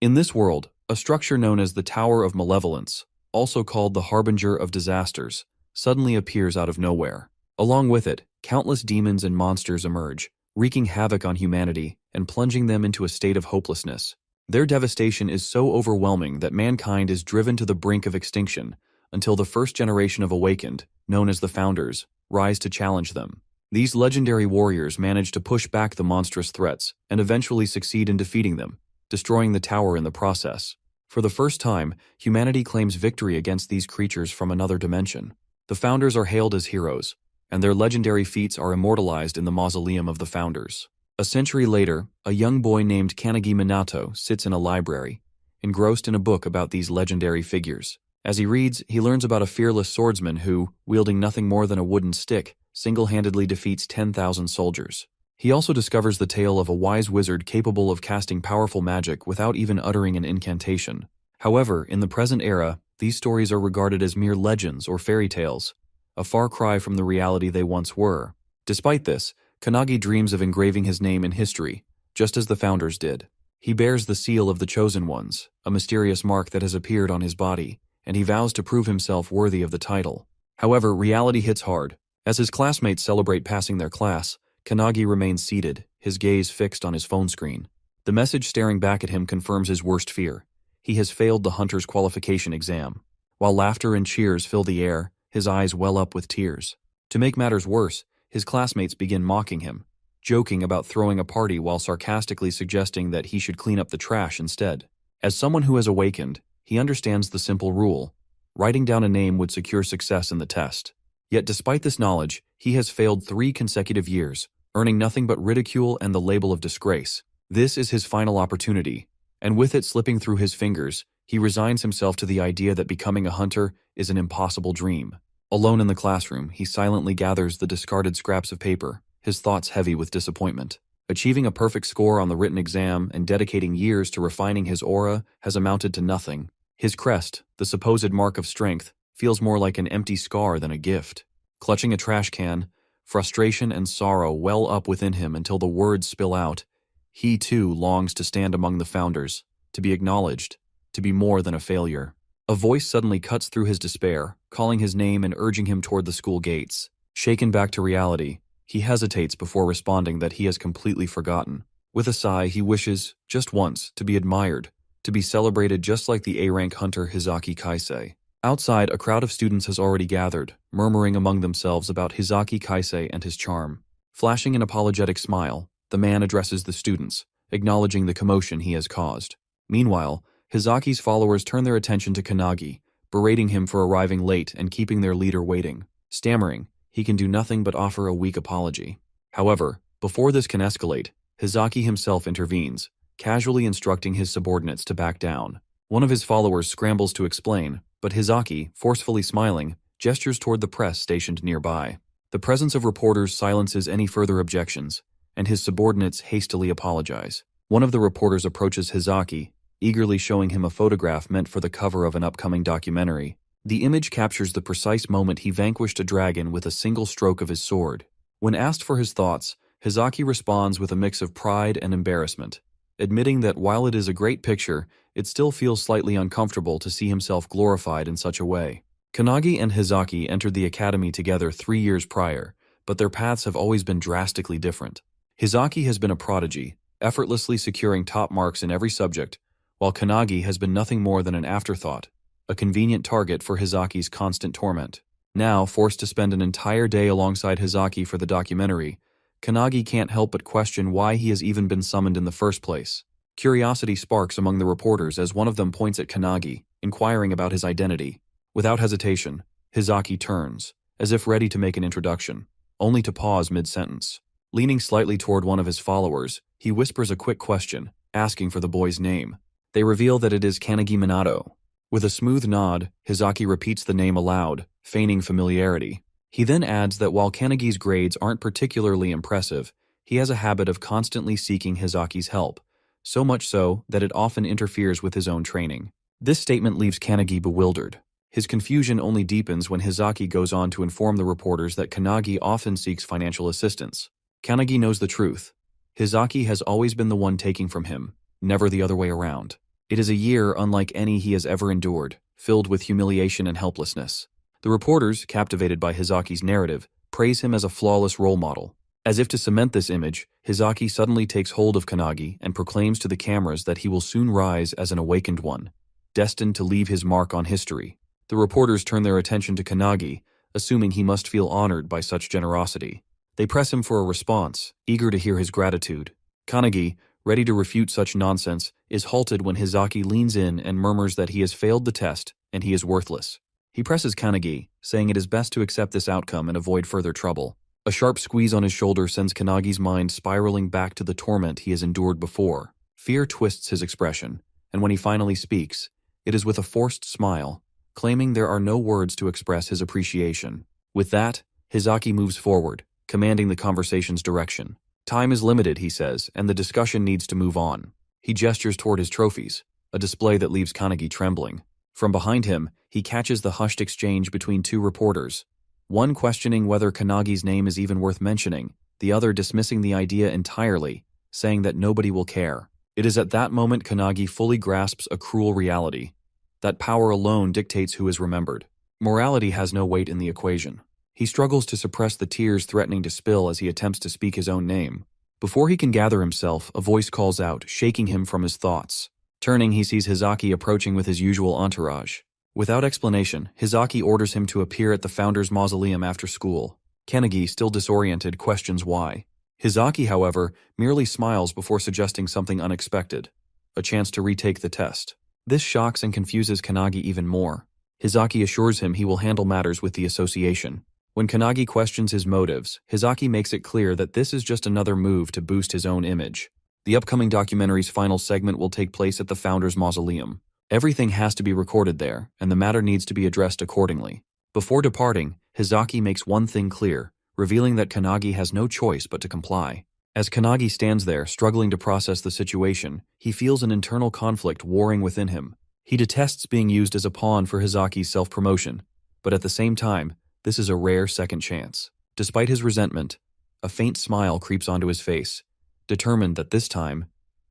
In this world, a structure known as the Tower of Malevolence, also called the Harbinger of Disasters, suddenly appears out of nowhere. Along with it, countless demons and monsters emerge, wreaking havoc on humanity and plunging them into a state of hopelessness. Their devastation is so overwhelming that mankind is driven to the brink of extinction until the first generation of awakened, known as the Founders, rise to challenge them. These legendary warriors manage to push back the monstrous threats and eventually succeed in defeating them, destroying the tower in the process. For the first time, humanity claims victory against these creatures from another dimension. The Founders are hailed as heroes, and their legendary feats are immortalized in the mausoleum of the Founders. A century later, a young boy named Kanagi Minato sits in a library, engrossed in a book about these legendary figures. As he reads, he learns about a fearless swordsman who, wielding nothing more than a wooden stick, single-handedly defeats 10,000 soldiers. He also discovers the tale of a wise wizard capable of casting powerful magic without even uttering an incantation. However, in the present era, these stories are regarded as mere legends or fairy tales, a far cry from the reality they once were. Despite this, Kanagi dreams of engraving his name in history, just as the Founders did. He bears the seal of the Chosen Ones, a mysterious mark that has appeared on his body, and he vows to prove himself worthy of the title. However, reality hits hard. As his classmates celebrate passing their class, Kanagi remains seated, his gaze fixed on his phone screen. The message staring back at him confirms his worst fear. He has failed the hunter's qualification exam. While laughter and cheers fill the air, his eyes well up with tears. To make matters worse, his classmates begin mocking him, joking about throwing a party while sarcastically suggesting that he should clean up the trash instead. As someone who has awakened, he understands the simple rule: writing down a name would secure success in the test. Yet despite this knowledge, he has failed 3 consecutive years, earning nothing but ridicule and the label of disgrace. This is his final opportunity, and with it slipping through his fingers, he resigns himself to the idea that becoming a hunter is an impossible dream. Alone in the classroom, he silently gathers the discarded scraps of paper, his thoughts heavy with disappointment. Achieving a perfect score on the written exam and dedicating years to refining his aura has amounted to nothing. His crest, the supposed mark of strength, feels more like an empty scar than a gift. Clutching a trash can, frustration and sorrow well up within him until the words spill out. He too longs to stand among the Founders, to be acknowledged, to be more than a failure. A voice suddenly cuts through his despair, calling his name and urging him toward the school gates. Shaken back to reality, he hesitates before responding that he has completely forgotten. With a sigh, he wishes, just once, to be admired, to be celebrated just like the A-rank hunter Hizaki Kaisei. Outside, a crowd of students has already gathered, murmuring among themselves about Hizaki Kaisei and his charm. Flashing an apologetic smile, the man addresses the students, acknowledging the commotion he has caused. Meanwhile, Hizaki's followers turn their attention to Kanagi, berating him for arriving late and keeping their leader waiting. Stammering, he can do nothing but offer a weak apology. However, before this can escalate, Hizaki himself intervenes, casually instructing his subordinates to back down. One of his followers scrambles to explain, but Hizaki, forcefully smiling, gestures toward the press stationed nearby. The presence of reporters silences any further objections, and his subordinates hastily apologize. One of the reporters approaches Hizaki, eagerly showing him a photograph meant for the cover of an upcoming documentary. The image captures the precise moment he vanquished a dragon with a single stroke of his sword. When asked for his thoughts, Hizaki responds with a mix of pride and embarrassment, admitting that while it is a great picture, it still feels slightly uncomfortable to see himself glorified in such a way. Kanagi and Hizaki entered the academy together 3 years prior, but their paths have always been drastically different. Hizaki has been a prodigy, effortlessly securing top marks in every subject, while Kanagi has been nothing more than an afterthought, a convenient target for Hizaki's constant torment. Now, forced to spend an entire day alongside Hizaki for the documentary, Kanagi can't help but question why he has even been summoned in the first place. Curiosity sparks among the reporters as one of them points at Kanagi, inquiring about his identity. Without hesitation, Hizaki turns, as if ready to make an introduction, only to pause mid-sentence. Leaning slightly toward one of his followers, he whispers a quick question, asking for the boy's name. They reveal that it is Kanagi Minato. With a smooth nod, Hizaki repeats the name aloud, feigning familiarity. He then adds that while Kanagi's grades aren't particularly impressive, he has a habit of constantly seeking Hizaki's help, so much so that it often interferes with his own training. This statement leaves Kanagi bewildered. His confusion only deepens when Hizaki goes on to inform the reporters that Kanagi often seeks financial assistance. Kanagi knows the truth. Hizaki has always been the one taking from him, never the other way around. It is a year unlike any he has ever endured, filled with humiliation and helplessness. The reporters, captivated by Hizaki's narrative, praise him as a flawless role model. As if to cement this image, Hizaki suddenly takes hold of Kanagi and proclaims to the cameras that he will soon rise as an awakened one, destined to leave his mark on history. The reporters turn their attention to Kanagi, assuming he must feel honored by such generosity. They press him for a response, eager to hear his gratitude. Kanagi, ready to refute such nonsense, is halted when Hizaki leans in and murmurs that he has failed the test and he is worthless. He presses Kanagi, saying it is best to accept this outcome and avoid further trouble. A sharp squeeze on his shoulder sends Kanagi's mind spiraling back to the torment he has endured before. Fear twists his expression, and when he finally speaks, it is with a forced smile, claiming there are no words to express his appreciation. With that, Hizaki moves forward, commanding the conversation's direction. Time is limited, he says, and the discussion needs to move on. He gestures toward his trophies, a display that leaves Kanagi trembling. From behind him, he catches the hushed exchange between two reporters, one questioning whether Kanagi's name is even worth mentioning, the other dismissing the idea entirely, saying that nobody will care. It is at that moment Kanagi fully grasps a cruel reality, that power alone dictates who is remembered. Morality has no weight in the equation. He struggles to suppress the tears threatening to spill as he attempts to speak his own name. Before he can gather himself, a voice calls out, shaking him from his thoughts. Turning, he sees Hizaki approaching with his usual entourage. Without explanation, Hizaki orders him to appear at the founder's mausoleum after school. Kanagi, still disoriented, questions why. Hizaki, however, merely smiles before suggesting something unexpected, a chance to retake the test. This shocks and confuses Kanagi even more. Hizaki assures him he will handle matters with the association. When Kanagi questions his motives, Hizaki makes it clear that this is just another move to boost his own image. The upcoming documentary's final segment will take place at the founder's mausoleum. Everything has to be recorded there, and the matter needs to be addressed accordingly. Before departing, Hizaki makes one thing clear, revealing that Kanagi has no choice but to comply. As Kanagi stands there, struggling to process the situation, he feels an internal conflict warring within him. He detests being used as a pawn for Hizaki's self-promotion, but at the same time, this is a rare second chance. Despite his resentment, a faint smile creeps onto his face, determined that this time,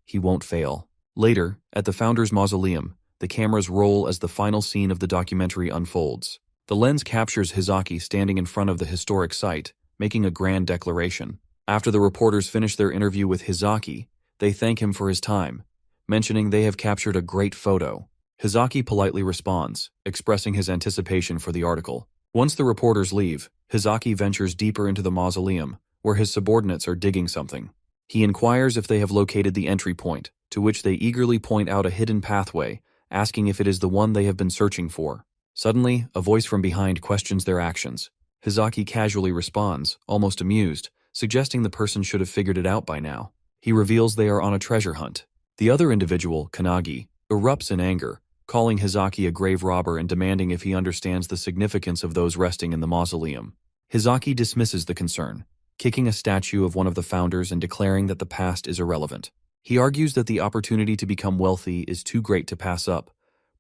he won't fail. Later, at the founder's mausoleum, the cameras roll as the final scene of the documentary unfolds. The lens captures Hizaki standing in front of the historic site, making a grand declaration. After the reporters finish their interview with Hizaki, they thank him for his time, mentioning they have captured a great photo. Hizaki politely responds, expressing his anticipation for the article. Once the reporters leave, Hizaki ventures deeper into the mausoleum, where his subordinates are digging something. He inquires if they have located the entry point, to which they eagerly point out a hidden pathway, asking if it is the one they have been searching for. Suddenly, a voice from behind questions their actions. Hizaki casually responds, almost amused, suggesting the person should have figured it out by now. He reveals they are on a treasure hunt. The other individual, Kanagi, erupts in anger, calling Hizaki a grave robber and demanding if he understands the significance of those resting in the mausoleum. Hizaki dismisses the concern, kicking a statue of one of the founders and declaring that the past is irrelevant. He argues that the opportunity to become wealthy is too great to pass up,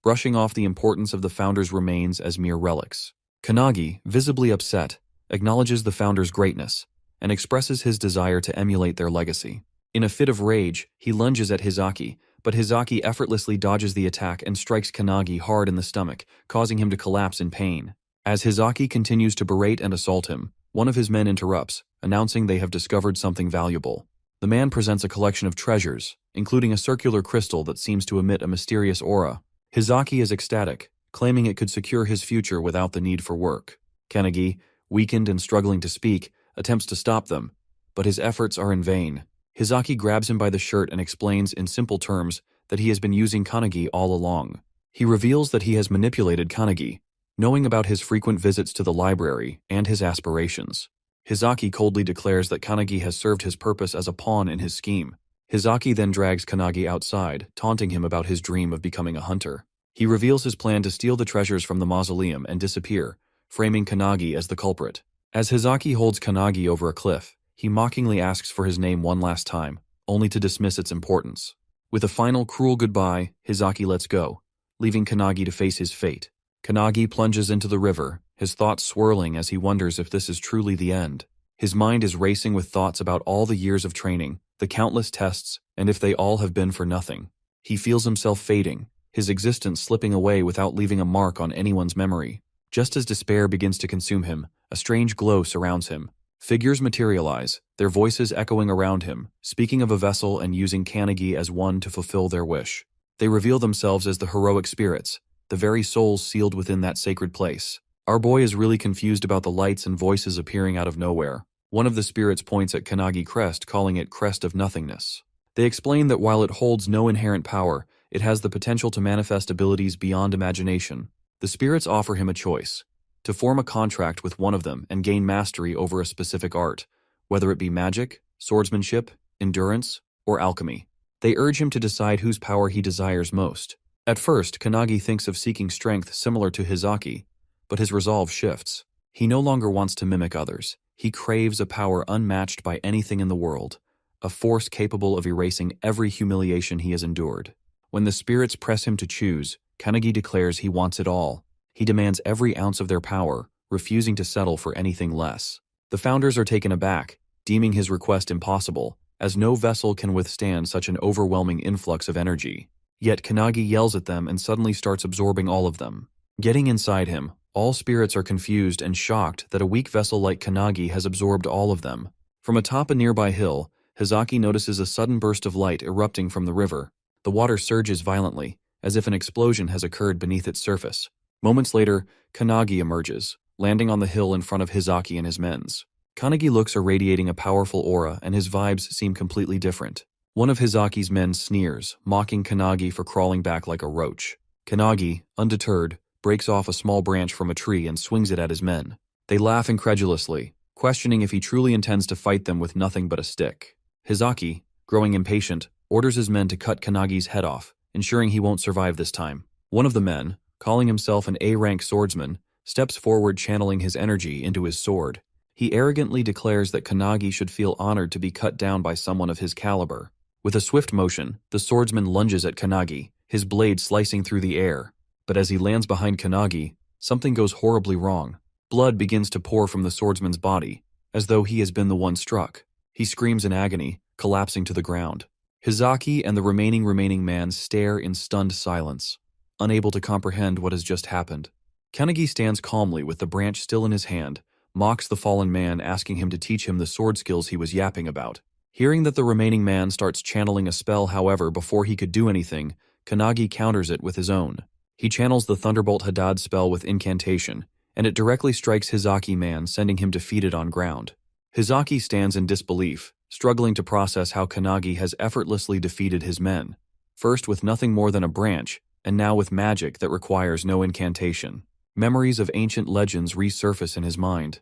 brushing off the importance of the founder's remains as mere relics. Kanagi, visibly upset, acknowledges the founder's greatness and expresses his desire to emulate their legacy. In a fit of rage, he lunges at Hizaki, but Hizaki effortlessly dodges the attack and strikes Kanagi hard in the stomach, causing him to collapse in pain. As Hizaki continues to berate and assault him, one of his men interrupts, announcing they have discovered something valuable. The man presents a collection of treasures, including a circular crystal that seems to emit a mysterious aura. Hizaki is ecstatic, claiming it could secure his future without the need for work. Kanagi, weakened and struggling to speak, attempts to stop them, but his efforts are in vain. Hizaki grabs him by the shirt and explains in simple terms that he has been using Kanagi all along. He reveals that he has manipulated Kanagi, knowing about his frequent visits to the library and his aspirations. Hizaki coldly declares that Kanagi has served his purpose as a pawn in his scheme. Hizaki then drags Kanagi outside, taunting him about his dream of becoming a hunter. He reveals his plan to steal the treasures from the mausoleum and disappear, framing Kanagi as the culprit. As Hizaki holds Kanagi over a cliff, he mockingly asks for his name one last time, only to dismiss its importance. With a final cruel goodbye, Hizaki lets go, leaving Kanagi to face his fate. Kanagi plunges into the river, his thoughts swirling as he wonders if this is truly the end. His mind is racing with thoughts about all the years of training, the countless tests, and if they all have been for nothing. He feels himself fading, his existence slipping away without leaving a mark on anyone's memory. Just as despair begins to consume him, a strange glow surrounds him. Figures materialize, their voices echoing around him, speaking of a vessel and using Kanagi as one to fulfill their wish. They reveal themselves as the heroic spirits, the very souls sealed within that sacred place. Our boy is really confused about the lights and voices appearing out of nowhere. One of the spirits points at Kanagi Crest, calling it Crest of Nothingness. They explain that while it holds no inherent power, it has the potential to manifest abilities beyond imagination. The spirits offer him a choice: to form a contract with one of them and gain mastery over a specific art, whether it be magic, swordsmanship, endurance, or alchemy. They urge him to decide whose power he desires most. At first, Kanagi thinks of seeking strength similar to Hizaki, but his resolve shifts. He no longer wants to mimic others. He craves a power unmatched by anything in the world, a force capable of erasing every humiliation he has endured. When the spirits press him to choose, Kanagi declares he wants it all. He demands every ounce of their power, refusing to settle for anything less. The founders are taken aback, deeming his request impossible, as no vessel can withstand such an overwhelming influx of energy. Yet Kanagi yells at them and suddenly starts absorbing all of them. Getting inside him, all spirits are confused and shocked that a weak vessel like Kanagi has absorbed all of them. From atop a nearby hill, Hizaki notices a sudden burst of light erupting from the river. The water surges violently, as if an explosion has occurred beneath its surface. Moments later, Kanagi emerges, landing on the hill in front of Hizaki and his men's. Kanagi looks irradiating a powerful aura, and his vibes seem completely different. One of Hizaki's men sneers, mocking Kanagi for crawling back like a roach. Kanagi, undeterred, breaks off a small branch from a tree and swings it at his men. They laugh incredulously, questioning if he truly intends to fight them with nothing but a stick. Hizaki, growing impatient, orders his men to cut Kanagi's head off, ensuring he won't survive this time. One of the men, calling himself an A-rank swordsman, steps forward, channeling his energy into his sword. He arrogantly declares that Kanagi should feel honored to be cut down by someone of his caliber. With a swift motion, the swordsman lunges at Kanagi, his blade slicing through the air. But as he lands behind Kanagi, something goes horribly wrong. Blood begins to pour from the swordsman's body, as though he has been the one struck. He screams in agony, collapsing to the ground. Hizaki and the remaining man stare in stunned silence, unable to comprehend what has just happened. Kanagi stands calmly with the branch still in his hand, mocks the fallen man, asking him to teach him the sword skills he was yapping about. Hearing that the remaining man starts channeling a spell, however, before he could do anything, Kanagi counters it with his own. He channels the Thunderbolt Hadad spell with incantation, and it directly strikes Hizaki man, sending him defeated on ground. Hizaki stands in disbelief, struggling to process how Kanagi has effortlessly defeated his men, first with nothing more than a branch, and now with magic that requires no incantation. Memories of ancient legends resurface in his mind.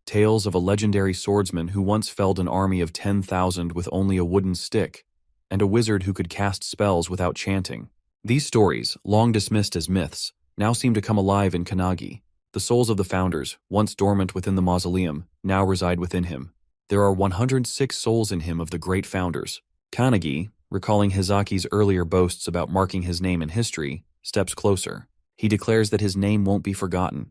Tales of a legendary swordsman who once felled an army of 10,000 with only a wooden stick, and a wizard who could cast spells without chanting. These stories, long dismissed as myths, now seem to come alive in Kanagi. The souls of the founders, once dormant within the mausoleum, now reside within him. There are 106 souls in him of the great founders. Kanagi, recalling Hizaki's earlier boasts about marking his name in history, steps closer. He declares that his name won't be forgotten,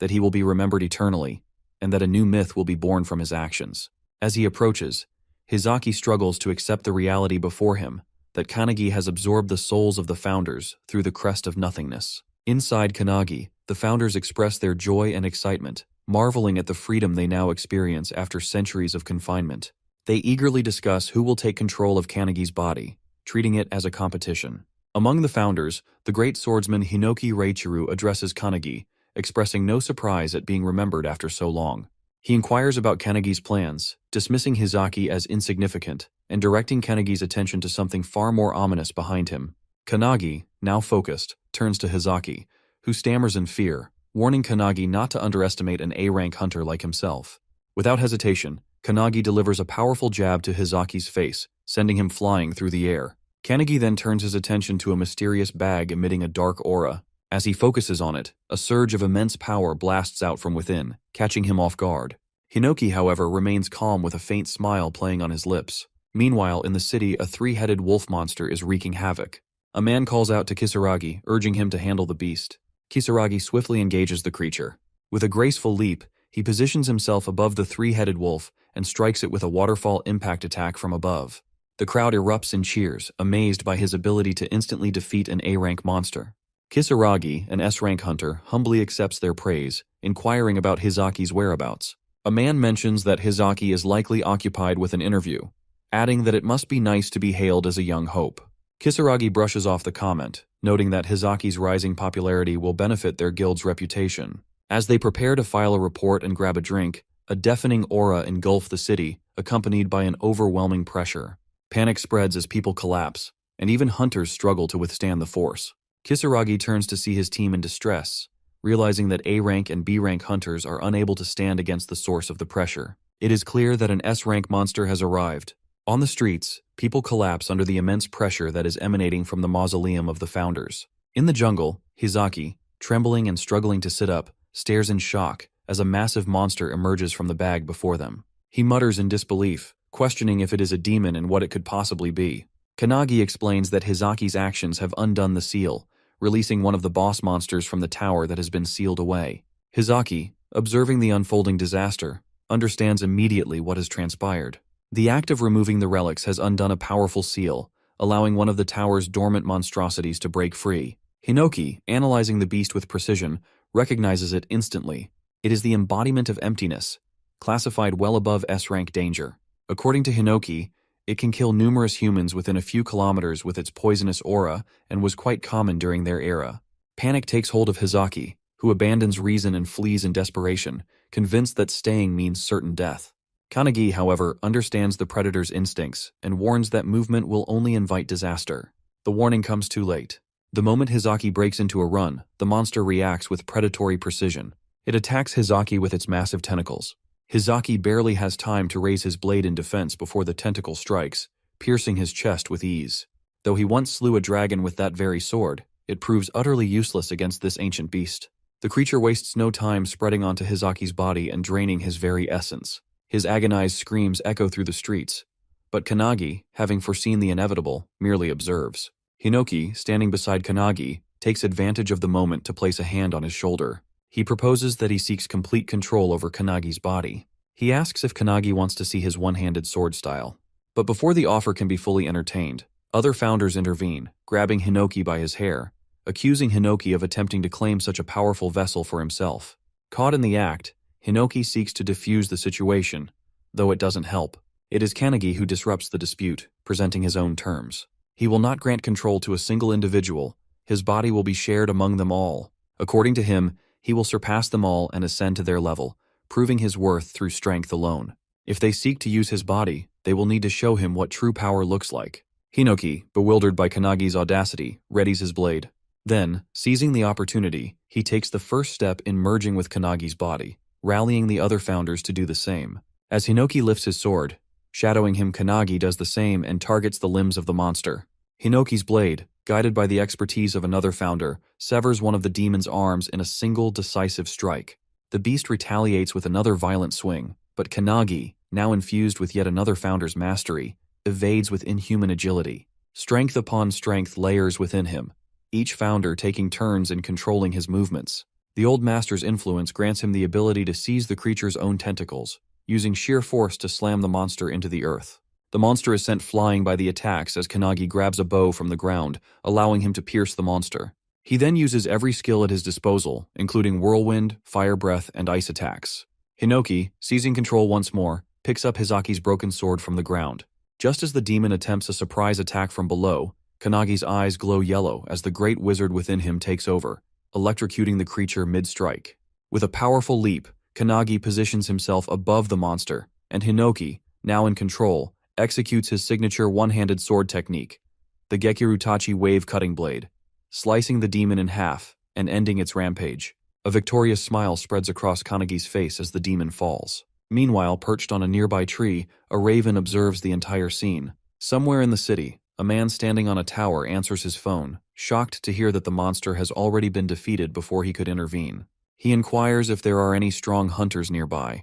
that he will be remembered eternally, and that a new myth will be born from his actions. As he approaches, Hizaki struggles to accept the reality before him, that Kanagi has absorbed the souls of the founders through the crest of nothingness. Inside Kanagi, the founders express their joy and excitement, marveling at the freedom they now experience after centuries of confinement. They eagerly discuss who will take control of Kanagi's body, treating it as a competition. Among the founders, the great swordsman Hinoki Reichiru addresses Kanagi, expressing no surprise at being remembered after so long. He inquires about Kanagi's plans, dismissing Hizaki as insignificant, and directing Kanagi's attention to something far more ominous behind him. Kanagi, now focused, turns to Hizaki, who stammers in fear, warning Kanagi not to underestimate an A-rank hunter like himself. Without hesitation, Kanagi delivers a powerful jab to Hizaki's face, sending him flying through the air. Kanagi then turns his attention to a mysterious bag emitting a dark aura. As he focuses on it, a surge of immense power blasts out from within, catching him off guard. Hinoki, however, remains calm with a faint smile playing on his lips. Meanwhile, in the city, a three-headed wolf monster is wreaking havoc. A man calls out to Kisaragi, urging him to handle the beast. Kisaragi swiftly engages the creature. With a graceful leap, he positions himself above the three-headed wolf and strikes it with a waterfall impact attack from above. The crowd erupts in cheers, amazed by his ability to instantly defeat an A-rank monster. Kisaragi, an S-rank hunter, humbly accepts their praise, inquiring about Hizaki's whereabouts. A man mentions that Hizaki is likely occupied with an interview, adding that it must be nice to be hailed as a young hope. Kisaragi brushes off the comment, noting that Hizaki's rising popularity will benefit their guild's reputation. As they prepare to file a report and grab a drink, a deafening aura engulfs the city, accompanied by an overwhelming pressure. Panic spreads as people collapse, and even hunters struggle to withstand the force. Kisaragi turns to see his team in distress, realizing that A-rank and B-rank hunters are unable to stand against the source of the pressure. It is clear that an S-rank monster has arrived. On the streets, people collapse under the immense pressure that is emanating from the mausoleum of the founders. In the jungle, Hizaki, trembling and struggling to sit up, stares in shock as a massive monster emerges from the bag before them. He mutters in disbelief, questioning if it is a demon and what it could possibly be. Kanagi explains that Hizaki's actions have undone the seal, releasing one of the boss monsters from the tower that has been sealed away. Hizaki, observing the unfolding disaster, understands immediately what has transpired. The act of removing the relics has undone a powerful seal, allowing one of the tower's dormant monstrosities to break free. Hinoki, analyzing the beast with precision, recognizes it instantly. It is the embodiment of emptiness, classified well above S-rank danger. According to Hinoki, it can kill numerous humans within a few kilometers with its poisonous aura and was quite common during their era. Panic takes hold of Hizaki, who abandons reason and flees in desperation, convinced that staying means certain death. Kanagi, however, understands the predator's instincts and warns that movement will only invite disaster. The warning comes too late. The moment Hizaki breaks into a run, the monster reacts with predatory precision. It attacks Hizaki with its massive tentacles. Hizaki barely has time to raise his blade in defense before the tentacle strikes, piercing his chest with ease. Though he once slew a dragon with that very sword, it proves utterly useless against this ancient beast. The creature wastes no time spreading onto Hizaki's body and draining his very essence. His agonized screams echo through the streets, but Kanagi, having foreseen the inevitable, merely observes. Hinoki, standing beside Kanagi, takes advantage of the moment to place a hand on his shoulder. He proposes that he seeks complete control over Kanagi's body. He asks if Kanagi wants to see his one-handed sword style. But before the offer can be fully entertained, other founders intervene, grabbing Hinoki by his hair, accusing Hinoki of attempting to claim such a powerful vessel for himself. Caught in the act, Hinoki seeks to defuse the situation, though it doesn't help. It is Kanagi who disrupts the dispute, presenting his own terms. He will not grant control to a single individual. His body will be shared among them all. According to him, he will surpass them all and ascend to their level, proving his worth through strength alone. If they seek to use his body, they will need to show him what true power looks like. Hinoki, bewildered by Kanagi's audacity, readies his blade. Then, seizing the opportunity, he takes the first step in merging with Kanagi's body, rallying the other founders to do the same. As Hinoki lifts his sword, shadowing him, Kanagi does the same and targets the limbs of the monster. Hinoki's blade, guided by the expertise of another founder, severs one of the demon's arms in a single decisive strike. The beast retaliates with another violent swing, but Kanagi, now infused with yet another founder's mastery, evades with inhuman agility. Strength upon strength layers within him, each founder taking turns in controlling his movements. The old master's influence grants him the ability to seize the creature's own tentacles, using sheer force to slam the monster into the earth. The monster is sent flying by the attacks as Kanagi grabs a bow from the ground, allowing him to pierce the monster. He then uses every skill at his disposal, including whirlwind, fire breath, and ice attacks. Hinoki, seizing control once more, picks up Hizaki's broken sword from the ground. Just as the demon attempts a surprise attack from below, Kanagi's eyes glow yellow as the great wizard within him takes over, electrocuting the creature mid-strike. With a powerful leap, Kanagi positions himself above the monster, and Hinoki, now in control, executes his signature one-handed sword technique, the Gekirutachi wave cutting blade, slicing the demon in half and ending its rampage. A victorious smile spreads across Kanagi's face as the demon falls. Meanwhile, perched on a nearby tree, a raven observes the entire scene. Somewhere in the city, a man standing on a tower answers his phone, shocked to hear that the monster has already been defeated before he could intervene. He inquires if there are any strong hunters nearby,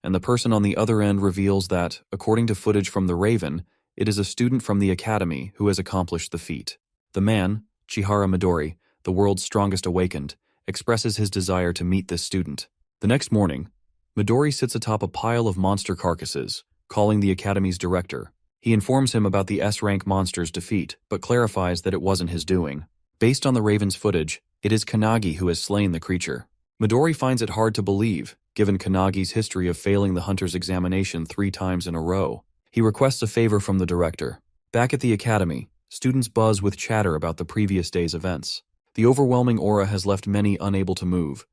and the person on the other end reveals that, according to footage from the Raven, it is a student from the academy who has accomplished the feat. The man, Chihara Midori, the world's strongest awakened, expresses his desire to meet this student. The next morning, Midori sits atop a pile of monster carcasses, calling the academy's director, He informs him about the S-rank monster's defeat, but clarifies that it wasn't his doing. Based on the Raven's footage, it is Kanagi who has slain the creature. Midori finds it hard to believe, given Kanagi's history of failing the hunter's examination 3 times in a row. He requests a favor from the director. Back at the academy, students buzz with chatter about the previous day's events. The overwhelming aura has left many unable to move,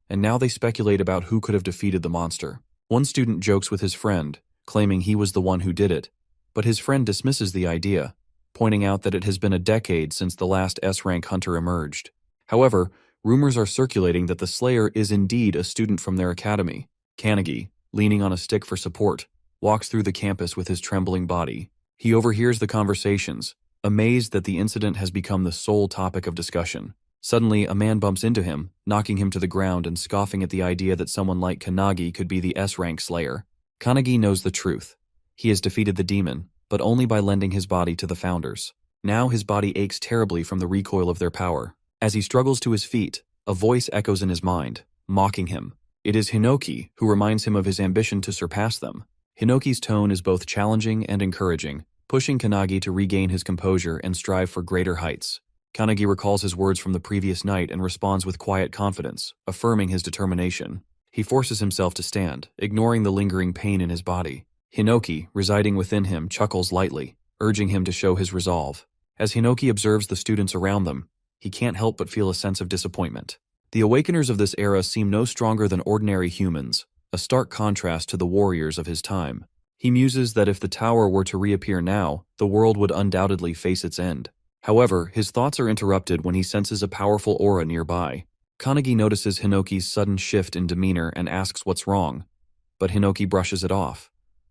and now they speculate about who could have defeated the monster. One student jokes with his friend, claiming he was the one who did it, but his friend dismisses the idea, pointing out that it has been a decade since the last S-rank hunter emerged. However, rumors are circulating that the Slayer is indeed a student from their academy. Kanagi, leaning on a stick for support, walks through the campus with his trembling body. He overhears the conversations, amazed that the incident has become the sole topic of discussion. Suddenly, a man bumps into him, knocking him to the ground and scoffing at the idea that someone like Kanagi could be the S-rank Slayer. Kanagi knows the truth. He has defeated the demon, but only by lending his body to the founders. Now his body aches terribly from the recoil of their power. As he struggles to his feet, a voice echoes in his mind, mocking him. It is Hinoki, who reminds him of his ambition to surpass them. Hinoki's tone is both challenging and encouraging, pushing Kanagi to regain his composure and strive for greater heights. Kanagi recalls his words from the previous night and responds with quiet confidence, affirming his determination. He forces himself to stand, ignoring the lingering pain in his body. Hinoki, residing within him, chuckles lightly, urging him to show his resolve. As Hinoki observes the students around them, he can't help but feel a sense of disappointment. The awakeners of this era seem no stronger than ordinary humans, a stark contrast to the warriors of his time. He muses that if the tower were to reappear now, the world would undoubtedly face its end. However, his thoughts are interrupted when he senses a powerful aura nearby. Kanagi notices Hinoki's sudden shift in demeanor and asks what's wrong, but Hinoki brushes it off,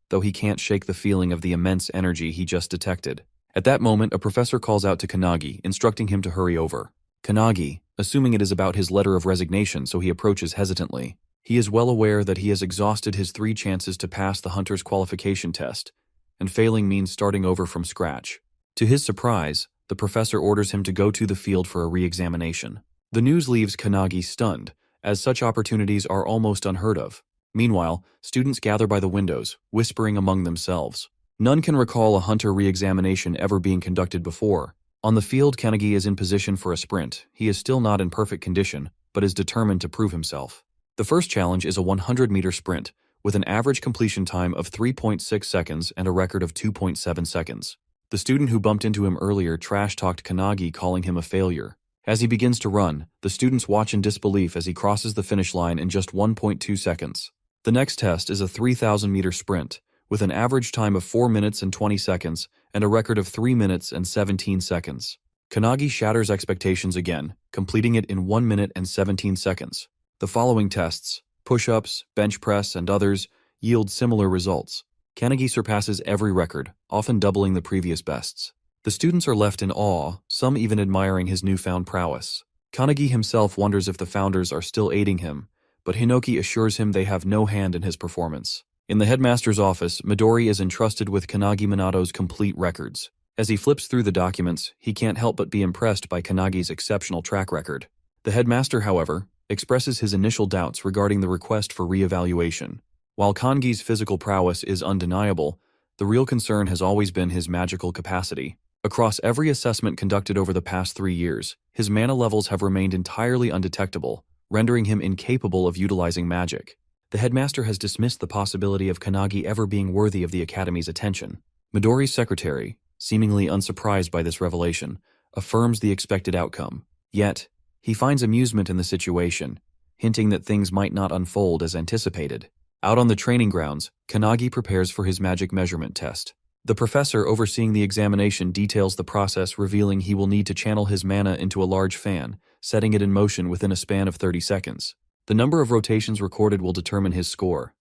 though he can't shake the feeling of the immense energy he just detected. At that moment, a professor calls out to Kanagi, instructing him to hurry over. Kanagi, assuming it is about his letter of resignation, so he approaches hesitantly. He is well aware that he has exhausted his 3 chances to pass the hunter's qualification test, and failing means starting over from scratch. To his surprise, the professor orders him to go to the field for a re-examination. The news leaves Kanagi stunned, as such opportunities are almost unheard of. Meanwhile, students gather by the windows, whispering among themselves. None can recall a hunter re-examination ever being conducted before. On the field, Kanagi is in position for a sprint. He is still not in perfect condition, but is determined to prove himself. The first challenge is a 100-meter sprint, with an average completion time of 3.6 seconds and a record of 2.7 seconds. The student who bumped into him earlier trash-talked Kanagi, calling him a failure. As he begins to run, the students watch in disbelief as he crosses the finish line in just 1.2 seconds. The next test is a 3,000-meter sprint, with an average time of 4 minutes and 20 seconds and a record of 3 minutes and 17 seconds. Kanagi shatters expectations again, completing it in 1 minute and 17 seconds. The following tests, push-ups, bench press, and others, yield similar results. Kanagi surpasses every record, often doubling the previous bests. The students are left in awe, some even admiring his newfound prowess. Kanagi himself wonders if the founders are still aiding him, but Hinoki assures him they have no hand in his performance. In the headmaster's office, Midori is entrusted with Kanagi Minato's complete records. As he flips through the documents, he can't help but be impressed by Kanagi's exceptional track record. The headmaster, however, expresses his initial doubts regarding the request for re-evaluation. While Kangi's physical prowess is undeniable, the real concern has always been his magical capacity. Across every assessment conducted over the past 3 years, his mana levels have remained entirely undetectable, rendering him incapable of utilizing magic. The headmaster has dismissed the possibility of Kanagi ever being worthy of the Academy's attention. Midori's secretary, seemingly unsurprised by this revelation, affirms the expected outcome. Yet, he finds amusement in the situation, hinting that things might not unfold as anticipated. Out on the training grounds, Kanagi prepares for his magic measurement test. The professor overseeing the examination details the process, revealing he will need to channel his mana into a large fan, setting it in motion within a span of 30 seconds. The number of rotations recorded will determine his score.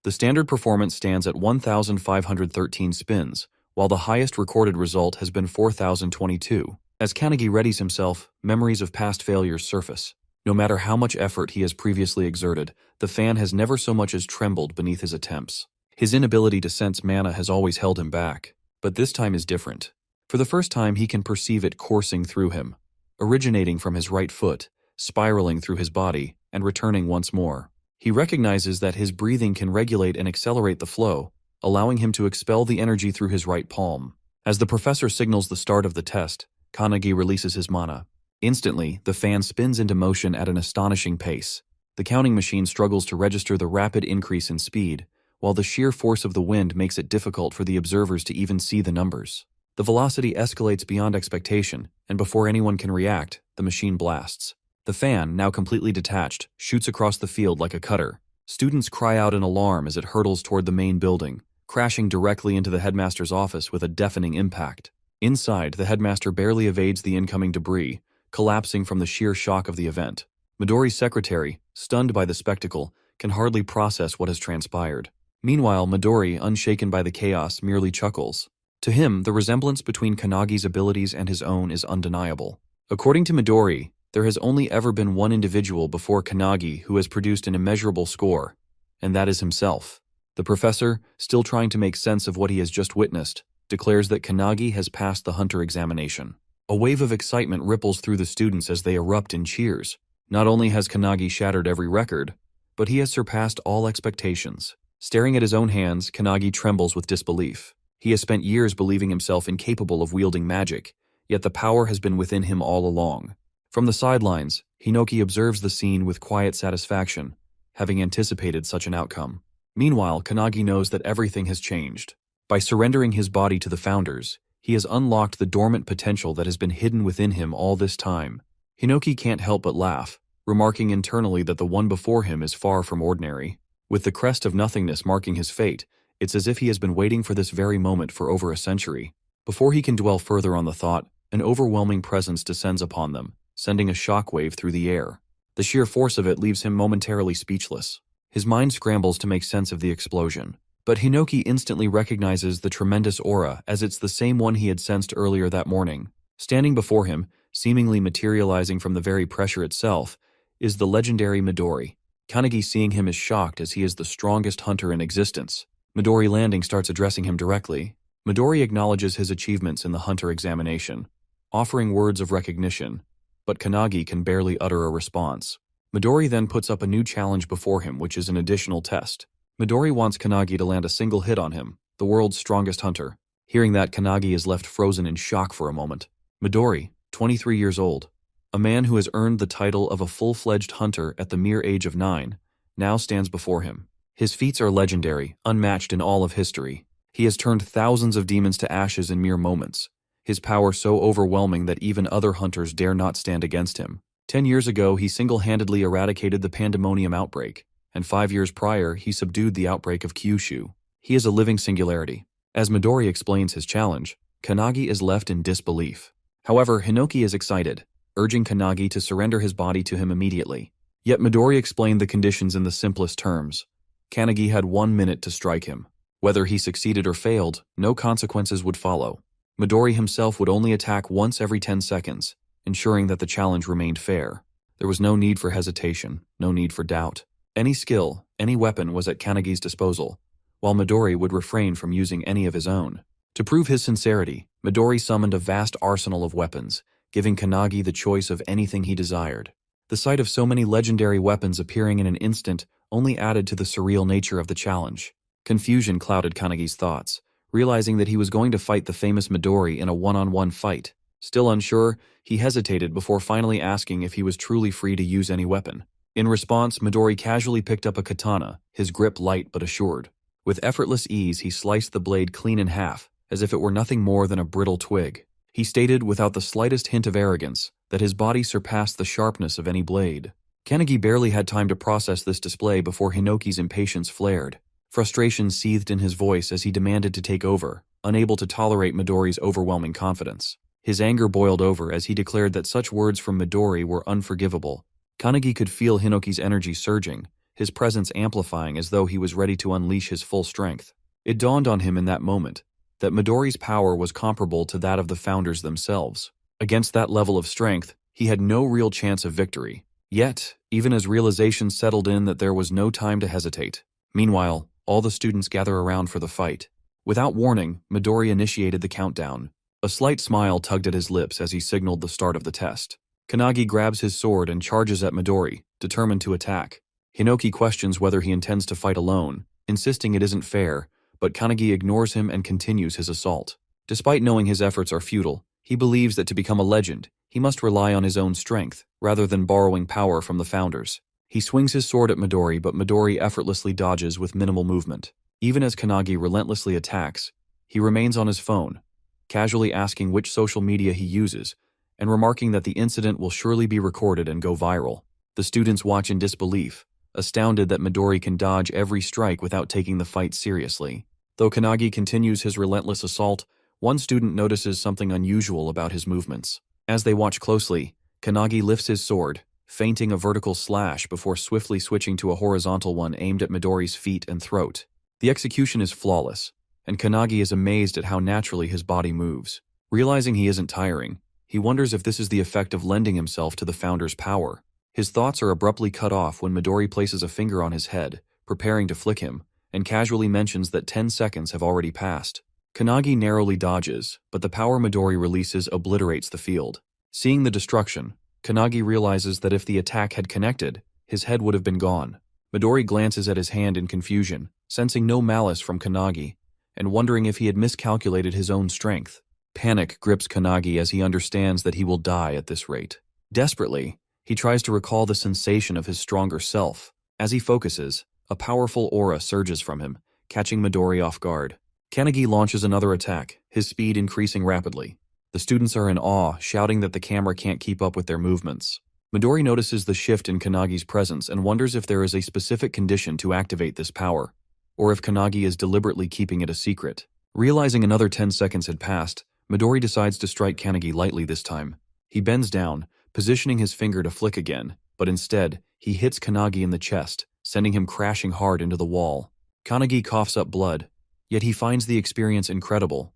The standard performance stands at 1,513 spins, while the highest recorded result has been 4,022. As Kanagi readies himself, memories of past failures surface. No matter how much effort he has previously exerted, the fan has never so much as trembled beneath his attempts. His inability to sense mana has always held him back, but this time is different. For the first time, he can perceive it coursing through him, originating from his right foot, spiraling through his body, and returning once more. He recognizes that his breathing can regulate and accelerate the flow, allowing him to expel the energy through his right palm. As the professor signals the start of the test, Kanagi releases his mana. Instantly, the fan spins into motion at an astonishing pace. The counting machine struggles to register the rapid increase in speed, while the sheer force of the wind makes it difficult for the observers to even see the numbers. The velocity escalates beyond expectation, and before anyone can react, the machine blasts. The fan, now completely detached, shoots across the field like a cutter. Students cry out in alarm as it hurtles toward the main building, crashing directly into the headmaster's office with a deafening impact. Inside, the headmaster barely evades the incoming debris, collapsing from the sheer shock of the event. Midori's secretary, stunned by the spectacle, can hardly process what has transpired. Meanwhile, Midori, unshaken by the chaos, merely chuckles. To him, the resemblance between Kanagi's abilities and his own is undeniable. According to Midori, there has only ever been one individual before Kanagi who has produced an immeasurable score, and that is himself. The professor, still trying to make sense of what he has just witnessed, declares that Kanagi has passed the hunter examination. A wave of excitement ripples through the students as they erupt in cheers. Not only has Kanagi shattered every record, but he has surpassed all expectations. Staring at his own hands, Kanagi trembles with disbelief. He has spent years believing himself incapable of wielding magic, yet the power has been within him all along. From the sidelines, Hinoki observes the scene with quiet satisfaction, having anticipated such an outcome. Meanwhile, Kanagi knows that everything has changed. By surrendering his body to the founders, he has unlocked the dormant potential that has been hidden within him all this time. Hinoki can't help but laugh, remarking internally that the one before him is far from ordinary. With the crest of nothingness marking his fate, it's as if he has been waiting for this very moment for over a century. Before he can dwell further on the thought, an overwhelming presence descends upon them, sending a shockwave through the air. The sheer force of it leaves him momentarily speechless. His mind scrambles to make sense of the explosion. But Hinoki instantly recognizes the tremendous aura as it's the same one he had sensed earlier that morning. Standing before him, seemingly materializing from the very pressure itself, is the legendary Midori. Kanagi, seeing him, is shocked as he is the strongest hunter in existence. Midori Landing starts addressing him directly. Midori acknowledges his achievements in the hunter examination, offering words of recognition, but Kanagi can barely utter a response. Midori then puts up a new challenge before him, which is an additional test. Midori wants Kanagi to land a single hit on him, the world's strongest hunter. Hearing that, Kanagi is left frozen in shock for a moment. Midori, 23 years old, a man who has earned the title of a full-fledged hunter at the mere age of 9, now stands before him. His feats are legendary, unmatched in all of history. He has turned thousands of demons to ashes in mere moments, his power so overwhelming that even other hunters dare not stand against him. 10 years ago, he single-handedly eradicated the pandemonium outbreak, and 5 years prior, he subdued the outbreak of Kyushu. He is a living singularity. As Midori explains his challenge, Kanagi is left in disbelief. However, Hinoki is excited, urging Kanagi to surrender his body to him immediately. Yet Midori explained the conditions in the simplest terms. Kanagi had 1 minute to strike him. Whether he succeeded or failed, no consequences would follow. Midori himself would only attack once every 10 seconds, ensuring that the challenge remained fair. There was no need for hesitation, no need for doubt. Any skill, any weapon was at Kanagi's disposal, while Midori would refrain from using any of his own. To prove his sincerity, Midori summoned a vast arsenal of weapons, giving Kanagi the choice of anything he desired. The sight of so many legendary weapons appearing in an instant only added to the surreal nature of the challenge. Confusion clouded Kanagi's thoughts, realizing that he was going to fight the famous Midori in a one-on-one fight. Still unsure, he hesitated before finally asking if he was truly free to use any weapon. In response, Midori casually picked up a katana, his grip light but assured. With effortless ease, he sliced the blade clean in half, as if it were nothing more than a brittle twig. He stated, without the slightest hint of arrogance, that his body surpassed the sharpness of any blade. Kanagi barely had time to process this display before Hinoki's impatience flared. Frustration seethed in his voice as he demanded to take over, unable to tolerate Midori's overwhelming confidence. His anger boiled over as he declared that such words from Midori were unforgivable. Kanagi could feel Hinoki's energy surging, his presence amplifying as though he was ready to unleash his full strength. It dawned on him in that moment that Midori's power was comparable to that of the founders themselves. Against that level of strength, he had no real chance of victory. Yet, even as realization settled in that there was no time to hesitate. Meanwhile, all the students gather around for the fight. Without warning, Midori initiated the countdown. A slight smile tugged at his lips as he signaled the start of the test. Kanagi grabs his sword and charges at Midori, determined to attack. Hinoki questions whether he intends to fight alone, insisting it isn't fair, but Kanagi ignores him and continues his assault. Despite knowing his efforts are futile, he believes that to become a legend, he must rely on his own strength, rather than borrowing power from the founders. He swings his sword at Midori, but Midori effortlessly dodges with minimal movement. Even as Kanagi relentlessly attacks, he remains on his phone, casually asking which social media he uses, and remarking that the incident will surely be recorded and go viral. The students watch in disbelief, astounded that Midori can dodge every strike without taking the fight seriously. Though Kanagi continues his relentless assault, one student notices something unusual about his movements. As they watch closely, Kanagi lifts his sword, feinting a vertical slash before swiftly switching to a horizontal one aimed at Midori's feet and throat. The execution is flawless, and Kanagi is amazed at how naturally his body moves. Realizing he isn't tiring, he wonders if this is the effect of lending himself to the founder's power. His thoughts are abruptly cut off when Midori places a finger on his head, preparing to flick him, and casually mentions that 10 seconds have already passed. Kanagi narrowly dodges, but the power Midori releases obliterates the field. Seeing the destruction, Kanagi realizes that if the attack had connected, his head would have been gone. Midori glances at his hand in confusion, sensing no malice from Kanagi, and wondering if he had miscalculated his own strength. Panic grips Kanagi as he understands that he will die at this rate. Desperately, he tries to recall the sensation of his stronger self. As he focuses, a powerful aura surges from him, catching Midori off guard. Kanagi launches another attack, his speed increasing rapidly. The students are in awe, shouting that the camera can't keep up with their movements. Midori notices the shift in Kanagi's presence and wonders if there is a specific condition to activate this power, or if Kanagi is deliberately keeping it a secret. Realizing another 10 seconds had passed, Midori decides to strike Kanagi lightly this time. He bends down, positioning his finger to flick again, but instead, he hits Kanagi in the chest, sending him crashing hard into the wall. Kanagi coughs up blood, yet he finds the experience incredible,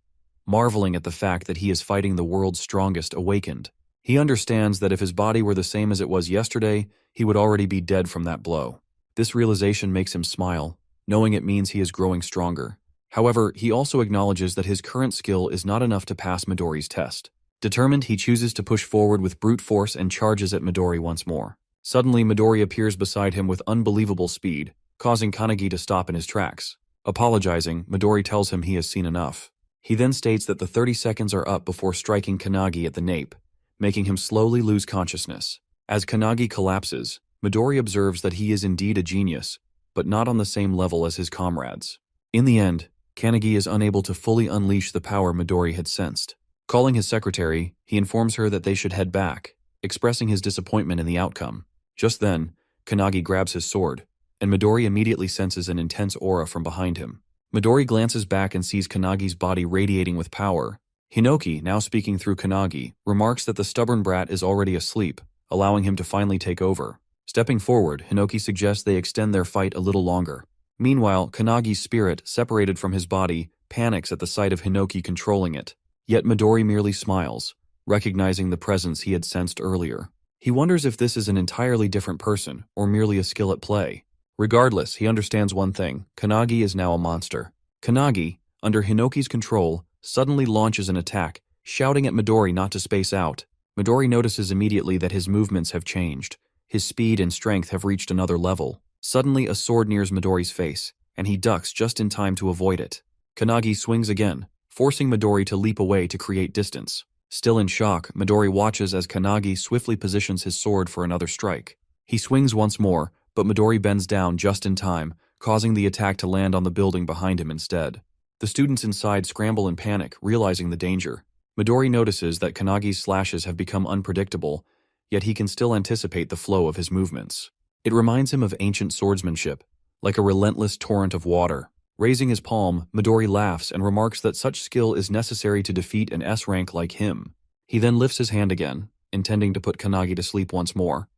marveling at the fact that he is fighting the world's strongest awakened. He understands that if his body were the same as it was yesterday, he would already be dead from that blow. This realization makes him smile, knowing it means he is growing stronger. However, he also acknowledges that his current skill is not enough to pass Midori's test. Determined, he chooses to push forward with brute force and charges at Midori once more. Suddenly, Midori appears beside him with unbelievable speed, causing Kanagi to stop in his tracks. Apologizing, Midori tells him he has seen enough. He then states that the 30 seconds are up before striking Kanagi at the nape, making him slowly lose consciousness. As Kanagi collapses, Midori observes that he is indeed a genius, but not on the same level as his comrades. In the end, Kanagi is unable to fully unleash the power Midori had sensed. Calling his secretary, he informs her that they should head back, expressing his disappointment in the outcome. Just then, Kanagi grabs his sword, and Midori immediately senses an intense aura from behind him. Midori glances back and sees Kanagi's body radiating with power. Hinoki, now speaking through Kanagi, remarks that the stubborn brat is already asleep, allowing him to finally take over. Stepping forward, Hinoki suggests they extend their fight a little longer. Meanwhile, Kanagi's spirit, separated from his body, panics at the sight of Hinoki controlling it. Yet Midori merely smiles, recognizing the presence he had sensed earlier. He wonders if this is an entirely different person, or merely a skill at play. Regardless, he understands one thing: Kanagi is now a monster. Kanagi, under Hinoki's control, suddenly launches an attack, shouting at Midori not to space out. Midori notices immediately that his movements have changed. His speed and strength have reached another level. Suddenly, a sword nears Midori's face, and he ducks just in time to avoid it. Kanagi swings again, forcing Midori to leap away to create distance. Still in shock, Midori watches as Kanagi swiftly positions his sword for another strike. He swings once more, but Midori bends down just in time, causing the attack to land on the building behind him instead. The students inside scramble in panic, realizing the danger. Midori notices that Kanagi's slashes have become unpredictable, yet he can still anticipate the flow of his movements. It reminds him of ancient swordsmanship, like a relentless torrent of water. Raising his palm, Midori laughs and remarks that such skill is necessary to defeat an S-rank like him. He then lifts his hand again, intending to put Kanagi to sleep once more,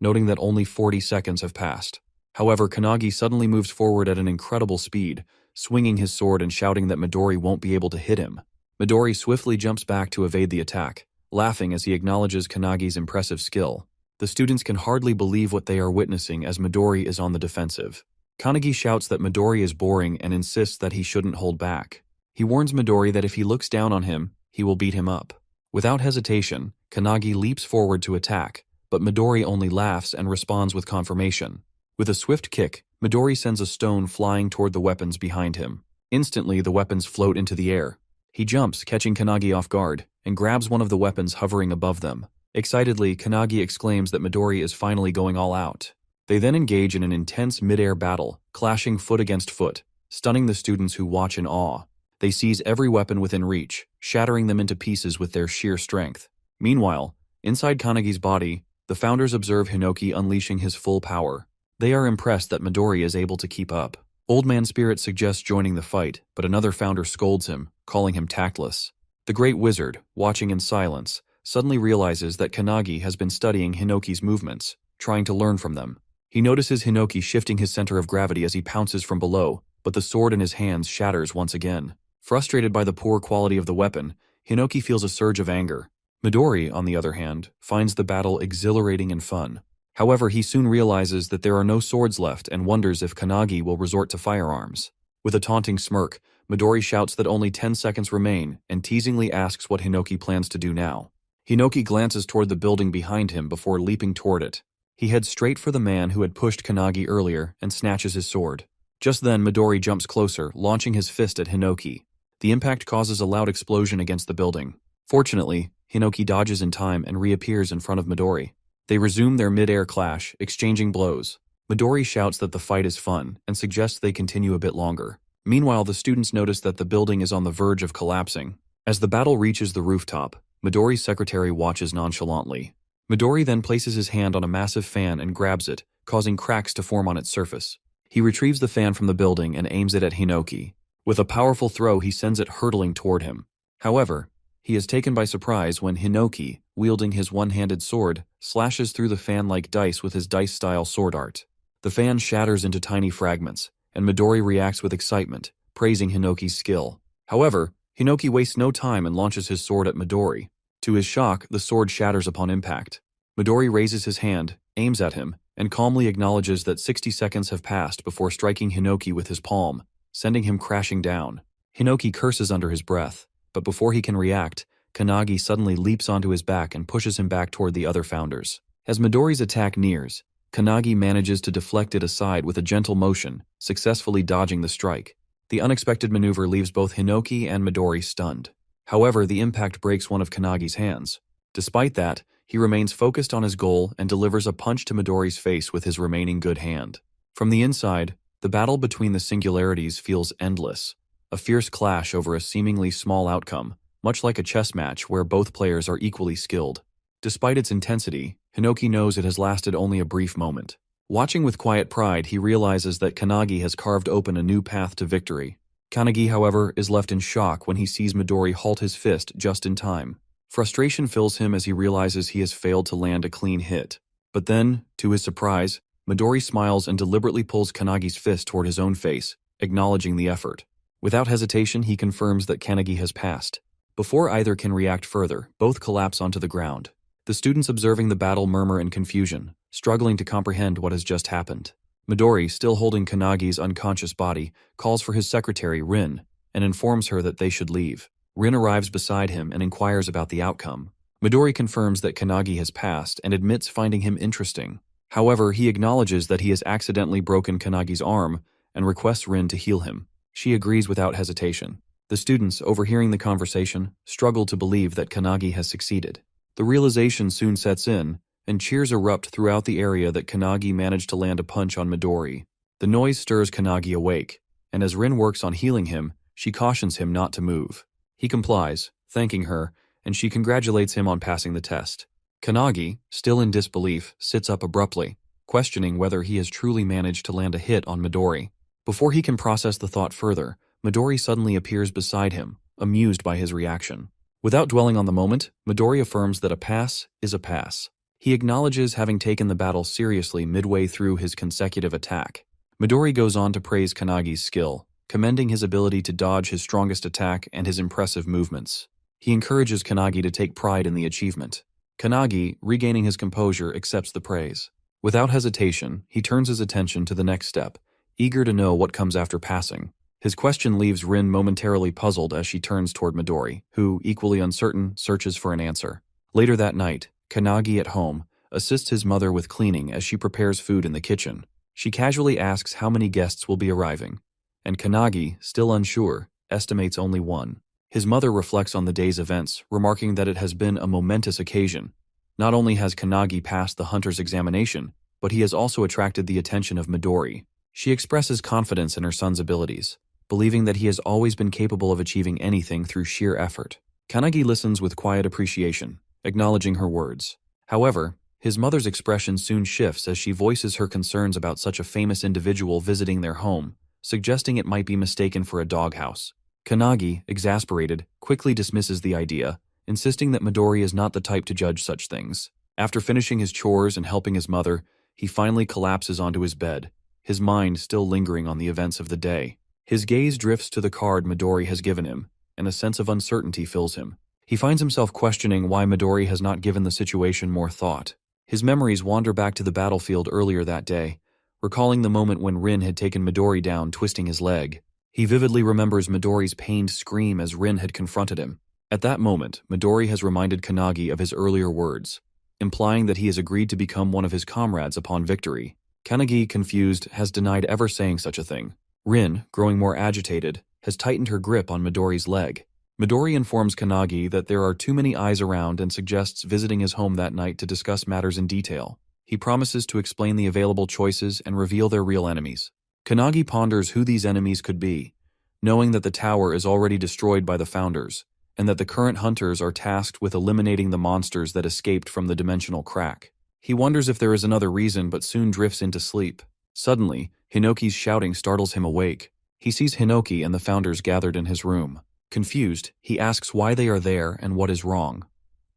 noting that only 40 seconds have passed. However, Kanagi suddenly moves forward at an incredible speed, swinging his sword and shouting that Midori won't be able to hit him. Midori swiftly jumps back to evade the attack, laughing as he acknowledges Kanagi's impressive skill. The students can hardly believe what they are witnessing as Midori is on the defensive. Kanagi shouts that Midori is boring and insists that he shouldn't hold back. He warns Midori that if he looks down on him, he will beat him up. Without hesitation, Kanagi leaps forward to attack, but Midori only laughs and responds with confirmation. With a swift kick, Midori sends a stone flying toward the weapons behind him. Instantly, the weapons float into the air. He jumps, catching Kanagi off guard, and grabs one of the weapons hovering above them. Excitedly, Kanagi exclaims that Midori is finally going all out. They then engage in an intense mid-air battle, clashing foot against foot, stunning the students who watch in awe. They seize every weapon within reach, shattering them into pieces with their sheer strength. Meanwhile, inside Kanagi's body, the founders observe Hinoki unleashing his full power. They are impressed that Midori is able to keep up. Old Man Spirit suggests joining the fight, but another founder scolds him, calling him tactless. The Great Wizard, watching in silence, suddenly realizes that Kanagi has been studying Hinoki's movements, trying to learn from them. He notices Hinoki shifting his center of gravity as he pounces from below, but the sword in his hands shatters once again. Frustrated by the poor quality of the weapon, Hinoki feels a surge of anger. Midori, on the other hand, finds the battle exhilarating and fun. However, he soon realizes that there are no swords left and wonders if Kanagi will resort to firearms. With a taunting smirk, Midori shouts that only 10 seconds remain and teasingly asks what Hinoki plans to do now. Hinoki glances toward the building behind him before leaping toward it. He heads straight for the man who had pushed Kanagi earlier and snatches his sword. Just then, Midori jumps closer, launching his fist at Hinoki. The impact causes a loud explosion against the building. Fortunately, Hinoki dodges in time and reappears in front of Midori. They resume their mid-air clash, exchanging blows. Midori shouts that the fight is fun and suggests they continue a bit longer. Meanwhile, the students notice that the building is on the verge of collapsing. As the battle reaches the rooftop, Midori's secretary watches nonchalantly. Midori then places his hand on a massive fan and grabs it, causing cracks to form on its surface. He retrieves the fan from the building and aims it at Hinoki. With a powerful throw, he sends it hurtling toward him. However, he is taken by surprise when Hinoki, wielding his one-handed sword, slashes through the fan like dice with his dice-style sword art. The fan shatters into tiny fragments, and Midori reacts with excitement, praising Hinoki's skill. However, Hinoki wastes no time and launches his sword at Midori. To his shock, the sword shatters upon impact. Midori raises his hand, aims at him, and calmly acknowledges that 60 seconds have passed before striking Hinoki with his palm, sending him crashing down. Hinoki curses under his breath, but before he can react, Kanagi suddenly leaps onto his back and pushes him back toward the other founders. As Midori's attack nears, Kanagi manages to deflect it aside with a gentle motion, successfully dodging the strike. The unexpected maneuver leaves both Hinoki and Midori stunned. However, the impact breaks one of Kanagi's hands. Despite that, he remains focused on his goal and delivers a punch to Midori's face with his remaining good hand. From the inside, the battle between the singularities feels endless, a fierce clash over a seemingly small outcome, much like a chess match where both players are equally skilled. Despite its intensity, Hinoki knows it has lasted only a brief moment. Watching with quiet pride, he realizes that Kanagi has carved open a new path to victory. Kanagi, however, is left in shock when he sees Midori halt his fist just in time. Frustration fills him as he realizes he has failed to land a clean hit. But then, to his surprise, Midori smiles and deliberately pulls Kanagi's fist toward his own face, acknowledging the effort. Without hesitation, he confirms that Kanagi has passed. Before either can react further, both collapse onto the ground. The students observing the battle murmur in confusion, struggling to comprehend what has just happened. Midori, still holding Kanagi's unconscious body, calls for his secretary, Rin, and informs her that they should leave. Rin arrives beside him and inquires about the outcome. Midori confirms that Kanagi has passed and admits finding him interesting. However, he acknowledges that he has accidentally broken Kanagi's arm and requests Rin to heal him. She agrees without hesitation. The students, overhearing the conversation, struggle to believe that Kanagi has succeeded. The realization soon sets in, and cheers erupt throughout the area that Kanagi managed to land a punch on Midori. The noise stirs Kanagi awake, and as Rin works on healing him, she cautions him not to move. He complies, thanking her, and she congratulates him on passing the test. Kanagi, still in disbelief, sits up abruptly, questioning whether he has truly managed to land a hit on Midori. Before he can process the thought further, Midori suddenly appears beside him, amused by his reaction. Without dwelling on the moment, Midori affirms that a pass is a pass. He acknowledges having taken the battle seriously midway through his consecutive attack. Midori goes on to praise Kanagi's skill, commending his ability to dodge his strongest attack and his impressive movements. He encourages Kanagi to take pride in the achievement. Kanagi, regaining his composure, accepts the praise. Without hesitation, he turns his attention to the next step, eager to know what comes after passing. His question leaves Rin momentarily puzzled as she turns toward Midori, who, equally uncertain, searches for an answer. Later that night, Kanagi at home assists his mother with cleaning as she prepares food in the kitchen. She casually asks how many guests will be arriving. and Kanagi, still unsure, estimates only 1. His mother reflects on the day's events, remarking that it has been a momentous occasion. Not only has Kanagi passed the hunter's examination, but he has also attracted the attention of Midori. She expresses confidence in her son's abilities, believing that he has always been capable of achieving anything through sheer effort. Kanagi listens with quiet appreciation, acknowledging her words. However, his mother's expression soon shifts as she voices her concerns about such a famous individual visiting their home, suggesting it might be mistaken for a doghouse. Kanagi, exasperated, quickly dismisses the idea, insisting that Midori is not the type to judge such things. After finishing his chores and helping his mother, he finally collapses onto his bed, his mind still lingering on the events of the day. His gaze drifts to the card Midori has given him, and a sense of uncertainty fills him. He finds himself questioning why Midori has not given the situation more thought. His memories wander back to the battlefield earlier that day, recalling the moment when Rin had taken Midori down, twisting his leg. He vividly remembers Midori's pained scream as Rin had confronted him. At that moment, Midori has reminded Kanagi of his earlier words, implying that he has agreed to become one of his comrades upon victory. Kanagi, confused, has denied ever saying such a thing. Rin, growing more agitated, has tightened her grip on Midori's leg. Midori informs Kanagi that there are too many eyes around and suggests visiting his home that night to discuss matters in detail. He promises to explain the available choices and reveal their real enemies. Kanagi ponders who these enemies could be, knowing that the tower is already destroyed by the founders, and that the current hunters are tasked with eliminating the monsters that escaped from the dimensional crack. He wonders if there is another reason, but soon drifts into sleep. Suddenly, Hinoki's shouting startles him awake. He sees Hinoki and the founders gathered in his room. Confused, he asks why they are there and what is wrong.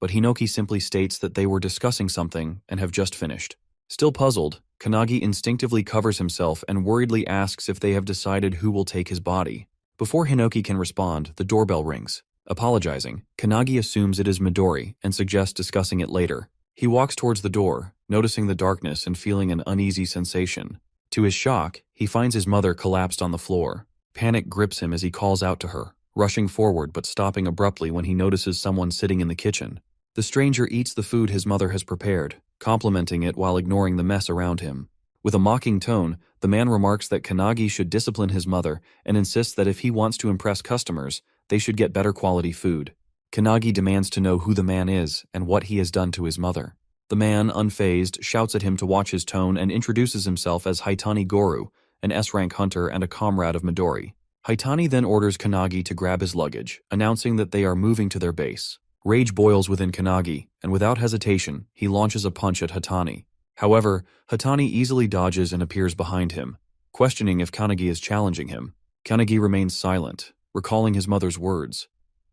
But Hinoki simply states that they were discussing something and have just finished. Still puzzled, Kanagi instinctively covers himself and worriedly asks if they have decided who will take his body. Before Hinoki can respond, the doorbell rings. Apologizing, Kanagi assumes it is Midori and suggests discussing it later. He walks towards the door, noticing the darkness and feeling an uneasy sensation. To his shock, he finds his mother collapsed on the floor. Panic grips him as he calls out to her, rushing forward but stopping abruptly when he notices someone sitting in the kitchen. The stranger eats the food his mother has prepared, complimenting it while ignoring the mess around him. With a mocking tone, the man remarks that Kanagi should discipline his mother and insists that if he wants to impress customers, they should get better quality food. Kanagi demands to know who the man is and what he has done to his mother. The man, unfazed, shouts at him to watch his tone and introduces himself as Haitani Goru, an S-rank hunter and a comrade of Midori. Haitani then orders Kanagi to grab his luggage, announcing that they are moving to their base. Rage boils within Kanagi, and without hesitation, he launches a punch at Haitani. However, Haitani easily dodges and appears behind him, questioning if Kanagi is challenging him. Kanagi remains silent, recalling his mother's words,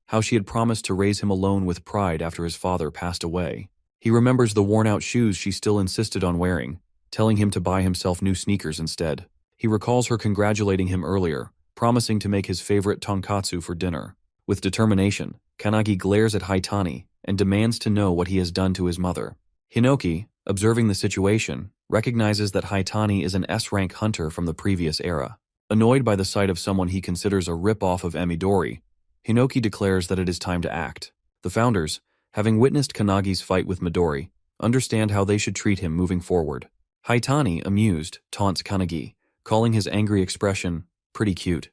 how she had promised to raise him alone with pride after his father passed away. He remembers the worn-out shoes she still insisted on wearing, telling him to buy himself new sneakers instead. He recalls her congratulating him earlier, promising to make his favorite tonkatsu for dinner. With determination, Kanagi glares at Haitani and demands to know what he has done to his mother. Hinoki, observing the situation, recognizes that Haitani is an S-rank hunter from the previous era. Annoyed by the sight of someone he considers a rip-off of Midori, Hinoki declares that it is time to act. The founders, having witnessed Kanagi's fight with Midori, understand how they should treat him moving forward. Haitani, amused, taunts Kanagi, calling his angry expression pretty cute.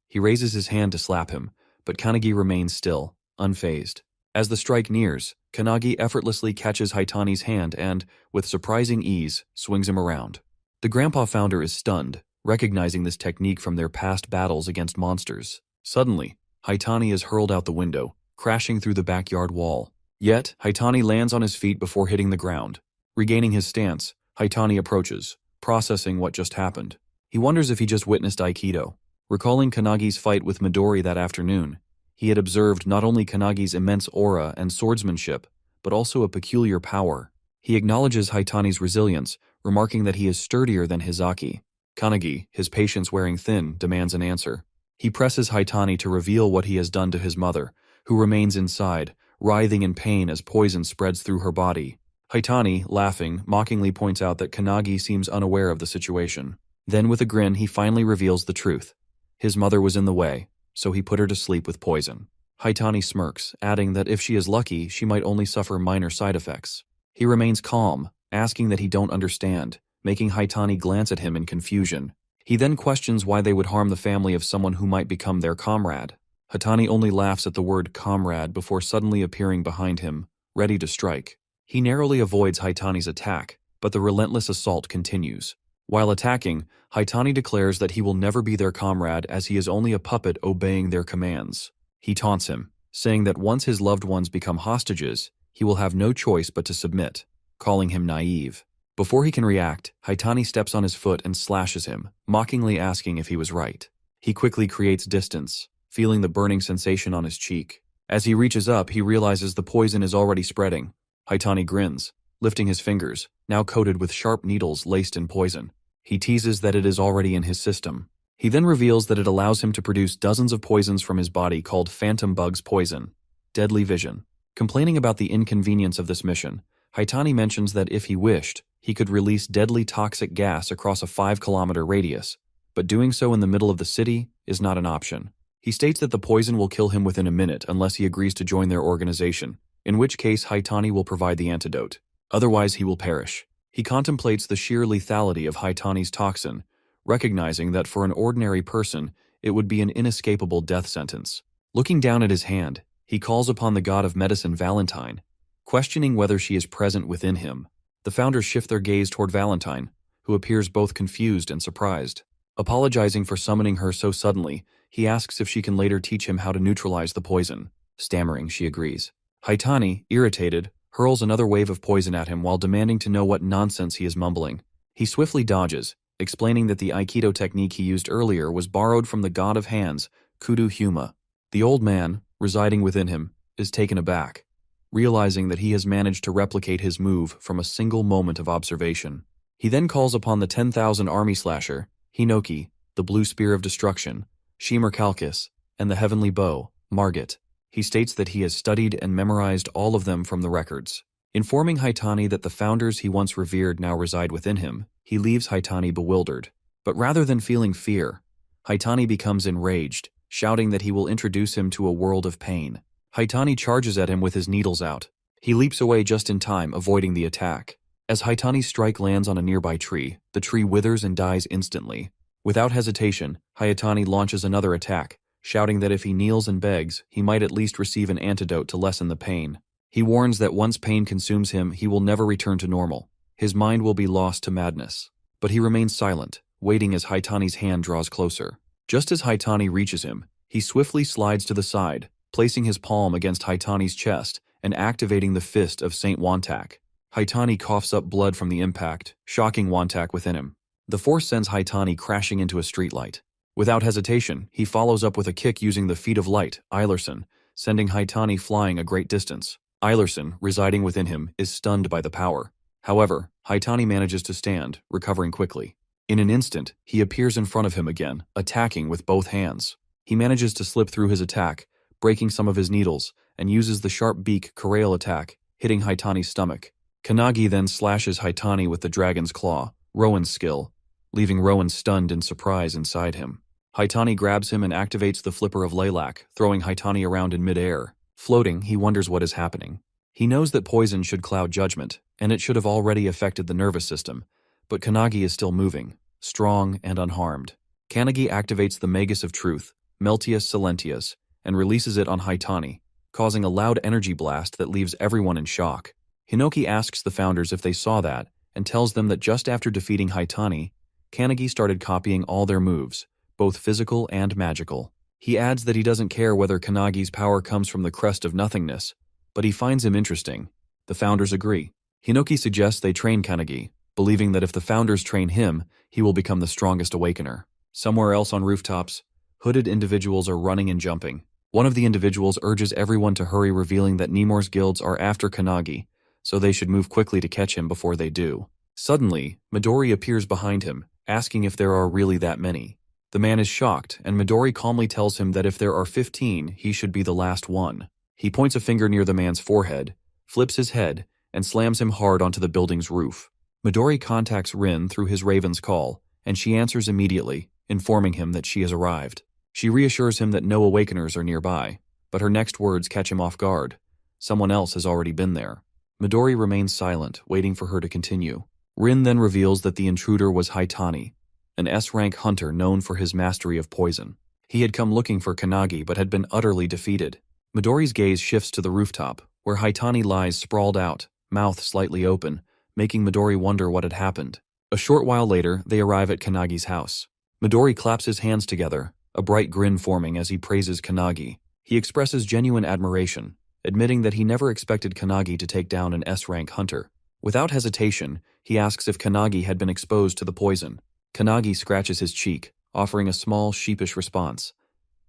He raises his hand to slap him, but Kanagi remains still, unfazed. As the strike nears, Kanagi effortlessly catches Haitani's hand and, with surprising ease, swings him around. The Grandpa founder is stunned, recognizing this technique from their past battles against monsters. Suddenly, Haitani is hurled out the window, crashing through the backyard wall. Yet, Haitani lands on his feet before hitting the ground. Regaining his stance, Haitani approaches, processing what just happened. He wonders if he just witnessed Aikido. Recalling Kanagi's fight with Midori that afternoon, he had observed not only Kanagi's immense aura and swordsmanship, but also a peculiar power. He acknowledges Haitani's resilience, remarking that he is sturdier than Hizaki. Kanagi, his patience wearing thin, demands an answer. He presses Haitani to reveal what he has done to his mother, who remains inside, writhing in pain as poison spreads through her body. Haitani, laughing, mockingly points out that Kanagi seems unaware of the situation. Then with a grin, he finally reveals the truth. His mother was in the way, so he put her to sleep with poison. Haitani smirks, adding that if she is lucky, she might only suffer minor side effects. He remains calm, asking that he don't understand, making Haitani glance at him in confusion. He then questions why they would harm the family of someone who might become their comrade. Hatani only laughs at the word comrade before suddenly appearing behind him, ready to strike. He narrowly avoids Haitani's attack, but the relentless assault continues. While attacking, Haitani declares that he will never be their comrade as he is only a puppet obeying their commands. He taunts him, saying that once his loved ones become hostages, he will have no choice but to submit, calling him naive. Before he can react, Haitani steps on his foot and slashes him, mockingly asking if he was right. He quickly creates distance, feeling the burning sensation on his cheek. As he reaches up, he realizes the poison is already spreading. Haitani grins, lifting his fingers, now coated with sharp needles laced in poison. He teases that it is already in his system. He then reveals that it allows him to produce dozens of poisons from his body called Phantom Bug's Poison. Deadly Vision. Complaining about the inconvenience of this mission, Haitani mentions that if he wished, he could release deadly toxic gas across a 5-kilometer radius, but doing so in the middle of the city is not an option. He states that the poison will kill him within a minute unless he agrees to join their organization, in which case Haitani will provide the antidote. Otherwise, he will perish. He contemplates the sheer lethality of Haitani's toxin, recognizing that for an ordinary person, it would be an inescapable death sentence. Looking down at his hand, he calls upon the god of medicine Valentine, questioning whether she is present within him. The founders shift their gaze toward Valentine, who appears both confused and surprised. Apologizing for summoning her so suddenly, he asks if she can later teach him how to neutralize the poison. Stammering, she agrees. Haitani, irritated, hurls another wave of poison at him while demanding to know what nonsense he is mumbling. He swiftly dodges, explaining that the Aikido technique he used earlier was borrowed from the god of hands, Kudu Huma. The old man, residing within him, is taken aback, realizing that he has managed to replicate his move from a single moment of observation. He then calls upon the 10,000 army slasher, Hinoki, the blue spear of destruction, Shimmer Kalkis, and the heavenly bow, Margit. He states that he has studied and memorized all of them from the records. Informing Haitani that the founders he once revered now reside within him, he leaves Haitani bewildered. But rather than feeling fear, Haitani becomes enraged, shouting that he will introduce him to a world of pain. Haitani charges at him with his needles out. He leaps away just in time, avoiding the attack. As Haitani's strike lands on a nearby tree, the tree withers and dies instantly. Without hesitation, Haitani launches another attack, shouting that if he kneels and begs, he might at least receive an antidote to lessen the pain. He warns that once pain consumes him, he will never return to normal. His mind will be lost to madness. But he remains silent, waiting as Haitani's hand draws closer. Just as Haitani reaches him, he swiftly slides to the side, placing his palm against Haitani's chest and activating the fist of Saint Wantak. Haitani coughs up blood from the impact, shocking Wantak within him. The force sends Haitani crashing into a streetlight. Without hesitation, he follows up with a kick using the Feet of Light, Eilerson, sending Haitani flying a great distance. Eilerson, residing within him, is stunned by the power. However, Haitani manages to stand, recovering quickly. In an instant, he appears in front of him again, attacking with both hands. He manages to slip through his attack, breaking some of his needles, and uses the sharp beak Karail attack, hitting Haitani's stomach. Kanagi then slashes Haitani with the dragon's claw, Rowan's skill, leaving Rowan stunned in surprise inside him. Haitani grabs him and activates the Flipper of Lilac, throwing Haitani around in midair. Floating, he wonders what is happening. He knows that poison should cloud judgment, and it should have already affected the nervous system, but Kanagi is still moving, strong and unharmed. Kanagi activates the Magus of Truth, Meltius Silentius, and releases it on Haitani, causing a loud energy blast that leaves everyone in shock. Hinoki asks the founders if they saw that, and tells them that just after defeating Haitani, Kanagi started copying all their moves, both physical and magical. He adds that he doesn't care whether Kanagi's power comes from the crest of nothingness, but he finds him interesting. The founders agree. Hinoki suggests they train Kanagi, believing that if the founders train him, he will become the strongest awakener. Somewhere else on rooftops, hooded individuals are running and jumping. One of the individuals urges everyone to hurry, revealing that Nemours guilds are after Kanagi, so they should move quickly to catch him before they do. Suddenly, Midori appears behind him, asking if there are really that many. The man is shocked, and Midori calmly tells him that if there are 15, he should be the last one. He points a finger near the man's forehead, flips his head, and slams him hard onto the building's roof. Midori contacts Rin through his Raven's call, and she answers immediately, informing him that she has arrived. She reassures him that no awakeners are nearby, but her next words catch him off guard. Someone else has already been there. Midori remains silent, waiting for her to continue. Rin then reveals that the intruder was Haitani, an S-rank hunter known for his mastery of poison. He had come looking for Kanagi but had been utterly defeated. Midori's gaze shifts to the rooftop, where Haitani lies sprawled out, mouth slightly open, making Midori wonder what had happened. A short while later, they arrive at Kanagi's house. Midori claps his hands together, a bright grin forming as he praises Kanagi. He expresses genuine admiration, admitting that he never expected Kanagi to take down an S-rank hunter. Without hesitation, he asks if Kanagi had been exposed to the poison. Kanagi scratches his cheek, offering a small, sheepish response.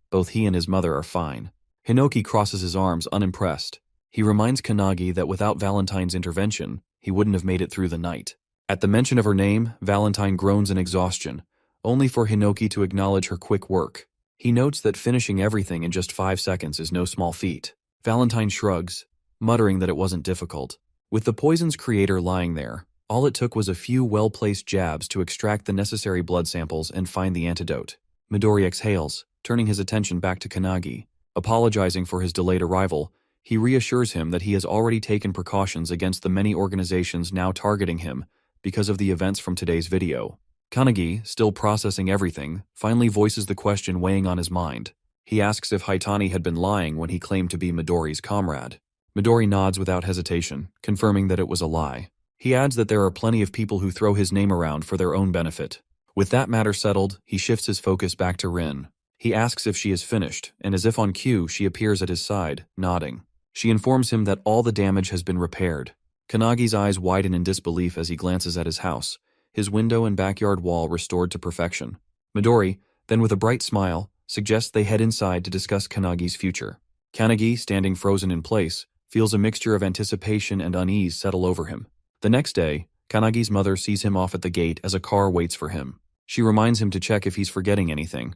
Both he and his mother are fine. Hinoki crosses his arms, unimpressed. He reminds Kanagi that without Valentine's intervention, he wouldn't have made it through the night. At the mention of her name, Valentine groans in exhaustion, only for Hinoki to acknowledge her quick work. He notes that finishing everything in just 5 seconds is no small feat. Valentine shrugs, muttering that it wasn't difficult. With the poison's creator lying there, all it took was a few well-placed jabs to extract the necessary blood samples and find the antidote. Midori exhales, turning his attention back to Kanagi. Apologizing for his delayed arrival, he reassures him that he has already taken precautions against the many organizations now targeting him because of the events from today's video. Kanagi, still processing everything, finally voices the question weighing on his mind. He asks if Haitani had been lying when he claimed to be Midori's comrade. Midori nods without hesitation, confirming that it was a lie. He adds that there are plenty of people who throw his name around for their own benefit. With that matter settled, he shifts his focus back to Rin. He asks if she is finished, and as if on cue, she appears at his side, nodding. She informs him that all the damage has been repaired. Kanagi's eyes widen in disbelief as he glances at his house, his window and backyard wall restored to perfection. Midori, then with a bright smile, suggests they head inside to discuss Kanagi's future. Kanagi, standing frozen in place, feels a mixture of anticipation and unease settle over him. The next day, Kanagi's mother sees him off at the gate as a car waits for him. She reminds him to check if he's forgetting anything,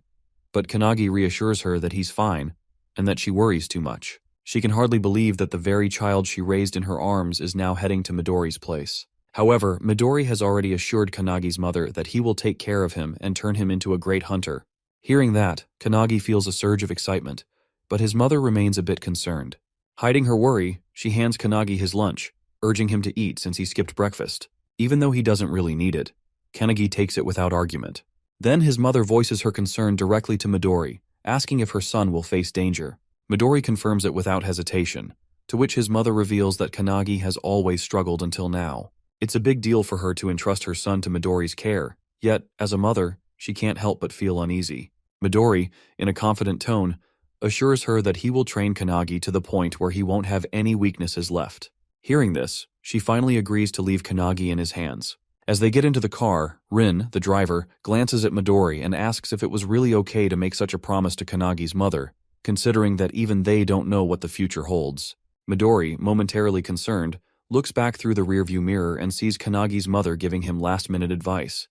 but Kanagi reassures her that he's fine and that she worries too much. She can hardly believe that the very child she raised in her arms is now heading to Midori's place. However, Midori has already assured Kanagi's mother that he will take care of him and turn him into a great hunter. Hearing that, Kanagi feels a surge of excitement, but his mother remains a bit concerned. Hiding her worry, she hands Kanagi his lunch, urging him to eat since he skipped breakfast. Even though he doesn't really need it, Kanagi takes it without argument. Then his mother voices her concern directly to Midori, asking if her son will face danger. Midori confirms it without hesitation, to which his mother reveals that Kanagi has always struggled until now. It's a big deal for her to entrust her son to Midori's care, yet, as a mother, she can't help but feel uneasy. Midori, in a confident tone, assures her that he will train Kanagi to the point where he won't have any weaknesses left. Hearing this, she finally agrees to leave Kanagi in his hands. As they get into the car, Rin, the driver, glances at Midori and asks if it was really okay to make such a promise to Kanagi's mother, considering that even they don't know what the future holds. Midori, momentarily concerned, looks back through the rearview mirror and sees Kanagi's mother giving him last-minute advice,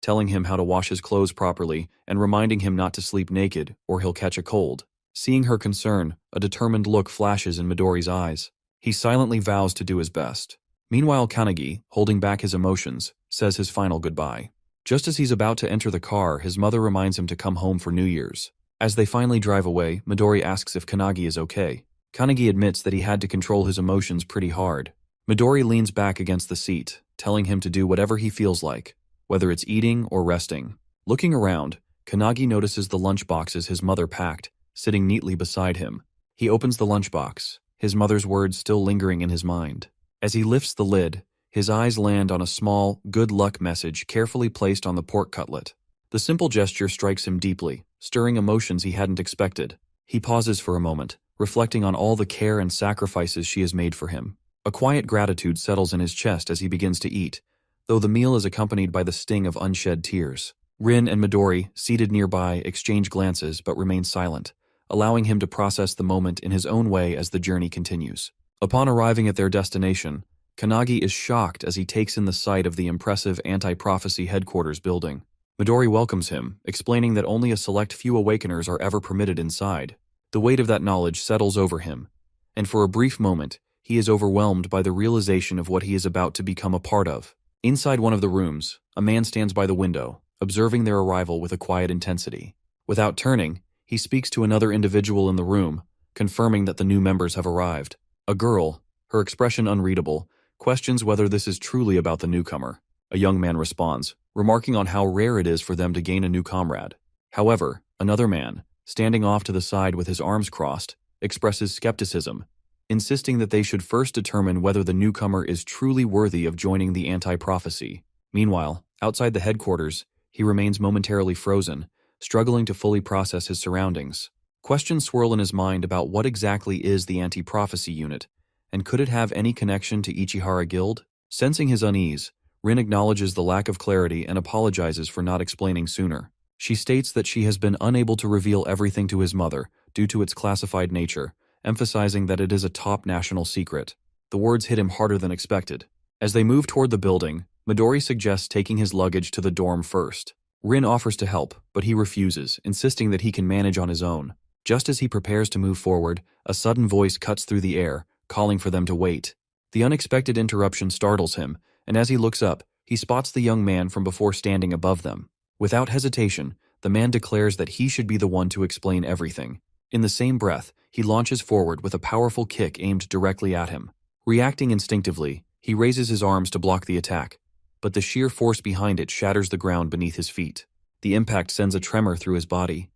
telling him how to wash his clothes properly and reminding him not to sleep naked or he'll catch a cold. Seeing her concern, a determined look flashes in Midori's eyes. He silently vows to do his best. Meanwhile, Kanagi, holding back his emotions, says his final goodbye. Just as he's about to enter the car, his mother reminds him to come home for New Year's. As they finally drive away, Midori asks if Kanagi is okay. Kanagi admits that he had to control his emotions pretty hard. Midori leans back against the seat, telling him to do whatever he feels like, whether it's eating or resting. Looking around, Kanagi notices the lunchboxes his mother packed, sitting neatly beside him. He opens the lunchbox, his mother's words still lingering in his mind. As he lifts the lid, his eyes land on a small, good luck message carefully placed on the pork cutlet. The simple gesture strikes him deeply, stirring emotions he hadn't expected. He pauses for a moment, reflecting on all the care and sacrifices she has made for him. A quiet gratitude settles in his chest as he begins to eat, though the meal is accompanied by the sting of unshed tears. Rin and Midori, seated nearby, exchange glances but remain silent, allowing him to process the moment in his own way as the journey continues. Upon arriving at their destination, Kanagi is shocked as he takes in the sight of the impressive anti-prophecy headquarters building. Midori welcomes him, explaining that only a select few awakeners are ever permitted inside. The weight of that knowledge settles over him, and for a brief moment, he is overwhelmed by the realization of what he is about to become a part of. Inside one of the rooms, a man stands by the window, observing their arrival with a quiet intensity. Without turning, he speaks to another individual in the room, confirming that the new members have arrived. A girl, her expression unreadable, questions whether this is truly about the newcomer. A young man responds, remarking on how rare it is for them to gain a new comrade. However, another man, standing off to the side with his arms crossed, expresses skepticism, insisting that they should first determine whether the newcomer is truly worthy of joining the anti-prophecy. Meanwhile, outside the headquarters, he remains momentarily frozen, struggling to fully process his surroundings. Questions swirl in his mind about what exactly is the anti-prophecy unit, and could it have any connection to Ichihara Guild? Sensing his unease, Rin acknowledges the lack of clarity and apologizes for not explaining sooner. She states that she has been unable to reveal everything to his mother due to its classified nature, emphasizing that it is a top national secret. The words hit him harder than expected. As they move toward the building, Midori suggests taking his luggage to the dorm first. Rin offers to help, but he refuses, insisting that he can manage on his own. Just as he prepares to move forward, a sudden voice cuts through the air, calling for them to wait. The unexpected interruption startles him, and as he looks up, he spots the young man from before standing above them. Without hesitation, the man declares that he should be the one to explain everything. In the same breath, he launches forward with a powerful kick aimed directly at him. Reacting instinctively, he raises his arms to block the attack, but the sheer force behind it shatters the ground beneath his feet. The impact sends a tremor through his body,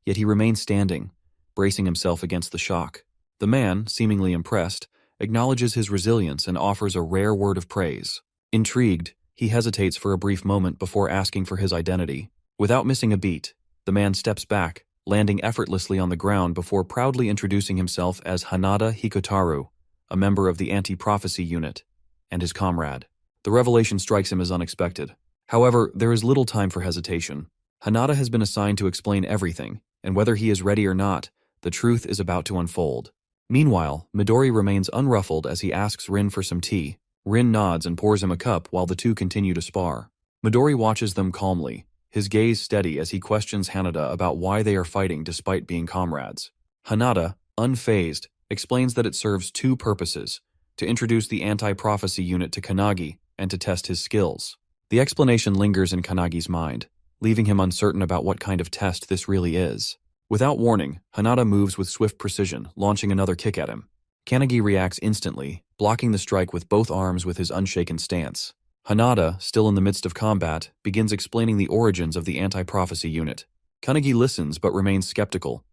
yet he remains standing, bracing himself against the shock. The man, seemingly impressed, acknowledges his resilience and offers a rare word of praise. Intrigued, he hesitates for a brief moment before asking for his identity. Without missing a beat, the man steps back, landing effortlessly on the ground before proudly introducing himself as Hanada Hikotaru, a member of the anti-prophecy unit, and his comrade. The revelation strikes him as unexpected. However, there is little time for hesitation. Hanada has been assigned to explain everything, and whether he is ready or not, the truth is about to unfold. Meanwhile, Midori remains unruffled as he asks Rin for some tea. Rin nods and pours him a cup while the two continue to spar. Midori watches them calmly, his gaze steady as he questions Hanada about why they are fighting despite being comrades. Hanada, unfazed, explains that it serves two purposes: to introduce the anti-prophecy unit to Kanagi and to test his skills. The explanation lingers in Kanagi's mind, leaving him uncertain about what kind of test this really is. Without warning, Hanada moves with swift precision, launching another kick at him. Kanagi reacts instantly, blocking the strike with both arms with his unshaken stance. Hanada, still in the midst of combat, begins explaining the origins of the anti-prophecy unit. Kanagi listens but remains skeptical,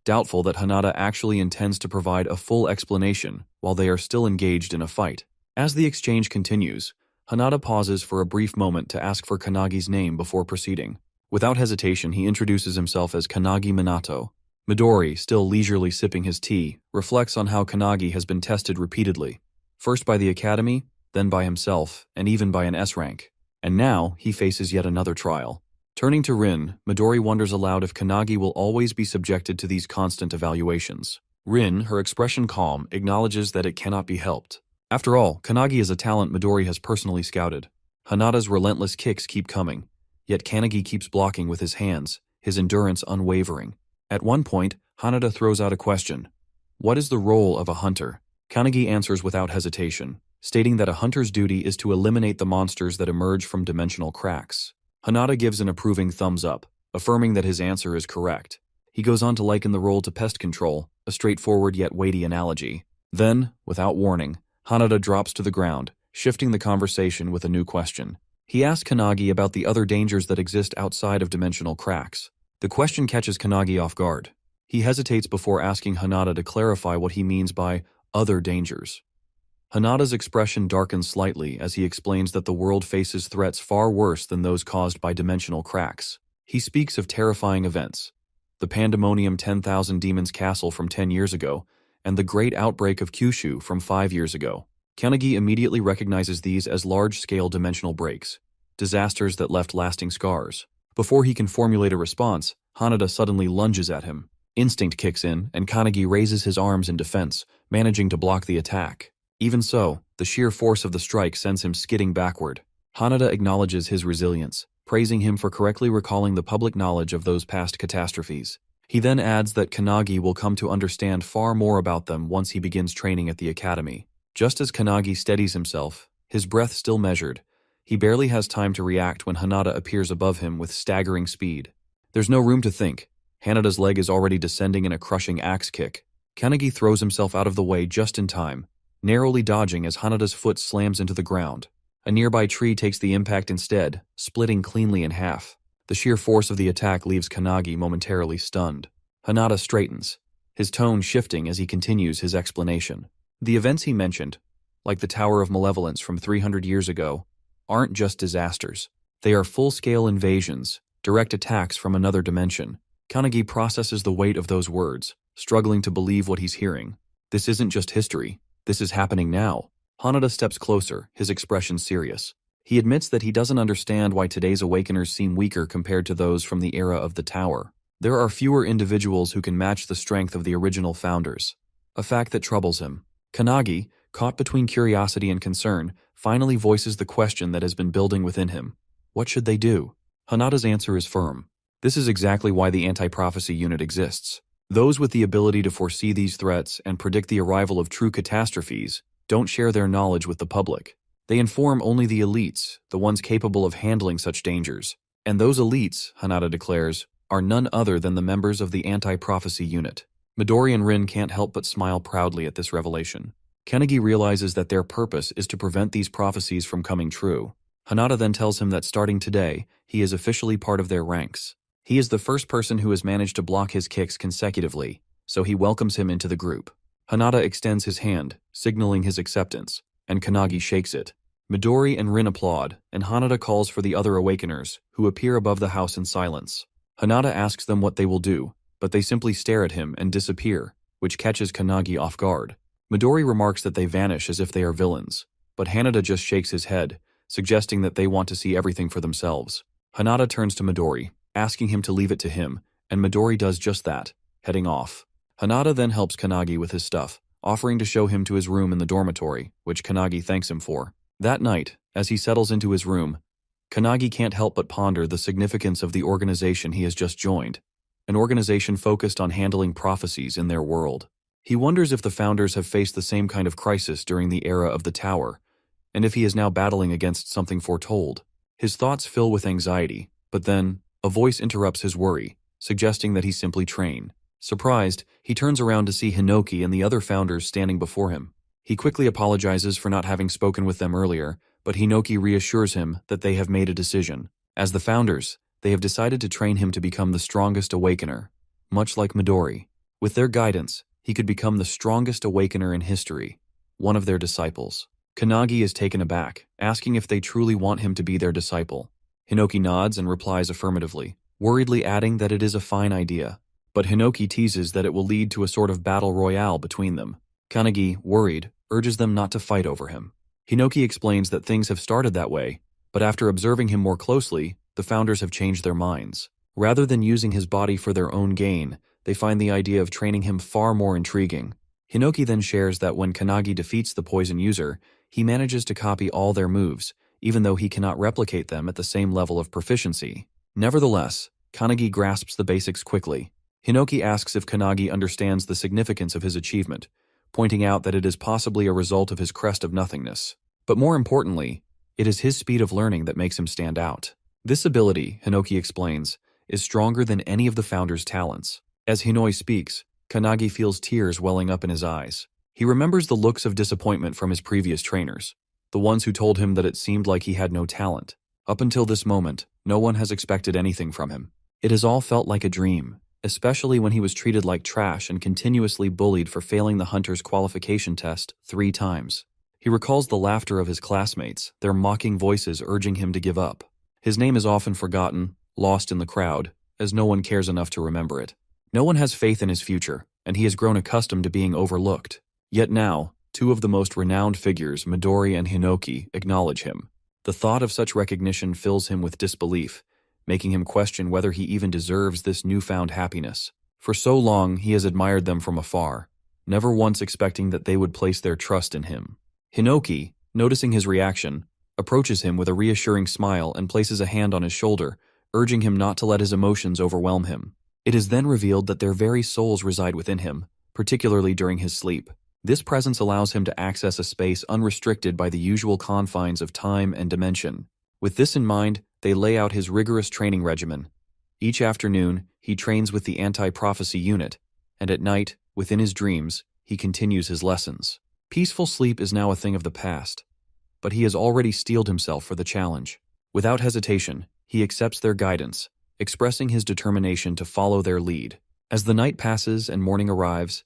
doubtful that Hanada actually intends to provide a full explanation while they are still engaged in a fight. As the exchange continues, Hanada pauses for a brief moment to ask for Kanagi's name before proceeding. Without hesitation, he introduces himself as Kanagi Minato. Midori, still leisurely sipping his tea, reflects on how Kanagi has been tested repeatedly, first by the academy, then by himself, and even by an S-rank. And now, he faces yet another trial. Turning to Rin, Midori wonders aloud if Kanagi will always be subjected to these constant evaluations. Rin, her expression calm, acknowledges that it cannot be helped. After all, Kanagi is a talent Midori has personally scouted. Hanada's relentless kicks keep coming, yet Kanagi keeps blocking with his hands, his endurance unwavering. At one point, Hanada throws out a question. What is the role of a hunter? Kanagi answers without hesitation, stating that a hunter's duty is to eliminate the monsters that emerge from dimensional cracks. Hanada gives an approving thumbs up, affirming that his answer is correct. He goes on to liken the role to pest control, a straightforward yet weighty analogy. Then, without warning, Hanada drops to the ground, shifting the conversation with a new question. He asks Kanagi about the other dangers that exist outside of dimensional cracks. The question catches Kanagi off guard. He hesitates before asking Hanada to clarify what he means by other dangers. Hanada's expression darkens slightly as he explains that the world faces threats far worse than those caused by dimensional cracks. He speaks of terrifying events: the Pandemonium 10,000 Demons Castle from 10 years ago, and the Great Outbreak of Kyushu from 5 years ago. Kanagi immediately recognizes these as large-scale dimensional breaks, disasters that left lasting scars. Before he can formulate a response, Hanada suddenly lunges at him. Instinct kicks in, and Kanagi raises his arms in defense, managing to block the attack. Even so, the sheer force of the strike sends him skidding backward. Hanada acknowledges his resilience, praising him for correctly recalling the public knowledge of those past catastrophes. He then adds that Kanagi will come to understand far more about them once he begins training at the academy. Just as Kanagi steadies himself, his breath still measured, he barely has time to react when Hanada appears above him with staggering speed. There's no room to think. Hanada's leg is already descending in a crushing axe kick. Kanagi throws himself out of the way just in time, narrowly dodging as Hanada's foot slams into the ground. A nearby tree takes the impact instead, splitting cleanly in half. The sheer force of the attack leaves Kannagi momentarily stunned. Hinata straightens, his tone shifting as he continues his explanation. The events he mentioned, like the Tower of Malevolence from 300 years ago, aren't just disasters. They are full-scale invasions, direct attacks from another dimension. Kannagi processes the weight of those words, struggling to believe what he's hearing. This isn't just history. This is happening now. Hanada steps closer, his expression serious. He admits that he doesn't understand why today's Awakeners seem weaker compared to those from the era of the Tower. There are fewer individuals who can match the strength of the original founders. A fact that troubles him. Kannagi, caught between curiosity and concern, finally voices the question that has been building within him. What should they do? Hanada's answer is firm. This is exactly why the anti-prophecy unit exists. Those with the ability to foresee these threats and predict the arrival of true catastrophes don't share their knowledge with the public. They inform only the elites, the ones capable of handling such dangers. And those elites, Hanada declares, are none other than the members of the anti-prophecy unit. Midori and Rin can't help but smile proudly at this revelation. Kannagi realizes that their purpose is to prevent these prophecies from coming true. Hanada then tells him that starting today, he is officially part of their ranks. He is the first person who has managed to block his kicks consecutively, so he welcomes him into the group. Hanada extends his hand, signaling his acceptance, and Kannagi shakes it. Midori and Rin applaud, and Hanada calls for the other Awakeners, who appear above the house in silence. Hanada asks them what they will do, but they simply stare at him and disappear, which catches Kannagi off guard. Midori remarks that they vanish as if they are villains, but Hanada just shakes his head, suggesting that they want to see everything for themselves. Hanada turns to Midori, asking him to leave it to him, and Midori does just that, heading off. Hanada then helps Kannagi with his stuff, offering to show him to his room in the dormitory, which Kannagi thanks him for. That night, as he settles into his room, Kannagi can't help but ponder the significance of the organization he has just joined, an organization focused on handling prophecies in their world. He wonders if the founders have faced the same kind of crisis during the era of the Tower, and if he is now battling against something foretold. His thoughts fill with anxiety, but then, a voice interrupts his worry, suggesting that he simply train. Surprised, he turns around to see Hinoki and the other founders standing before him. He quickly apologizes for not having spoken with them earlier, but Hinoki reassures him that they have made a decision. As the founders, they have decided to train him to become the strongest Awakener, much like Midori. With their guidance, he could become the strongest Awakener in history, one of their disciples. Kannagi is taken aback, asking if they truly want him to be their disciple. Hinoki nods and replies affirmatively, worriedly adding that it is a fine idea. But Hinoki teases that it will lead to a sort of battle royale between them. Kannagi, worried, urges them not to fight over him. Hinoki explains that things have started that way, but after observing him more closely, the founders have changed their minds. Rather than using his body for their own gain, they find the idea of training him far more intriguing. Hinoki then shares that when Kannagi defeats the poison user, he manages to copy all their moves, even though he cannot replicate them at the same level of proficiency. Nevertheless, Kannagi grasps the basics quickly. Hinoki asks if Kannagi understands the significance of his achievement, pointing out that it is possibly a result of his crest of nothingness. But more importantly, it is his speed of learning that makes him stand out. This ability, Hinoki explains, is stronger than any of the founders' talents. As Hinoi speaks, Kannagi feels tears welling up in his eyes. He remembers the looks of disappointment from his previous trainers, the ones who told him that it seemed like he had no talent. Up until this moment, no one has expected anything from him. It has all felt like a dream, especially when he was treated like trash and continuously bullied for failing the hunter's qualification test 3 times. He recalls the laughter of his classmates, their mocking voices urging him to give up. His name is often forgotten, lost in the crowd, as no one cares enough to remember it. No one has faith in his future, and he has grown accustomed to being overlooked. Yet now, 2 of the most renowned figures, Midori and Hinoki, acknowledge him. The thought of such recognition fills him with disbelief, making him question whether he even deserves this newfound happiness. For so long, he has admired them from afar, never once expecting that they would place their trust in him. Hinoki, noticing his reaction, approaches him with a reassuring smile and places a hand on his shoulder, urging him not to let his emotions overwhelm him. It is then revealed that their very souls reside within him, particularly during his sleep. This presence allows him to access a space unrestricted by the usual confines of time and dimension. With this in mind, they lay out his rigorous training regimen. Each afternoon, he trains with the anti-prophecy unit, and at night, within his dreams, he continues his lessons. Peaceful sleep is now a thing of the past. but he has already steeled himself for the challenge. Without hesitation, he accepts their guidance, expressing his determination to follow their lead. As the night passes and morning arrives,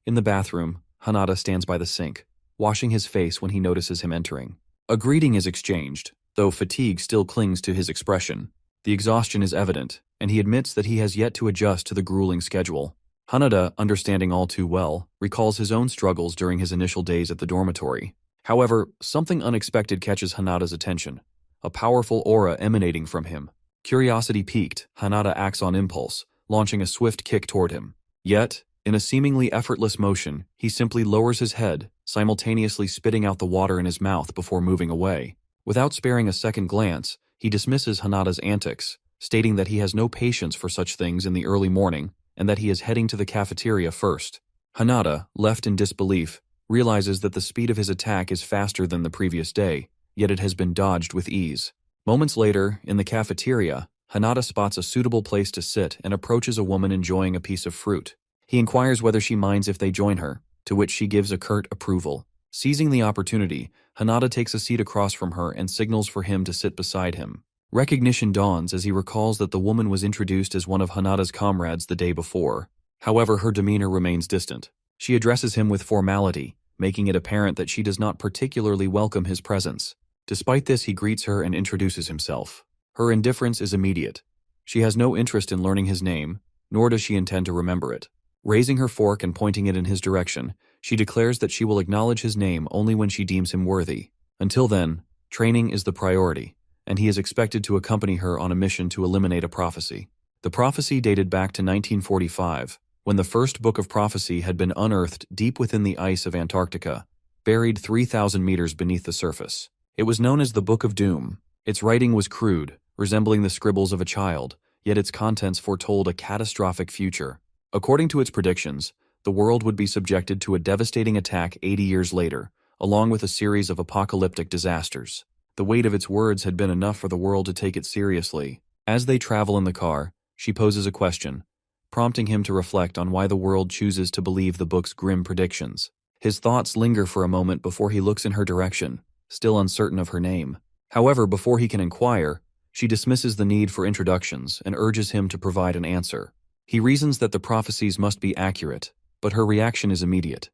in the bathroom, Hanada stands by the sink, washing his face when he notices him entering. A greeting is exchanged, though fatigue still clings to his expression. The exhaustion is evident, and he admits that he has yet to adjust to the grueling schedule. Hanada, understanding all too well, recalls his own struggles during his initial days at the dormitory. However, something unexpected catches Hanada's attention, a powerful aura emanating from him. Curiosity piqued, Hanada acts on impulse, launching a swift kick toward him. Yet, in a seemingly effortless motion, he simply lowers his head, simultaneously spitting out the water in his mouth before moving away. Without sparing a second glance, he dismisses Hanada's antics, stating that he has no patience for such things in the early morning and that he is heading to the cafeteria first. Hanada, left in disbelief, realizes that the speed of his attack is faster than the previous day, yet it has been dodged with ease. Moments later, in the cafeteria, Hanada spots a suitable place to sit and approaches a woman enjoying a piece of fruit. He inquires whether she minds if they join her, to which she gives a curt approval. Seizing the opportunity, Hanada takes a seat across from her and signals for him to sit beside him. Recognition dawns as he recalls that the woman was introduced as one of Hanada's comrades the day before. However, her demeanor remains distant. She addresses him with formality, making it apparent that she does not particularly welcome his presence. Despite this, he greets her and introduces himself. Her indifference is immediate. She has no interest in learning his name, nor does she intend to remember it. Raising her fork and pointing it in his direction, she declares that she will acknowledge his name only when she deems him worthy. Until then, training is the priority, and he is expected to accompany her on a mission to eliminate a prophecy. The prophecy dated back to 1945, when the first book of prophecy had been unearthed deep within the ice of Antarctica, buried 3,000 meters beneath the surface. It was known as the Book of Doom. Its writing was crude, resembling the scribbles of a child, yet its contents foretold a catastrophic future. According to its predictions, the world would be subjected to a devastating attack 80 years later, along with a series of apocalyptic disasters. The weight of its words had been enough for the world to take it seriously. As they travel in the car, she poses a question, prompting him to reflect on why the world chooses to believe the book's grim predictions. His thoughts linger for a moment before he looks in her direction, still uncertain of her name. However, before he can inquire, she dismisses the need for introductions and urges him to provide an answer. He reasons that the prophecies must be accurate, but her reaction is immediate.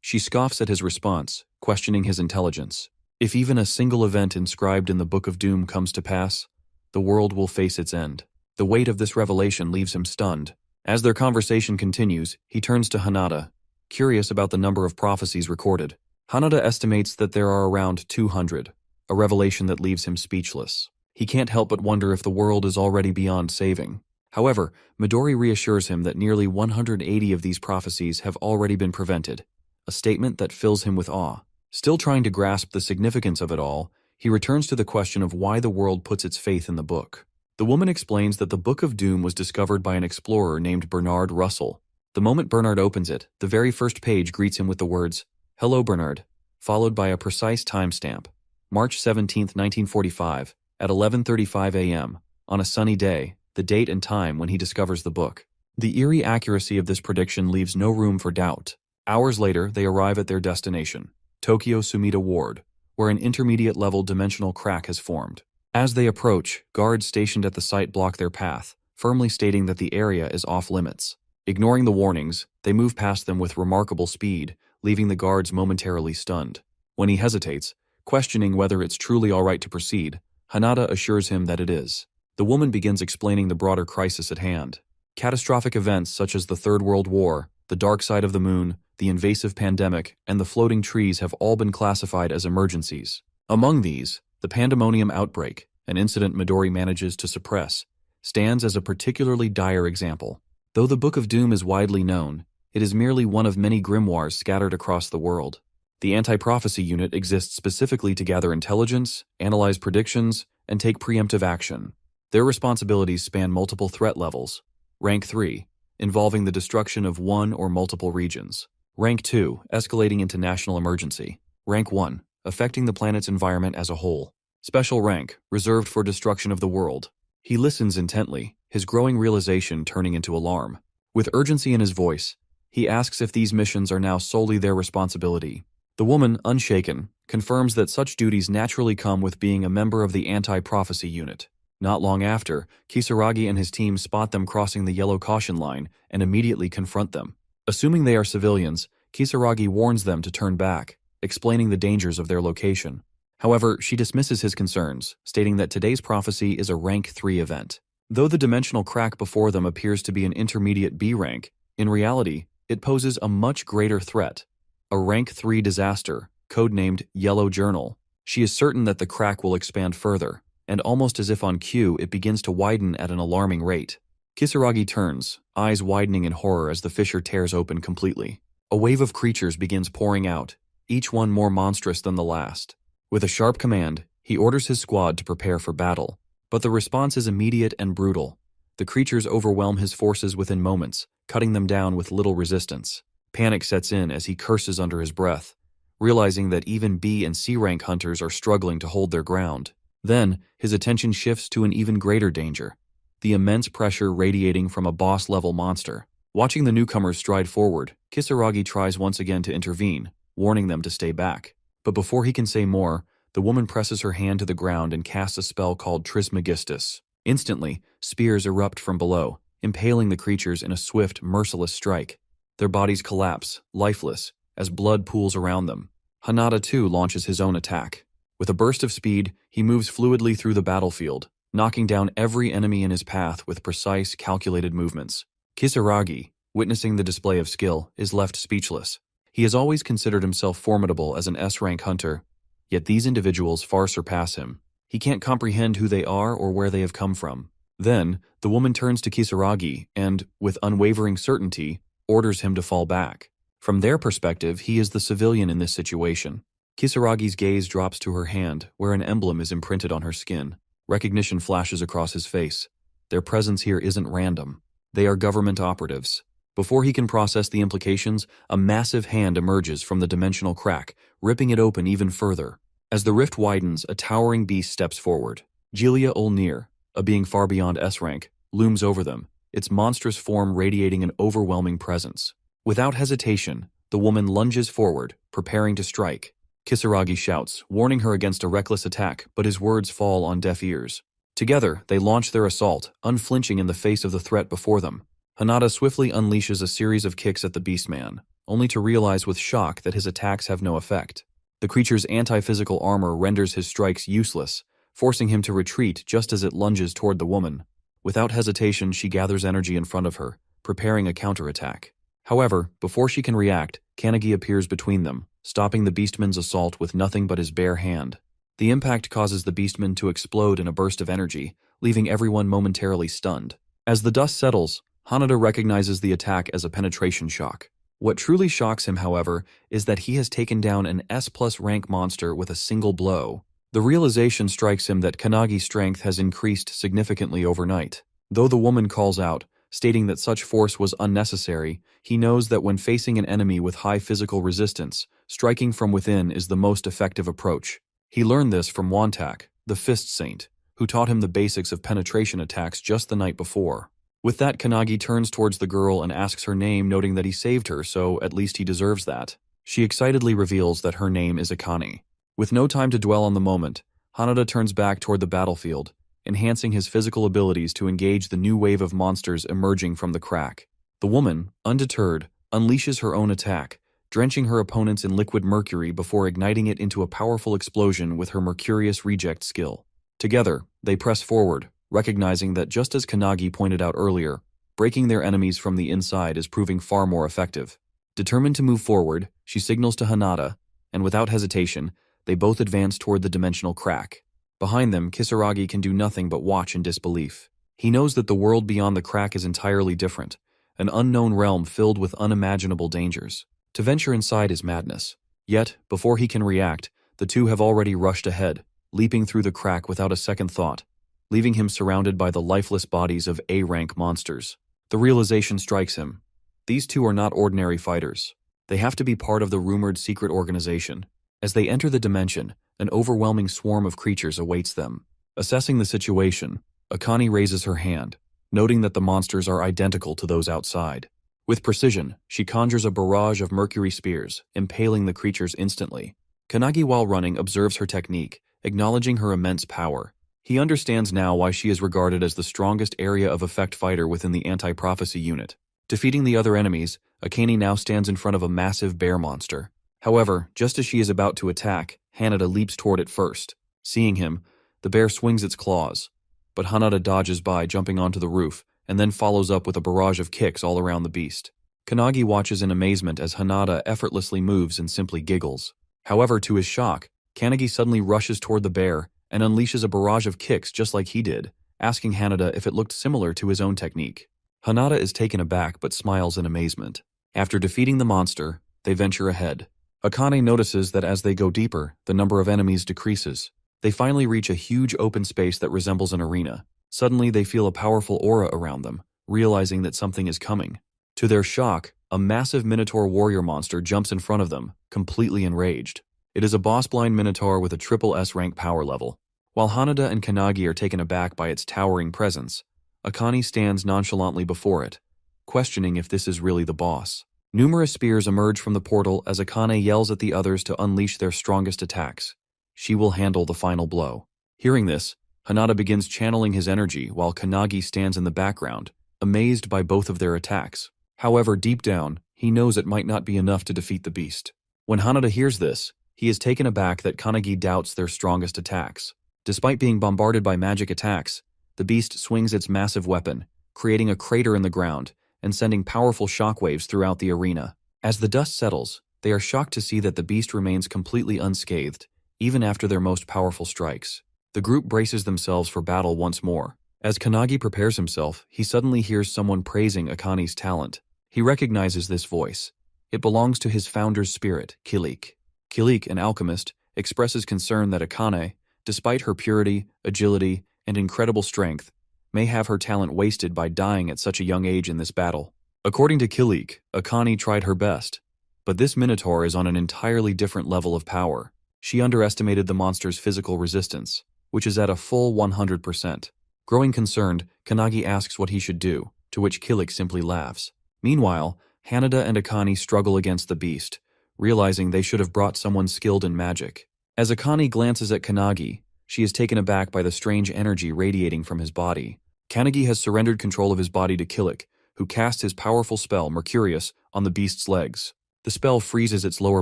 She scoffs at his response, questioning his intelligence. If even a single event inscribed in the Book of Doom comes to pass, the world will face its end. The weight of this revelation leaves him stunned. As their conversation continues, he turns to Hanada, curious about the number of prophecies recorded. Hanada estimates that there are around 200, a revelation that leaves him speechless. He can't help but wonder if the world is already beyond saving. However, Midori reassures him that nearly 180 of these prophecies have already been prevented, a statement that fills him with awe. Still trying to grasp the significance of it all, he returns to the question of why the world puts its faith in the book. The woman explains that the Book of Doom was discovered by an explorer named Bernard Russell. The moment Bernard opens it, the very first page greets him with the words, "Hello, Bernard," followed by a precise timestamp, March 17, 1945, at 11:35 a.m., on a sunny day, the date and time when he discovers the book. The eerie accuracy of this prediction leaves no room for doubt. Hours later, they arrive at their destination, Tokyo Sumida Ward, where an intermediate-level dimensional crack has formed. As they approach, guards stationed at the site block their path, firmly stating that the area is off-limits. Ignoring the warnings, they move past them with remarkable speed, leaving the guards momentarily stunned. When he hesitates, questioning whether it's truly all right to proceed, Hanada assures him that it is. The woman begins explaining the broader crisis at hand. Catastrophic events such as the Third World War, the dark side of the moon, the invasive pandemic, and the floating trees have all been classified as emergencies. Among these, the pandemonium outbreak, an incident Midori manages to suppress, stands as a particularly dire example. Though the Book of Doom is widely known, it is merely one of many grimoires scattered across the world. The Anti-Prophecy Unit exists specifically to gather intelligence, analyze predictions, and take preemptive action. Their responsibilities span multiple threat levels. Rank 3, involving the destruction of one or multiple regions. Rank 2, escalating into national emergency. Rank 1, affecting the planet's environment as a whole. Special rank, reserved for destruction of the world. He listens intently, his growing realization turning into alarm. With urgency in his voice, he asks if these missions are now solely their responsibility. The woman, unshaken, confirms that such duties naturally come with being a member of the anti-prophecy unit. Not long after, Kisaragi and his team spot them crossing the yellow caution line and immediately confront them. Assuming they are civilians, Kisaragi warns them to turn back, explaining the dangers of their location. However, she dismisses his concerns, stating that today's prophecy is a rank 3 event. Though the dimensional crack before them appears to be an intermediate B rank, in reality, it poses a much greater threat. A rank 3 disaster, codenamed Yellow Journal. She is certain that the crack will expand further, and almost as if on cue, it begins to widen at an alarming rate. Kisaragi turns, eyes widening in horror as the fissure tears open completely. A wave of creatures begins pouring out, each one more monstrous than the last. With a sharp command, he orders his squad to prepare for battle. But the response is immediate and brutal. The creatures overwhelm his forces within moments, cutting them down with little resistance. Panic sets in as he curses under his breath, realizing that even B and C rank hunters are struggling to hold their ground. Then, his attention shifts to an even greater danger, the immense pressure radiating from a boss-level monster. Watching the newcomers stride forward, Kisaragi tries once again to intervene, warning them to stay back. But before he can say more, the woman presses her hand to the ground and casts a spell called Trismegistus. Instantly, spears erupt from below, impaling the creatures in a swift, merciless strike. Their bodies collapse, lifeless, as blood pools around them. Hanada too launches his own attack. With a burst of speed, he moves fluidly through the battlefield, knocking down every enemy in his path with precise, calculated movements. Kisaragi, witnessing the display of skill, is left speechless. He has always considered himself formidable as an S-rank hunter, yet these individuals far surpass him. He can't comprehend who they are or where they have come from. Then, the woman turns to Kisaragi and, with unwavering certainty, orders him to fall back. From their perspective, he is the civilian in this situation. Kisaragi's gaze drops to her hand, where an emblem is imprinted on her skin. Recognition flashes across his face. Their presence here isn't random. They are government operatives. Before he can process the implications, a massive hand emerges from the dimensional crack, ripping it open even further. As the rift widens, a towering beast steps forward. Gilia Olnir, a being far beyond S-rank, looms over them, its monstrous form radiating an overwhelming presence. Without hesitation, the woman lunges forward, preparing to strike. Kisaragi shouts, warning her against a reckless attack, but his words fall on deaf ears. Together, they launch their assault, unflinching in the face of the threat before them. Hanada swiftly unleashes a series of kicks at the beastman, only to realize with shock that his attacks have no effect. The creature's anti-physical armor renders his strikes useless, forcing him to retreat just as it lunges toward the woman. Without hesitation, she gathers energy in front of her, preparing a counterattack. However, before she can react, Kanagi appears between them, stopping the beastman's assault with nothing but his bare hand. The impact causes the beastman to explode in a burst of energy, leaving everyone momentarily stunned. As the dust settles, Hanada recognizes the attack as a penetration shock. What truly shocks him, however, is that he has taken down an S+ rank monster with a single blow. The realization strikes him that Kanagi's strength has increased significantly overnight. Though the woman calls out, stating that such force was unnecessary, he knows that when facing an enemy with high physical resistance, striking from within is the most effective approach. He learned this from Wantak, the Fist Saint, who taught him the basics of penetration attacks just the night before. With that, Kanagi turns towards the girl and asks her name, noting that he saved her, so at least he deserves that. She excitedly reveals that her name is Akane. With no time to dwell on the moment, Hanada turns back toward the battlefield, enhancing his physical abilities to engage the new wave of monsters emerging from the crack. The woman, undeterred, unleashes her own attack, drenching her opponents in liquid mercury before igniting it into a powerful explosion with her Mercurius reject skill. Together, they press forward, recognizing that just as Kanagi pointed out earlier, breaking their enemies from the inside is proving far more effective. Determined to move forward, she signals to Hanada, and without hesitation, they both advance toward the dimensional crack. Behind them, Kisaragi can do nothing but watch in disbelief. He knows that the world beyond the crack is entirely different, an unknown realm filled with unimaginable dangers. To venture inside is madness. Yet, before he can react, the two have already rushed ahead, leaping through the crack without a second thought, leaving him surrounded by the lifeless bodies of A-rank monsters. The realization strikes him. These two are not ordinary fighters. They have to be part of the rumored secret organization. As they enter the dimension, an overwhelming swarm of creatures awaits them. Assessing the situation, Akane raises her hand, noting that the monsters are identical to those outside. With precision, she conjures a barrage of mercury spears, impaling the creatures instantly. Kanagi, while running, observes her technique, acknowledging her immense power. He understands now why she is regarded as the strongest area of effect fighter within the anti-prophecy unit. Defeating the other enemies, Akane now stands in front of a massive bear monster. However, just as she is about to attack, Hanada leaps toward it first. Seeing him, the bear swings its claws. But Hanada dodges by, jumping onto the roof, and then follows up with a barrage of kicks all around the beast. Kanagi watches in amazement as Hanada effortlessly moves and simply giggles. However, to his shock, Kanagi suddenly rushes toward the bear and unleashes a barrage of kicks just like he did, asking Hanada if it looked similar to his own technique. Hanada is taken aback but smiles in amazement. After defeating the monster, they venture ahead. Akane notices that as they go deeper, the number of enemies decreases. They finally reach a huge open space that resembles an arena. Suddenly, they feel a powerful aura around them, realizing that something is coming. To their shock, a massive Minotaur warrior monster jumps in front of them, completely enraged. It is a boss-blind Minotaur with a triple S rank power level. While Hanada and Kanagi are taken aback by its towering presence, Akane stands nonchalantly before it, questioning if this is really the boss. Numerous spears emerge from the portal as Akane yells at the others to unleash their strongest attacks. She will handle the final blow. Hearing this, Hanada begins channeling his energy while Kanagi stands in the background, amazed by both of their attacks. However, deep down, he knows it might not be enough to defeat the beast. When Hanada hears this, he is taken aback that Kanagi doubts their strongest attacks. Despite being bombarded by magic attacks, the beast swings its massive weapon, creating a crater in the ground and sending powerful shockwaves throughout the arena. As the dust settles, they are shocked to see that the beast remains completely unscathed, even after their most powerful strikes. The group braces themselves for battle once more. As Kanagi prepares himself, he suddenly hears someone praising Akane's talent. He recognizes this voice. It belongs to his founder's spirit, Kilik. Kilik, an alchemist, expresses concern that Akane, despite her purity, agility, and incredible strength, may have her talent wasted by dying at such a young age in this battle. According to Kilik, Akane tried her best, but this Minotaur is on an entirely different level of power. She underestimated the monster's physical resistance, which is at a full 100%. Growing concerned, Kanagi asks what he should do, to which Kilik simply laughs. Meanwhile, Hanada and Akane struggle against the beast, realizing they should have brought someone skilled in magic. As Akane glances at Kanagi, she is taken aback by the strange energy radiating from his body. Kanagi has surrendered control of his body to Kilik, who casts his powerful spell, Mercurius, on the beast's legs. The spell freezes its lower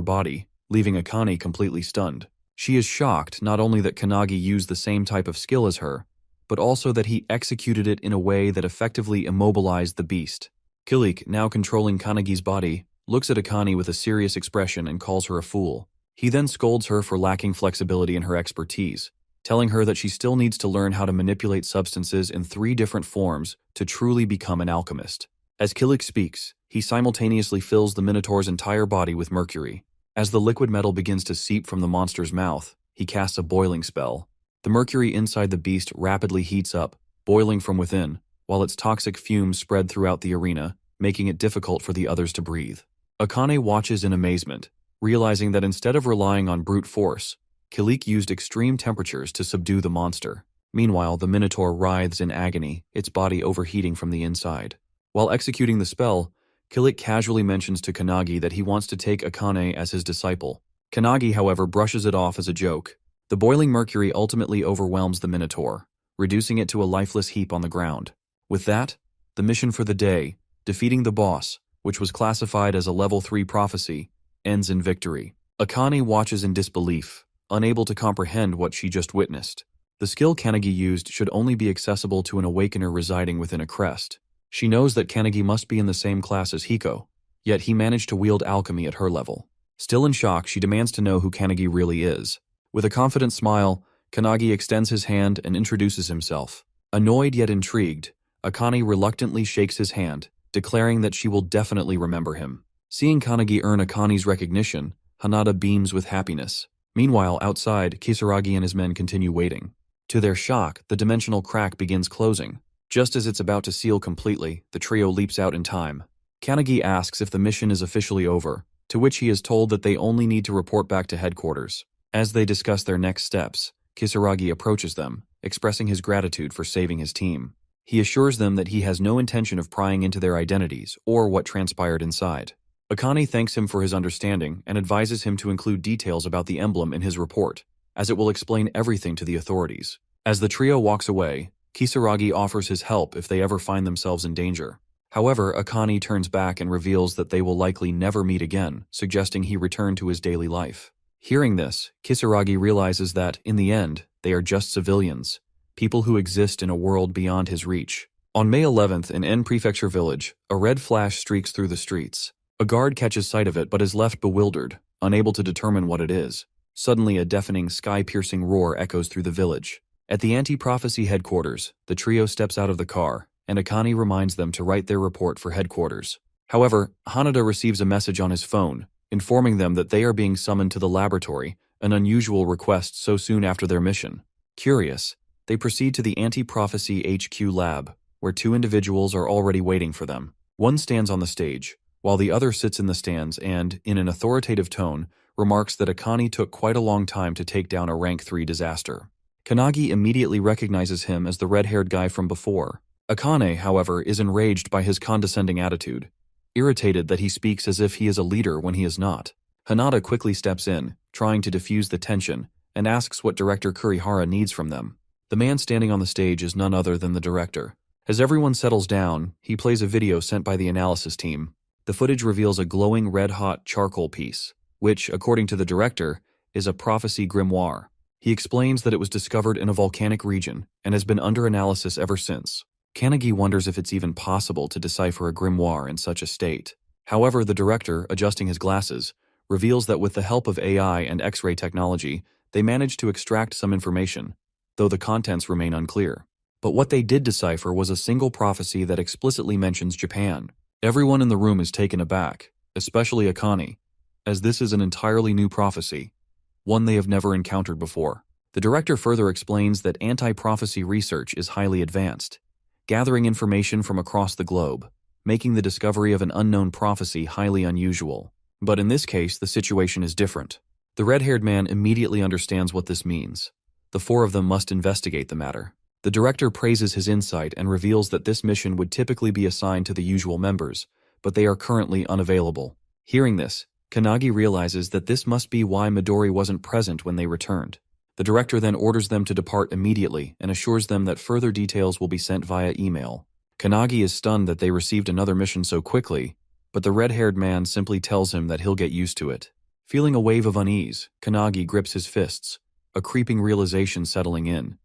body, leaving Akane completely stunned. She is shocked not only that Kanagi used the same type of skill as her, but also that he executed it in a way that effectively immobilized the beast. Kilik, now controlling Kanagi's body, looks at Akane with a serious expression and calls her a fool. He then scolds her for lacking flexibility in her expertise, telling her that she still needs to learn how to manipulate substances in 3 different forms to truly become an alchemist. As Kilik speaks, he simultaneously fills the Minotaur's entire body with mercury. As the liquid metal begins to seep from the monster's mouth, he casts a boiling spell. The mercury inside the beast rapidly heats up, boiling from within, while its toxic fumes spread throughout the arena, making it difficult for the others to breathe. Akane watches in amazement, realizing that instead of relying on brute force, Kilik used extreme temperatures to subdue the monster. Meanwhile, the Minotaur writhes in agony, its body overheating from the inside. While executing the spell, Kilik casually mentions to Kanagi that he wants to take Akane as his disciple. Kanagi, however, brushes it off as a joke. The boiling mercury ultimately overwhelms the Minotaur, reducing it to a lifeless heap on the ground. With that, the mission for the day, defeating the boss, which was classified as a level 3 prophecy, ends in victory. Akane watches in disbelief, unable to comprehend what she just witnessed. The skill Kanagi used should only be accessible to an awakener residing within a crest. She knows that Kanagi must be in the same class as Hiko, yet he managed to wield alchemy at her level. Still in shock, she demands to know who Kanagi really is. With a confident smile, Kanagi extends his hand and introduces himself. Annoyed yet intrigued, Akane reluctantly shakes his hand, declaring that she will definitely remember him. Seeing Kanagi earn Akane's recognition, Hanada beams with happiness. Meanwhile, outside, Kisaragi and his men continue waiting. To their shock, the dimensional crack begins closing. Just as it's about to seal completely, the trio leaps out in time. Kanagi asks if the mission is officially over, to which he is told that they only need to report back to headquarters. As they discuss their next steps, Kisaragi approaches them, expressing his gratitude for saving his team. He assures them that he has no intention of prying into their identities or what transpired inside. Akane thanks him for his understanding and advises him to include details about the emblem in his report, as it will explain everything to the authorities. As the trio walks away, Kisaragi offers his help if they ever find themselves in danger. However, Akane turns back and reveals that they will likely never meet again, suggesting he return to his daily life. Hearing this, Kisaragi realizes that, in the end, they are just civilians, people who exist in a world beyond his reach. On May 11th in N Prefecture Village, a red flash streaks through the streets. A guard catches sight of it but is left bewildered, unable to determine what it is. Suddenly, a deafening, sky-piercing roar echoes through the village. At the anti-prophecy headquarters, the trio steps out of the car, and Akane reminds them to write their report for headquarters. However, Hanada receives a message on his phone, informing them that they are being summoned to the laboratory, an unusual request so soon after their mission. Curious, they proceed to the anti-prophecy HQ lab, where two individuals are already waiting for them. One stands on the stage, while the other sits in the stands and, in an authoritative tone, remarks that Akane took quite a long time to take down a rank 3 disaster. Kanagi immediately recognizes him as the red-haired guy from before. Akane, however, is enraged by his condescending attitude, irritated that he speaks as if he is a leader when he is not. Hanada quickly steps in, trying to diffuse the tension, and asks what Director Kurihara needs from them. The man standing on the stage is none other than the director. As everyone settles down, he plays a video sent by the analysis team. The footage reveals a glowing red-hot charcoal piece, which, according to the director, is a prophecy grimoire. He explains that it was discovered in a volcanic region and has been under analysis ever since. Kanagi wonders if it's even possible to decipher a grimoire in such a state. However, the director, adjusting his glasses, reveals that with the help of AI and X-ray technology, they managed to extract some information, though the contents remain unclear. But what they did decipher was a single prophecy that explicitly mentions Japan. Everyone in the room is taken aback, especially Akane, as this is an entirely new prophecy, one they have never encountered before. The director further explains that anti-prophecy research is highly advanced, gathering information from across the globe, making the discovery of an unknown prophecy highly unusual. But in this case, the situation is different. The red-haired man immediately understands what this means. The four of them must investigate the matter. The director praises his insight and reveals that this mission would typically be assigned to the usual members, but they are currently unavailable. Hearing this, Kanagi realizes that this must be why Midori wasn't present when they returned. The director then orders them to depart immediately and assures them that further details will be sent via email. Kanagi is stunned that they received another mission so quickly, but the red-haired man simply tells him that he'll get used to it. Feeling a wave of unease, Kanagi grips his fists, a creeping realization settling in.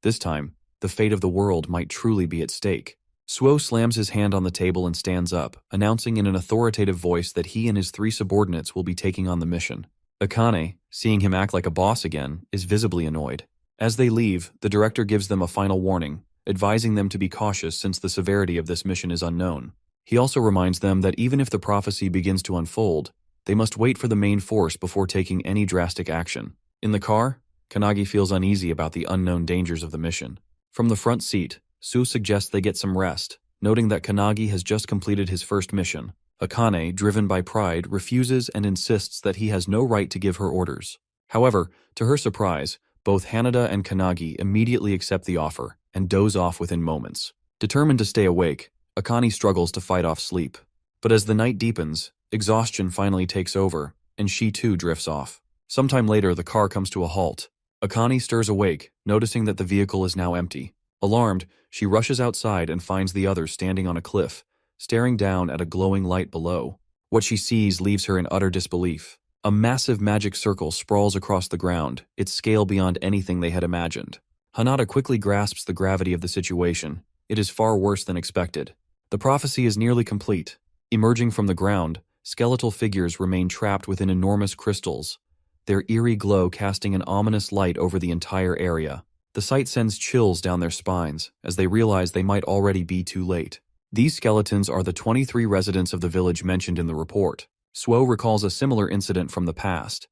This time, the fate of the world might truly be at stake. Suo slams his hand on the table and stands up, announcing in an authoritative voice that he and his 3 subordinates will be taking on the mission. Akane, seeing him act like a boss again, is visibly annoyed. As they leave, the director gives them a final warning, advising them to be cautious since the severity of this mission is unknown. He also reminds them that even if the prophecy begins to unfold, they must wait for the main force before taking any drastic action. In the car, Kanagi feels uneasy about the unknown dangers of the mission. From the front seat, Su suggests they get some rest, noting that Kanagi has just completed his first mission. Akane, driven by pride, refuses and insists that he has no right to give her orders. However, to her surprise, both Hanada and Kanagi immediately accept the offer and doze off within moments. Determined to stay awake, Akane struggles to fight off sleep. But as the night deepens, exhaustion finally takes over, and she too drifts off. Sometime later, the car comes to a halt. Akane stirs awake, noticing that the vehicle is now empty. Alarmed, she rushes outside and finds the others standing on a cliff, staring down at a glowing light below. What she sees leaves her in utter disbelief. A massive magic circle sprawls across the ground, its scale beyond anything they had imagined. Hanada quickly grasps the gravity of the situation. It is far worse than expected. The prophecy is nearly complete. Emerging from the ground, skeletal figures remain trapped within enormous crystals, their eerie glow casting an ominous light over the entire area. The sight sends chills down their spines, as they realize they might already be too late. These skeletons are the 23 residents of the village mentioned in the report. Suo recalls a similar incident from the past.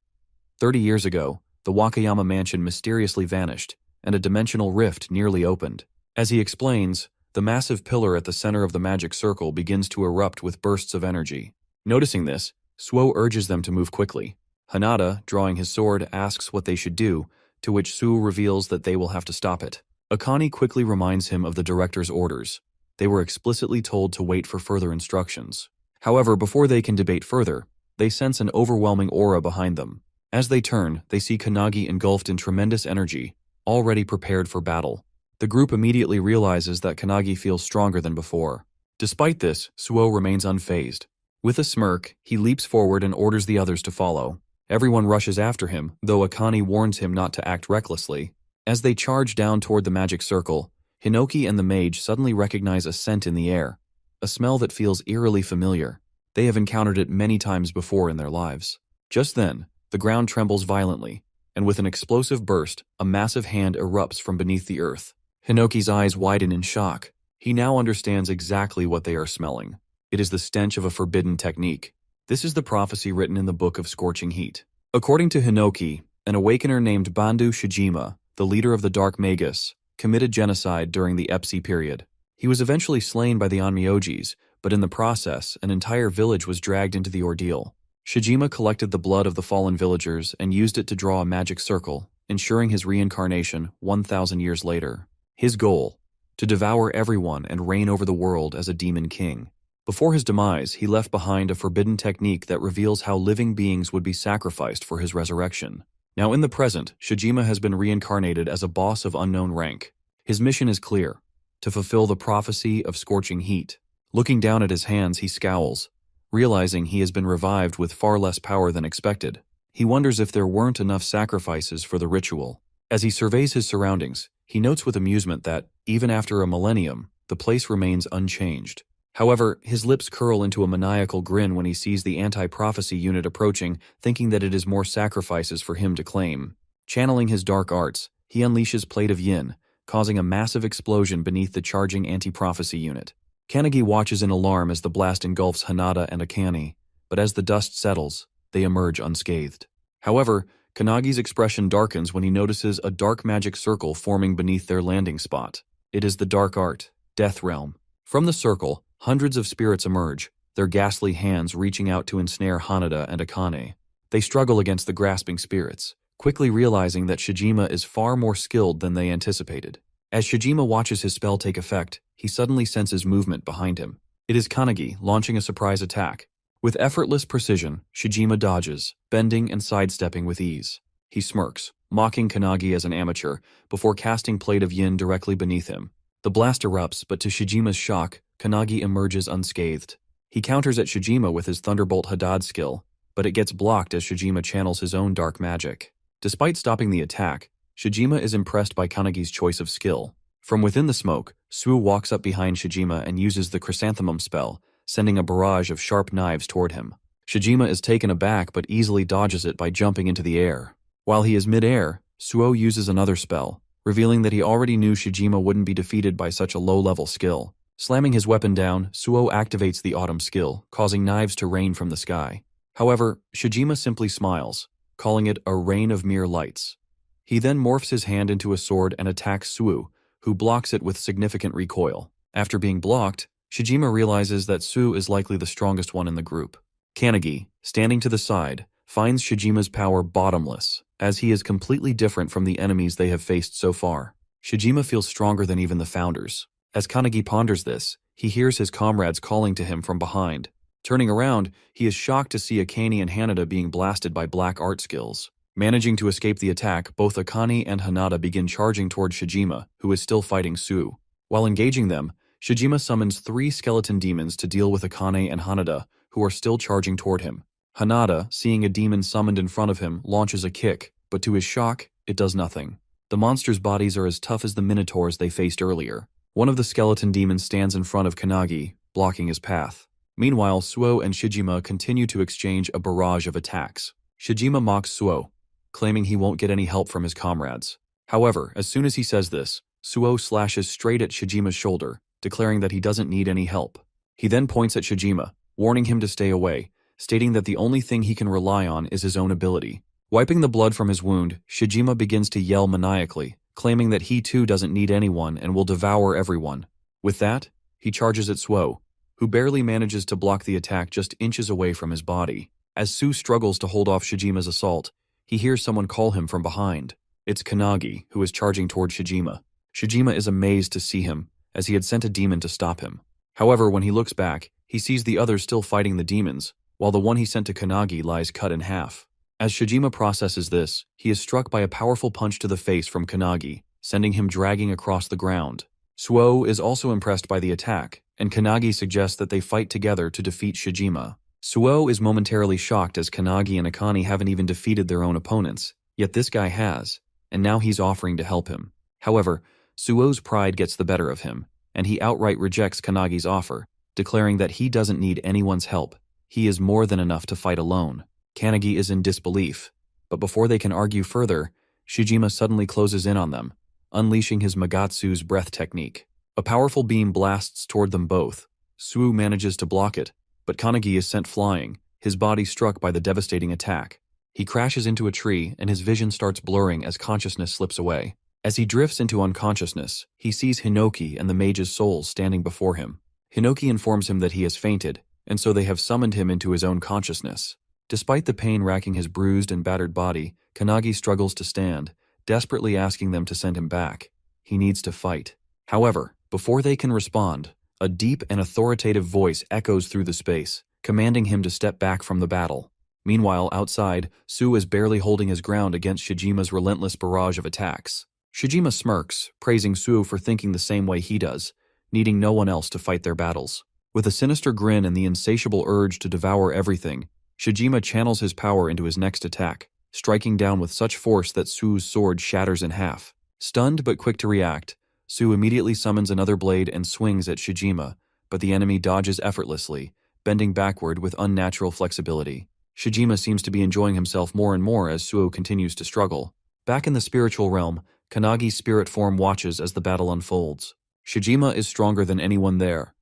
30 years ago, the Wakayama mansion mysteriously vanished, and a dimensional rift nearly opened. As he explains, the massive pillar at the center of the magic circle begins to erupt with bursts of energy. Noticing this, Suo urges them to move quickly. Hanada, drawing his sword, asks what they should do, to which Su reveals that they will have to stop it. Akane quickly reminds him of the director's orders. They were explicitly told to wait for further instructions. However, before they can debate further, they sense an overwhelming aura behind them. As they turn, they see Kanagi engulfed in tremendous energy, already prepared for battle. The group immediately realizes that Kanagi feels stronger than before. Despite this, Suo remains unfazed. With a smirk, he leaps forward and orders the others to follow. Everyone rushes after him, though Akane warns him not to act recklessly. As they charge down toward the magic circle, Hinoki and the mage suddenly recognize a scent in the air, a smell that feels eerily familiar. They have encountered it many times before in their lives. Just then, the ground trembles violently, and with an explosive burst, a massive hand erupts from beneath the earth. Hinoki's eyes widen in shock. He now understands exactly what they are smelling. It is the stench of a forbidden technique. This is the prophecy written in the Book of Scorching Heat. According to Hinoki, an awakener named Bandu Shijima, the leader of the Dark Magus, committed genocide during the Epsi period. He was eventually slain by the Onmyojis, but in the process, an entire village was dragged into the ordeal. Shijima collected the blood of the fallen villagers and used it to draw a magic circle, ensuring his reincarnation 1,000 years later. His goal: to devour everyone and reign over the world as a demon king. Before his demise, he left behind a forbidden technique that reveals how living beings would be sacrificed for his resurrection. Now in the present, Shijima has been reincarnated as a boss of unknown rank. His mission is clear: to fulfill the prophecy of scorching heat. Looking down at his hands, he scowls, realizing he has been revived with far less power than expected. He wonders if there weren't enough sacrifices for the ritual. As he surveys his surroundings, he notes with amusement that, even after a millennium, the place remains unchanged. However, his lips curl into a maniacal grin when he sees the anti-prophecy unit approaching, thinking that it is more sacrifices for him to claim. Channeling his dark arts, he unleashes Plate of Yin, causing a massive explosion beneath the charging anti-prophecy unit. Kanagi watches in alarm as the blast engulfs Hanada and Akane, but as the dust settles, they emerge unscathed. However, Kanagi's expression darkens when he notices a dark magic circle forming beneath their landing spot. It is the dark art, Death Realm. From the circle, hundreds of spirits emerge, their ghastly hands reaching out to ensnare Hanada and Akane. They struggle against the grasping spirits, quickly realizing that Shijima is far more skilled than they anticipated. As Shijima watches his spell take effect, he suddenly senses movement behind him. It is Kanagi launching a surprise attack. With effortless precision, Shijima dodges, bending and sidestepping with ease. He smirks, mocking Kanagi as an amateur, before casting Plate of Yin directly beneath him. The blast erupts, but to Shijima's shock, Kanagi emerges unscathed. He counters at Shijima with his Thunderbolt Hadad skill, but it gets blocked as Shijima channels his own dark magic. Despite stopping the attack, Shijima is impressed by Kanagi's choice of skill. From within the smoke, Suo walks up behind Shijima and uses the Chrysanthemum spell, sending a barrage of sharp knives toward him. Shijima is taken aback but easily dodges it by jumping into the air. While he is mid-air, Suo uses another spell, revealing that he already knew Shijima wouldn't be defeated by such a low-level skill. Slamming his weapon down, Suo activates the Autumn skill, causing knives to rain from the sky. However, Shijima simply smiles, calling it a rain of mere lights. He then morphs his hand into a sword and attacks Suo, who blocks it with significant recoil. After being blocked, Shijima realizes that Suo is likely the strongest one in the group. Kanagi, standing to the side, finds Shijima's power bottomless, as he is completely different from the enemies they have faced so far. Shijima feels stronger than even the founders. As Kanagi ponders this, he hears his comrades calling to him from behind. Turning around, he is shocked to see Akane and Hanada being blasted by black art skills. Managing to escape the attack, both Akane and Hanada begin charging toward Shijima, who is still fighting Suo. While engaging them, Shijima summons 3 skeleton demons to deal with Akane and Hanada, who are still charging toward him. Hanada, seeing a demon summoned in front of him, launches a kick, but to his shock, it does nothing. The monsters' bodies are as tough as the minotaurs they faced earlier. One of the skeleton demons stands in front of Kanagi, blocking his path. Meanwhile, Suo and Shijima continue to exchange a barrage of attacks. Shijima mocks Suo, claiming he won't get any help from his comrades. However, as soon as he says this, Suo slashes straight at Shijima's shoulder, declaring that he doesn't need any help. He then points at Shijima, warning him to stay away, stating that the only thing he can rely on is his own ability. Wiping the blood from his wound, Shijima begins to yell maniacally, claiming that he too doesn't need anyone and will devour everyone. With that, he charges at Suo, who barely manages to block the attack just inches away from his body. As Suo struggles to hold off Shijima's assault, he hears someone call him from behind. It's Kanagi, who is charging toward Shijima. Shijima is amazed to see him, as he had sent a demon to stop him. However, when he looks back, he sees the others still fighting the demons, while the one he sent to Kanagi lies cut in half. As Shijima processes this, he is struck by a powerful punch to the face from Kanagi, sending him dragging across the ground. Suo is also impressed by the attack, and Kanagi suggests that they fight together to defeat Shijima. Suo is momentarily shocked as Kanagi and Akane haven't even defeated their own opponents, yet this guy has, and now he's offering to help him. However, Suo's pride gets the better of him, and he outright rejects Kanagi's offer, declaring that he doesn't need anyone's help. He is more than enough to fight alone. Kanagi is in disbelief, but before they can argue further, Shijima suddenly closes in on them, unleashing his Magatsu's breath technique. A powerful beam blasts toward them both. Suo manages to block it, but Kanagi is sent flying, his body struck by the devastating attack. He crashes into a tree and his vision starts blurring as consciousness slips away. As he drifts into unconsciousness, he sees Hinoki and the mage's souls standing before him. Hinoki informs him that he has fainted, and so they have summoned him into his own consciousness. Despite the pain racking his bruised and battered body, Kanagi struggles to stand, desperately asking them to send him back. He needs to fight. However, before they can respond, a deep and authoritative voice echoes through the space, commanding him to step back from the battle. Meanwhile, outside, Suo is barely holding his ground against Shijima's relentless barrage of attacks. Shijima smirks, praising Suo for thinking the same way he does, needing no one else to fight their battles. With a sinister grin and the insatiable urge to devour everything, Shijima channels his power into his next attack, striking down with such force that Suo's sword shatters in half. Stunned but quick to react, Suo immediately summons another blade and swings at Shijima, but the enemy dodges effortlessly, bending backward with unnatural flexibility. Shijima seems to be enjoying himself more and more as Suo continues to struggle. Back in the spiritual realm, Kanagi's spirit form watches as the battle unfolds. Shijima is stronger than anyone there.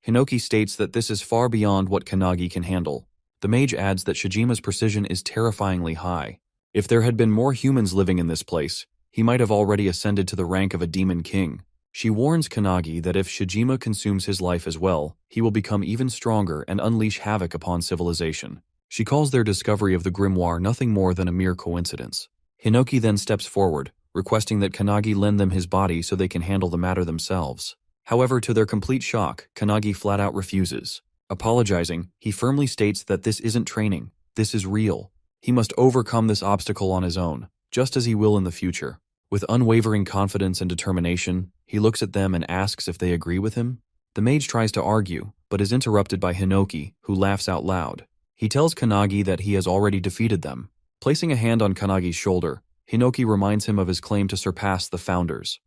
Hinoki states that this is far beyond what Kanagi can handle. The mage adds that Shijima's precision is terrifyingly high. If there had been more humans living in this place, he might have already ascended to the rank of a demon king. She warns Kanagi that if Shijima consumes his life as well, he will become even stronger and unleash havoc upon civilization. She calls their discovery of the grimoire nothing more than a mere coincidence. Hinoki then steps forward, requesting that Kanagi lend them his body so they can handle the matter themselves. However, to their complete shock, Kanagi flat out refuses. Apologizing, he firmly states that this isn't training, this is real. He must overcome this obstacle on his own, just as he will in the future. With unwavering confidence and determination, he looks at them and asks if they agree with him. The mage tries to argue, but is interrupted by Hinoki, who laughs out loud. He tells Kanagi that he has already defeated them. Placing a hand on Kanagi's shoulder, Hinoki reminds him of his claim to surpass the founders.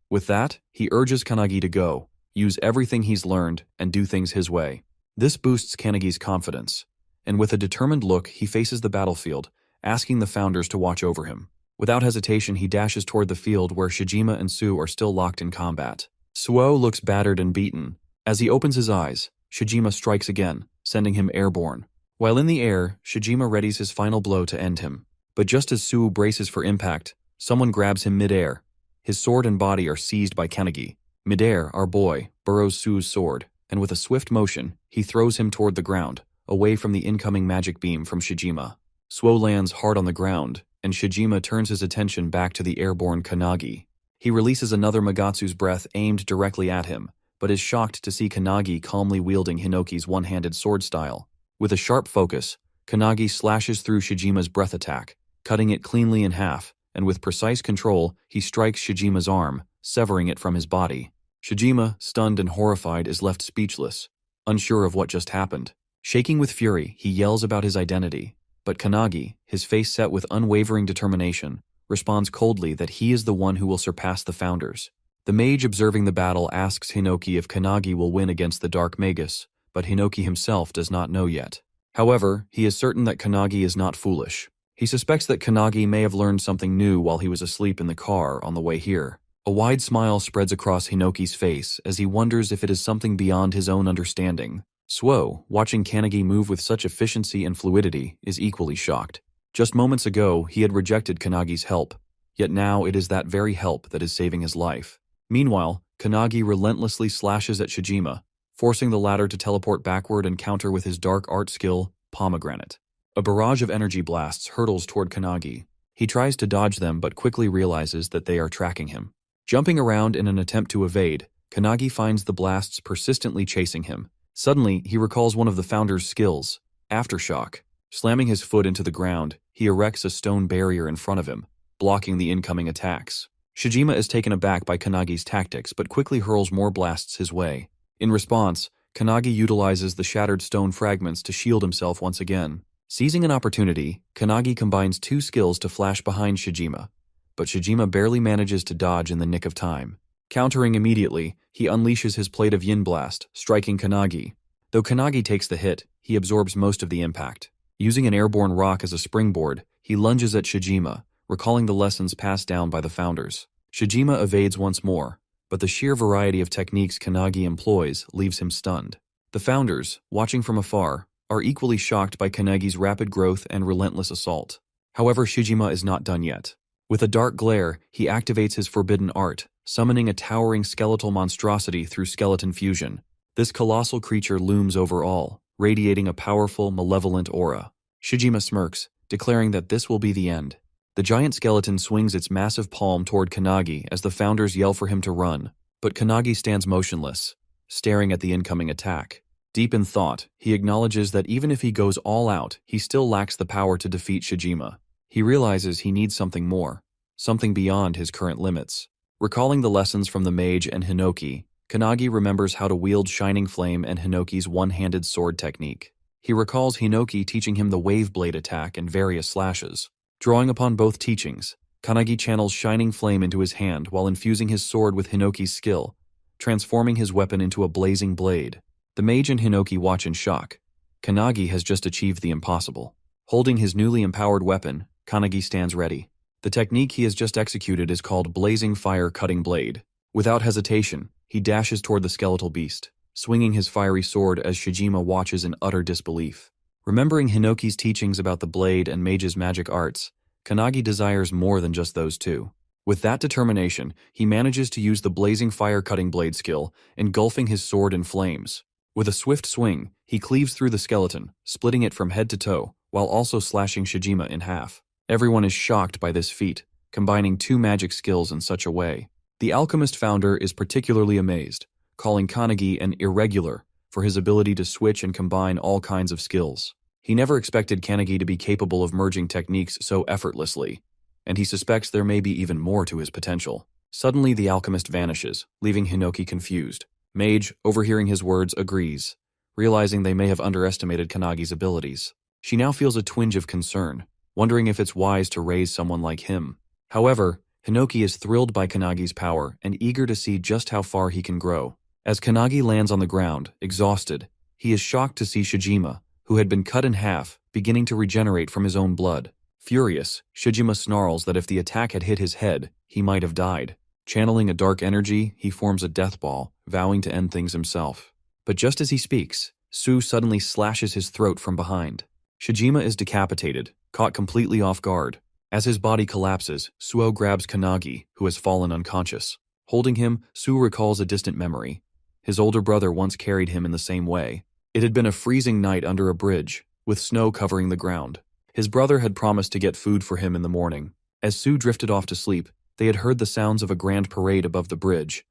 With that, he urges Kanagi to go, use everything he's learned, and do things his way. This boosts Kanagi's confidence, and with a determined look, he faces the battlefield, asking the founders to watch over him. Without hesitation, he dashes toward the field where Shijima and Suo are still locked in combat. Suo looks battered and beaten. As he opens his eyes, Shijima strikes again, sending him airborne. While in the air, Shijima readies his final blow to end him. But just as Suo braces for impact, someone grabs him mid-air. His sword and body are seized by Kanagi. Mid-air, our boy burrows Suo's sword, and with a swift motion, he throws him toward the ground, away from the incoming magic beam from Shijima. Suo lands hard on the ground, and Shijima turns his attention back to the airborne Kanagi. He releases another Magatsu's breath aimed directly at him, but is shocked to see Kanagi calmly wielding Hinoki's one-handed sword style. With a sharp focus, Kanagi slashes through Shijima's breath attack, cutting it cleanly in half, and with precise control, he strikes Shijima's arm, severing it from his body. Shijima, stunned and horrified, is left speechless, unsure of what just happened. Shaking with fury, he yells about his identity, but Kanagi, his face set with unwavering determination, responds coldly that he is the one who will surpass the founders. The mage observing the battle asks Hinoki if Kanagi will win against the Dark Magus, but Hinoki himself does not know yet. However, he is certain that Kanagi is not foolish. He suspects that Kanagi may have learned something new while he was asleep in the car on the way here. A wide smile spreads across Hinoki's face as he wonders if it is something beyond his own understanding. Suo, watching Kanagi move with such efficiency and fluidity, is equally shocked. Just moments ago, he had rejected Kanagi's help, yet now it is that very help that is saving his life. Meanwhile, Kanagi relentlessly slashes at Shijima, forcing the latter to teleport backward and counter with his dark art skill, Pomegranate. A barrage of energy blasts hurtles toward Kanagi. He tries to dodge them but quickly realizes that they are tracking him. Jumping around in an attempt to evade, Kanagi finds the blasts persistently chasing him. Suddenly, he recalls one of the founder's skills, Aftershock. Slamming his foot into the ground, he erects a stone barrier in front of him, blocking the incoming attacks. Shijima is taken aback by Kanagi's tactics but quickly hurls more blasts his way. In response, Kanagi utilizes the shattered stone fragments to shield himself once again. Seizing an opportunity, Kanagi combines two skills to flash behind Shijima, but Shijima barely manages to dodge in the nick of time. Countering immediately, he unleashes his Plate of Yin Blast, striking Kanagi. Though Kanagi takes the hit, he absorbs most of the impact. Using an airborne rock as a springboard, he lunges at Shijima, recalling the lessons passed down by the founders. Shijima evades once more, but the sheer variety of techniques Kanagi employs leaves him stunned. The founders, watching from afar, are equally shocked by Kanagi's rapid growth and relentless assault. However, Shijima is not done yet. With a dark glare, he activates his forbidden art, summoning a towering skeletal monstrosity through skeleton fusion. This colossal creature looms over all, radiating a powerful, malevolent aura. Shijima smirks, declaring that this will be the end. The giant skeleton swings its massive palm toward Kanagi as the founders yell for him to run, but Kanagi stands motionless, staring at the incoming attack. Deep in thought, he acknowledges that even if he goes all out, he still lacks the power to defeat Shijima. He realizes he needs something more, something beyond his current limits. Recalling the lessons from the mage and Hinoki, Kanagi remembers how to wield Shining Flame and Hinoki's one-handed sword technique. He recalls Hinoki teaching him the wave blade attack and various slashes. Drawing upon both teachings, Kanagi channels Shining Flame into his hand while infusing his sword with Hinoki's skill, transforming his weapon into a blazing blade. The mage and Hinoki watch in shock. Kanagi has just achieved the impossible. Holding his newly empowered weapon, Kanagi stands ready. The technique he has just executed is called Blazing Fire Cutting Blade. Without hesitation, he dashes toward the skeletal beast, swinging his fiery sword as Shijima watches in utter disbelief. Remembering Hinoki's teachings about the blade and mage's magic arts, Kanagi desires more than just those two. With that determination, he manages to use the Blazing Fire Cutting Blade skill, engulfing his sword in flames. With a swift swing, he cleaves through the skeleton, splitting it from head to toe, while also slashing Shijima in half. Everyone is shocked by this feat, combining two magic skills in such a way. The alchemist founder is particularly amazed, calling Kanagi an irregular for his ability to switch and combine all kinds of skills. He never expected Kanagi to be capable of merging techniques so effortlessly, and he suspects there may be even more to his potential. Suddenly, the alchemist vanishes, leaving Hinoki confused. Mage, overhearing his words, agrees, realizing they may have underestimated Kanagi's abilities. She now feels a twinge of concern, wondering if it's wise to raise someone like him. However, Hinoki is thrilled by Kanagi's power and eager to see just how far he can grow. As Kanagi lands on the ground, exhausted, he is shocked to see Shijima, who had been cut in half, beginning to regenerate from his own blood. Furious, Shijima snarls that if the attack had hit his head, he might have died. Channeling a dark energy, he forms a death ball, vowing to end things himself. But just as he speaks, Su suddenly slashes his throat from behind. Shijima is decapitated, caught completely off guard. As his body collapses, Suo grabs Kanagi, who has fallen unconscious. Holding him, Su recalls a distant memory. His older brother once carried him in the same way. It had been a freezing night under a bridge, with snow covering the ground. His brother had promised to get food for him in the morning. As Su drifted off to sleep, they had heard the sounds of a grand parade above the bridge,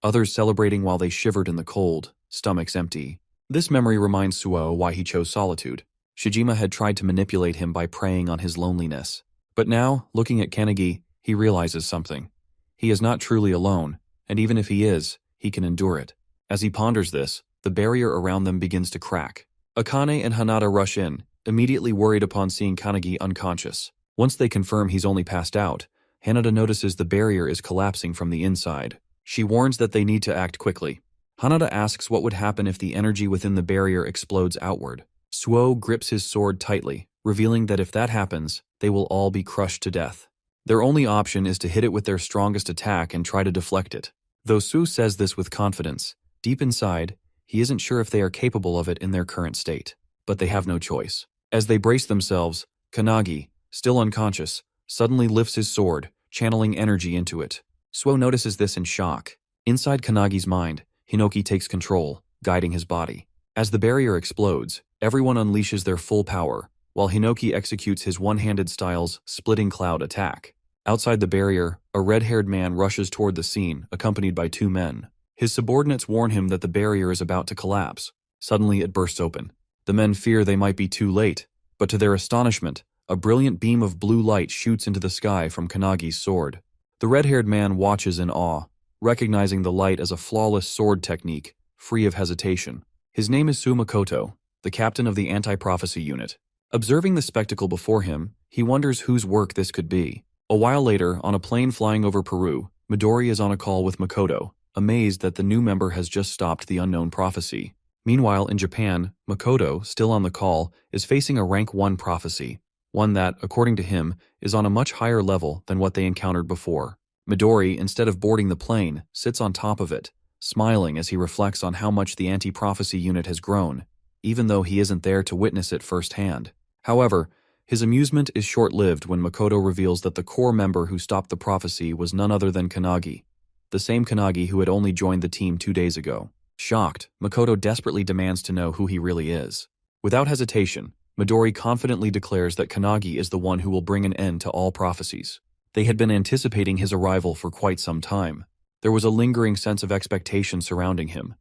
others celebrating while they shivered in the cold, stomachs empty. This memory reminds Suo why he chose solitude. Shijima had tried to manipulate him by preying on his loneliness. But now, looking at Kanagi, he realizes something. He is not truly alone, and even if he is, he can endure it. As he ponders this, the barrier around them begins to crack. Akane and Hanada rush in, immediately worried upon seeing Kanagi unconscious. Once they confirm he's only passed out, Hanada notices the barrier is collapsing from the inside. She warns that they need to act quickly. Hanada asks what would happen if the energy within the barrier explodes outward. Suo grips his sword tightly, revealing that if that happens, they will all be crushed to death. Their only option is to hit it with their strongest attack and try to deflect it. Though Su says this with confidence, deep inside, he isn't sure if they are capable of it in their current state. But they have no choice. As they brace themselves, Kanagi, still unconscious, suddenly lifts his sword, channeling energy into it. Suo notices this in shock. Inside Kanagi's mind, Hinoki takes control, guiding his body. As the barrier explodes, everyone unleashes their full power, while Hinoki executes his one-handed style's Splitting Cloud attack. Outside the barrier, a red-haired man rushes toward the scene, accompanied by two men. His subordinates warn him that the barrier is about to collapse. Suddenly, it bursts open. The men fear they might be too late, but to their astonishment, a brilliant beam of blue light shoots into the sky from Kanagi's sword. The red-haired man watches in awe, recognizing the light as a flawless sword technique, free of hesitation. His name is Makoto, the captain of the anti-prophecy unit. Observing the spectacle before him, he wonders whose work this could be. A while later, on a plane flying over Peru, Midori is on a call with Makoto, amazed that the new member has just stopped the unknown prophecy. Meanwhile, in Japan, Makoto, still on the call, is facing a rank 1 prophecy, one that, according to him, is on a much higher level than what they encountered before. Midori, instead of boarding the plane, sits on top of it, smiling as he reflects on how much the anti-prophecy unit has grown, even though he isn't there to witness it firsthand. However, his amusement is short-lived when Makoto reveals that the core member who stopped the prophecy was none other than Kanagi, the same Kanagi who had only joined the team 2 days ago. Shocked, Makoto desperately demands to know who he really is. Without hesitation, Midori confidently declares that Kanagi is the one who will bring an end to all prophecies. They had been anticipating his arrival for quite some time. There was a lingering sense of expectation surrounding him,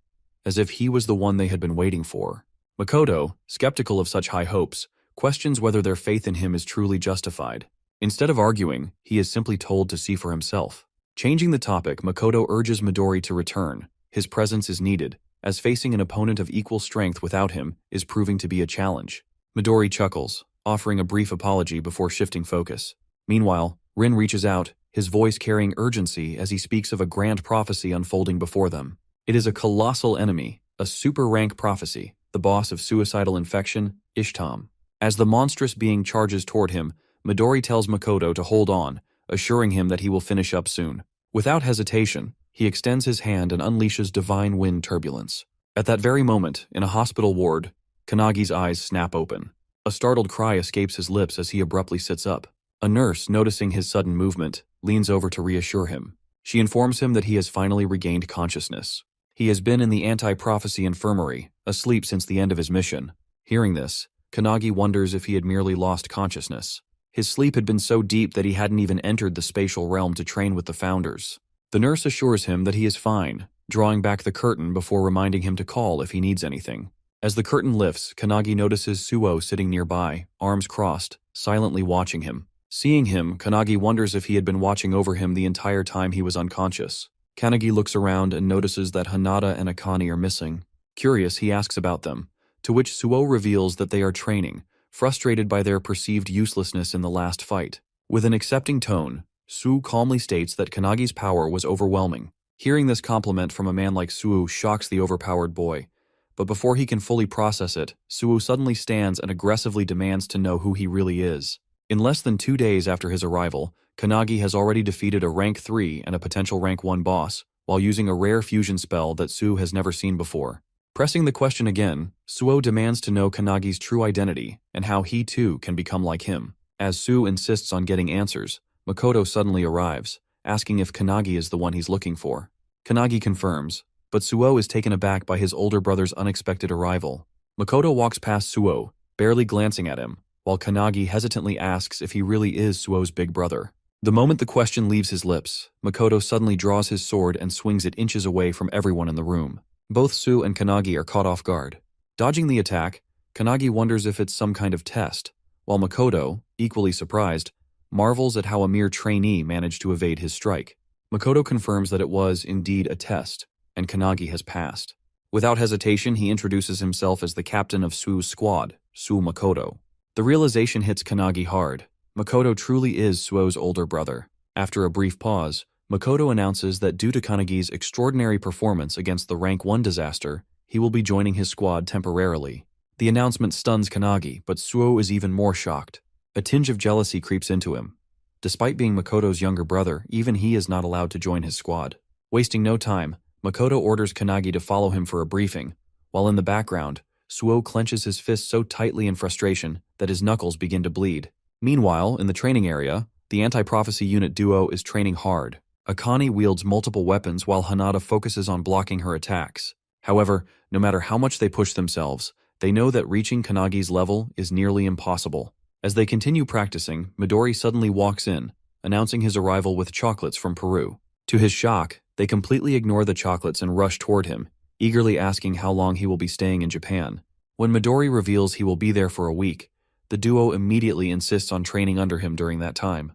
as if he was the one they had been waiting for. Makoto, skeptical of such high hopes, questions whether their faith in him is truly justified. Instead of arguing, he is simply told to see for himself. Changing the topic, Makoto urges Midori to return. His presence is needed, as facing an opponent of equal strength without him is proving to be a challenge. Midori chuckles, offering a brief apology before shifting focus. Meanwhile, Rin reaches out, his voice carrying urgency as he speaks of a grand prophecy unfolding before them. It is a colossal enemy, a super-rank prophecy, the boss of suicidal infection, Ishtam. As the monstrous being charges toward him, Midori tells Makoto to hold on, assuring him that he will finish up soon. Without hesitation, he extends his hand and unleashes divine wind turbulence. At that very moment, in a hospital ward, Kanagi's eyes snap open. A startled cry escapes his lips as he abruptly sits up. A nurse, noticing his sudden movement, leans over to reassure him. She informs him that he has finally regained consciousness. He has been in the anti-prophecy infirmary, asleep since the end of his mission. Hearing this, Kanagi wonders if he had merely lost consciousness. His sleep had been so deep that he hadn't even entered the spatial realm to train with the founders. The nurse assures him that he is fine, drawing back the curtain before reminding him to call if he needs anything. As the curtain lifts, Kanagi notices Suo sitting nearby, arms crossed, silently watching him. Seeing him, Kanagi wonders if he had been watching over him the entire time he was unconscious. Kanagi looks around and notices that Hanada and Akane are missing. Curious, he asks about them, to which Suo reveals that they are training, frustrated by their perceived uselessness in the last fight. With an accepting tone, Su calmly states that Kanagi's power was overwhelming. Hearing this compliment from a man like Suo shocks the overpowered boy, but before he can fully process it, Suo suddenly stands and aggressively demands to know who he really is. In less than 2 days after his arrival, Kanagi has already defeated a rank 3 and a potential rank 1 boss, while using a rare fusion spell that Su has never seen before. Pressing the question again, Suo demands to know Kanagi's true identity and how he too can become like him. As Su insists on getting answers, Makoto suddenly arrives, asking if Kanagi is the one he's looking for. Kanagi confirms, but Suo is taken aback by his older brother's unexpected arrival. Makoto walks past Suo, barely glancing at him, while Kanagi hesitantly asks if he really is Suo's big brother. The moment the question leaves his lips, Makoto suddenly draws his sword and swings it inches away from everyone in the room. Both Su and Kanagi are caught off guard. Dodging the attack, Kanagi wonders if it's some kind of test, while Makoto, equally surprised, marvels at how a mere trainee managed to evade his strike. Makoto confirms that it was indeed a test, and Kanagi has passed. Without hesitation, he introduces himself as the captain of Su's squad, Su Makoto. The realization hits Kanagi hard. Makoto truly is Suo's older brother. After a brief pause, Makoto announces that due to Kanagi's extraordinary performance against the rank 1 disaster, he will be joining his squad temporarily. The announcement stuns Kanagi, but Suo is even more shocked. A tinge of jealousy creeps into him. Despite being Makoto's younger brother, even he is not allowed to join his squad. Wasting no time, Makoto orders Kanagi to follow him for a briefing, while in the background, Suo clenches his fist so tightly in frustration that his knuckles begin to bleed. Meanwhile, in the training area, the anti-prophecy unit duo is training hard. Akane wields multiple weapons while Hanada focuses on blocking her attacks. However, no matter how much they push themselves, they know that reaching Kanagi's level is nearly impossible. As they continue practicing, Midori suddenly walks in, announcing his arrival with chocolates from Peru. To his shock, they completely ignore the chocolates and rush toward him, eagerly asking how long he will be staying in Japan. When Midori reveals he will be there for a week, the duo immediately insists on training under him during that time.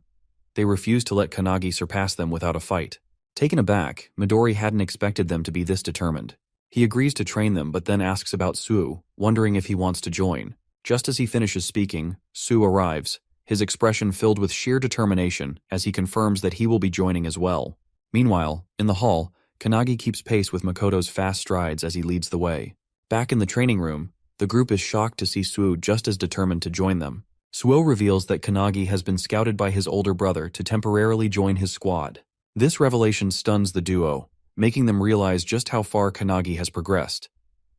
They refuse to let Kanagi surpass them without a fight. Taken aback, Midori hadn't expected them to be this determined. He agrees to train them but then asks about Suo, wondering if he wants to join. Just as he finishes speaking, Suo arrives, his expression filled with sheer determination as he confirms that he will be joining as well. Meanwhile, in the hall, Kanagi keeps pace with Makoto's fast strides as he leads the way. Back in the training room, the group is shocked to see Suo just as determined to join them. Suo reveals that Kanagi has been scouted by his older brother to temporarily join his squad. This revelation stuns the duo, making them realize just how far Kanagi has progressed.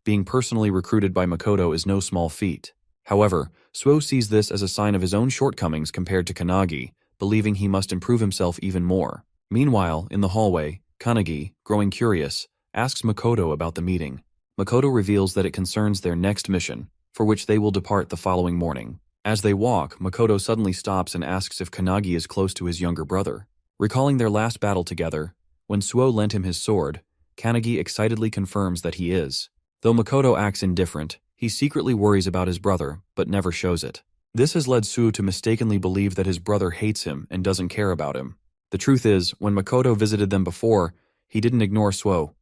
Being personally recruited by Makoto is no small feat. However, Suo sees this as a sign of his own shortcomings compared to Kanagi, believing he must improve himself even more. Meanwhile, in the hallway, Kanagi, growing curious, asks Makoto about the meeting. Makoto reveals that it concerns their next mission, for which they will depart the following morning. As they walk, Makoto suddenly stops and asks if Kanagi is close to his younger brother. Recalling their last battle together, when Suo lent him his sword, Kanagi excitedly confirms that he is. Though Makoto acts indifferent, he secretly worries about his brother, but never shows it. This has led Suo to mistakenly believe that his brother hates him and doesn't care about him. The truth is, when Makoto visited them before, he didn't ignore Suo.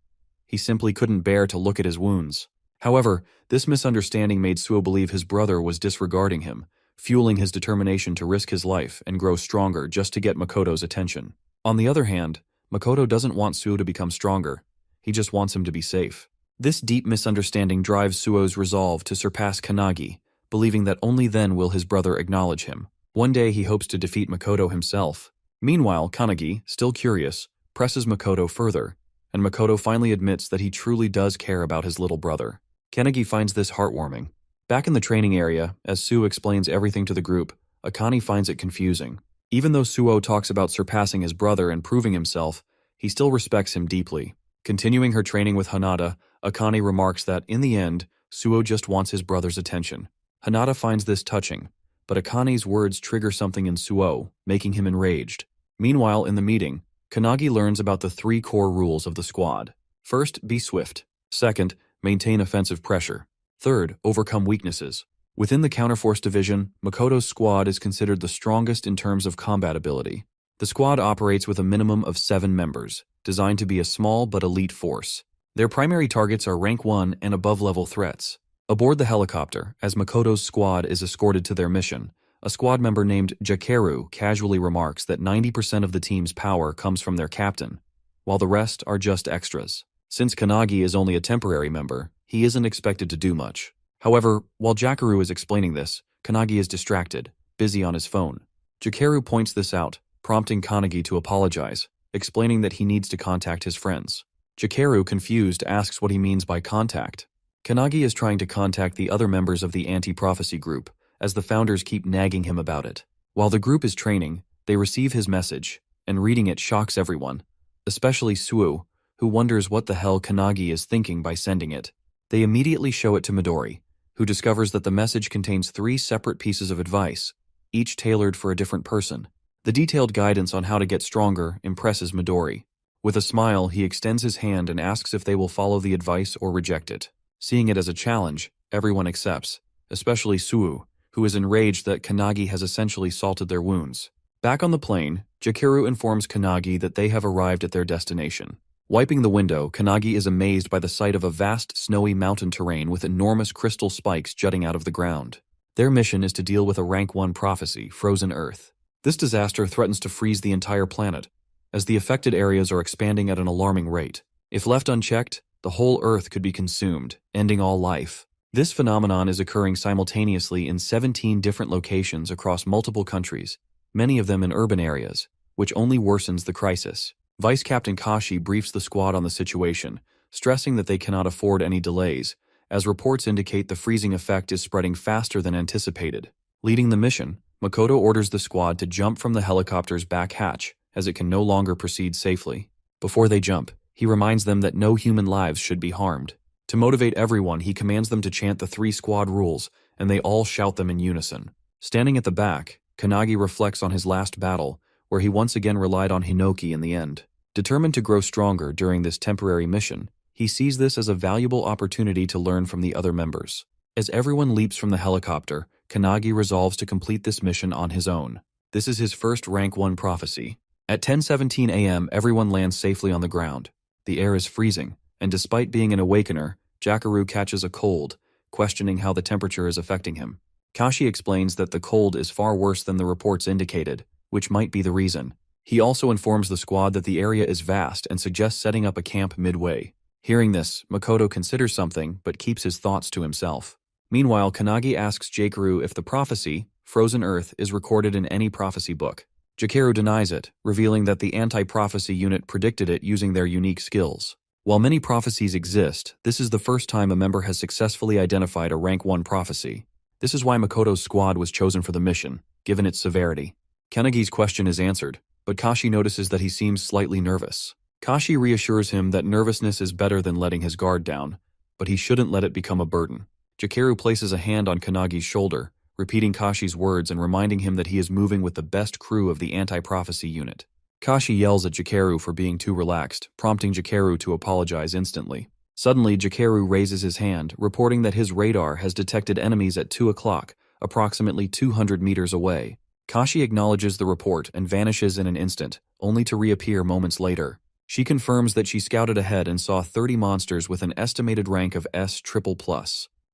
He simply couldn't bear to look at his wounds. However, this misunderstanding made Suo believe his brother was disregarding him, fueling his determination to risk his life and grow stronger just to get Makoto's attention. On the other hand, Makoto doesn't want Suo to become stronger. He just wants him to be safe. This deep misunderstanding drives Suo's resolve to surpass Kanagi, believing that only then will his brother acknowledge him. One day he hopes to defeat Makoto himself. Meanwhile, Kanagi, still curious, presses Makoto further, and Makoto finally admits that he truly does care about his little brother. Kanagi finds this heartwarming. Back in the training area, as Suo explains everything to the group, Akane finds it confusing. Even though Suo talks about surpassing his brother and proving himself, he still respects him deeply. Continuing her training with Hanada, Akane remarks that, in the end, Suo just wants his brother's attention. Hanada finds this touching, but Akane's words trigger something in Suo, making him enraged. Meanwhile, in the meeting, Kanagi learns about the 3 core rules of the squad. First, be swift. Second, maintain offensive pressure. Third, overcome weaknesses. Within the Counterforce division, Makoto's squad is considered the strongest in terms of combat ability. The squad operates with a minimum of 7 members, designed to be a small but elite force. Their primary targets are rank 1 and above-level threats. Aboard the helicopter, as Makoto's squad is escorted to their mission, a squad member named Jakeru casually remarks that 90% of the team's power comes from their captain, while the rest are just extras. Since Kanagi is only a temporary member, he isn't expected to do much. However, while Jakeru is explaining this, Kanagi is distracted, busy on his phone. Jakeru points this out, prompting Kanagi to apologize, explaining that he needs to contact his friends. Jakeru, confused, asks what he means by contact. Kanagi is trying to contact the other members of the anti-prophecy group, as the founders keep nagging him about it. While the group is training, they receive his message, and reading it shocks everyone, especially Suo, who wonders what the hell Kanagi is thinking by sending it. They immediately show it to Midori, who discovers that the message contains 3 separate pieces of advice, each tailored for a different person. The detailed guidance on how to get stronger impresses Midori. With a smile, he extends his hand and asks if they will follow the advice or reject it. Seeing it as a challenge, everyone accepts, especially Suo, who is enraged that Kanagi has essentially salted their wounds. Back on the plane, Jakeru informs Kanagi that they have arrived at their destination. Wiping the window, Kanagi is amazed by the sight of a vast snowy mountain terrain with enormous crystal spikes jutting out of the ground. Their mission is to deal with a rank 1 prophecy, Frozen Earth. This disaster threatens to freeze the entire planet, as the affected areas are expanding at an alarming rate. If left unchecked, the whole Earth could be consumed, ending all life. This phenomenon is occurring simultaneously in 17 different locations across multiple countries, many of them in urban areas, which only worsens the crisis. Vice Captain Kashi briefs the squad on the situation, stressing that they cannot afford any delays, as reports indicate the freezing effect is spreading faster than anticipated. Leading the mission, Makoto orders the squad to jump from the helicopter's back hatch, as it can no longer proceed safely. Before they jump, he reminds them that no human lives should be harmed. To motivate everyone, he commands them to chant the 3 squad rules, and they all shout them in unison. Standing at the back, Kanagi reflects on his last battle, where he once again relied on Hinoki in the end. Determined to grow stronger during this temporary mission, he sees this as a valuable opportunity to learn from the other members. As everyone leaps from the helicopter, Kannagi resolves to complete this mission on his own. This is his first Rank 1 prophecy. At 10:17 a.m., everyone lands safely on the ground. The air is freezing, and despite being an awakener, Jakaru catches a cold, questioning how the temperature is affecting him. Kashi explains that the cold is far worse than the reports indicated, which might be the reason. He also informs the squad that the area is vast and suggests setting up a camp midway. Hearing this, Makoto considers something but keeps his thoughts to himself. Meanwhile, Kannagi asks Jakaru if the prophecy, Frozen Earth, is recorded in any prophecy book. Jakaru denies it, revealing that the anti-prophecy unit predicted it using their unique skills. While many prophecies exist, this is the first time a member has successfully identified a Rank 1 prophecy. This is why Makoto's squad was chosen for the mission, given its severity. Kannagi's question is answered, but Kashi notices that he seems slightly nervous. Kashi reassures him that nervousness is better than letting his guard down, but he shouldn't let it become a burden. Jakaru places a hand on Kannagi's shoulder, repeating Kashi's words and reminding him that he is moving with the best crew of the anti-prophecy unit. Kashi yells at Jakaru for being too relaxed, prompting Jakaru to apologize instantly. Suddenly, Jakaru raises his hand, reporting that his radar has detected enemies at 2 o'clock, approximately 200 meters away. Kashi acknowledges the report and vanishes in an instant, only to reappear moments later. She confirms that she scouted ahead and saw 30 monsters with an estimated rank of S++.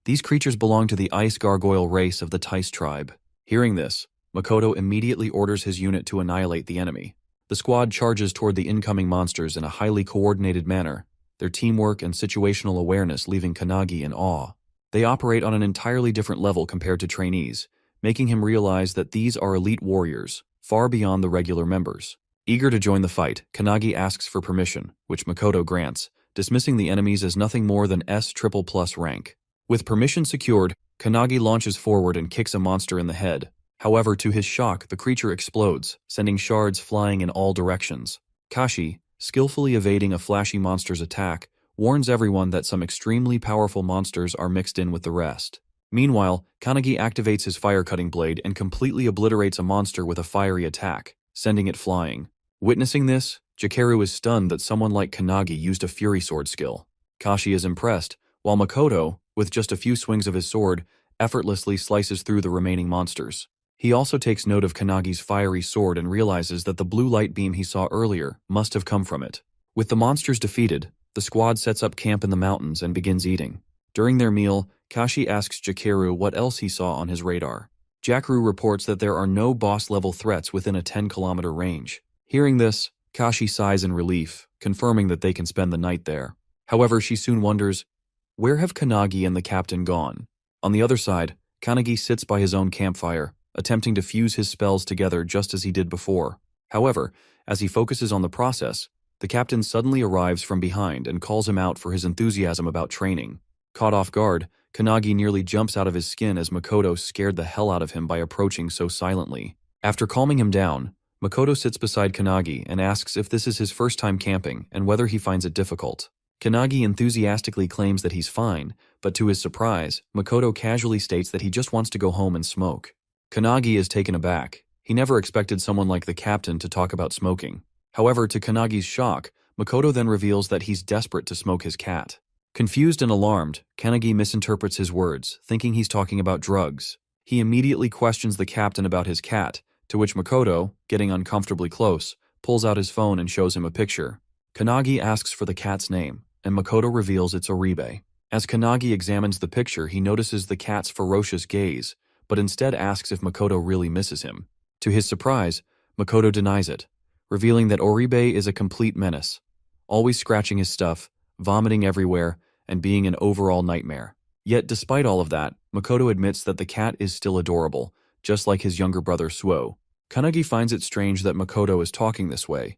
These creatures belong to the ice gargoyle race of the Tice tribe. Hearing this, Makoto immediately orders his unit to annihilate the enemy. The squad charges toward the incoming monsters in a highly coordinated manner, their teamwork and situational awareness leaving Kannagi in awe. They operate on an entirely different level compared to trainees, making him realize that these are elite warriors, far beyond the regular members. Eager to join the fight, Kannagi asks for permission, which Makoto grants, dismissing the enemies as nothing more than S++ rank. With permission secured, Kannagi launches forward and kicks a monster in the head. However, to his shock, the creature explodes, sending shards flying in all directions. Kashi, skillfully evading a flashy monster's attack, warns everyone that some extremely powerful monsters are mixed in with the rest. Meanwhile, Kannagi activates his fire-cutting blade and completely obliterates a monster with a fiery attack, sending it flying. Witnessing this, Jakaru is stunned that someone like Kannagi used a Fury Sword skill. Kashi is impressed, while Makoto, with just a few swings of his sword, effortlessly slices through the remaining monsters. He also takes note of Kannagi's fiery sword and realizes that the blue light beam he saw earlier must have come from it. With the monsters defeated, the squad sets up camp in the mountains and begins eating. During their meal, Kashi asks Jakaru what else he saw on his radar. Jakaru reports that there are no boss-level threats within a 10-kilometer range. Hearing this, Kashi sighs in relief, confirming that they can spend the night there. However, she soon wonders, where have Kannagi and the captain gone? On the other side, Kannagi sits by his own campfire, attempting to fuse his spells together just as he did before. However, as he focuses on the process, the captain suddenly arrives from behind and calls him out for his enthusiasm about training. Caught off guard, Kannagi nearly jumps out of his skin as Makoto scared the hell out of him by approaching so silently. After calming him down, Makoto sits beside Kannagi and asks if this is his first time camping and whether he finds it difficult. Kannagi enthusiastically claims that he's fine, but to his surprise, Makoto casually states that he just wants to go home and smoke. Kannagi is taken aback. He never expected someone like the captain to talk about smoking. However, to Kannagi's shock, Makoto then reveals that he's desperate to smoke his cat. Confused and alarmed, Kannagi misinterprets his words, thinking he's talking about drugs. He immediately questions the captain about his cat, to which Makoto, getting uncomfortably close, pulls out his phone and shows him a picture. Kannagi asks for the cat's name, and Makoto reveals it's Oribe. As Kannagi examines the picture, he notices the cat's ferocious gaze, but instead asks if Makoto really misses him. To his surprise, Makoto denies it, revealing that Oribe is a complete menace, always scratching his stuff, vomiting everywhere, and being an overall nightmare. Yet despite all of that, Makoto admits that the cat is still adorable, just like his younger brother Suo. Kannagi finds it strange that Makoto is talking this way,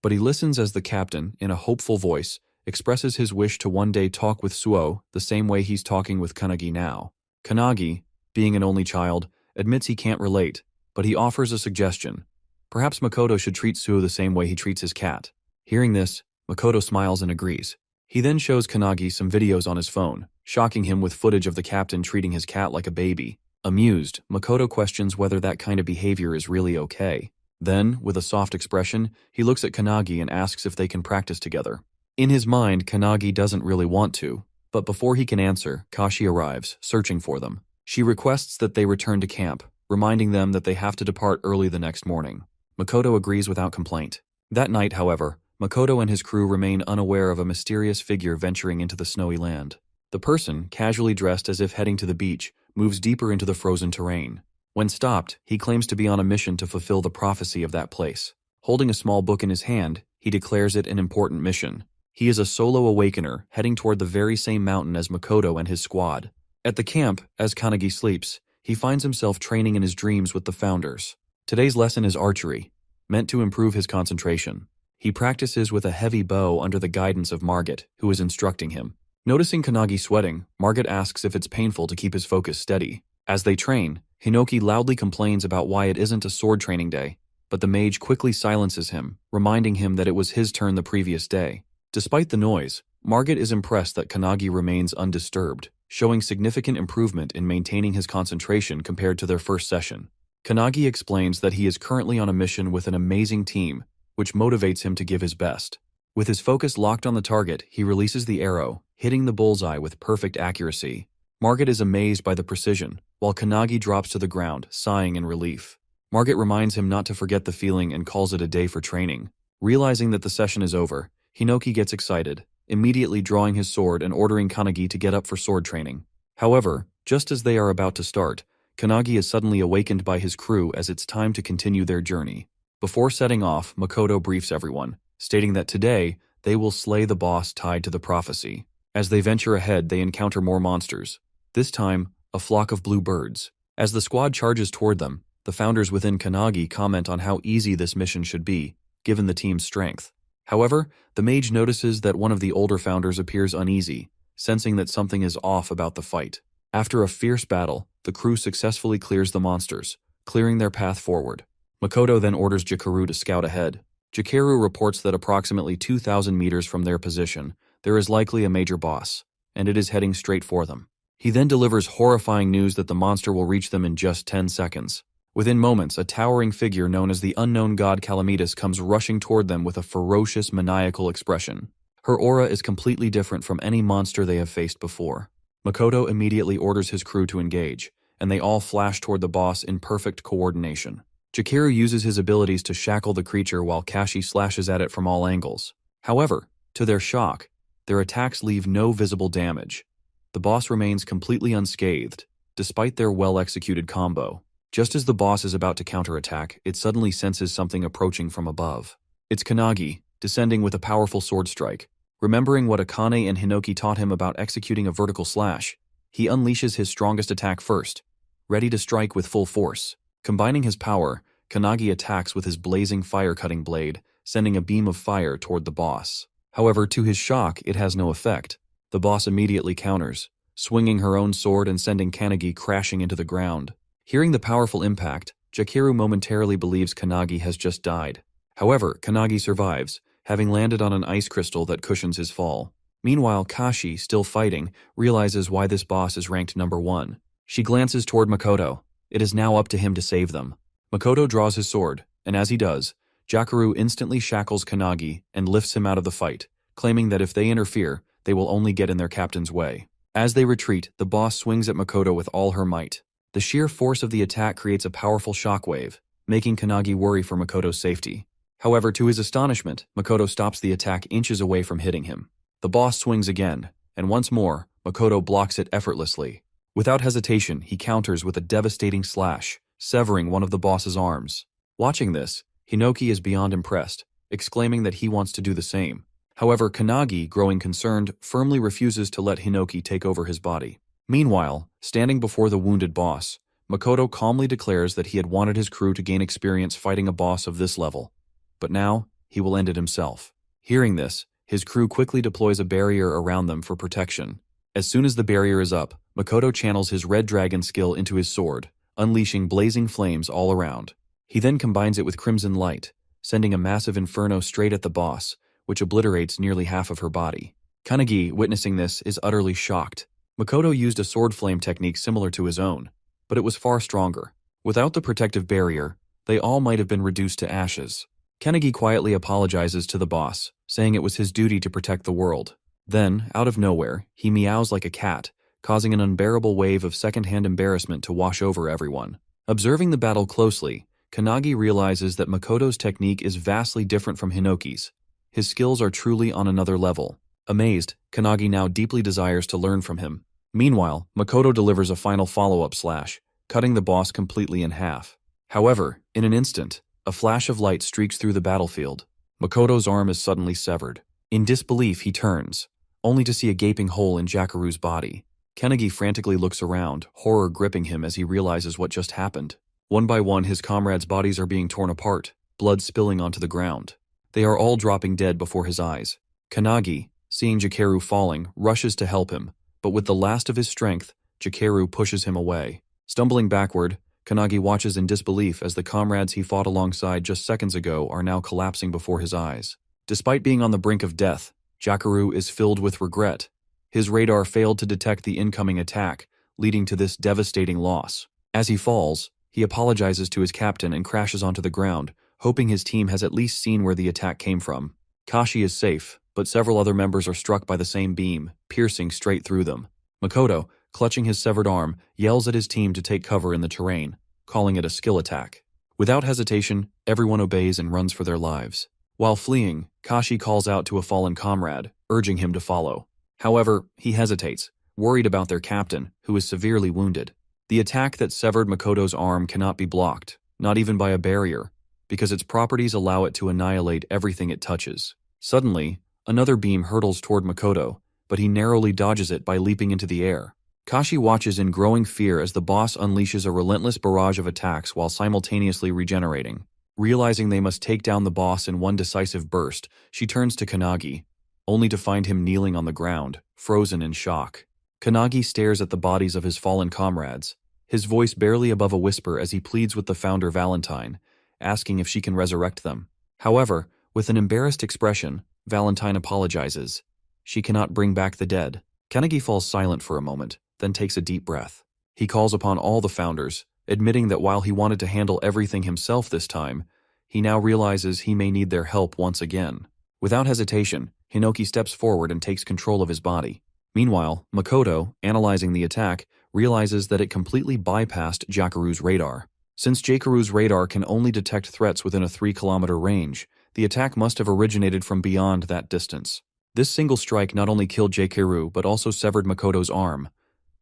but he listens as the captain, in a hopeful voice, expresses his wish to one day talk with Suo the same way he's talking with Kannagi now. Kannagi, being an only child, admits he can't relate, but he offers a suggestion. Perhaps Makoto should treat Suo the same way he treats his cat. Hearing this, Makoto smiles and agrees. He then shows Kannagi some videos on his phone, shocking him with footage of the captain treating his cat like a baby. Amused, Makoto questions whether that kind of behavior is really okay. Then, with a soft expression, he looks at Kanagi and asks if they can practice together. In his mind, Kanagi doesn't really want to, but before he can answer, Kashi arrives, searching for them. She requests that they return to camp, reminding them that they have to depart early the next morning. Makoto agrees without complaint. That night, however, Makoto and his crew remain unaware of a mysterious figure venturing into the snowy land. The person, casually dressed as if heading to the beach, moves deeper into the frozen terrain. When stopped, he claims to be on a mission to fulfill the prophecy of that place. Holding a small book in his hand, he declares it an important mission. He is a solo awakener, heading toward the very same mountain as Makoto and his squad. At the camp, as Kanagi sleeps, he finds himself training in his dreams with the founders. Today's lesson is archery, meant to improve his concentration. He practices with a heavy bow under the guidance of Margit, who is instructing him. Noticing Kanagi sweating, Margit asks if it's painful to keep his focus steady. As they train, Hinoki loudly complains about why it isn't a sword training day, but the mage quickly silences him, reminding him that it was his turn the previous day. Despite the noise, Margit is impressed that Kanagi remains undisturbed, showing significant improvement in maintaining his concentration compared to their first session. Kanagi explains that he is currently on a mission with an amazing team, which motivates him to give his best. With his focus locked on the target, he releases the arrow, hitting the bullseye with perfect accuracy. Margit is amazed by the precision, while Kanagi drops to the ground, sighing in relief. Margit reminds him not to forget the feeling and calls it a day for training. Realizing that the session is over, Hinoki gets excited, immediately drawing his sword and ordering Kanagi to get up for sword training. However, just as they are about to start, Kanagi is suddenly awakened by his crew as it's time to continue their journey. Before setting off, Makoto briefs everyone, stating that today, they will slay the boss tied to the prophecy. As they venture ahead, they encounter more monsters. This time, a flock of blue birds. As the squad charges toward them, the founders within Kanagi comment on how easy this mission should be, given the team's strength. However, the mage notices that one of the older founders appears uneasy, sensing that something is off about the fight. After a fierce battle, the crew successfully clears the monsters, clearing their path forward. Makoto then orders Jikaru to scout ahead. Jikaru reports that approximately 2,000 meters from their position, there is likely a major boss, and it is heading straight for them. He then delivers horrifying news that the monster will reach them in just 10 seconds. Within moments, a towering figure known as the unknown god Calamitas comes rushing toward them with a ferocious, maniacal expression. Her aura is completely different from any monster they have faced before. Makoto immediately orders his crew to engage, and they all flash toward the boss in perfect coordination. Jikaru uses his abilities to shackle the creature while Kashi slashes at it from all angles. However, to their shock, their attacks leave no visible damage. The boss remains completely unscathed, despite their well-executed combo. Just as the boss is about to counterattack, it suddenly senses something approaching from above. It's Kanagi, descending with a powerful sword strike. Remembering what Akane and Hinoki taught him about executing a vertical slash, he unleashes his strongest attack first, ready to strike with full force. Combining his power, Kanagi attacks with his blazing fire-cutting blade, sending a beam of fire toward the boss. However, to his shock, it has no effect. The boss immediately counters, swinging her own sword and sending Kanagi crashing into the ground. Hearing the powerful impact, Jikaru momentarily believes Kanagi has just died. However, Kanagi survives, having landed on an ice crystal that cushions his fall. Meanwhile, Kashi, still fighting, realizes why this boss is ranked number 1. She glances toward Makoto. It is now up to him to save them. Makoto draws his sword, and as he does, Jikaru instantly shackles Kanagi and lifts him out of the fight, claiming that if they interfere, they will only get in their captain's way. As they retreat, the boss swings at Makoto with all her might. The sheer force of the attack creates a powerful shockwave, making Kanagi worry for Makoto's safety. However, to his astonishment, Makoto stops the attack inches away from hitting him. The boss swings again, and once more, Makoto blocks it effortlessly. Without hesitation, he counters with a devastating slash, severing one of the boss's arms. Watching this, Hinoki is beyond impressed, exclaiming that he wants to do the same. However, Kanagi, growing concerned, firmly refuses to let Hinoki take over his body. Meanwhile, standing before the wounded boss, Makoto calmly declares that he had wanted his crew to gain experience fighting a boss of this level. But now, he will end it himself. Hearing this, his crew quickly deploys a barrier around them for protection. As soon as the barrier is up, Makoto channels his red dragon skill into his sword, unleashing blazing flames all around. He then combines it with crimson light, sending a massive inferno straight at the boss, which obliterates nearly half of her body. Kanagi, witnessing this, is utterly shocked. Makoto used a sword flame technique similar to his own, but it was far stronger. Without the protective barrier, they all might have been reduced to ashes. Kennedy quietly apologizes to the boss, saying it was his duty to protect the world. Then, out of nowhere, he meows like a cat, causing an unbearable wave of second-hand embarrassment to wash over everyone. Observing the battle closely, Kanagi realizes that Makoto's technique is vastly different from Hinoki's. His skills are truly on another level. Amazed, Kanagi now deeply desires to learn from him. Meanwhile, Makoto delivers a final follow-up slash, cutting the boss completely in half. However, in an instant, a flash of light streaks through the battlefield. Makoto's arm is suddenly severed. In disbelief, he turns, only to see a gaping hole in Jakaru's body. Kennedy frantically looks around, horror gripping him as he realizes what just happened. One by one, his comrades' bodies are being torn apart, blood spilling onto the ground. They are all dropping dead before his eyes. Kanagi, seeing Jakaru falling, rushes to help him, but with the last of his strength, Jakaru pushes him away. Stumbling backward, Kanagi watches in disbelief as the comrades he fought alongside just seconds ago are now collapsing before his eyes. Despite being on the brink of death, Jakaru is filled with regret. His radar failed to detect the incoming attack, leading to this devastating loss. As he falls, he apologizes to his captain and crashes onto the ground, hoping his team has at least seen where the attack came from. Kashi is safe, but several other members are struck by the same beam, piercing straight through them. Makoto, clutching his severed arm, yells at his team to take cover in the terrain, calling it a skill attack. Without hesitation, everyone obeys and runs for their lives. While fleeing, Kashi calls out to a fallen comrade, urging him to follow. However, he hesitates, worried about their captain, who is severely wounded. The attack that severed Makoto's arm cannot be blocked, not even by a barrier, because its properties allow it to annihilate everything it touches. Suddenly, another beam hurtles toward Makoto, but he narrowly dodges it by leaping into the air. Kashi watches in growing fear as the boss unleashes a relentless barrage of attacks while simultaneously regenerating. Realizing they must take down the boss in one decisive burst, she turns to Kanagi, only to find him kneeling on the ground, frozen in shock. Kanagi stares at the bodies of his fallen comrades, his voice barely above a whisper as he pleads with the founder Valentine, asking if she can resurrect them. However, with an embarrassed expression, Valentine apologizes. She cannot bring back the dead. Kanagi falls silent for a moment, then takes a deep breath. He calls upon all the founders, admitting that while he wanted to handle everything himself this time, he now realizes he may need their help once again. Without hesitation, Hinoki steps forward and takes control of his body. Meanwhile, Makoto, analyzing the attack, realizes that it completely bypassed Jakaru's radar. Since Jakaru's radar can only detect threats within a 3-kilometer range, the attack must have originated from beyond that distance. This single strike not only killed Jakaru but also severed Makoto's arm,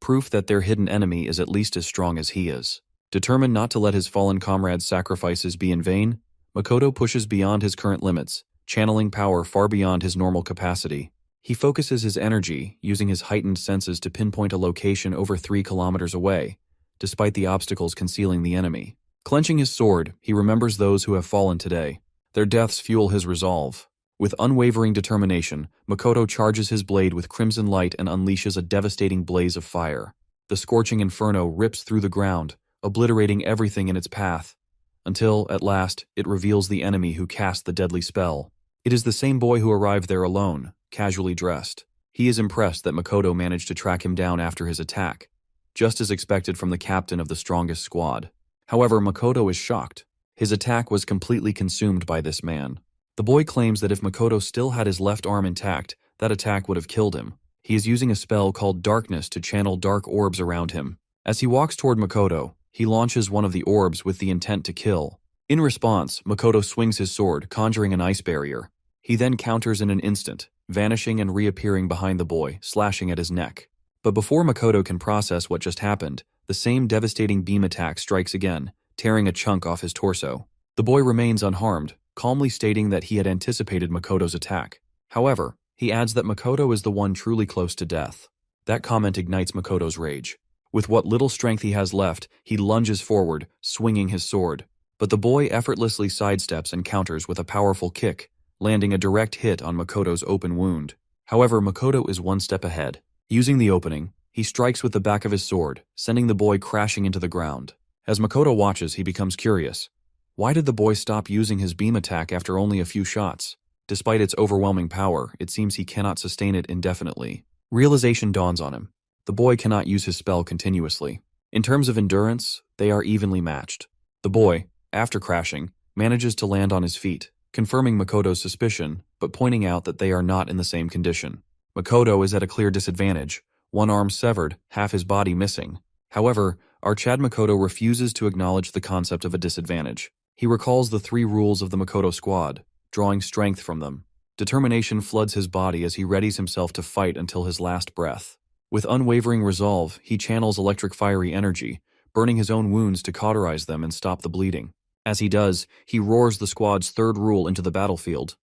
proof that their hidden enemy is at least as strong as he is. Determined not to let his fallen comrades' sacrifices be in vain, Makoto pushes beyond his current limits, channeling power far beyond his normal capacity. He focuses his energy, using his heightened senses to pinpoint a location over 3 kilometers away, despite the obstacles concealing the enemy. Clenching his sword, he remembers those who have fallen today. Their deaths fuel his resolve. With unwavering determination, Makoto charges his blade with crimson light and unleashes a devastating blaze of fire. The scorching inferno rips through the ground, obliterating everything in its path, until, at last, it reveals the enemy who cast the deadly spell. It is the same boy who arrived there alone, casually dressed. He is impressed that Makoto managed to track him down after his attack, just as expected from the captain of the strongest squad. However, Makoto is shocked. His attack was completely consumed by this man. The boy claims that if Makoto still had his left arm intact, that attack would have killed him. He is using a spell called Darkness to channel dark orbs around him. As he walks toward Makoto, he launches one of the orbs with the intent to kill. In response, Makoto swings his sword, conjuring an ice barrier. He then counters in an instant, vanishing and reappearing behind the boy, slashing at his neck. But before Makoto can process what just happened, the same devastating beam attack strikes again, tearing a chunk off his torso. The boy remains unharmed, calmly stating that he had anticipated Makoto's attack. However, he adds that Makoto is the one truly close to death. That comment ignites Makoto's rage. With what little strength he has left, he lunges forward, swinging his sword. But the boy effortlessly sidesteps and counters with a powerful kick, landing a direct hit on Makoto's open wound. However, Makoto is one step ahead. Using the opening, he strikes with the back of his sword, sending the boy crashing into the ground. As Makoto watches, he becomes curious. Why did the boy stop using his beam attack after only a few shots? Despite its overwhelming power, it seems he cannot sustain it indefinitely. Realization dawns on him. The boy cannot use his spell continuously. In terms of endurance, they are evenly matched. The boy, after crashing, manages to land on his feet, confirming Makoto's suspicion, but pointing out that they are not in the same condition. Makoto is at a clear disadvantage, one arm severed, half his body missing. However, our Chad Makoto refuses to acknowledge the concept of a disadvantage. He recalls the 3 rules of the Makoto squad, drawing strength from them. Determination floods his body as he readies himself to fight until his last breath. With unwavering resolve, he channels electric fiery energy, burning his own wounds to cauterize them and stop the bleeding. As he does, he roars the squad's 3rd rule into the battlefield.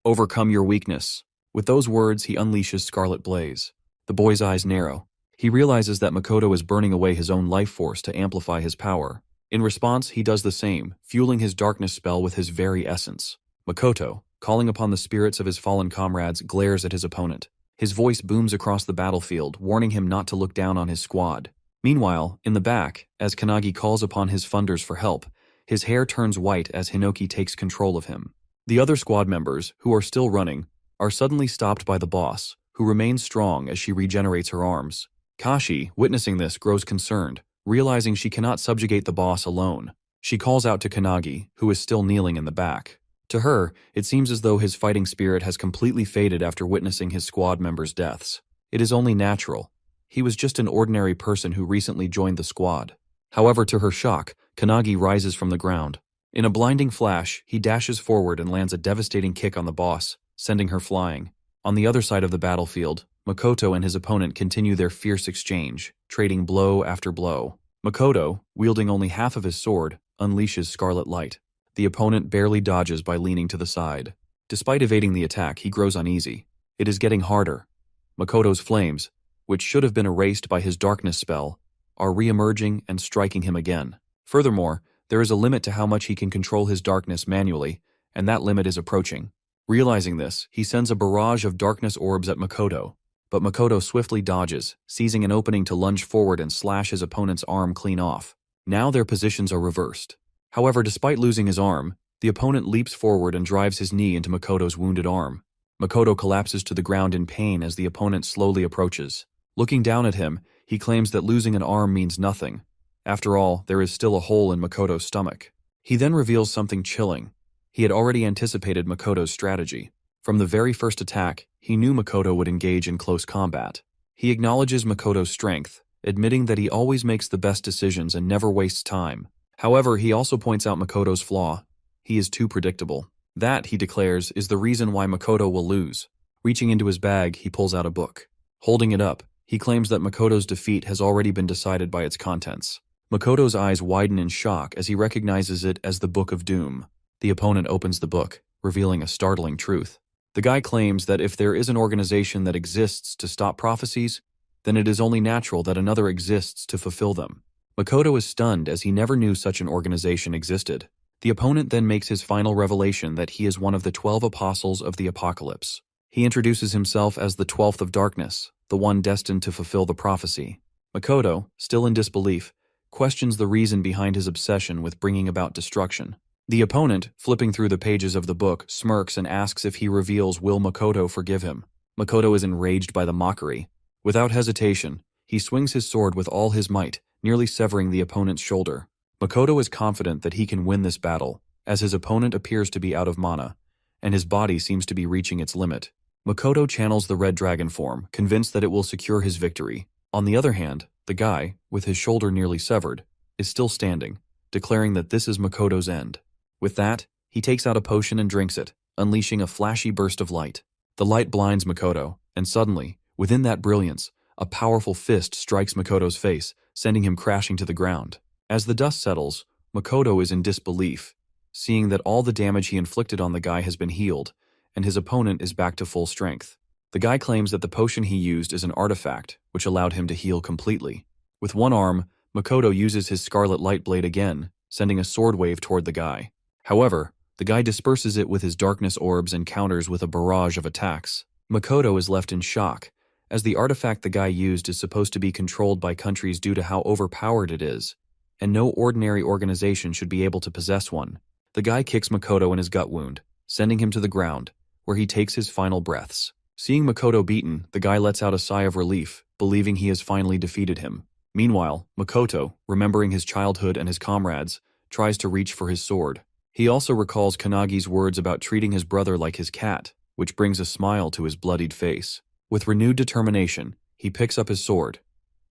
Overcome your weakness. With those words, he unleashes Scarlet Blaze. The boy's eyes narrow. He realizes that Makoto is burning away his own life force to amplify his power. In response, he does the same, fueling his darkness spell with his very essence. Makoto, calling upon the spirits of his fallen comrades, glares at his opponent. His voice booms across the battlefield, warning him not to look down on his squad. Meanwhile, in the back, as Kanagi calls upon his funders for help, his hair turns white as Hinoki takes control of him. The other squad members, who are still running, are suddenly stopped by the boss, who remains strong as she regenerates her arms. Kashi, witnessing this, grows concerned, realizing she cannot subjugate the boss alone. She calls out to Kanagi, who is still kneeling in the back. To her, it seems as though his fighting spirit has completely faded after witnessing his squad members' deaths. It is only natural. He was just an ordinary person who recently joined the squad. However, to her shock, Kanagi rises from the ground. In a blinding flash, he dashes forward and lands a devastating kick on the boss, sending her flying. On the other side of the battlefield, Makoto and his opponent continue their fierce exchange, trading blow after blow. Makoto, wielding only half of his sword, unleashes Scarlet Light. The opponent barely dodges by leaning to the side. Despite evading the attack, he grows uneasy. It is getting harder. Makoto's flames, which should have been erased by his darkness spell, are re-emerging and striking him again. Furthermore, there is a limit to how much he can control his darkness manually, and that limit is approaching. Realizing this, he sends a barrage of darkness orbs at Makoto, but Makoto swiftly dodges, seizing an opening to lunge forward and slash his opponent's arm clean off. Now their positions are reversed. However, despite losing his arm, the opponent leaps forward and drives his knee into Makoto's wounded arm. Makoto collapses to the ground in pain as the opponent slowly approaches. Looking down at him, he claims that losing an arm means nothing. After all, there is still a hole in Makoto's stomach. He then reveals something chilling. He had already anticipated Makoto's strategy. From the very first attack, he knew Makoto would engage in close combat. He acknowledges Makoto's strength, admitting that he always makes the best decisions and never wastes time. However, he also points out Makoto's flaw. He is too predictable. That, he declares, is the reason why Makoto will lose. Reaching into his bag, he pulls out a book. Holding it up, he claims that Makoto's defeat has already been decided by its contents. Makoto's eyes widen in shock as he recognizes it as the Book of Doom. The opponent opens the book, revealing a startling truth. The guy claims that if there is an organization that exists to stop prophecies, then it is only natural that another exists to fulfill them. Makoto is stunned as he never knew such an organization existed. The opponent then makes his final revelation that he is one of the 12 apostles of the apocalypse. He introduces himself as the 12th of darkness, the one destined to fulfill the prophecy. Makoto, still in disbelief, questions the reason behind his obsession with bringing about destruction. The opponent, flipping through the pages of the book, smirks and asks if he reveals will Makoto forgive him. Makoto is enraged by the mockery. Without hesitation, he swings his sword with all his might, nearly severing the opponent's shoulder. Makoto is confident that he can win this battle, as his opponent appears to be out of mana, and his body seems to be reaching its limit. Makoto channels the red dragon form, convinced that it will secure his victory. On the other hand, the guy, with his shoulder nearly severed, is still standing, declaring that this is Makoto's end. With that, he takes out a potion and drinks it, unleashing a flashy burst of light. The light blinds Makoto, and suddenly, within that brilliance, a powerful fist strikes Makoto's face, sending him crashing to the ground. As the dust settles, Makoto is in disbelief, seeing that all the damage he inflicted on the guy has been healed, and his opponent is back to full strength. The guy claims that the potion he used is an artifact, which allowed him to heal completely. With one arm, Makoto uses his scarlet light blade again, sending a sword wave toward the guy. However, the guy disperses it with his darkness orbs and counters with a barrage of attacks. Makoto is left in shock, as the artifact the guy used is supposed to be controlled by countries due to how overpowered it is, and no ordinary organization should be able to possess one. The guy kicks Makoto in his gut wound, sending him to the ground, where he takes his final breaths. Seeing Makoto beaten, the guy lets out a sigh of relief, believing he has finally defeated him. Meanwhile, Makoto, remembering his childhood and his comrades, tries to reach for his sword. He also recalls Kanagi's words about treating his brother like his cat, which brings a smile to his bloodied face. With renewed determination, he picks up his sword,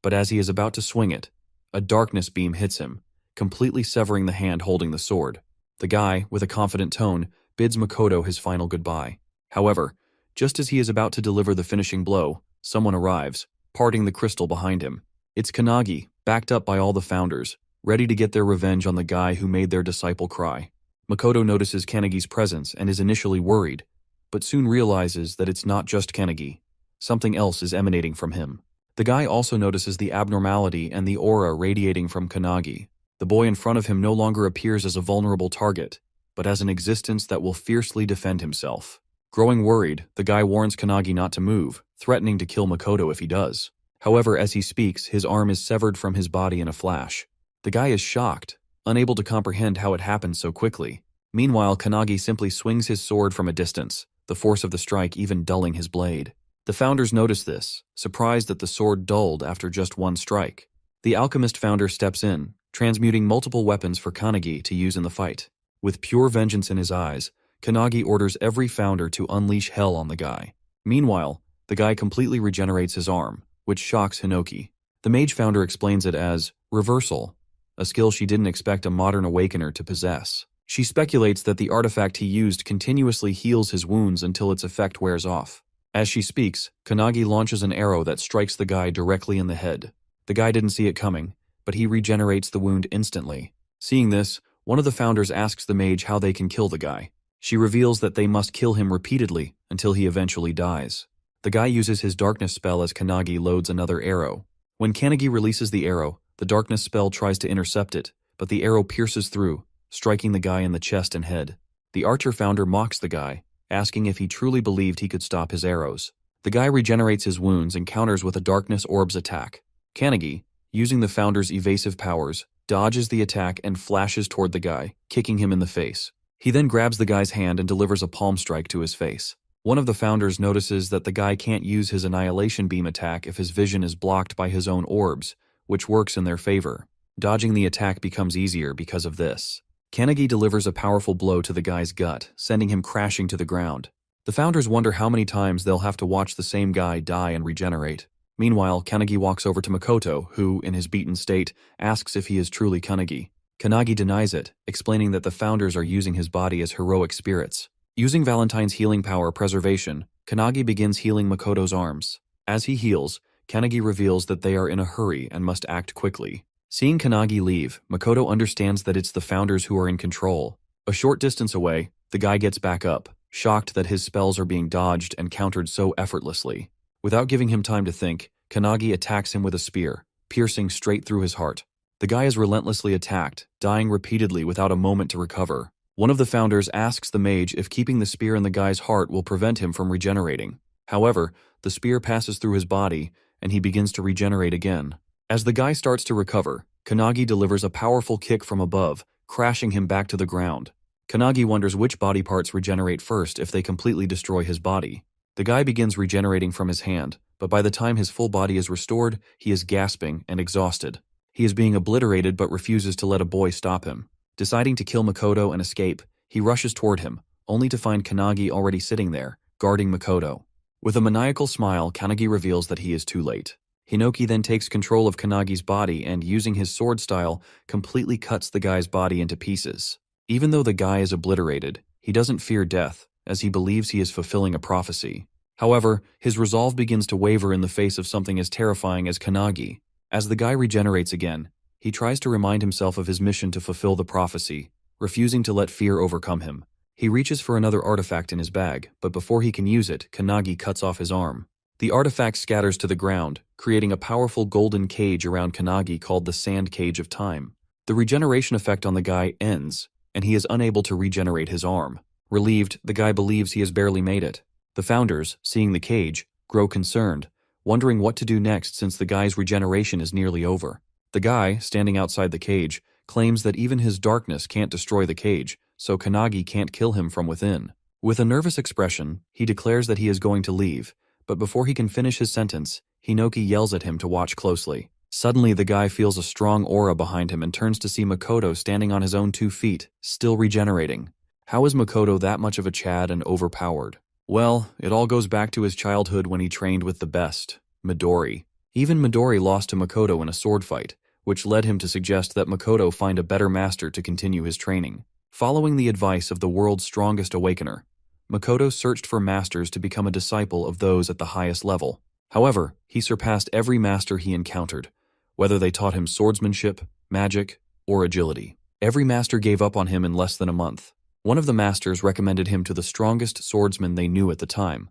but as he is about to swing it, a darkness beam hits him, completely severing the hand holding the sword. The guy, with a confident tone, bids Makoto his final goodbye. However, just as he is about to deliver the finishing blow, someone arrives, parting the crystal behind him. It's Kanagi, backed up by all the founders, ready to get their revenge on the guy who made their disciple cry. Makoto notices Kanagi's presence and is initially worried, but soon realizes that it's not just Kanagi. Something else is emanating from him. The guy also notices the abnormality and the aura radiating from Kanagi. The boy in front of him no longer appears as a vulnerable target, but as an existence that will fiercely defend himself. Growing worried, the guy warns Kanagi not to move, threatening to kill Makoto if he does. However, as he speaks, his arm is severed from his body in a flash. The guy is shocked, unable to comprehend how it happened so quickly. Meanwhile, Kanagi simply swings his sword from a distance, the force of the strike even dulling his blade. The founders notice this, surprised that the sword dulled after just one strike. The alchemist founder steps in, transmuting multiple weapons for Kanagi to use in the fight. With pure vengeance in his eyes, Kanagi orders every founder to unleash hell on the guy. Meanwhile, the guy completely regenerates his arm, which shocks Hinoki. The mage founder explains it as reversal, a skill she didn't expect a modern awakener to possess. She speculates that the artifact he used continuously heals his wounds until its effect wears off. As she speaks, Kanagi launches an arrow that strikes the guy directly in the head. The guy didn't see it coming, but he regenerates the wound instantly. Seeing this, one of the founders asks the mage how they can kill the guy. She reveals that they must kill him repeatedly until he eventually dies. The guy uses his darkness spell as Kanagi loads another arrow. When Kanagi releases the arrow, the darkness spell tries to intercept it, but the arrow pierces through, striking the guy in the chest and head. The archer founder mocks the guy, asking if he truly believed he could stop his arrows. The guy regenerates his wounds and counters with a darkness orb's attack. Kanagi, using the founder's evasive powers, dodges the attack and flashes toward the guy, kicking him in the face. He then grabs the guy's hand and delivers a palm strike to his face. One of the founders notices that the guy can't use his annihilation beam attack if his vision is blocked by his own orbs, which works in their favor. Dodging the attack becomes easier because of this. Kanagi delivers a powerful blow to the guy's gut, sending him crashing to the ground. The founders wonder how many times they'll have to watch the same guy die and regenerate. Meanwhile, Kanagi walks over to Makoto, who, in his beaten state, asks if he is truly Kanagi. Kanagi denies it, explaining that the founders are using his body as heroic spirits. Using Valentine's healing power preservation, Kanagi begins healing Makoto's arms. As he heals, Kanagi reveals that they are in a hurry and must act quickly. Seeing Kanagi leave, Makoto understands that it's the founders who are in control. A short distance away, the guy gets back up, shocked that his spells are being dodged and countered so effortlessly. Without giving him time to think, Kanagi attacks him with a spear, piercing straight through his heart. The guy is relentlessly attacked, dying repeatedly without a moment to recover. One of the founders asks the mage if keeping the spear in the guy's heart will prevent him from regenerating. However, the spear passes through his body, and he begins to regenerate again. As the guy starts to recover, Kanagi delivers a powerful kick from above, crashing him back to the ground. Kanagi wonders which body parts regenerate first if they completely destroy his body. The guy begins regenerating from his hand, but by the time his full body is restored, he is gasping and exhausted. He is being obliterated but refuses to let a boy stop him. Deciding to kill Makoto and escape, he rushes toward him, only to find Kanagi already sitting there, guarding Makoto. With a maniacal smile, Kanagi reveals that he is too late. Hinoki then takes control of Kanagi's body and, using his sword style, completely cuts the guy's body into pieces. Even though the guy is obliterated, he doesn't fear death, as he believes he is fulfilling a prophecy. However, his resolve begins to waver in the face of something as terrifying as Kanagi. As the guy regenerates again, he tries to remind himself of his mission to fulfill the prophecy, refusing to let fear overcome him. He reaches for another artifact in his bag, but before he can use it, Kanagi cuts off his arm. The artifact scatters to the ground, creating a powerful golden cage around Kanagi called the Sand Cage of Time. The regeneration effect on the guy ends, and he is unable to regenerate his arm. Relieved, the guy believes he has barely made it. The founders, seeing the cage, grow concerned, wondering what to do next since the guy's regeneration is nearly over. The guy, standing outside the cage, claims that even his darkness can't destroy the cage, so Kanagi can't kill him from within. With a nervous expression, he declares that he is going to leave, but before he can finish his sentence, Hinoki yells at him to watch closely. Suddenly, the guy feels a strong aura behind him and turns to see Makoto standing on his own 2 feet, still regenerating. How is Makoto that much of a Chad and overpowered? Well, it all goes back to his childhood when he trained with the best, Midori. Even Midori lost to Makoto in a sword fight, which led him to suggest that Makoto find a better master to continue his training. Following the advice of the world's strongest awakener, Makoto searched for masters to become a disciple of those at the highest level. However, he surpassed every master he encountered, whether they taught him swordsmanship, magic, or agility. Every master gave up on him in less than a month. One of the masters recommended him to the strongest swordsman they knew at the time,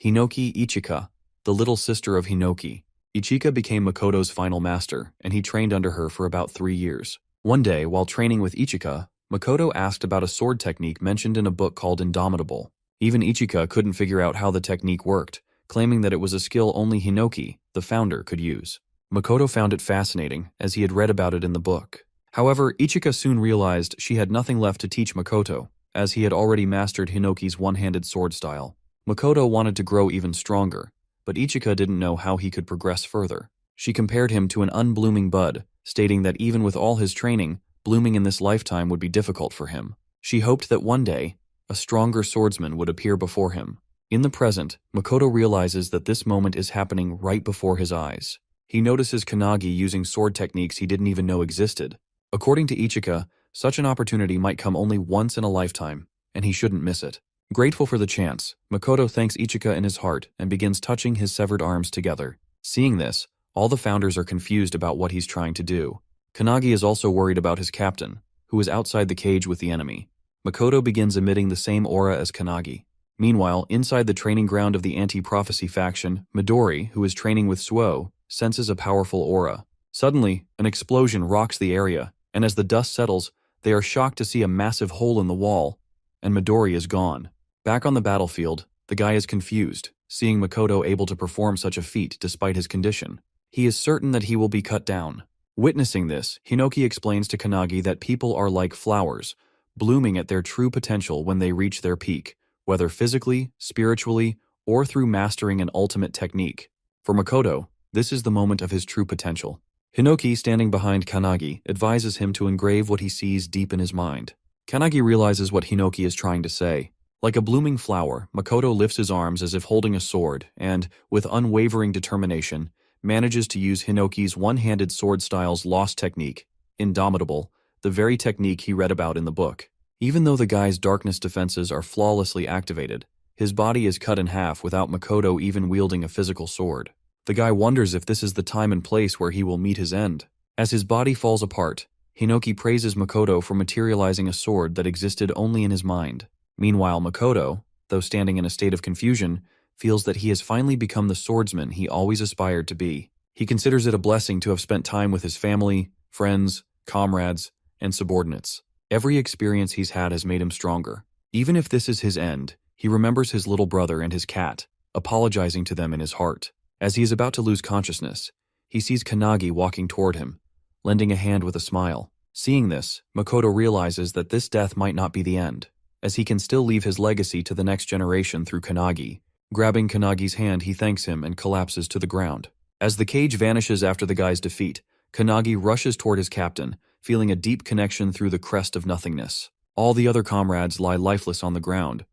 Hinoki Ichika, the little sister of Hinoki. Ichika became Makoto's final master, and he trained under her for about 3 years. One day, while training with Ichika, Makoto asked about a sword technique mentioned in a book called Indomitable. Even Ichika couldn't figure out how the technique worked, claiming that it was a skill only Hinoki, the founder, could use. Makoto found it fascinating, as he had read about it in the book. However, Ichika soon realized she had nothing left to teach Makoto, as he had already mastered Hinoki's one-handed sword style. Makoto wanted to grow even stronger, but Ichika didn't know how he could progress further. She compared him to an unblooming bud, stating that even with all his training, blooming in this lifetime would be difficult for him. She hoped that one day, a stronger swordsman would appear before him. In the present, Makoto realizes that this moment is happening right before his eyes. He notices Kanagi using sword techniques he didn't even know existed. According to Ichika, such an opportunity might come only once in a lifetime, and he shouldn't miss it. Grateful for the chance, Makoto thanks Ichika in his heart and begins touching his severed arms together. Seeing this, all the founders are confused about what he's trying to do. Kanagi is also worried about his captain, who is outside the cage with the enemy. Makoto begins emitting the same aura as Kanagi. Meanwhile, inside the training ground of the anti-prophecy faction, Midori, who is training with Suo, senses a powerful aura. Suddenly, an explosion rocks the area, and as the dust settles, they are shocked to see a massive hole in the wall, and Midori is gone. Back on the battlefield, the guy is confused, seeing Makoto able to perform such a feat despite his condition. He is certain that he will be cut down. Witnessing this, Hinoki explains to Kanagi that people are like flowers, blooming at their true potential when they reach their peak, whether physically, spiritually, or through mastering an ultimate technique. For Makoto, this is the moment of his true potential. Hinoki, standing behind Kanagi, advises him to engrave what he sees deep in his mind. Kanagi realizes what Hinoki is trying to say. Like a blooming flower, Makoto lifts his arms as if holding a sword and, with unwavering determination, manages to use Hinoki's one-handed sword style's lost technique, Indomitable, the very technique he read about in the book. Even though the guy's darkness defenses are flawlessly activated, his body is cut in half without Makoto even wielding a physical sword. The guy wonders if this is the time and place where he will meet his end. As his body falls apart, Hinoki praises Makoto for materializing a sword that existed only in his mind. Meanwhile, Makoto, though standing in a state of confusion, feels that he has finally become the swordsman he always aspired to be. He considers it a blessing to have spent time with his family, friends, comrades, and subordinates. Every experience he's had has made him stronger. Even if this is his end, he remembers his little brother and his cat, apologizing to them in his heart. As he is about to lose consciousness, he sees Kanagi walking toward him, lending a hand with a smile. Seeing this, Makoto realizes that this death might not be the end, as he can still leave his legacy to the next generation through Kanagi. Grabbing Kanagi's hand, he thanks him and collapses to the ground. As the cage vanishes after the guy's defeat, Kanagi rushes toward his captain, feeling a deep connection through the crest of nothingness. All the other comrades lie lifeless on the ground,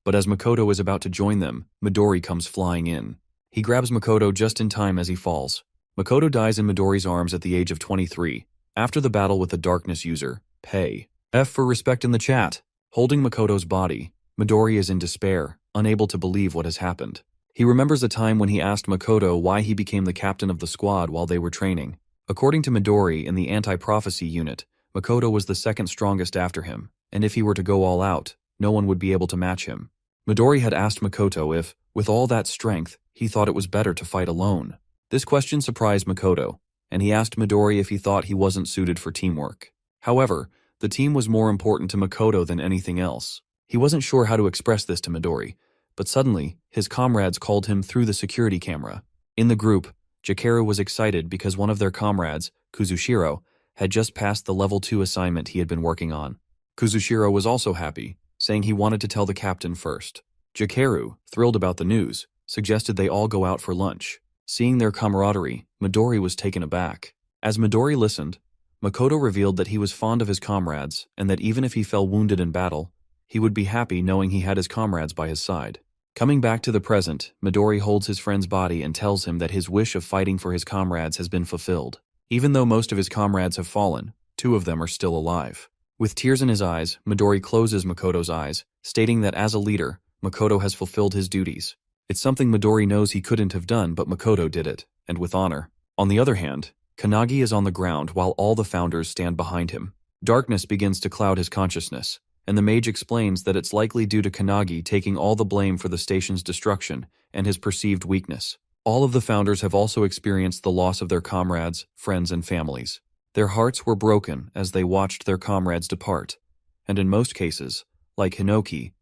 but as Makoto is about to join them, Midori comes flying in. He grabs Makoto just in time as he falls. Makoto dies in Midori's arms at the age of 23, after the battle with the darkness user, Pei. F for respect in the chat. Holding Makoto's body, Midori is in despair, unable to believe what has happened. He remembers a time when he asked Makoto why he became the captain of the squad while they were training. According to Midori in the anti-prophecy unit, Makoto was the second strongest after him, and if he were to go all out, no one would be able to match him. Midori had asked Makoto if, with all that strength, he thought it was better to fight alone. This question surprised Makoto, and he asked Midori if he thought he wasn't suited for teamwork. However, the team was more important to Makoto than anything else. He wasn't sure how to express this to Midori, but suddenly, his comrades called him through the security camera. In the group, Jakeru was excited because one of their comrades, Kuzushiro, had just passed the level 2 assignment he had been working on. Kuzushiro was also happy, saying he wanted to tell the captain first. Jakeru, thrilled about the news, suggested they all go out for lunch. Seeing their camaraderie, Midori was taken aback. As Midori listened, Makoto revealed that he was fond of his comrades and that even if he fell wounded in battle, he would be happy knowing he had his comrades by his side. Coming back to the present, Midori holds his friend's body and tells him that his wish of fighting for his comrades has been fulfilled. Even though most of his comrades have fallen, 2 of them are still alive. With tears in his eyes, Midori closes Makoto's eyes, stating that as a leader, Makoto has fulfilled his duties. It's something Midori knows he couldn't have done, but Makoto did it, and with honor. On the other hand, Kanagi is on the ground while all the founders stand behind him. Darkness begins to cloud his consciousness, and the mage explains that it's likely due to Kanagi taking all the blame for the station's destruction and his perceived weakness. All of the founders have also experienced the loss of their comrades, friends, and families. Their hearts were broken as they watched their comrades depart, and in most cases, like Hinoki,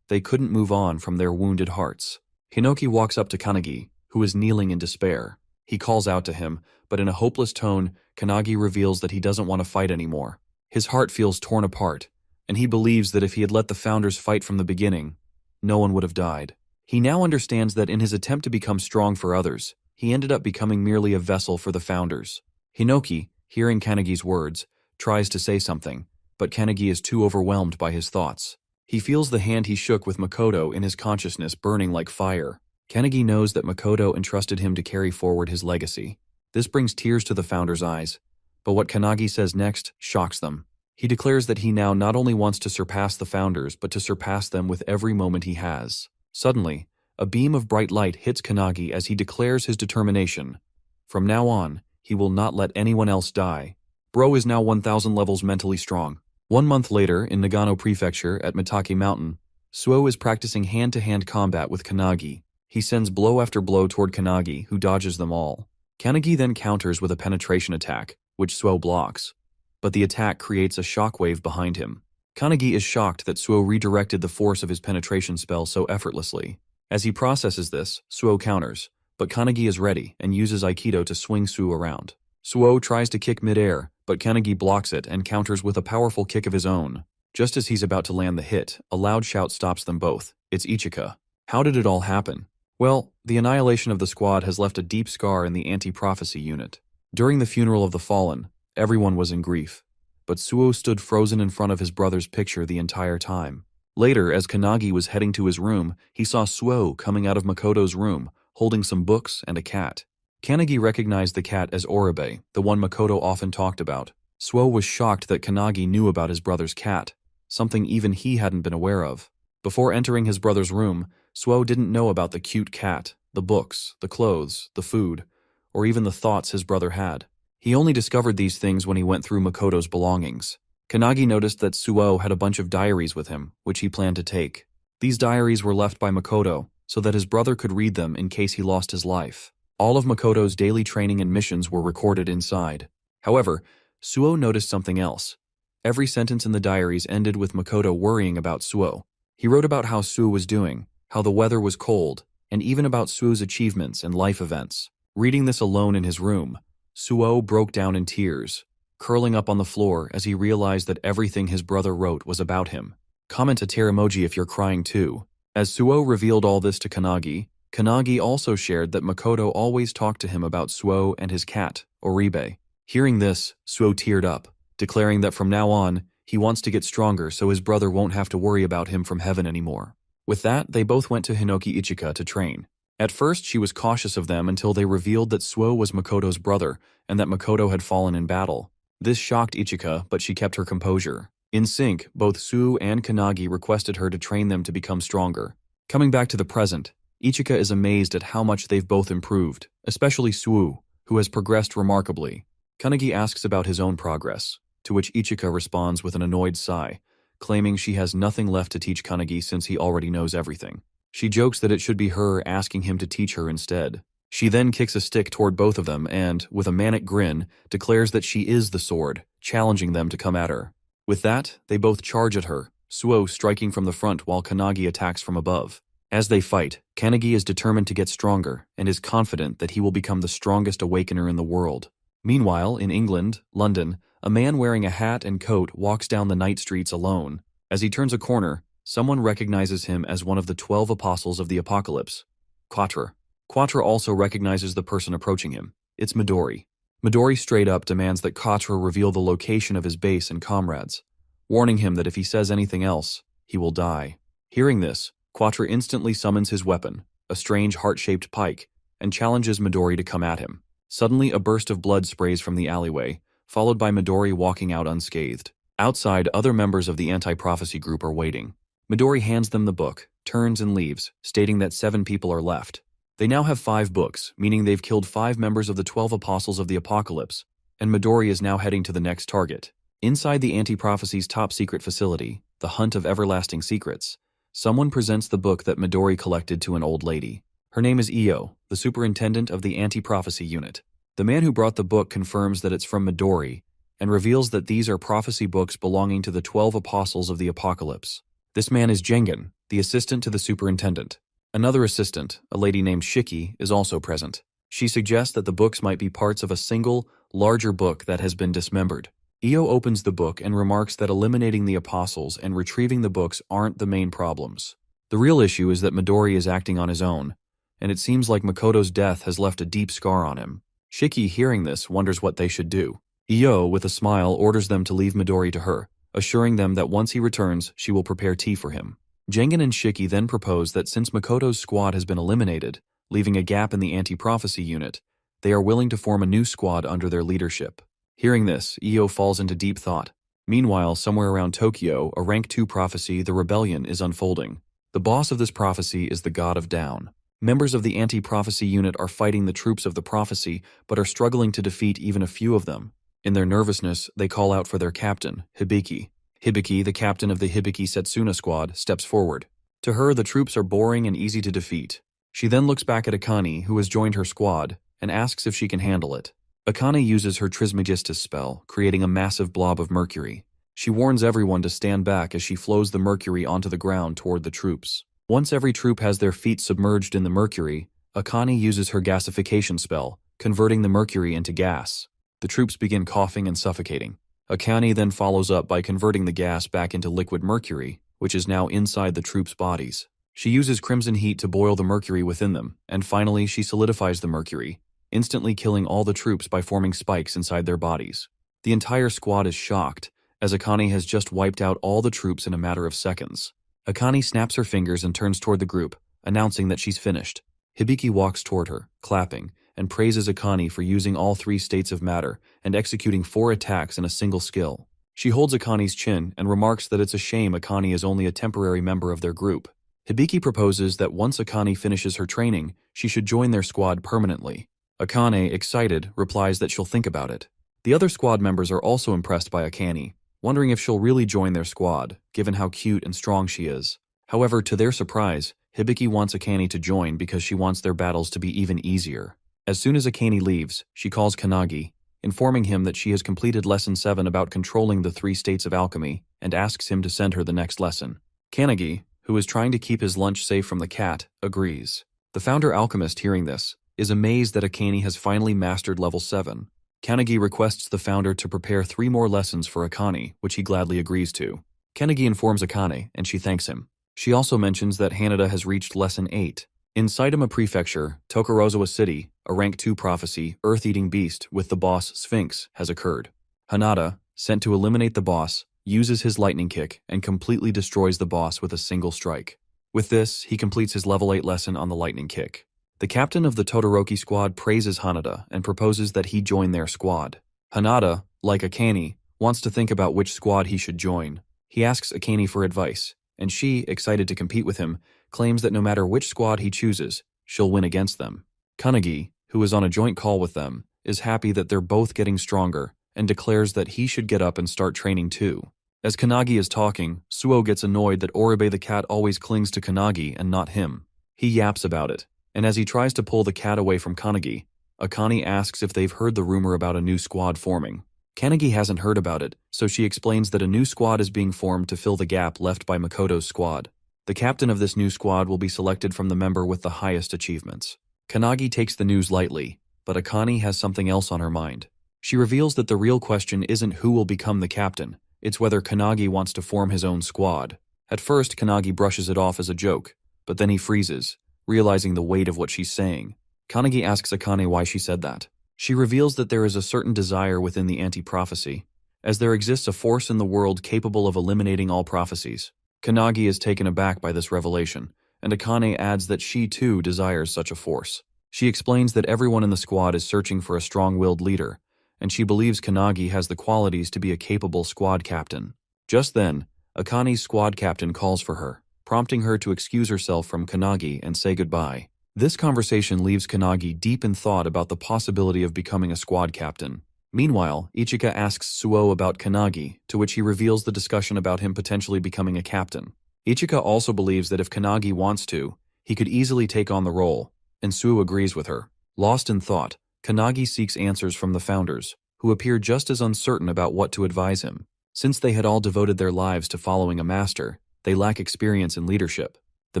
they couldn't move on from their wounded hearts. Hinoki walks up to Kanagi, who is kneeling in despair. He calls out to him, but in a hopeless tone, Kanagi reveals that he doesn't want to fight anymore. His heart feels torn apart, and he believes that if he had let the founders fight from the beginning, no one would have died. He now understands that in his attempt to become strong for others, he ended up becoming merely a vessel for the founders. Hinoki, hearing Kanagi's words, tries to say something, but Kanagi is too overwhelmed by his thoughts. He feels the hand he shook with Makoto in his consciousness burning like fire. Kanagi knows that Makoto entrusted him to carry forward his legacy. This brings tears to the founders' eyes, but what Kanagi says next shocks them. He declares that he now not only wants to surpass the founders, but to surpass them with every moment he has. Suddenly, a beam of bright light hits Kanagi as he declares his determination. From now on, he will not let anyone else die. Bro is now 1,000 levels mentally strong. 1 month later, in Nagano Prefecture at Mitake Mountain, Suo is practicing hand-to-hand combat with Kanagi. He sends blow after blow toward Kanagi, who dodges them all. Kanagi then counters with a penetration attack, which Suo blocks, but the attack creates a shockwave behind him. Kanagi is shocked that Suo redirected the force of his penetration spell so effortlessly. As he processes this, Suo counters, but Kanagi is ready and uses Aikido to swing Suo around. Suo tries to kick mid-air, but Kanagi blocks it and counters with a powerful kick of his own. Just as he's about to land the hit, a loud shout stops them both. It's Ichika. How did it all happen? Well, the annihilation of the squad has left a deep scar in the anti-prophecy unit. During the funeral of the fallen, everyone was in grief, but Suo stood frozen in front of his brother's picture the entire time. Later, as Kanagi was heading to his room, he saw Suo coming out of Makoto's room, holding some books and a cat. Kanagi recognized the cat as Oribe, the one Makoto often talked about. Suo was shocked that Kanagi knew about his brother's cat, something even he hadn't been aware of. Before entering his brother's room, Suo didn't know about the cute cat, the books, the clothes, the food, or even the thoughts his brother had. He only discovered these things when he went through Makoto's belongings. Kanagi noticed that Suo had a bunch of diaries with him, which he planned to take. These diaries were left by Makoto so that his brother could read them in case he lost his life. All of Makoto's daily training and missions were recorded inside. However, Suo noticed something else. Every sentence in the diaries ended with Makoto worrying about Suo. He wrote about how Suo was doing, how the weather was cold, and even about Suo's achievements and life events. Reading this alone in his room, Suo broke down in tears, curling up on the floor as he realized that everything his brother wrote was about him. Comment a tear emoji if you're crying too. As Suo revealed all this to Kanagi, Kanagi also shared that Makoto always talked to him about Suo and his cat, Oribe. Hearing this, Suo teared up, declaring that from now on, he wants to get stronger so his brother won't have to worry about him from heaven anymore. With that, they both went to Hinoki Ichika to train. At first, she was cautious of them until they revealed that Suo was Makoto's brother and that Makoto had fallen in battle. This shocked Ichika, but she kept her composure. In sync, both Suo and Kanagi requested her to train them to become stronger. Coming back to the present, Ichika is amazed at how much they've both improved, especially Suo, who has progressed remarkably. Kanagi asks about his own progress, to which Ichika responds with an annoyed sigh, claiming she has nothing left to teach Kanagi since he already knows everything. She jokes that it should be her asking him to teach her instead. She then kicks a stick toward both of them and, with a manic grin, declares that she is the sword, challenging them to come at her. With that, they both charge at her, Suo striking from the front while Kanagi attacks from above. As they fight, Kanagi is determined to get stronger and is confident that he will become the strongest awakener in the world. Meanwhile, in England, London, a man wearing a hat and coat walks down the night streets alone. As he turns a corner, someone recognizes him as one of the 12 apostles of the apocalypse, Quatre. Quatre also recognizes the person approaching him. It's Midori. Midori straight up demands that Quattro reveal the location of his base and comrades, warning him that if he says anything else, he will die. Hearing this, Quattro instantly summons his weapon, a strange heart-shaped pike, and challenges Midori to come at him. Suddenly, a burst of blood sprays from the alleyway, followed by Midori walking out unscathed. Outside, other members of the anti-prophecy group are waiting. Midori hands them the book, turns and leaves, stating that 7 people are left. They now have 5 books, meaning they've killed 5 members of the 12 apostles of the apocalypse, and Midori is now heading to the next target. Inside the anti-prophecy's top-secret facility, the Hunt of Everlasting Secrets, someone presents the book that Midori collected to an old lady. Her name is Io, the superintendent of the anti-prophecy unit. The man who brought the book confirms that it's from Midori, and reveals that these are prophecy books belonging to the 12 apostles of the apocalypse. This man is Jengen, the assistant to the superintendent. Another assistant, a lady named Shiki, is also present. She suggests that the books might be parts of a single, larger book that has been dismembered. Io opens the book and remarks that eliminating the apostles and retrieving the books aren't the main problems. The real issue is that Midori is acting on his own, and it seems like Makoto's death has left a deep scar on him. Shiki, hearing this, wonders what they should do. Io, with a smile, orders them to leave Midori to her, assuring them that once he returns, she will prepare tea for him. Jengen and Shiki then propose that since Makoto's squad has been eliminated, leaving a gap in the anti-prophecy unit, they are willing to form a new squad under their leadership. Hearing this, Io falls into deep thought. Meanwhile, somewhere around Tokyo, a Rank 2 prophecy, the Rebellion, is unfolding. The boss of this prophecy is the God of Down. Members of the anti-prophecy unit are fighting the troops of the prophecy, but are struggling to defeat even a few of them. In their nervousness, they call out for their captain, Hibiki. Hibiki, the captain of the Hibiki Setsuna squad, steps forward. To her, the troops are boring and easy to defeat. She then looks back at Akane, who has joined her squad, and asks if she can handle it. Akane uses her Trismegistus spell, creating a massive blob of mercury. She warns everyone to stand back as she flows the mercury onto the ground toward the troops. Once every troop has their feet submerged in the mercury, Akane uses her gasification spell, converting the mercury into gas. The troops begin coughing and suffocating. Akane then follows up by converting the gas back into liquid mercury, which is now inside the troops' bodies. She uses crimson heat to boil the mercury within them, and finally she solidifies the mercury, instantly killing all the troops by forming spikes inside their bodies. The entire squad is shocked, as Akane has just wiped out all the troops in a matter of seconds. Akane snaps her fingers and turns toward the group, announcing that she's finished. Hibiki walks toward her, clapping, and praises Akane for using all 3 states of matter and executing 4 attacks in a single skill. She holds Akane's chin and remarks that it's a shame Akane is only a temporary member of their group. Hibiki proposes that once Akane finishes her training, she should join their squad permanently. Akane, excited, replies that she'll think about it. The other squad members are also impressed by Akane, wondering if she'll really join their squad, given how cute and strong she is. However, to their surprise, Hibiki wants Akane to join because she wants their battles to be even easier. As soon as Akane leaves, she calls Kanagi, informing him that she has completed Lesson 7 about controlling the 3 states of alchemy, and asks him to send her the next lesson. Kanagi, who is trying to keep his lunch safe from the cat, agrees. The founder alchemist, hearing this, is amazed that Akane has finally mastered level 7. Kanagi requests the founder to prepare 3 more lessons for Akane, which he gladly agrees to. Kanagi informs Akane, and she thanks him. She also mentions that Hanada has reached Lesson 8. In Saitama Prefecture, Tokorozawa City, a Rank 2 prophecy, earth-eating beast with the boss Sphinx, has occurred. Hanada, sent to eliminate the boss, uses his lightning kick and completely destroys the boss with a single strike. With this, he completes his level 8 lesson on the lightning kick. The captain of the Todoroki squad praises Hanada and proposes that he join their squad. Hanada, like Akane, wants to think about which squad he should join. He asks Akane for advice, and she, excited to compete with him, claims that no matter which squad he chooses, she'll win against them. Kanagi, who is on a joint call with them, is happy that they're both getting stronger and declares that he should get up and start training too. As Kanagi is talking, Suo gets annoyed that Oribe the cat always clings to Kanagi and not him. He yaps about it, and as he tries to pull the cat away from Kanagi, Akane asks if they've heard the rumor about a new squad forming. Kanagi hasn't heard about it, so she explains that a new squad is being formed to fill the gap left by Makoto's squad. The captain of this new squad will be selected from the member with the highest achievements. Kanagi takes the news lightly, but Akane has something else on her mind. She reveals that the real question isn't who will become the captain, it's whether Kanagi wants to form his own squad. At first, Kanagi brushes it off as a joke, but then he freezes, realizing the weight of what she's saying. Kanagi asks Akane why she said that. She reveals that there is a certain desire within the anti-prophecy, as there exists a force in the world capable of eliminating all prophecies. Kanagi is taken aback by this revelation, and Akane adds that she too desires such a force. She explains that everyone in the squad is searching for a strong-willed leader, and she believes Kanagi has the qualities to be a capable squad captain. Just then, Akane's squad captain calls for her, prompting her to excuse herself from Kanagi and say goodbye. This conversation leaves Kanagi deep in thought about the possibility of becoming a squad captain. Meanwhile, Ichika asks Suo about Kanagi, to which he reveals the discussion about him potentially becoming a captain. Ichika also believes that if Kanagi wants to, he could easily take on the role, and Suo agrees with her. Lost in thought, Kanagi seeks answers from the founders, who appear just as uncertain about what to advise him. Since they had all devoted their lives to following a master, they lack experience in leadership. The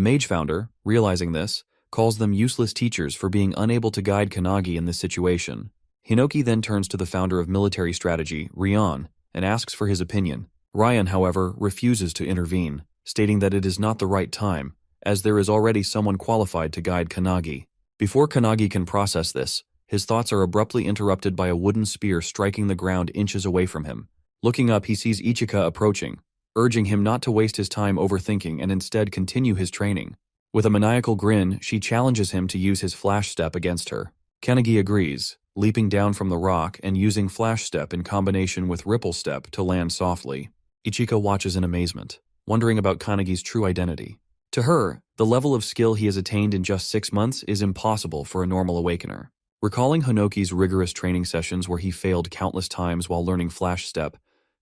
mage founder, realizing this, calls them useless teachers for being unable to guide Kanagi in this situation. Hinoki then turns to the founder of military strategy, Ryan, and asks for his opinion. Ryan, however, refuses to intervene, stating that it is not the right time, as there is already someone qualified to guide Kanagi. Before Kanagi can process this, his thoughts are abruptly interrupted by a wooden spear striking the ground inches away from him. Looking up, he sees Ichika approaching, urging him not to waste his time overthinking and instead continue his training. With a maniacal grin, she challenges him to use his flash step against her. Kanagi agrees, leaping down from the rock and using flash step in combination with ripple step to land softly. Ichika watches in amazement, wondering about Kanagi's true identity. To her, the level of skill he has attained in just 6 months is impossible for a normal awakener. Recalling Hinoki's rigorous training sessions where he failed countless times while learning flash step,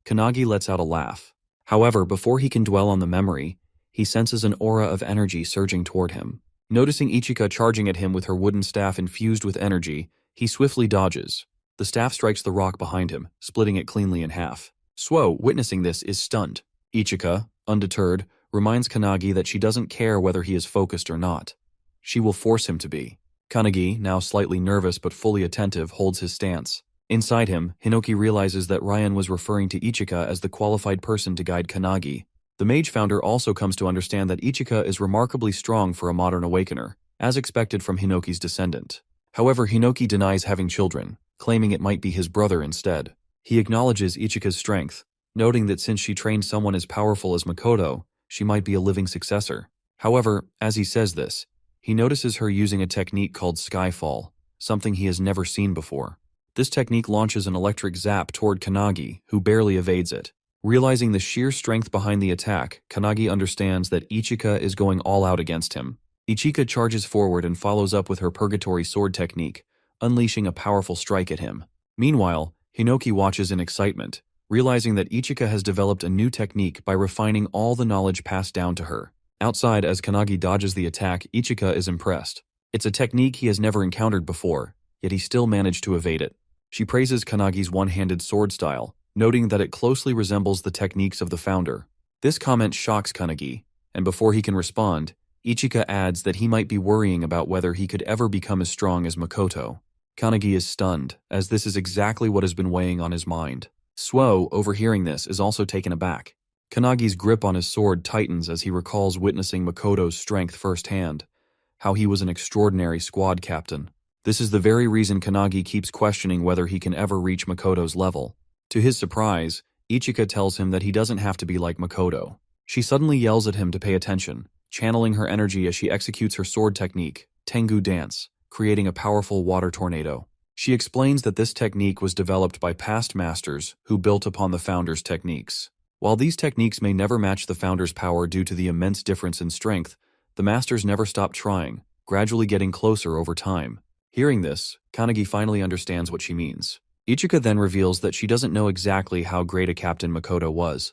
Kanagi lets out a laugh. However, before he can dwell on the memory, he senses an aura of energy surging toward him. Noticing Ichika charging at him with her wooden staff infused with energy, he swiftly dodges. The staff strikes the rock behind him, splitting it cleanly in half. Suo, witnessing this, is stunned. Ichika, undeterred, reminds Kanagi that she doesn't care whether he is focused or not. She will force him to be. Kanagi, now slightly nervous but fully attentive, holds his stance. Inside him, Hinoki realizes that Ryan was referring to Ichika as the qualified person to guide Kanagi. The mage founder also comes to understand that Ichika is remarkably strong for a modern awakener, as expected from Hinoki's descendant. However, Hinoki denies having children, claiming it might be his brother instead. He acknowledges Ichika's strength, noting that since she trained someone as powerful as Makoto, she might be a living successor. However, as he says this, he notices her using a technique called Skyfall, something he has never seen before. This technique launches an electric zap toward Kanagi, who barely evades it. Realizing the sheer strength behind the attack, Kanagi understands that Ichika is going all out against him. Ichika charges forward and follows up with her Purgatory Sword technique, unleashing a powerful strike at him. Meanwhile, Hinoki watches in excitement, realizing that Ichika has developed a new technique by refining all the knowledge passed down to her. Outside, as Kanagi dodges the attack, Ichika is impressed. It's a technique he has never encountered before, yet he still managed to evade it. She praises Kanagi's one-handed sword style, noting that it closely resembles the techniques of the founder. This comment shocks Kanagi, and before he can respond, Ichika adds that he might be worrying about whether he could ever become as strong as Makoto. Kanagi is stunned, as this is exactly what has been weighing on his mind. Suo, overhearing this, is also taken aback. Kanagi's grip on his sword tightens as he recalls witnessing Makoto's strength firsthand, how he was an extraordinary squad captain. This is the very reason Kanagi keeps questioning whether he can ever reach Makoto's level. To his surprise, Ichika tells him that he doesn't have to be like Makoto. She suddenly yells at him to pay attention, channeling her energy as she executes her sword technique, Tengu Dance, creating a powerful water tornado. She explains that this technique was developed by past masters who built upon the founder's techniques. While these techniques may never match the founder's power due to the immense difference in strength, the masters never stop trying, gradually getting closer over time. Hearing this, Kanagi finally understands what she means. Ichika then reveals that she doesn't know exactly how great a captain Makoto was,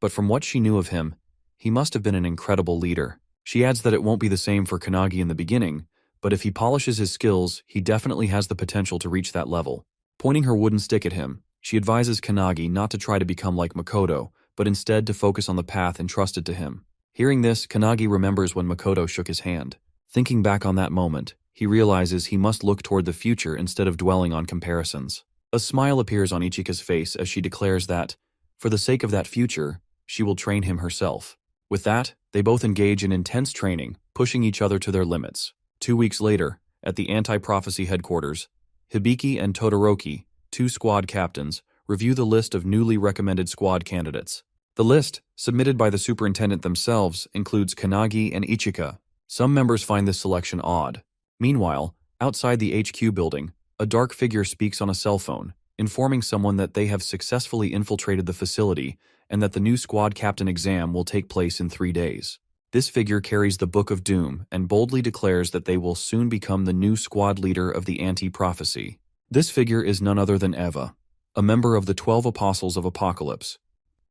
but from what she knew of him, he must have been an incredible leader. She adds that it won't be the same for Kanagi in the beginning, but if he polishes his skills, he definitely has the potential to reach that level. Pointing her wooden stick at him, she advises Kanagi not to try to become like Makoto, but instead to focus on the path entrusted to him. Hearing this, Kanagi remembers when Makoto shook his hand. Thinking back on that moment, he realizes he must look toward the future instead of dwelling on comparisons. A smile appears on Ichika's face as she declares that, for the sake of that future, she will train him herself. With that, they both engage in intense training, pushing each other to their limits. 2 weeks later, at the anti-prophecy headquarters, Hibiki and Todoroki, two squad captains, review the list of newly recommended squad candidates. The list, submitted by the superintendent themselves, includes Kanagi and Ichika. Some members find this selection odd. Meanwhile, outside the HQ building, a dark figure speaks on a cell phone, informing someone that they have successfully infiltrated the facility and that the new squad captain exam will take place in 3 days. This figure carries the Book of Doom and boldly declares that they will soon become the new squad leader of the Anti-Prophecy. This figure is none other than Eva, a member of the 12 Apostles of Apocalypse.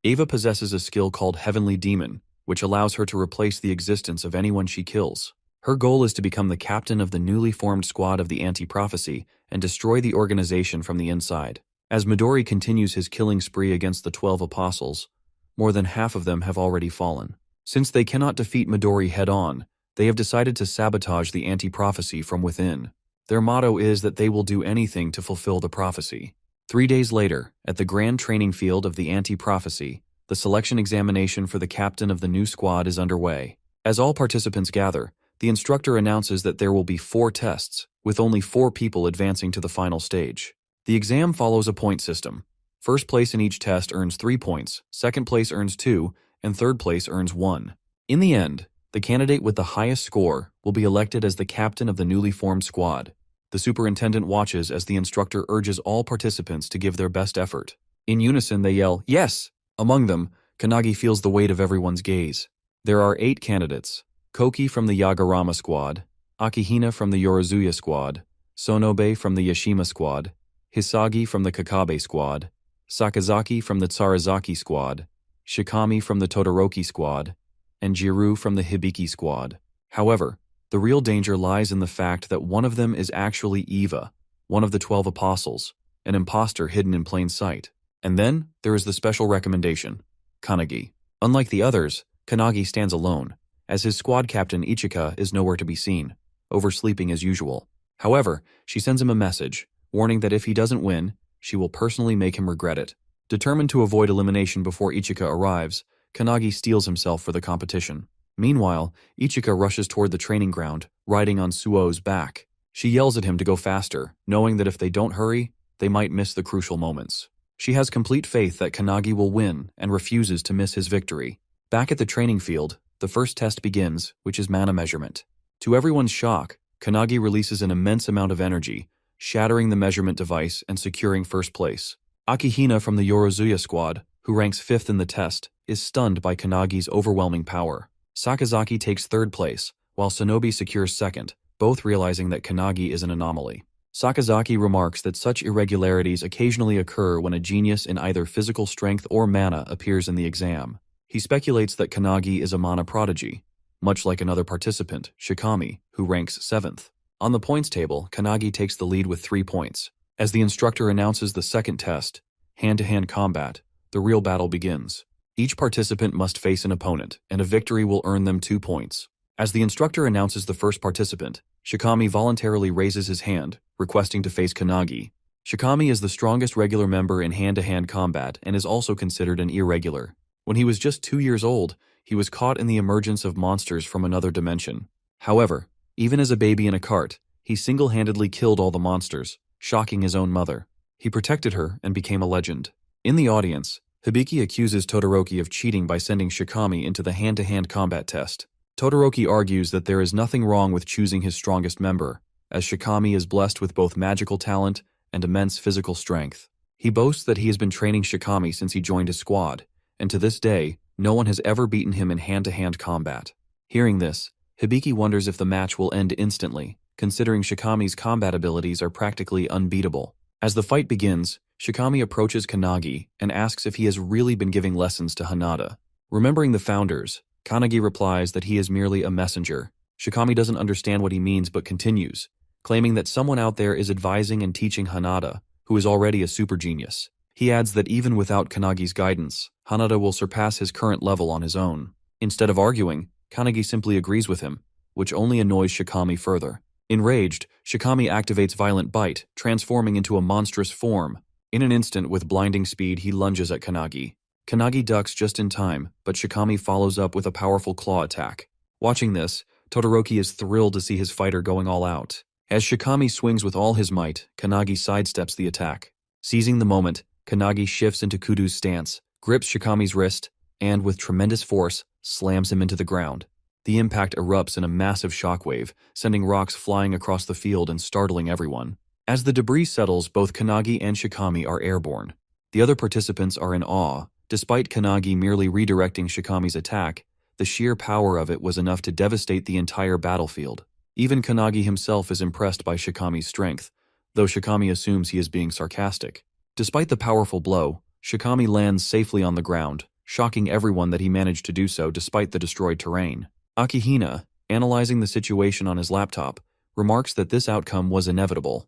Eva possesses a skill called Heavenly Demon, which allows her to replace the existence of anyone she kills. Her goal is to become the captain of the newly formed squad of the Anti-Prophecy and destroy the organization from the inside. As Midori continues his killing spree against the 12 Apostles, more than half of them have already fallen. Since they cannot defeat Midori head-on, they have decided to sabotage the Anti-Prophecy from within. Their motto is that they will do anything to fulfill the prophecy. 3 days later, at the grand training field of the Anti-Prophecy, the selection examination for the captain of the new squad is underway. As all participants gather, the instructor announces that there will be 4 tests, with only 4 people advancing to the final stage. The exam follows a point system. First place in each test earns 3 points, second place earns 2, and third place earns 1. In the end, the candidate with the highest score will be elected as the captain of the newly formed squad. The superintendent watches as the instructor urges all participants to give their best effort. In unison, they yell, "Yes!" Among them, Kanagi feels the weight of everyone's gaze. There are 8 candidates: Koki from the Yagarama squad, Akihina from the Yorozuya squad, Sonobe from the Yashima squad, Hisagi from the Kakabe squad, Sakazaki from the Tsarazaki squad, Shikami from the Todoroki squad, and Jiru from the Hibiki squad. However, the real danger lies in the fact that one of them is actually Eva, one of the 12 apostles, an imposter hidden in plain sight. And then, there is the special recommendation, Kanagi. Unlike the others, Kanagi stands alone, as his squad captain Ichika is nowhere to be seen, oversleeping as usual. However, she sends him a message, warning that if he doesn't win, she will personally make him regret it. Determined to avoid elimination before Ichika arrives, Kanagi steels himself for the competition. Meanwhile, Ichika rushes toward the training ground, riding on Suo's back. She yells at him to go faster, knowing that if they don't hurry, they might miss the crucial moments. She has complete faith that Kanagi will win and refuses to miss his victory. Back at the training field, the first test begins, which is mana measurement. To everyone's shock, Kanagi releases an immense amount of energy, shattering the measurement device and securing first place. Akihina from the Yorozuya squad, who ranks 5th in the test, is stunned by Kanagi's overwhelming power. Sakazaki takes 3rd place, while Sonobe secures 2nd, both realizing that Kanagi is an anomaly. Sakazaki remarks that such irregularities occasionally occur when a genius in either physical strength or mana appears in the exam. He speculates that Kanagi is a mana prodigy, much like another participant, Shikami, who ranks 7th. On the points table, Kanagi takes the lead with 3 points. As the instructor announces the second test, hand-to-hand combat, the real battle begins. Each participant must face an opponent, and a victory will earn them 2 points. As the instructor announces the first participant, Shikami voluntarily raises his hand, requesting to face Kanagi. Shikami is the strongest regular member in hand-to-hand combat and is also considered an irregular. When he was just 2 years old, he was caught in the emergence of monsters from another dimension. However, even as a baby in a cart, he single-handedly killed all the monsters, shocking his own mother. He protected her and became a legend. In the audience, Hibiki accuses Todoroki of cheating by sending Shikami into the hand-to-hand combat test. Todoroki argues that there is nothing wrong with choosing his strongest member, as Shikami is blessed with both magical talent and immense physical strength. He boasts that he has been training Shikami since he joined his squad, and to this day, no one has ever beaten him in hand-to-hand combat. Hearing this, Hibiki wonders if the match will end instantly, considering Shikami's combat abilities are practically unbeatable. As the fight begins, Shikami approaches Kanagi and asks if he has really been giving lessons to Hanada. Remembering the founders, Kanagi replies that he is merely a messenger. Shikami doesn't understand what he means but continues, claiming that someone out there is advising and teaching Hanada, who is already a super genius. He adds that even without Kanagi's guidance, Hanada will surpass his current level on his own. Instead of arguing, Kanagi simply agrees with him, which only annoys Shikami further. Enraged, Shikami activates Violent Bite, transforming into a monstrous form. In an instant, with blinding speed, he lunges at Kanagi. Kanagi ducks just in time, but Shikami follows up with a powerful claw attack. Watching this, Todoroki is thrilled to see his fighter going all out. As Shikami swings with all his might, Kanagi sidesteps the attack. Seizing the moment, Kanagi shifts into Kudu's stance, grips Shikami's wrist, and with tremendous force, slams him into the ground. The impact erupts in a massive shockwave, sending rocks flying across the field and startling everyone. As the debris settles, both Kanagi and Shikami are airborne. The other participants are in awe. Despite Kanagi merely redirecting Shikami's attack, the sheer power of it was enough to devastate the entire battlefield. Even Kanagi himself is impressed by Shikami's strength, though Shikami assumes he is being sarcastic. Despite the powerful blow, Shikami lands safely on the ground, shocking everyone that he managed to do so despite the destroyed terrain. Akihina, analyzing the situation on his laptop, remarks that this outcome was inevitable.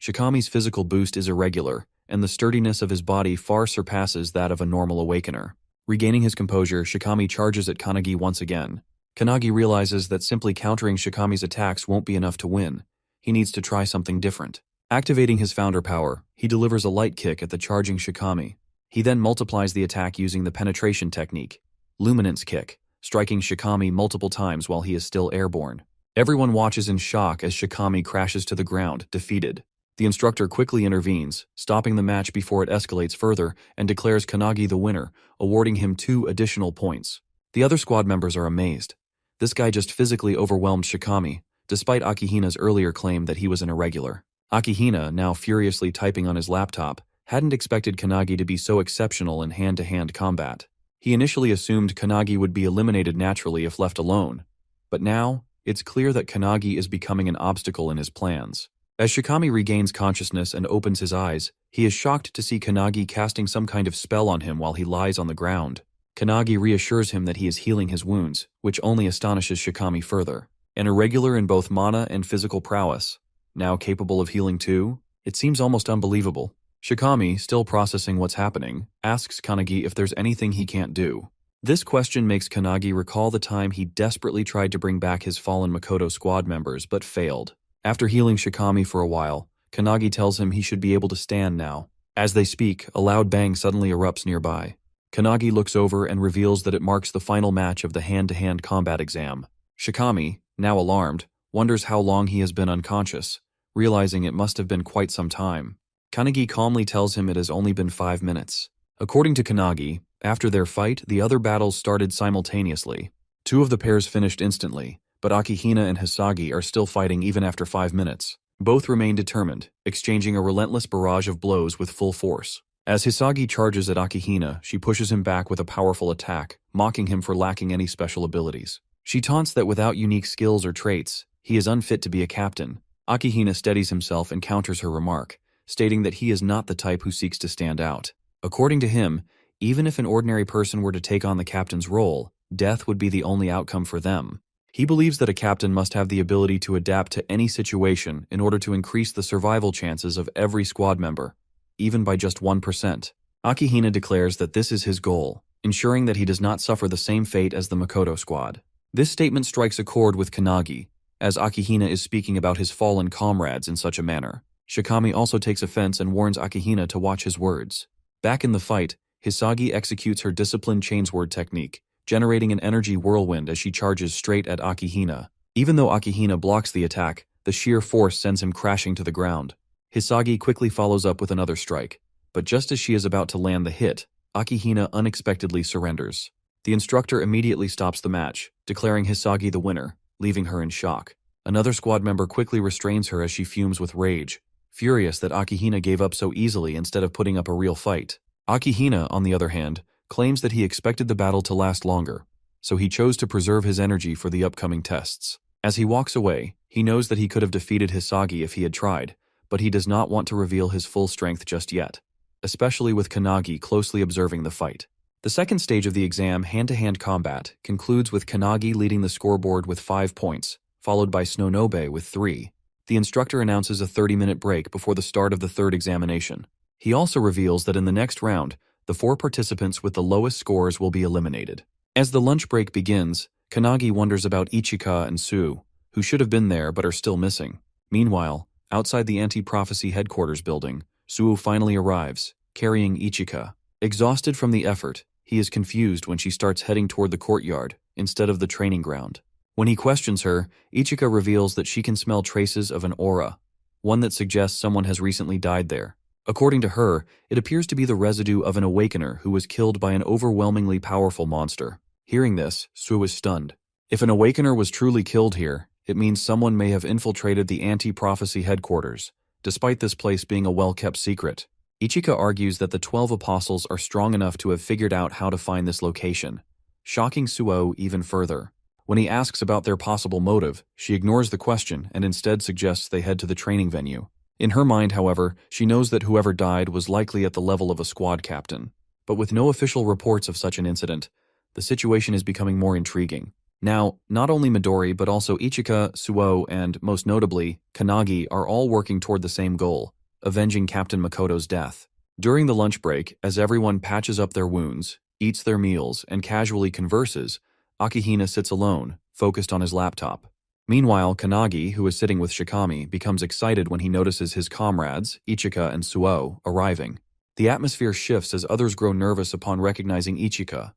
Shikami's physical boost is irregular, and the sturdiness of his body far surpasses that of a normal awakener. Regaining his composure, Shikami charges at Kanagi once again. Kanagi realizes that simply countering Shikami's attacks won't be enough to win. He needs to try something different. Activating his founder power, he delivers a light kick at the charging Shikami. He then multiplies the attack using the penetration technique, Luminance Kick, striking Shikami multiple times while he is still airborne. Everyone watches in shock as Shikami crashes to the ground, defeated. The instructor quickly intervenes, stopping the match before it escalates further, and declares Kanagi the winner, awarding him 2 additional points. The other squad members are amazed. This guy just physically overwhelmed Shikami, despite Akihina's earlier claim that he was an irregular. Akihina, now furiously typing on his laptop, hadn't expected Kanagi to be so exceptional in hand-to-hand combat. He initially assumed Kanagi would be eliminated naturally if left alone, but now, it's clear that Kanagi is becoming an obstacle in his plans. As Shikami regains consciousness and opens his eyes, he is shocked to see Kanagi casting some kind of spell on him while he lies on the ground. Kanagi reassures him that he is healing his wounds, which only astonishes Shikami further. An irregular in both mana and physical prowess, now capable of healing too? It seems almost unbelievable. Shikami, still processing what's happening, asks Kanagi if there's anything he can't do. This question makes Kanagi recall the time he desperately tried to bring back his fallen Makoto squad members but failed. After healing Shikami for a while, Kanagi tells him he should be able to stand now. As they speak, a loud bang suddenly erupts nearby. Kanagi looks over and reveals that it marks the final match of the hand-to-hand combat exam. Shikami, now alarmed, wonders how long he has been unconscious, realizing it must have been quite some time. Kanagi calmly tells him it has only been 5 minutes. According to Kanagi, after their fight, the other battles started simultaneously. 2 of the pairs finished instantly, but Akihina and Hisagi are still fighting even after 5 minutes. Both remain determined, exchanging a relentless barrage of blows with full force. As Hisagi charges at Akihina, she pushes him back with a powerful attack, mocking him for lacking any special abilities. She taunts that without unique skills or traits, he is unfit to be a captain. Akihina steadies himself and counters her remark, stating that he is not the type who seeks to stand out. According to him, even if an ordinary person were to take on the captain's role, death would be the only outcome for them. He believes that a captain must have the ability to adapt to any situation in order to increase the survival chances of every squad member, even by just 1%. Akihina declares that this is his goal, ensuring that he does not suffer the same fate as the Makoto squad. This statement strikes a chord with Kanagi, as Akihina is speaking about his fallen comrades in such a manner. Shikami also takes offense and warns Akihina to watch his words. Back in the fight, Hisagi executes her disciplined chainsword technique, generating an energy whirlwind as she charges straight at Akihina. Even though Akihina blocks the attack, the sheer force sends him crashing to the ground. Hisagi quickly follows up with another strike, but just as she is about to land the hit, Akihina unexpectedly surrenders. The instructor immediately stops the match, declaring Hisagi the winner, leaving her in shock. Another squad member quickly restrains her as she fumes with rage, furious that Akihina gave up so easily instead of putting up a real fight. Akihina, on the other hand, claims that he expected the battle to last longer, so he chose to preserve his energy for the upcoming tests. As he walks away, he knows that he could have defeated Hisagi if he had tried, but he does not want to reveal his full strength just yet, especially with Kanagi closely observing the fight. The second stage of the exam, hand-to-hand combat, concludes with Kanagi leading the scoreboard with 5 points, followed by Snonobe with 3. The instructor announces a 30-minute break before the start of the third examination. He also reveals that in the next round, the 4 participants with the lowest scores will be eliminated. As the lunch break begins, Kanagi wonders about Ichika and Su, who should have been there but are still missing. Meanwhile, outside the anti-prophecy headquarters building, Su finally arrives, carrying Ichika. Exhausted from the effort, he is confused when she starts heading toward the courtyard instead of the training ground. When he questions her, Ichika reveals that she can smell traces of an aura, one that suggests someone has recently died there. According to her, it appears to be the residue of an awakener who was killed by an overwhelmingly powerful monster. Hearing this, Suo is stunned. If an awakener was truly killed here, it means someone may have infiltrated the anti-prophecy headquarters, despite this place being a well-kept secret. Ichika argues that the 12 apostles are strong enough to have figured out how to find this location, shocking Suo even further. When he asks about their possible motive, she ignores the question and instead suggests they head to the training venue. In her mind, however, she knows that whoever died was likely at the level of a squad captain. But with no official reports of such an incident, the situation is becoming more intriguing. Now, not only Midori but also Ichika, Suo, and, most notably, Kanagi are all working toward the same goal, avenging Captain Makoto's death. During the lunch break, as everyone patches up their wounds, eats their meals, and casually converses, Akihina sits alone, focused on his laptop. Meanwhile, Kanagi, who is sitting with Shikami, becomes excited when he notices his comrades, Ichika and Suo, arriving. The atmosphere shifts as others grow nervous upon recognizing Ichika,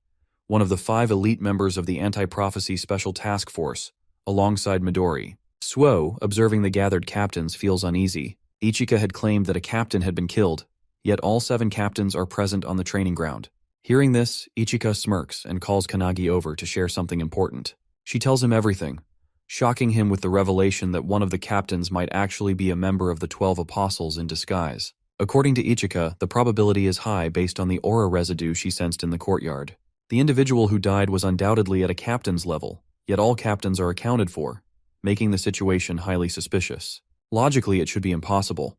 one of the 5 elite members of the Anti-Prophecy Special Task Force, alongside Midori. Suo, observing the gathered captains, feels uneasy. Ichika had claimed that a captain had been killed, yet all 7 captains are present on the training ground. Hearing this, Ichika smirks and calls Kanagi over to share something important. She tells him everything, shocking him with the revelation that one of the captains might actually be a member of the 12 apostles in disguise. According to Ichika, the probability is high based on the aura residue she sensed in the courtyard. The individual who died was undoubtedly at a captain's level, yet all captains are accounted for, making the situation highly suspicious. Logically, it should be impossible.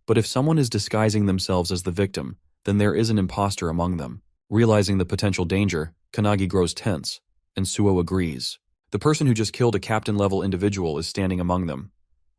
But if someone is disguising themselves as the victim, then there is an imposter among them. Realizing the potential danger, Kanagi grows tense, and Suo agrees. The person who just killed a captain-level individual is standing among them.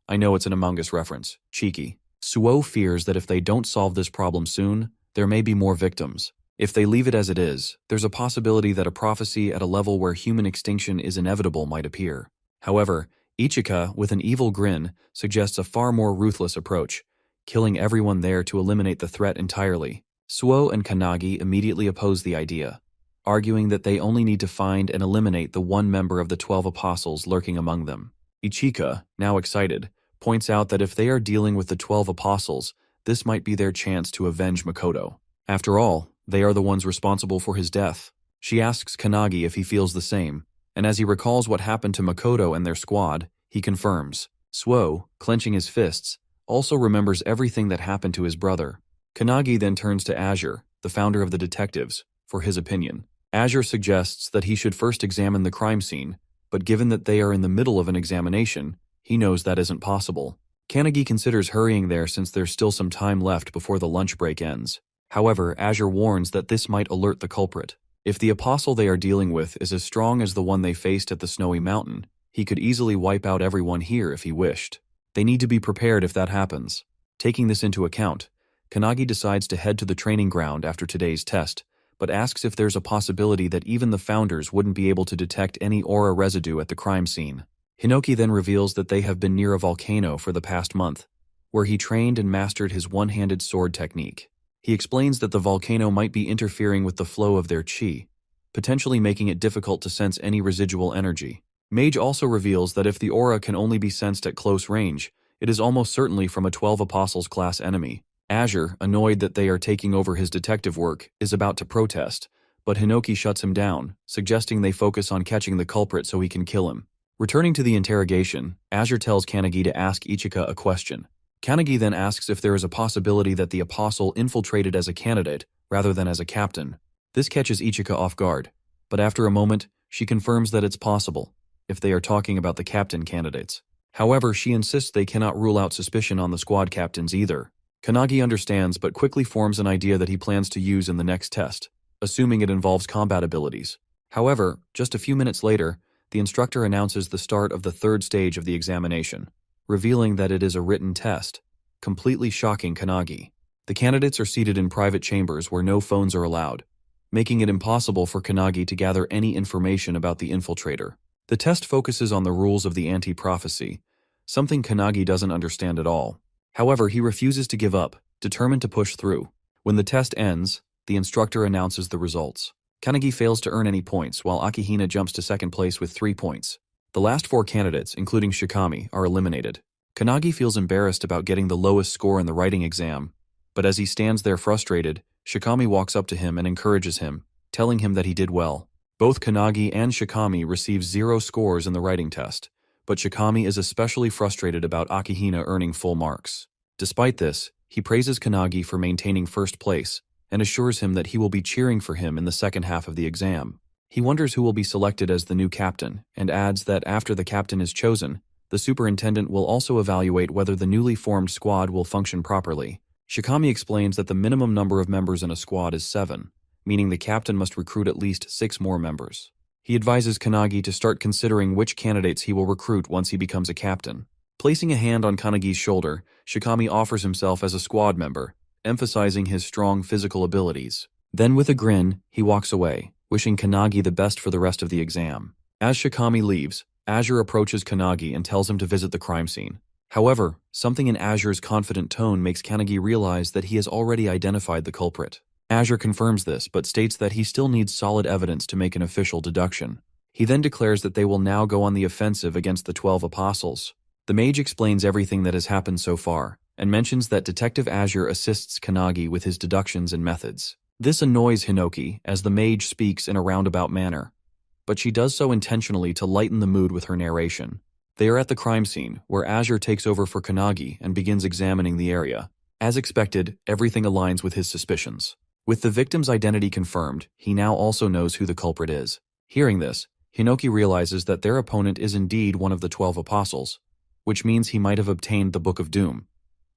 I know it's an Among Us reference. Cheeky. Suo fears that if they don't solve this problem soon, there may be more victims. If they leave it as it is, there's a possibility that a prophecy at a level where human extinction is inevitable might appear. However, Ichika, with an evil grin, suggests a far more ruthless approach, killing everyone there to eliminate the threat entirely. Suo and Kanagi immediately oppose the idea, arguing that they only need to find and eliminate the one member of the 12 apostles lurking among them. Ichika, now excited, points out that if they are dealing with the 12 apostles, this might be their chance to avenge Makoto. After all, they are the ones responsible for his death. She asks Kanagi if he feels the same, and as he recalls what happened to Makoto and their squad, he confirms. Suo, clenching his fists, also remembers everything that happened to his brother. Kanagi then turns to Azure, the founder of the detectives, for his opinion. Azure suggests that he should first examine the crime scene, but given that they are in the middle of an examination, he knows that isn't possible. Kanagi considers hurrying there since there's still some time left before the lunch break ends. However, Azure warns that this might alert the culprit. If the apostle they are dealing with is as strong as the one they faced at the Snowy Mountain, he could easily wipe out everyone here if he wished. They need to be prepared if that happens. Taking this into account, Kanagi decides to head to the training ground after today's test, but asks if there's a possibility that even the founders wouldn't be able to detect any aura residue at the crime scene. Hinoki then reveals that they have been near a volcano for the past month, where he trained and mastered his one-handed sword technique. He explains that the volcano might be interfering with the flow of their chi, potentially making it difficult to sense any residual energy. Mage also reveals that if the aura can only be sensed at close range, it is almost certainly from a 12 Apostles class enemy. Azure, annoyed that they are taking over his detective work, is about to protest, but Hinoki shuts him down, suggesting they focus on catching the culprit so he can kill him. Returning to the interrogation, Azure tells Kanagi to ask Ichika a question. Kanagi then asks if there is a possibility that the apostle infiltrated as a candidate rather than as a captain. This catches Ichika off guard, but after a moment, she confirms that it's possible, if they are talking about the captain candidates. However, she insists they cannot rule out suspicion on the squad captains either. Kanagi understands but quickly forms an idea that he plans to use in the next test, assuming it involves combat abilities. However, just a few minutes later, the instructor announces the start of the 3rd stage of the examination, revealing that it is a written test, completely shocking Kanagi. The candidates are seated in private chambers where no phones are allowed, making it impossible for Kanagi to gather any information about the infiltrator. The test focuses on the rules of the anti-prophecy, something Kanagi doesn't understand at all. However, he refuses to give up, determined to push through. When the test ends, the instructor announces the results. Kanagi fails to earn any points, while Akihina jumps to 2nd place with 3 points. The last 4 candidates, including Shikami, are eliminated. Kanagi feels embarrassed about getting the lowest score in the writing exam, but as he stands there frustrated, Shikami walks up to him and encourages him, telling him that he did well. Both Kanagi and Shikami receive 0 scores in the writing test, but Shikami is especially frustrated about Akihina earning full marks. Despite this, he praises Kanagi for maintaining first place and assures him that he will be cheering for him in the second half of the exam. He wonders who will be selected as the new captain and adds that after the captain is chosen, the superintendent will also evaluate whether the newly formed squad will function properly. Shikami explains that the minimum number of members in a squad is 7, meaning the captain must recruit at least 6 more members. He advises Kanagi to start considering which candidates he will recruit once he becomes a captain. Placing a hand on Kanagi's shoulder, Shikami offers himself as a squad member, emphasizing his strong physical abilities. Then with a grin, he walks away, wishing Kanagi the best for the rest of the exam. As Shikami leaves, Azure approaches Kanagi and tells him to visit the crime scene. However, something in Azure's confident tone makes Kanagi realize that he has already identified the culprit. Azure confirms this, but states that he still needs solid evidence to make an official deduction. He then declares that they will now go on the offensive against the 12 apostles. The mage explains everything that has happened so far, and mentions that Detective Azure assists Kanagi with his deductions and methods. This annoys Hinoki, as the mage speaks in a roundabout manner, but she does so intentionally to lighten the mood with her narration. They are at the crime scene, where Azure takes over for Kanagi and begins examining the area. As expected, everything aligns with his suspicions. With the victim's identity confirmed, he now also knows who the culprit is. Hearing this, Hinoki realizes that their opponent is indeed one of the 12 apostles, which means he might have obtained the Book of Doom,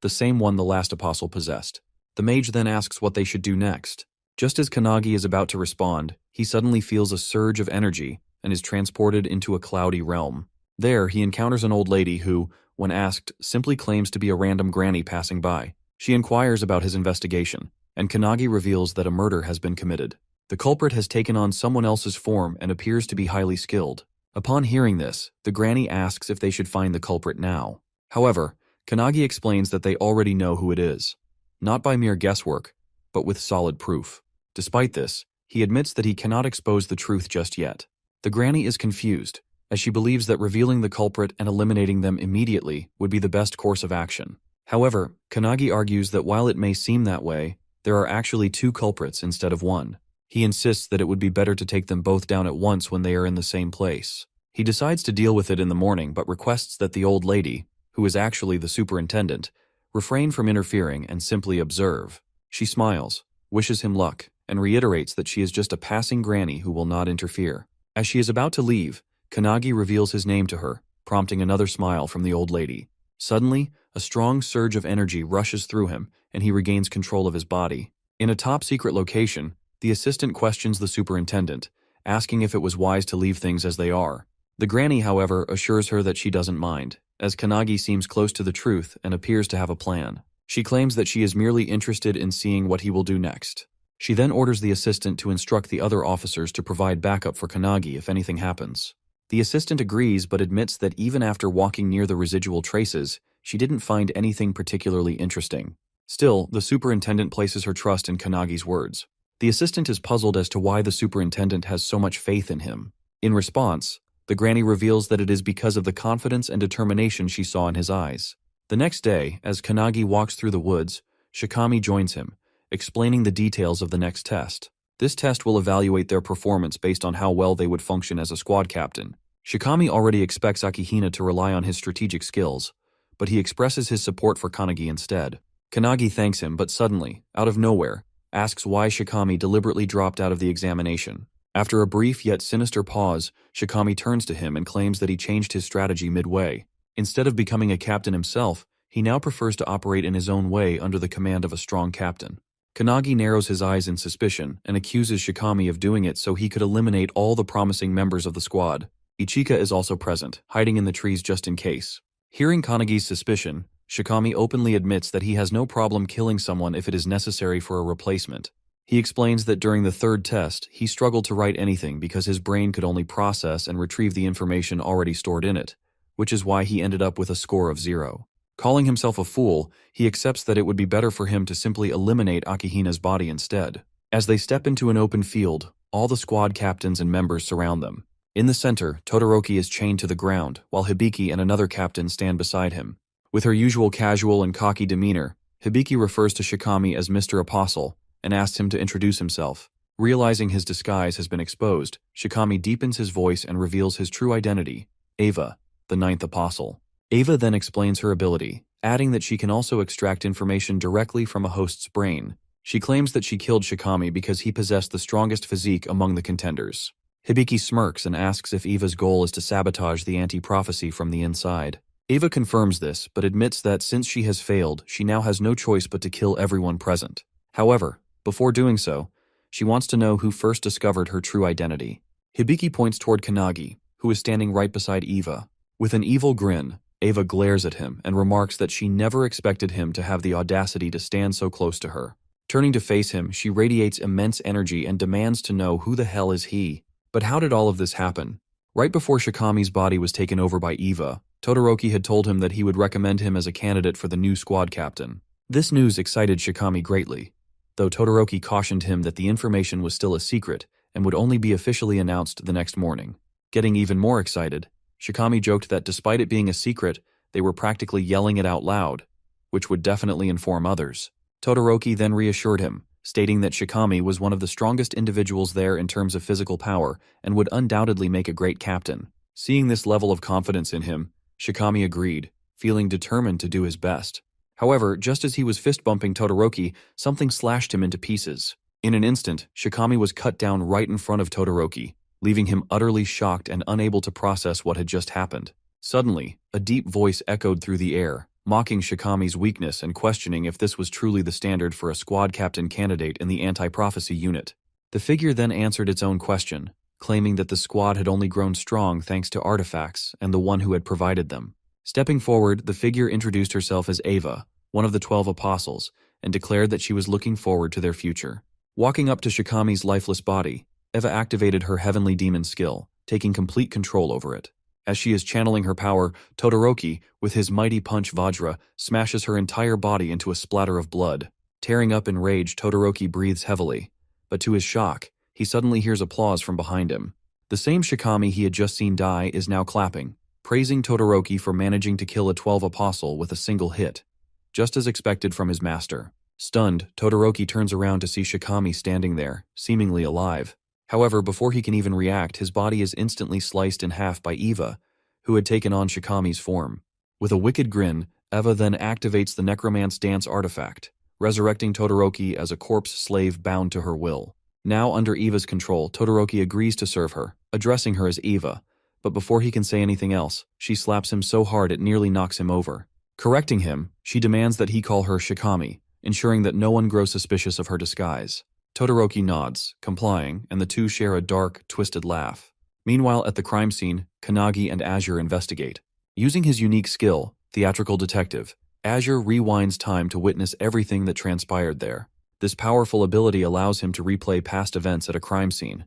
the same one the last apostle possessed. The mage then asks what they should do next. Just as Kanagi is about to respond, he suddenly feels a surge of energy and is transported into a cloudy realm. There, he encounters an old lady who, when asked, simply claims to be a random granny passing by. She inquires about his investigation, and Kanagi reveals that a murder has been committed. The culprit has taken on someone else's form and appears to be highly skilled. Upon hearing this, the granny asks if they should find the culprit now. However, Kanagi explains that they already know who it is, not by mere guesswork, but with solid proof. Despite this, he admits that he cannot expose the truth just yet. The granny is confused, as she believes that revealing the culprit and eliminating them immediately would be the best course of action. However, Kanagi argues that while it may seem that way, there are actually 2 culprits instead of 1. He insists that it would be better to take them both down at once when they are in the same place. He decides to deal with it in the morning, but requests that the old lady, who is actually the superintendent, refrain from interfering and simply observe. She smiles, wishes him luck, and reiterates that she is just a passing granny who will not interfere. As she is about to leave, Kanagi reveals his name to her, prompting another smile from the old lady. Suddenly, a strong surge of energy rushes through him, and he regains control of his body. In a top-secret location, the assistant questions the superintendent, asking if it was wise to leave things as they are. The granny, however, assures her that she doesn't mind, as Kanagi seems close to the truth and appears to have a plan. She claims that she is merely interested in seeing what he will do next. She then orders the assistant to instruct the other officers to provide backup for Kanagi if anything happens. The assistant agrees but admits that even after walking near the residual traces, she didn't find anything particularly interesting. Still, the superintendent places her trust in Kanagi's words. The assistant is puzzled as to why the superintendent has so much faith in him. In response, the granny reveals that it is because of the confidence and determination she saw in his eyes. The next day, as Kanagi walks through the woods, Shikami joins him, explaining the details of the next test. This test will evaluate their performance based on how well they would function as a squad captain. Shikami already expects Akihina to rely on his strategic skills, but he expresses his support for Kanagi instead. Kanagi thanks him, but suddenly, out of nowhere, asks why Shikami deliberately dropped out of the examination. After a brief yet sinister pause, Shikami turns to him and claims that he changed his strategy midway. Instead of becoming a captain himself, he now prefers to operate in his own way under the command of a strong captain. Kanagi narrows his eyes in suspicion and accuses Shikami of doing it so he could eliminate all the promising members of the squad. Ichika is also present, hiding in the trees just in case. Hearing Kanagi's suspicion, Shikami openly admits that he has no problem killing someone if it is necessary for a replacement. He explains that during the third test, he struggled to write anything because his brain could only process and retrieve the information already stored in it, which is why he ended up with a score of 0. Calling himself a fool, he accepts that it would be better for him to simply eliminate Akihina's body instead. As they step into an open field, all the squad captains and members surround them. In the center, Todoroki is chained to the ground, while Hibiki and another captain stand beside him. With her usual casual and cocky demeanor, Hibiki refers to Shikami as Mr. Apostle and asks him to introduce himself. Realizing his disguise has been exposed, Shikami deepens his voice and reveals his true identity, Eva, the ninth apostle. Eva then explains her ability, adding that she can also extract information directly from a host's brain. She claims that she killed Shikami because he possessed the strongest physique among the contenders. Hibiki smirks and asks if Eva's goal is to sabotage the anti-prophecy from the inside. Eva confirms this, but admits that since she has failed, she now has no choice but to kill everyone present. However, before doing so, she wants to know who first discovered her true identity. Hibiki points toward Kanagi, who is standing right beside Eva. With an evil grin, Eva glares at him and remarks that she never expected him to have the audacity to stand so close to her. Turning to face him, she radiates immense energy and demands to know who the hell is he. But how did all of this happen? Right before Shikami's body was taken over by Eva, Todoroki had told him that he would recommend him as a candidate for the new squad captain. This news excited Shikami greatly, though Todoroki cautioned him that the information was still a secret and would only be officially announced the next morning. Getting even more excited, Shikami joked that despite it being a secret, they were practically yelling it out loud, which would definitely inform others. Todoroki then reassured him, stating that Shikami was one of the strongest individuals there in terms of physical power and would undoubtedly make a great captain. Seeing this level of confidence in him, Shikami agreed, feeling determined to do his best. However, just as he was fist-bumping Todoroki, something slashed him into pieces. In an instant, Shikami was cut down right in front of Todoroki, leaving him utterly shocked and unable to process what had just happened. Suddenly, a deep voice echoed through the air, mocking Shikami's weakness and questioning if this was truly the standard for a squad captain candidate in the anti-prophecy unit. The figure then answered its own question, claiming that the squad had only grown strong thanks to artifacts and the one who had provided them. Stepping forward, the figure introduced herself as Eva, one of the 12 apostles, and declared that she was looking forward to their future. Walking up to Shikami's lifeless body, Eva activated her heavenly demon skill, taking complete control over it. As she is channeling her power, Todoroki, with his mighty punch Vajra, smashes her entire body into a splatter of blood. Tearing up in rage, Todoroki breathes heavily, but to his shock, he suddenly hears applause from behind him. The same Shikami he had just seen die is now clapping, praising Todoroki for managing to kill a 12 apostle with a single hit, just as expected from his master. Stunned, Todoroki turns around to see Shikami standing there, seemingly alive. However, before he can even react, his body is instantly sliced in half by Eva, who had taken on Shikami's form. With a wicked grin, Eva then activates the Necromance Dance artifact, resurrecting Todoroki as a corpse slave bound to her will. Now under Eva's control, Todoroki agrees to serve her, addressing her as Eva, but before he can say anything else, she slaps him so hard it nearly knocks him over. Correcting him, she demands that he call her Shikami, ensuring that no one grows suspicious of her disguise. Todoroki nods, complying, and the two share a dark, twisted laugh. Meanwhile, at the crime scene, Kanagi and Azure investigate. Using his unique skill, Theatrical Detective, Azure rewinds time to witness everything that transpired there. This powerful ability allows him to replay past events at a crime scene,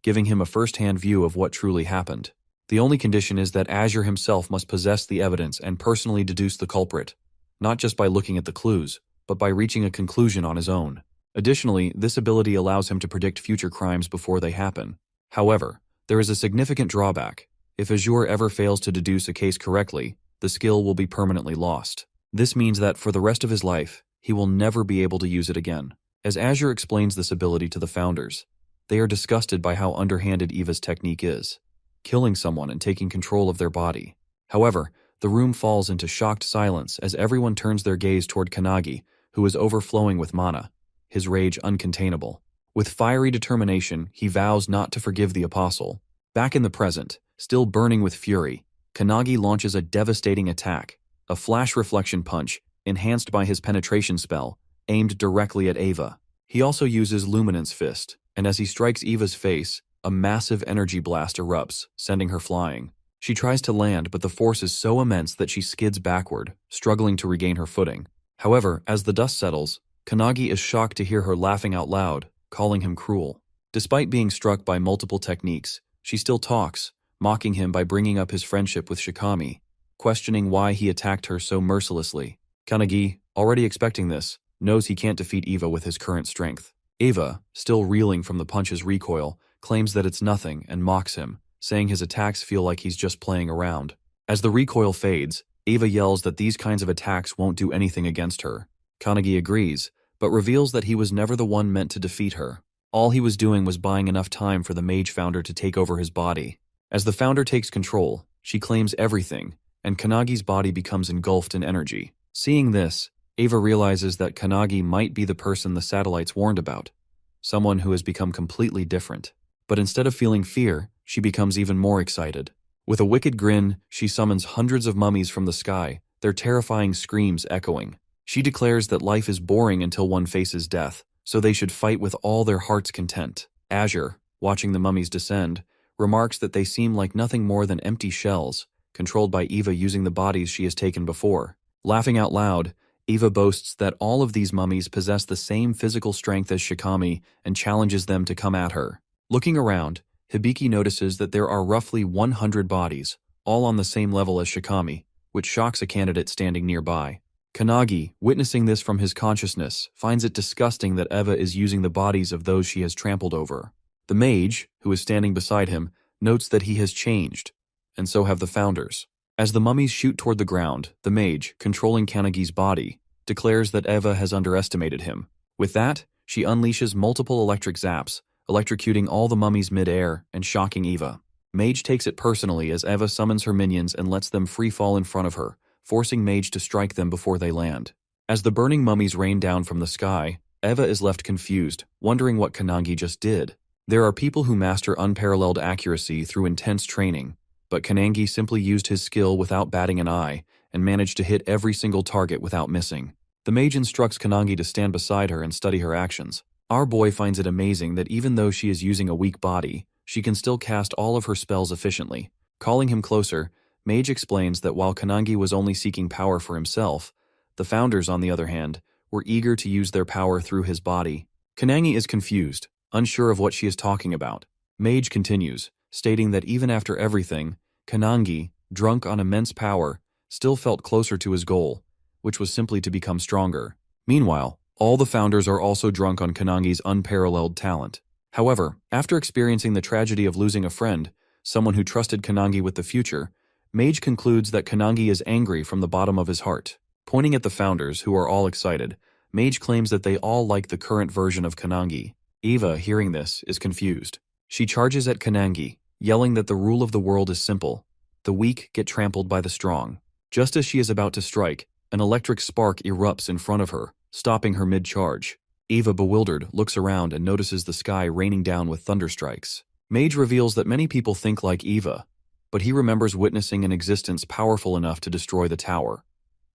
giving him a first-hand view of what truly happened. The only condition is that Azure himself must possess the evidence and personally deduce the culprit, not just by looking at the clues, but by reaching a conclusion on his own. Additionally, this ability allows him to predict future crimes before they happen. However, there is a significant drawback. If Azure ever fails to deduce a case correctly, the skill will be permanently lost. This means that for the rest of his life, he will never be able to use it again. As Azure explains this ability to the founders, they are disgusted by how underhanded Eva's technique is, killing someone and taking control of their body. However, the room falls into shocked silence as everyone turns their gaze toward Kanagi, who is overflowing with mana, his rage uncontainable. With fiery determination, he vows not to forgive the apostle. Back in the present, still burning with fury, Kanagi launches a devastating attack, a flash reflection punch, enhanced by his penetration spell, aimed directly at Eva. He also uses Luminance Fist, and as he strikes Eva's face, a massive energy blast erupts, sending her flying. She tries to land, but the force is so immense that she skids backward, struggling to regain her footing. However, as the dust settles, Kanagi is shocked to hear her laughing out loud, calling him cruel. Despite being struck by multiple techniques, she still talks, mocking him by bringing up his friendship with Shikami, questioning why he attacked her so mercilessly. Kanagi, already expecting this, knows he can't defeat Eva with his current strength. Eva, still reeling from the punch's recoil, claims that it's nothing and mocks him, saying his attacks feel like he's just playing around. As the recoil fades, Eva yells that these kinds of attacks won't do anything against her. Kanagi agrees, but reveals that he was never the one meant to defeat her. All he was doing was buying enough time for the mage founder to take over his body. As the founder takes control, she claims everything, and Kanagi's body becomes engulfed in energy. Seeing this, Eva realizes that Kanagi might be the person the satellites warned about, someone who has become completely different. But instead of feeling fear, she becomes even more excited. With a wicked grin, she summons hundreds of mummies from the sky, their terrifying screams echoing. She declares that life is boring until one faces death, so they should fight with all their heart's content. Azure, watching the mummies descend, remarks that they seem like nothing more than empty shells, controlled by Eva using the bodies she has taken before. Laughing out loud, Eva boasts that all of these mummies possess the same physical strength as Shikami and challenges them to come at her. Looking around, Hibiki notices that there are roughly 100 bodies, all on the same level as Shikami, which shocks a candidate standing nearby. Kanagi, witnessing this from his consciousness, finds it disgusting that Eva is using the bodies of those she has trampled over. The mage, who is standing beside him, notes that he has changed, and so have the founders. As the mummies shoot toward the ground, the mage, controlling Kanagi's body, declares that Eva has underestimated him. With that, she unleashes multiple electric zaps, electrocuting all the mummies mid-air and shocking Eva. Mage takes it personally as Eva summons her minions and lets them free fall in front of her, forcing Mage to strike them before they land. As the burning mummies rain down from the sky, Eva is left confused, wondering what Kanagi just did. There are people who master unparalleled accuracy through intense training, but Kanagi simply used his skill without batting an eye and managed to hit every single target without missing. The mage instructs Kanagi to stand beside her and study her actions. Our boy finds it amazing that even though she is using a weak body, she can still cast all of her spells efficiently. Calling him closer, Mage explains that while Kanagi was only seeking power for himself, the founders, on the other hand, were eager to use their power through his body. Kanagi is confused, unsure of what she is talking about. Mage continues, stating that even after everything, Kanagi, drunk on immense power, still felt closer to his goal, which was simply to become stronger. Meanwhile, all the founders are also drunk on Kanagi's unparalleled talent. However, after experiencing the tragedy of losing a friend, someone who trusted Kanagi with the future, Mage concludes that Kanagi is angry from the bottom of his heart. Pointing at the founders, who are all excited, Mage claims that they all like the current version of Kanagi. Eva, hearing this, is confused. She charges at Kanagi, yelling that the rule of the world is simple: the weak get trampled by the strong. Just as she is about to strike, an electric spark erupts in front of her, stopping her mid-charge. Eva, bewildered, looks around and notices the sky raining down with thunderstrikes. Mage reveals that many people think like Eva, but he remembers witnessing an existence powerful enough to destroy the tower,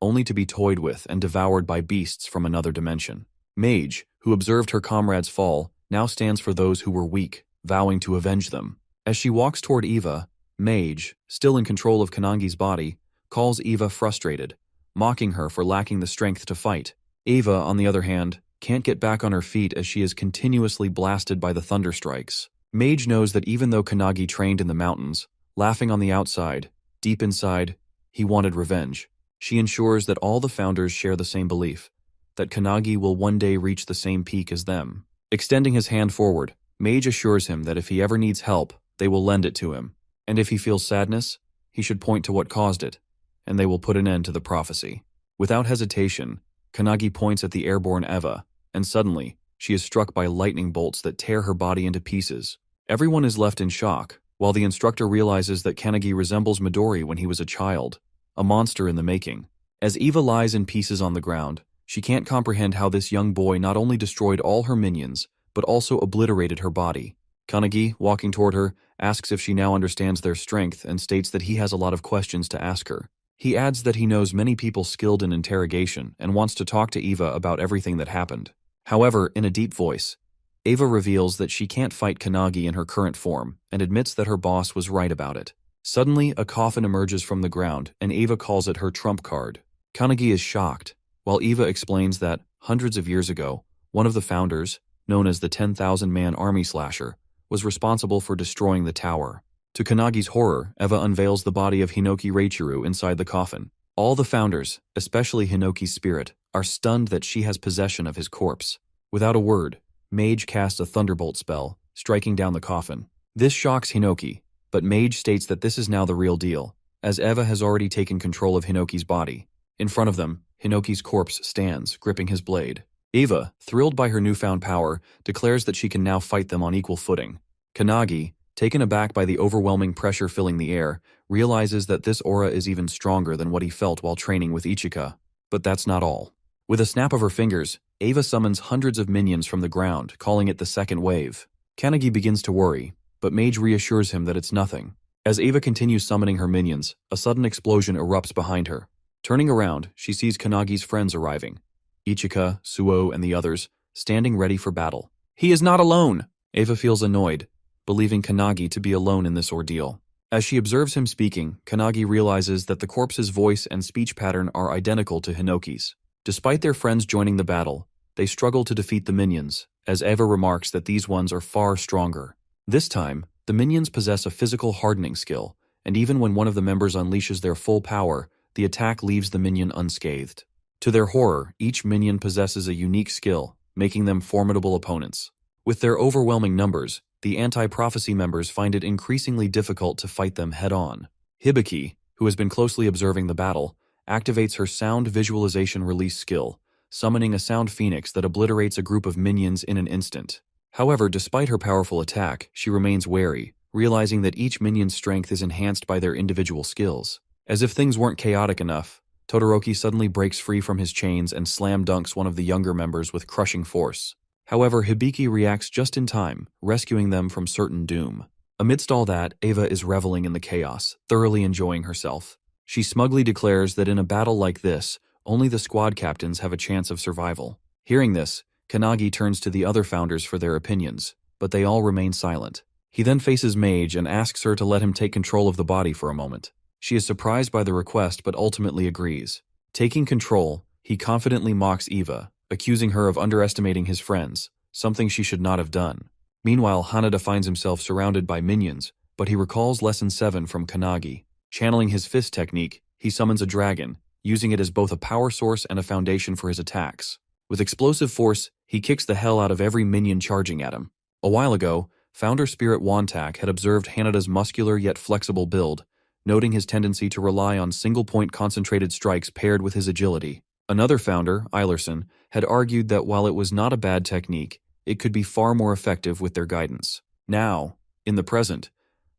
only to be toyed with and devoured by beasts from another dimension. Mage, who observed her comrades fall, now stands for those who were weak, vowing to avenge them. As she walks toward Eva, Mage, still in control of Kanagi's body, calls Eva frustrated, mocking her for lacking the strength to fight. Eva, on the other hand, can't get back on her feet as she is continuously blasted by the thunderstrikes. Mage knows that even though Kanagi trained in the mountains, laughing on the outside, deep inside, he wanted revenge. She ensures that all the founders share the same belief, that Kanagi will one day reach the same peak as them. Extending his hand forward, Mage assures him that if he ever needs help, they will lend it to him, and if he feels sadness, he should point to what caused it, and they will put an end to the prophecy. Without hesitation, Kanagi points at the airborne Eva, and suddenly, she is struck by lightning bolts that tear her body into pieces. Everyone is left in shock, while the instructor realizes that Kanagi resembles Midori when he was a child, a monster in the making. As Eva lies in pieces on the ground, she can't comprehend how this young boy not only destroyed all her minions, but also obliterated her body. Kanagi, walking toward her, asks if she now understands their strength and states that he has a lot of questions to ask her. He adds that he knows many people skilled in interrogation and wants to talk to Eva about everything that happened. However, in a deep voice, Eva reveals that she can't fight Kanagi in her current form and admits that her boss was right about it. Suddenly, a coffin emerges from the ground and Eva calls it her trump card. Kanagi is shocked, while Eva explains that, hundreds of years ago, one of the founders, known as the 10,000-man army slasher, was responsible for destroying the tower. To Kanagi's horror, Eva unveils the body of Hinoki Reichiru inside the coffin. All the founders, especially Hinoki's spirit, are stunned that she has possession of his corpse. Without a word, Mage casts a thunderbolt spell, striking down the coffin. This shocks Hinoki, but Mage states that this is now the real deal, as Eva has already taken control of Hinoki's body. In front of them, Hinoki's corpse stands, gripping his blade. Eva, thrilled by her newfound power, declares that she can now fight them on equal footing. Kanagi, taken aback by the overwhelming pressure filling the air, realizes that this aura is even stronger than what he felt while training with Ichika. But that's not all. With a snap of her fingers, Eva summons hundreds of minions from the ground, calling it the second wave. Kanagi begins to worry, but Mage reassures him that it's nothing. As Eva continues summoning her minions, a sudden explosion erupts behind her. Turning around, she sees Kanagi's friends arriving. Ichika, Suo, and the others, standing ready for battle. He is not alone! Eva feels annoyed, believing Kanagi to be alone in this ordeal. As she observes him speaking, Kanagi realizes that the corpse's voice and speech pattern are identical to Hinoki's. Despite their friends joining the battle, they struggle to defeat the minions, as Eva remarks that these ones are far stronger. This time, the minions possess a physical hardening skill, and even when one of the members unleashes their full power, the attack leaves the minion unscathed. To their horror, each minion possesses a unique skill, making them formidable opponents. With their overwhelming numbers, the anti-prophecy members find it increasingly difficult to fight them head-on. Hibiki, who has been closely observing the battle, activates her sound visualization release skill, summoning a sound phoenix that obliterates a group of minions in an instant. However, despite her powerful attack, she remains wary, realizing that each minion's strength is enhanced by their individual skills. As if things weren't chaotic enough, Todoroki suddenly breaks free from his chains and slam dunks one of the younger members with crushing force. However, Hibiki reacts just in time, rescuing them from certain doom. Amidst all that, Eva is reveling in the chaos, thoroughly enjoying herself. She smugly declares that in a battle like this, only the squad captains have a chance of survival. Hearing this, Kanagi turns to the other founders for their opinions, but they all remain silent. He then faces Mage and asks her to let him take control of the body for a moment. She is surprised by the request but ultimately agrees. Taking control, he confidently mocks Eva, accusing her of underestimating his friends, something she should not have done. Meanwhile, Hanada finds himself surrounded by minions, but he recalls Lesson 7 from Kanagi. Channeling his fist technique, he summons a dragon, using it as both a power source and a foundation for his attacks. With explosive force, he kicks the hell out of every minion charging at him. A while ago, Founder Spirit Wantak had observed Hanada's muscular yet flexible build, noting his tendency to rely on single-point concentrated strikes paired with his agility. Another founder, Eilerson, had argued that while it was not a bad technique, it could be far more effective with their guidance. Now, in the present,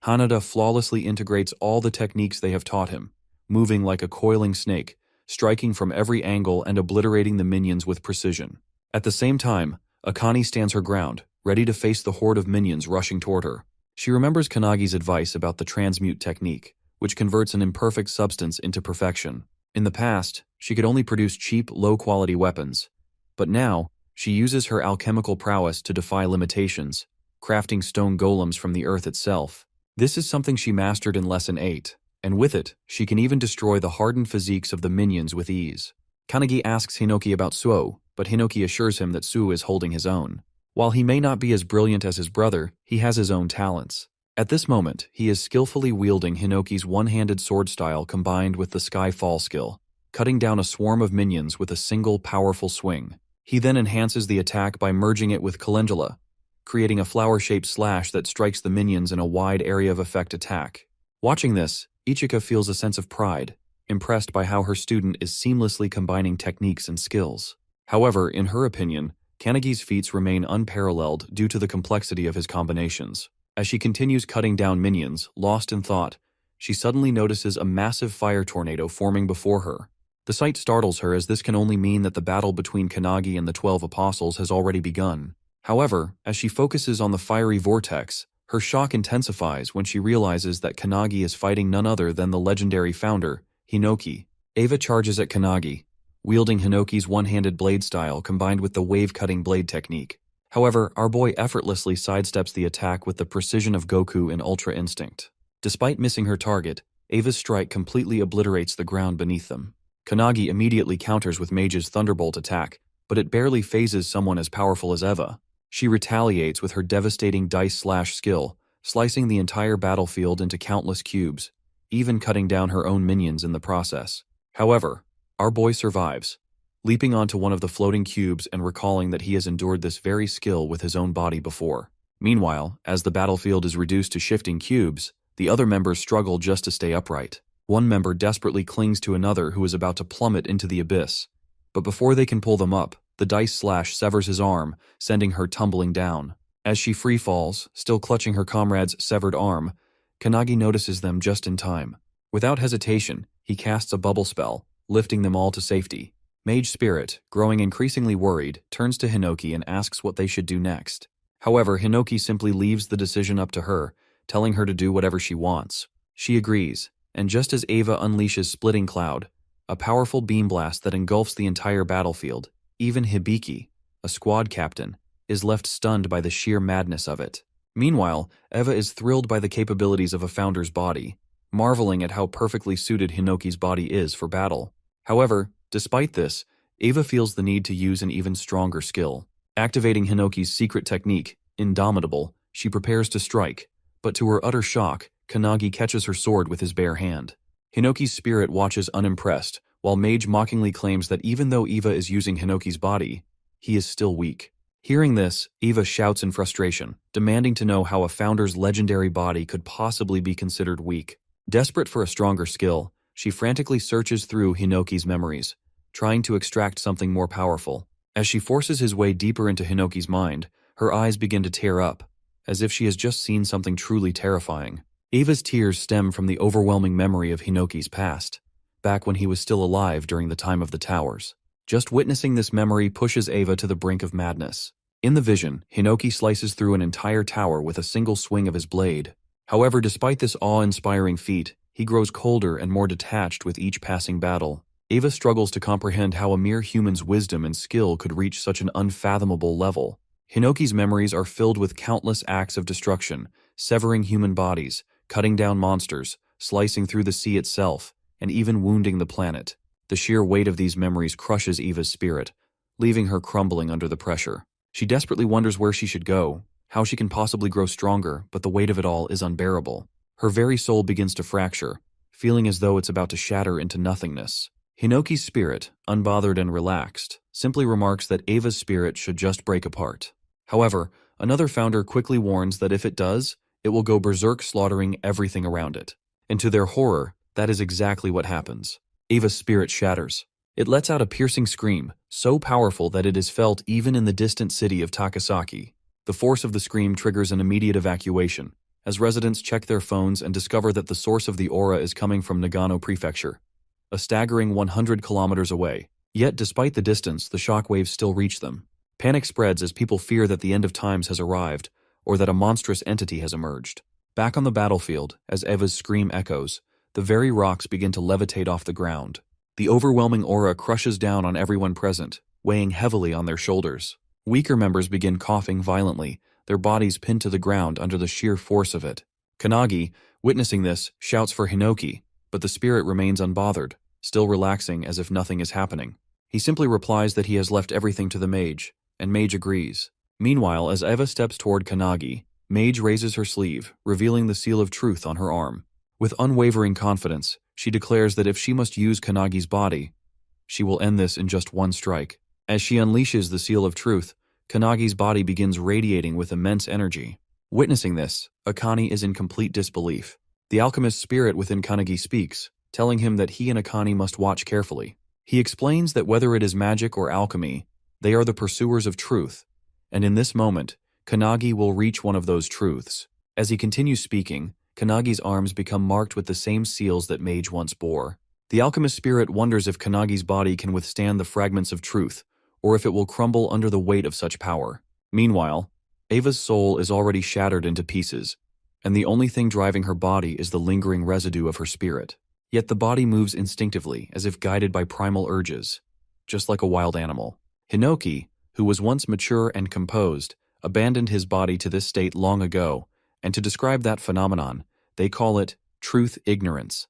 Hanada flawlessly integrates all the techniques they have taught him, moving like a coiling snake, striking from every angle and obliterating the minions with precision. At the same time, Akane stands her ground, ready to face the horde of minions rushing toward her. She remembers Kanagi's advice about the transmute technique, which converts an imperfect substance into perfection. In the past, she could only produce cheap, low-quality weapons, but now, she uses her alchemical prowess to defy limitations, crafting stone golems from the earth itself. This is something she mastered in Lesson 8, and with it, she can even destroy the hardened physiques of the minions with ease. Kanagi asks Hinoki about Suo, but Hinoki assures him that Suo is holding his own. While he may not be as brilliant as his brother, he has his own talents. At this moment, he is skillfully wielding Hinoki's one-handed sword style combined with the Sky Fall skill, cutting down a swarm of minions with a single powerful swing. He then enhances the attack by merging it with Calendula, creating a flower-shaped slash that strikes the minions in a wide area of effect attack. Watching this, Ichika feels a sense of pride, impressed by how her student is seamlessly combining techniques and skills. However, in her opinion, Kanagi's feats remain unparalleled due to the complexity of his combinations. As she continues cutting down minions, lost in thought, she suddenly notices a massive fire tornado forming before her. The sight startles her as this can only mean that the battle between Kanagi and the 12 Apostles has already begun. However, as she focuses on the fiery vortex, her shock intensifies when she realizes that Kanagi is fighting none other than the legendary founder, Hinoki. Eva charges at Kanagi, wielding Hinoki's one-handed blade style combined with the wave-cutting blade technique. However, our boy effortlessly sidesteps the attack with the precision of Goku in Ultra Instinct. Despite missing her target, Eva's strike completely obliterates the ground beneath them. Kanagi immediately counters with Mage's Thunderbolt attack, but it barely phases someone as powerful as Eva. She retaliates with her devastating dice slash skill, slicing the entire battlefield into countless cubes, even cutting down her own minions in the process. However, our boy survives, leaping onto one of the floating cubes and recalling that he has endured this very skill with his own body before. Meanwhile, as the battlefield is reduced to shifting cubes, The other members struggle just to stay upright. One member desperately clings to another who is about to plummet into the abyss. But before they can pull them up, the dice slash severs his arm, sending her tumbling down. As she free falls, still clutching her comrade's severed arm, Kannagi notices them just in time. Without hesitation, he casts a bubble spell, lifting them all to safety. Mage Spirit, growing increasingly worried, turns to Hinoki and asks what they should do next. However, Hinoki simply leaves the decision up to her, telling her to do whatever she wants. She agrees, and just as Eva unleashes Splitting Cloud, a powerful beam blast that engulfs the entire battlefield, even Hibiki, a squad captain, is left stunned by the sheer madness of it. Meanwhile, Eva is thrilled by the capabilities of a founder's body, marveling at how perfectly suited Hinoki's body is for battle. However, despite this, Eva feels the need to use an even stronger skill. Activating Hinoki's secret technique, Indomitable, she prepares to strike, but to her utter shock, Kannagi catches her sword with his bare hand. Hinoki's spirit watches unimpressed, while Mage mockingly claims that even though Eva is using Hinoki's body, he is still weak. Hearing this, Eva shouts in frustration, demanding to know how a founder's legendary body could possibly be considered weak. Desperate for a stronger skill, she frantically searches through Hinoki's memories, trying to extract something more powerful. As she forces his way deeper into Hinoki's mind, her eyes begin to tear up, as if she has just seen something truly terrifying. Eva's tears stem from the overwhelming memory of Hinoki's past, back when he was still alive during the time of the towers. Just witnessing this memory pushes Eva to the brink of madness. In the vision, Hinoki slices through an entire tower with a single swing of his blade. However, despite this awe-inspiring feat, he grows colder and more detached with each passing battle. Eva struggles to comprehend how a mere human's wisdom and skill could reach such an unfathomable level. Hinoki's memories are filled with countless acts of destruction, severing human bodies, cutting down monsters, slicing through the sea itself, and even wounding the planet. The sheer weight of these memories crushes Eva's spirit, leaving her crumbling under the pressure. She desperately wonders where she should go, how she can possibly grow stronger, but the weight of it all is unbearable. Her very soul begins to fracture, feeling as though it's about to shatter into nothingness. Hinoki's spirit, unbothered and relaxed, simply remarks that Eva's spirit should just break apart. However, another founder quickly warns that if it does, it will go berserk, slaughtering everything around it. And to their horror, that is exactly what happens. Eva's spirit shatters. It lets out a piercing scream, so powerful that it is felt even in the distant city of Takasaki. The force of the scream triggers an immediate evacuation, as residents check their phones and discover that the source of the aura is coming from Nagano Prefecture, a staggering 100 kilometers away. Yet, despite the distance, the shockwaves still reach them. Panic spreads as people fear that the end of times has arrived, or that a monstrous entity has emerged. Back on the battlefield, as Eva's scream echoes, the very rocks begin to levitate off the ground. The overwhelming aura crushes down on everyone present, weighing heavily on their shoulders. Weaker members begin coughing violently, their bodies pinned to the ground under the sheer force of it. Kannagi, witnessing this, shouts for Hinoki, but the spirit remains unbothered, still relaxing as if nothing is happening. He simply replies that he has left everything to the mage, and Mage agrees. Meanwhile, as Eva steps toward Kannagi, Mage raises her sleeve, revealing the seal of truth on her arm. With unwavering confidence, she declares that if she must use Kannagi's body, she will end this in just one strike. As she unleashes the seal of truth, Kannagi's body begins radiating with immense energy. Witnessing this, Akane is in complete disbelief. The alchemist's spirit within Kannagi speaks, telling him that he and Akane must watch carefully. He explains that whether it is magic or alchemy, they are the pursuers of truth, and in this moment, Kannagi will reach one of those truths. As he continues speaking, Kannagi's arms become marked with the same seals that Mage once bore. The alchemist spirit wonders if Kannagi's body can withstand the fragments of truth, or if it will crumble under the weight of such power. Meanwhile, Eva's soul is already shattered into pieces, and the only thing driving her body is the lingering residue of her spirit. Yet the body moves instinctively, as if guided by primal urges, just like a wild animal. Hinoki, who was once mature and composed, abandoned his body to this state long ago, and to describe that phenomenon, they call it truth ignorance.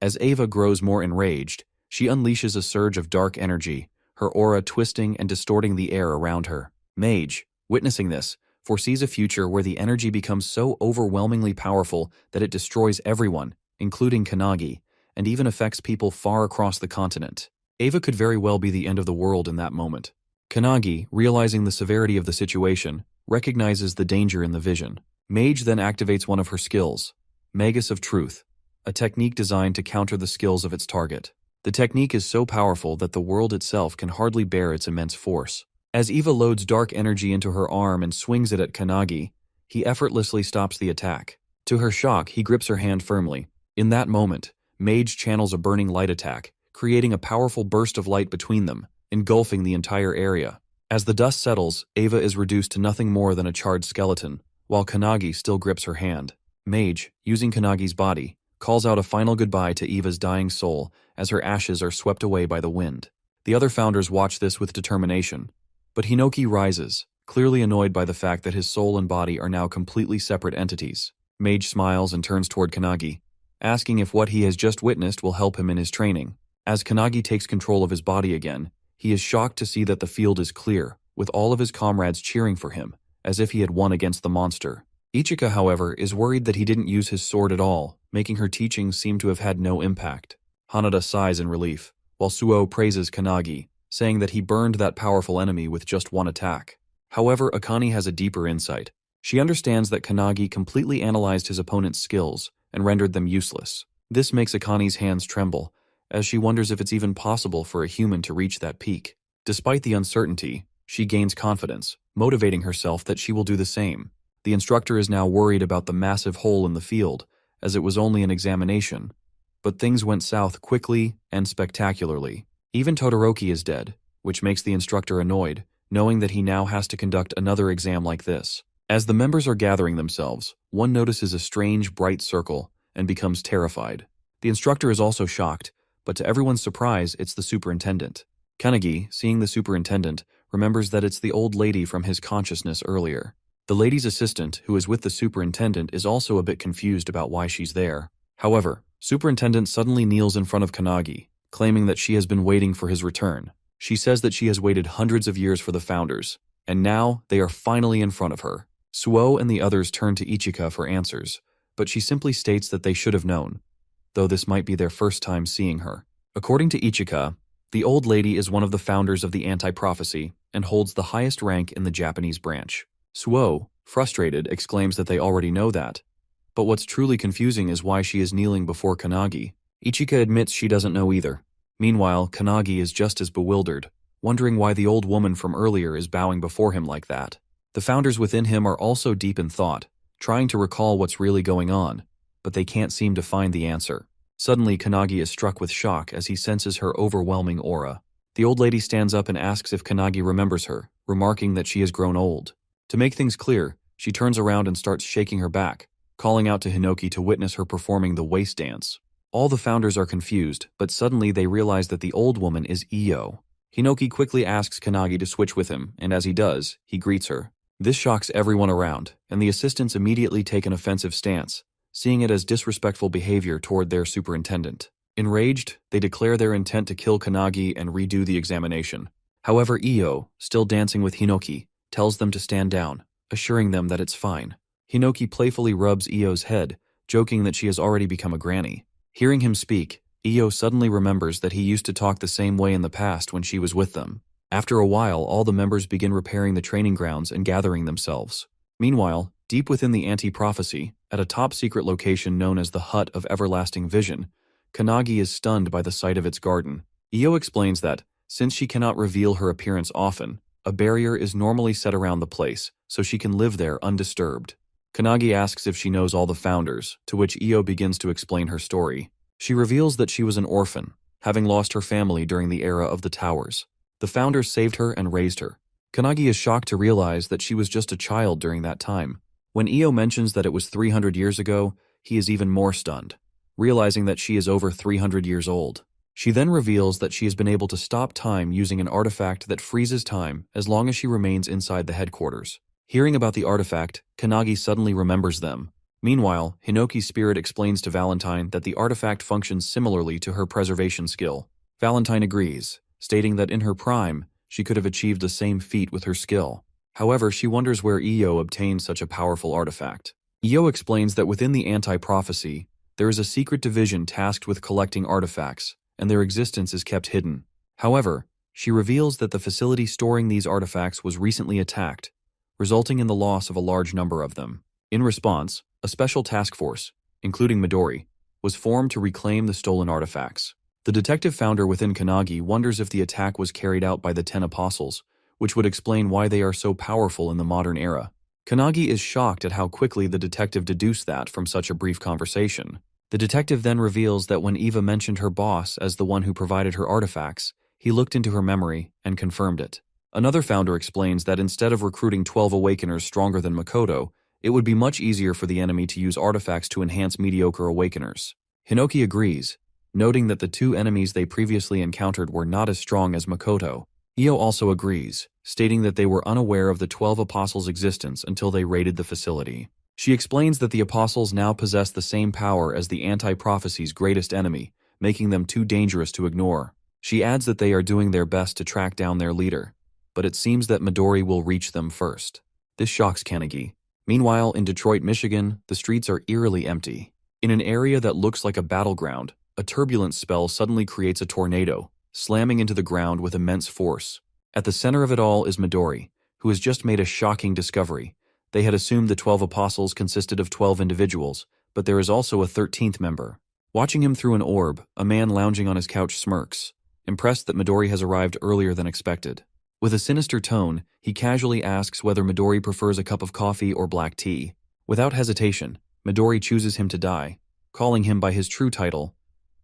As Eva grows more enraged, she unleashes a surge of dark energy, her aura twisting and distorting the air around her. Mage, witnessing this, foresees a future where the energy becomes so overwhelmingly powerful that it destroys everyone, including Kannagi, and even affects people far across the continent. Eva could very well be the end of the world in that moment. Kannagi, realizing the severity of the situation, recognizes the danger in the vision. Mage then activates one of her skills, Magus of Truth, a technique designed to counter the skills of its target. The technique is so powerful that the world itself can hardly bear its immense force. As Eva loads dark energy into her arm and swings it at Kannagi, he effortlessly stops the attack. To her shock, he grips her hand firmly. In that moment, Mage channels a burning light attack, creating a powerful burst of light between them, engulfing the entire area. As the dust settles, Eva is reduced to nothing more than a charred skeleton, while Kannagi still grips her hand. Mage, using Kannagi's body, calls out a final goodbye to Eva's dying soul as her ashes are swept away by the wind. The other founders watch this with determination, but Hinoki rises, clearly annoyed by the fact that his soul and body are now completely separate entities. Mage smiles and turns toward Kannagi, asking if what he has just witnessed will help him in his training. As Kannagi takes control of his body again, he is shocked to see that the field is clear, with all of his comrades cheering for him, as if he had won against the monster. Ichika, however, is worried that he didn't use his sword at all, making her teachings seem to have had no impact. Hanada sighs in relief, while Suo praises Kannagi, saying that he burned that powerful enemy with just one attack. However, Akane has a deeper insight. She understands that Kannagi completely analyzed his opponent's skills and rendered them useless. This makes Akane's hands tremble, as she wonders if it's even possible for a human to reach that peak. Despite the uncertainty, she gains confidence, motivating herself that she will do the same. The instructor is now worried about the massive hole in the field, as it was only an examination. But things went south quickly and spectacularly. Even Todoroki is dead, which makes the instructor annoyed, knowing that he now has to conduct another exam like this. As the members are gathering themselves, one notices a strange, bright circle and becomes terrified. The instructor is also shocked, but to everyone's surprise, it's the superintendent. Kannagi, seeing the superintendent, remembers that it's the old lady from his consciousness earlier. The lady's assistant, who is with the superintendent, is also a bit confused about why she's there. However, superintendent suddenly kneels in front of Kannagi, claiming that she has been waiting for his return. She says that she has waited hundreds of years for the founders, and now they are finally in front of her. Suo and the others turn to Ichika for answers, but she simply states that they should have known, though this might be their first time seeing her. According to Ichika, the old lady is one of the founders of the anti-prophecy and holds the highest rank in the Japanese branch. Suo, frustrated, exclaims that they already know that. But what's truly confusing is why she is kneeling before Kannagi. Ichika admits she doesn't know either. Meanwhile, Kannagi is just as bewildered, wondering why the old woman from earlier is bowing before him like that. The founders within him are also deep in thought, trying to recall what's really going on, but they can't seem to find the answer. Suddenly, Kannagi is struck with shock as he senses her overwhelming aura. The old lady stands up and asks if Kannagi remembers her, remarking that she has grown old. To make things clear, she turns around and starts shaking her back, calling out to Hinoki to witness her performing the waist dance. All the founders are confused, but suddenly they realize that the old woman is Io. Hinoki quickly asks Kannagi to switch with him, and as he does, he greets her. This shocks everyone around, and the assistants immediately take an offensive stance, seeing it as disrespectful behavior toward their superintendent. Enraged, they declare their intent to kill Kannagi and redo the examination. However, Io, still dancing with Hinoki, tells them to stand down, assuring them that it's fine. Hinoki playfully rubs Io's head, joking that she has already become a granny. Hearing him speak, Io suddenly remembers that he used to talk the same way in the past when she was with them. After a while, all the members begin repairing the training grounds and gathering themselves. Meanwhile, deep within the anti-prophecy, at a top-secret location known as the Hut of Everlasting Vision, Kannagi is stunned by the sight of its garden. Io explains that, since she cannot reveal her appearance often, a barrier is normally set around the place, so she can live there undisturbed. Kannagi asks if she knows all the founders, to which Io begins to explain her story. She reveals that she was an orphan, having lost her family during the era of the towers. The founders saved her and raised her. Kannagi is shocked to realize that she was just a child during that time. When Io mentions that it was 300 years ago, he is even more stunned, realizing that she is over 300 years old. She then reveals that she has been able to stop time using an artifact that freezes time as long as she remains inside the headquarters. Hearing about the artifact, Kannagi suddenly remembers them. Meanwhile, Hinoki's spirit explains to Valentine that the artifact functions similarly to her preservation skill. Valentine agrees, stating that in her prime, she could have achieved the same feat with her skill. However, she wonders where Io obtained such a powerful artifact. Io explains that within the anti-prophecy, there is a secret division tasked with collecting artifacts, and their existence is kept hidden. However, she reveals that the facility storing these artifacts was recently attacked, resulting in the loss of a large number of them. In response, a special task force, including Midori, was formed to reclaim the stolen artifacts. The detective founder within Kanagi wonders if the attack was carried out by the 10 apostles, which would explain why they are so powerful in the modern era. Kanagi is shocked at how quickly the detective deduced that from such a brief conversation. The detective then reveals that when Eva mentioned her boss as the one who provided her artifacts, he looked into her memory and confirmed it. Another founder explains that instead of recruiting 12 awakeners stronger than Makoto, it would be much easier for the enemy to use artifacts to enhance mediocre awakeners. Hinoki agrees, noting that the two enemies they previously encountered were not as strong as Makoto. Io also agrees, stating that they were unaware of the 12 apostles' existence until they raided the facility. She explains that the apostles now possess the same power as the anti-prophecy's greatest enemy, making them too dangerous to ignore. She adds that they are doing their best to track down their leader, but it seems that Midori will reach them first. This shocks Kanagi. Meanwhile, in Detroit, Michigan, the streets are eerily empty. In an area that looks like a battleground, a turbulence spell suddenly creates a tornado, slamming into the ground with immense force. At the center of it all is Midori, who has just made a shocking discovery. They had assumed the 12 apostles consisted of 12 individuals, but there is also a 13th member. Watching him through an orb, a man lounging on his couch smirks, impressed that Midori has arrived earlier than expected. With a sinister tone, he casually asks whether Midori prefers a cup of coffee or black tea. Without hesitation, Midori chooses him to die, calling him by his true title,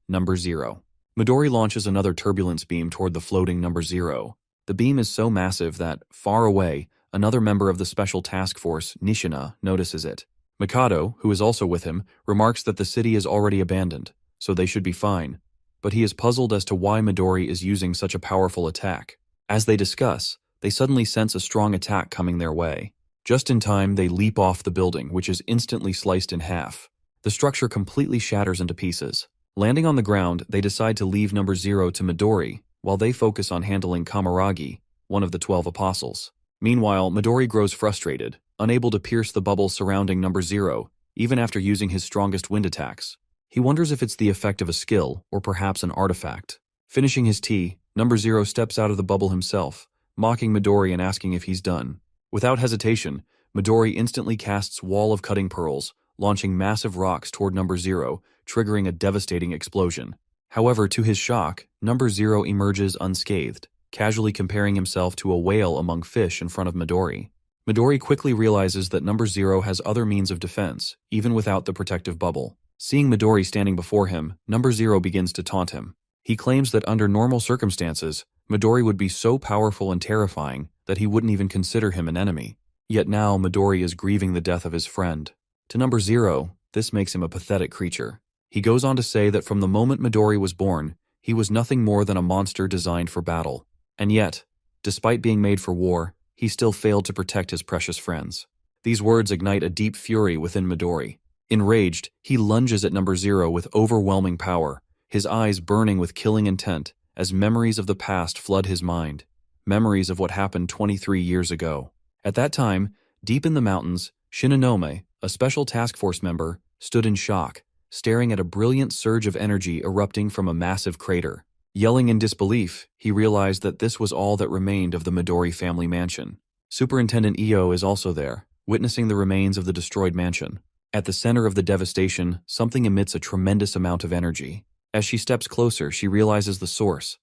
Number 0. Midori launches another turbulence beam toward the floating Number 0. The beam is so massive that, far away, another member of the Special Task Force, Nishina, notices it. Mikado, who is also with him, remarks that the city is already abandoned, so they should be fine, but he is puzzled as to why Midori is using such a powerful attack. As they discuss, they suddenly sense a strong attack coming their way. Just in time, they leap off the building, which is instantly sliced in half. The structure completely shatters into pieces. Landing on the ground, they decide to leave Number 0 to Midori, while they focus on handling Kamaragi, one of the 12 apostles. Meanwhile, Midori grows frustrated, unable to pierce the bubble surrounding Number 0, even after using his strongest wind attacks. He wonders if it's the effect of a skill, or perhaps an artifact. Finishing his tea, Number 0 steps out of the bubble himself, mocking Midori and asking if he's done. Without hesitation, Midori instantly casts Wall of Cutting Pearls, launching massive rocks toward Number 0, triggering a devastating explosion. However, to his shock, Number 0 emerges unscathed, casually comparing himself to a whale among fish in front of Midori. Midori quickly realizes that Number 0 has other means of defense, even without the protective bubble. Seeing Midori standing before him, Number 0 begins to taunt him. He claims that under normal circumstances, Midori would be so powerful and terrifying that he wouldn't even consider him an enemy. Yet now Midori is grieving the death of his friend. To Number 0, this makes him a pathetic creature. He goes on to say that from the moment Midori was born, he was nothing more than a monster designed for battle. And yet, despite being made for war, he still failed to protect his precious friends. These words ignite a deep fury within Midori. Enraged, he lunges at Number 0 with overwhelming power, his eyes burning with killing intent as memories of the past flood his mind, memories of what happened 23 years ago. At that time, deep in the mountains, Shinonome, a special task force member, stood in shock, staring at a brilliant surge of energy erupting from a massive crater. Yelling in disbelief, he realized that this was all that remained of the Midori family mansion. Superintendent Io is also there, witnessing the remains of the destroyed mansion. At the center of the devastation, something emits a tremendous amount of energy. As she steps closer, she realizes the source.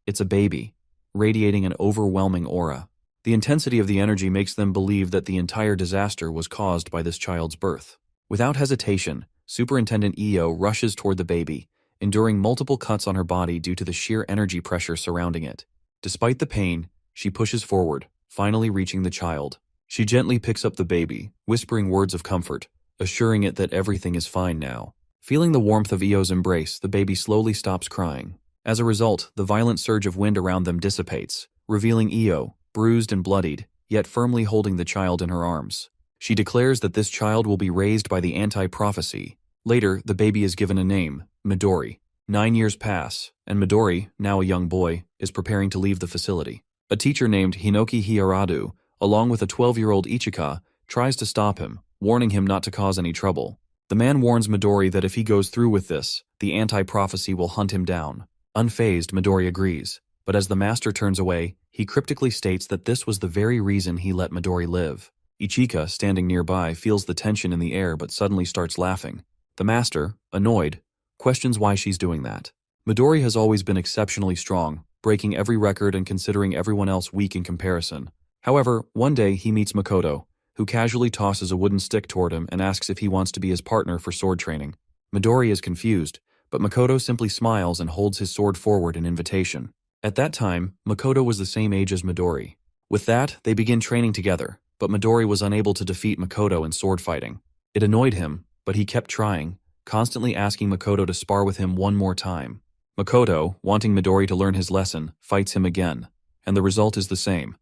It's a baby, radiating an overwhelming aura. The intensity of the energy makes them believe that the entire disaster was caused by this child's birth. Without hesitation, Superintendent Io rushes toward the baby, enduring multiple cuts on her body due to the sheer energy pressure surrounding it. Despite the pain, she pushes forward, finally reaching the child. She gently picks up the baby, whispering words of comfort, assuring it that everything is fine now. Feeling the warmth of Io's embrace, the baby slowly stops crying. As a result, the violent surge of wind around them dissipates, revealing Io, bruised and bloodied, yet firmly holding the child in her arms. She declares that this child will be raised by the anti-prophecy. Later, the baby is given a name, Midori. 9 years pass, and Midori, now a young boy, is preparing to leave the facility. A teacher named Hinoki Hiaradu, along with a 12-year-old Ichika, tries to stop him, warning him not to cause any trouble. The man warns Midori that if he goes through with this, the anti-prophecy will hunt him down. Unfazed, Midori agrees, but as the master turns away, he cryptically states that this was the very reason he let Midori live. Ichika, standing nearby, feels the tension in the air but suddenly starts laughing. The master, annoyed, questions why she's doing that. Midori has always been exceptionally strong, breaking every record and considering everyone else weak in comparison. However, one day he meets Makoto, who casually tosses a wooden stick toward him and asks if he wants to be his partner for sword training. Midori is confused, but Makoto simply smiles and holds his sword forward in invitation. At that time, Makoto was the same age as Midori. With that, they begin training together, but Midori was unable to defeat Makoto in sword fighting. It annoyed him, but he kept trying, constantly asking Makoto to spar with him one more time. Makoto, wanting Midori to learn his lesson, fights him again, and the result is the same.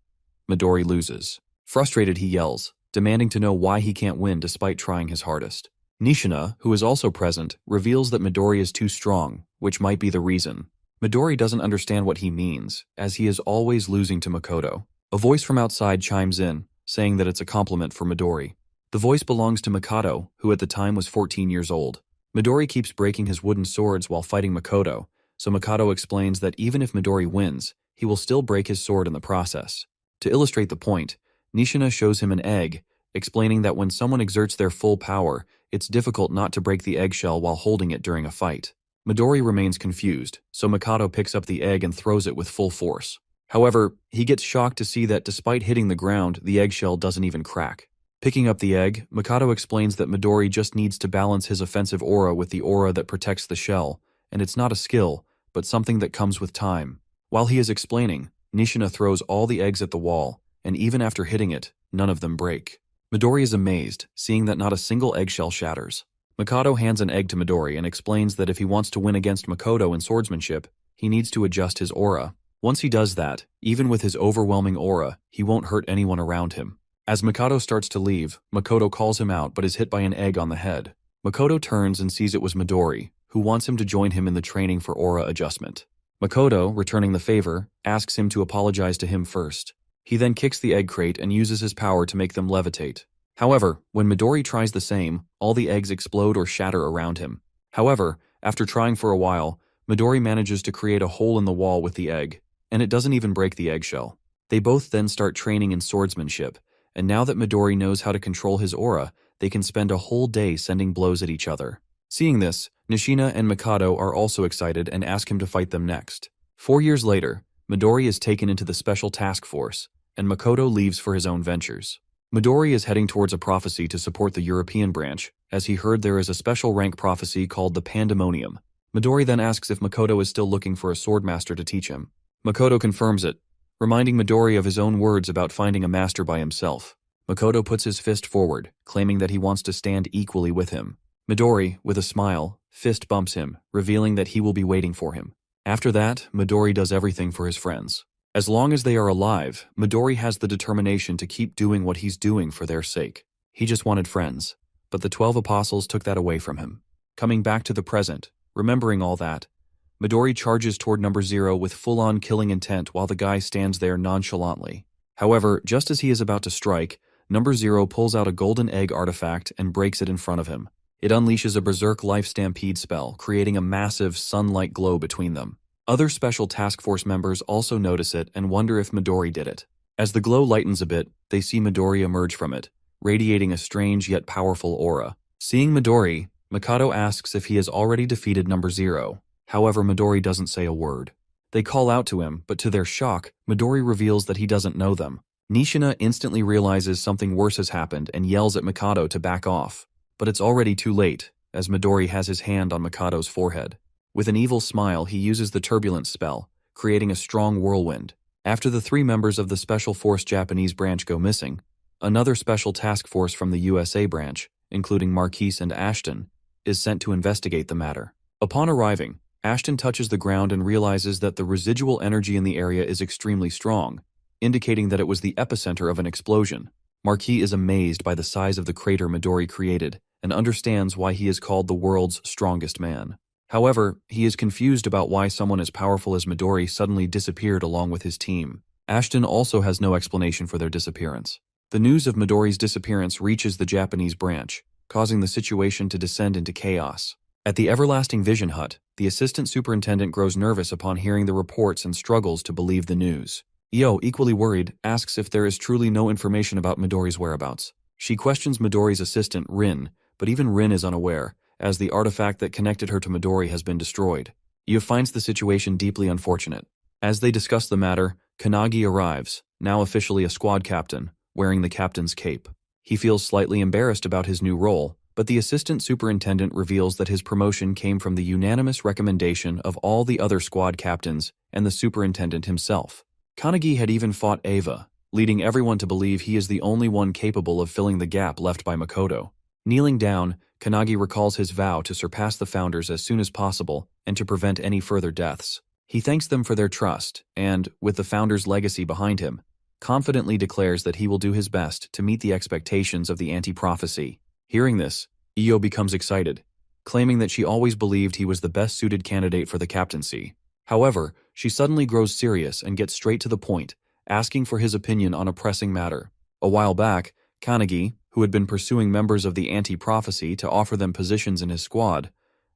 Midori loses. Frustrated, he yells, demanding to know why he can't win despite trying his hardest. Nishina, who is also present, reveals that Midori is too strong, which might be the reason. Midori doesn't understand what he means, as he is always losing to Makoto. A voice from outside chimes in, saying that it's a compliment for Midori. The voice belongs to Makoto, who at the time was 14 years old. Midori keeps breaking his wooden swords while fighting Makoto, so Makoto explains that even if Midori wins, he will still break his sword in the process. To illustrate the point, Nishina shows him an egg, explaining that when someone exerts their full power, it's difficult not to break the eggshell while holding it during a fight. Midori remains confused, so Makoto picks up the egg and throws it with full force. However, he gets shocked to see that despite hitting the ground, the eggshell doesn't even crack. Picking up the egg, Makoto explains that Midori just needs to balance his offensive aura with the aura that protects the shell, and it's not a skill, but something that comes with time. While he is explaining, Nishina throws all the eggs at the wall, and even after hitting it, none of them break. Midori is amazed, seeing that not a single eggshell shatters. Makoto hands an egg to Midori and explains that if he wants to win against Makoto in swordsmanship, he needs to adjust his aura. Once he does that, even with his overwhelming aura, he won't hurt anyone around him. As Makoto starts to leave, Makoto calls him out but is hit by an egg on the head. Makoto turns and sees it was Midori, who wants him to join him in the training for aura adjustment. Makoto, returning the favor, asks him to apologize to him first. He then kicks the egg crate and uses his power to make them levitate. However, when Midori tries the same, all the eggs explode or shatter around him. However, after trying for a while, Midori manages to create a hole in the wall with the egg, and it doesn't even break the eggshell. They both then start training in swordsmanship, and now that Midori knows how to control his aura, they can spend a whole day sending blows at each other. Seeing this, Nishina and Makoto are also excited and ask him to fight them next. 4 years later, Midori is taken into the special task force, and Makoto leaves for his own ventures. Midori is heading towards a prophecy to support the European branch, as he heard there is a special rank prophecy called the Pandemonium. Midori then asks if Makoto is still looking for a swordmaster to teach him. Makoto confirms it, reminding Midori of his own words about finding a master by himself. Makoto puts his fist forward, claiming that he wants to stand equally with him. Midori, with a smile, fist bumps him, revealing that he will be waiting for him. After that, Midori does everything for his friends. As long as they are alive, Midori has the determination to keep doing what he's doing for their sake. He just wanted friends, but the 12 apostles took that away from him. Coming back to the present, remembering all that, Midori charges toward number 0 with full-on killing intent while the guy stands there nonchalantly. However, just as he is about to strike, number 0 pulls out a golden egg artifact and breaks it in front of him. It unleashes a berserk life stampede spell, creating a massive sun-like glow between them. Other special task force members also notice it and wonder if Midori did it. As the glow lightens a bit, they see Midori emerge from it, radiating a strange yet powerful aura. Seeing Midori, Makoto asks if he has already defeated number 0. However, Midori doesn't say a word. They call out to him, but to their shock, Midori reveals that he doesn't know them. Nishina instantly realizes something worse has happened and yells at Makoto to back off. But it's already too late, as Midori has his hand on Makoto's forehead. With an evil smile, he uses the turbulence spell, creating a strong whirlwind. After the 3 members of the Special Force Japanese branch go missing, another special task force from the USA branch, including Marquise and Ashton, is sent to investigate the matter. Upon arriving, Ashton touches the ground and realizes that the residual energy in the area is extremely strong, indicating that it was the epicenter of an explosion. Marquis is amazed by the size of the crater Midori created and understands why he is called the world's strongest man. However, he is confused about why someone as powerful as Midori suddenly disappeared along with his team. Ashton also has no explanation for their disappearance. The news of Midori's disappearance reaches the Japanese branch, causing the situation to descend into chaos. At the Everlasting Vision Hut, the assistant superintendent grows nervous upon hearing the reports and struggles to believe the news. Io, equally worried, asks if there is truly no information about Midori's whereabouts. She questions Midori's assistant, Rin, but even Rin is unaware, as the artifact that connected her to Midori has been destroyed. Io finds the situation deeply unfortunate. As they discuss the matter, Kanagi arrives, now officially a squad captain, wearing the captain's cape. He feels slightly embarrassed about his new role, but the assistant superintendent reveals that his promotion came from the unanimous recommendation of all the other squad captains and the superintendent himself. Kanagi had even fought Eva, leading everyone to believe he is the only one capable of filling the gap left by Makoto. Kneeling down, Kanagi recalls his vow to surpass the founders as soon as possible and to prevent any further deaths. He thanks them for their trust and, with the founders' legacy behind him, confidently declares that he will do his best to meet the expectations of the anti-prophecy. Hearing this, Io becomes excited, claiming that she always believed he was the best-suited candidate for the captaincy. However, she suddenly grows serious and gets straight to the point, asking for his opinion on a pressing matter. A while back, Kanagi, who had been pursuing members of the anti-prophecy to offer them positions in his squad,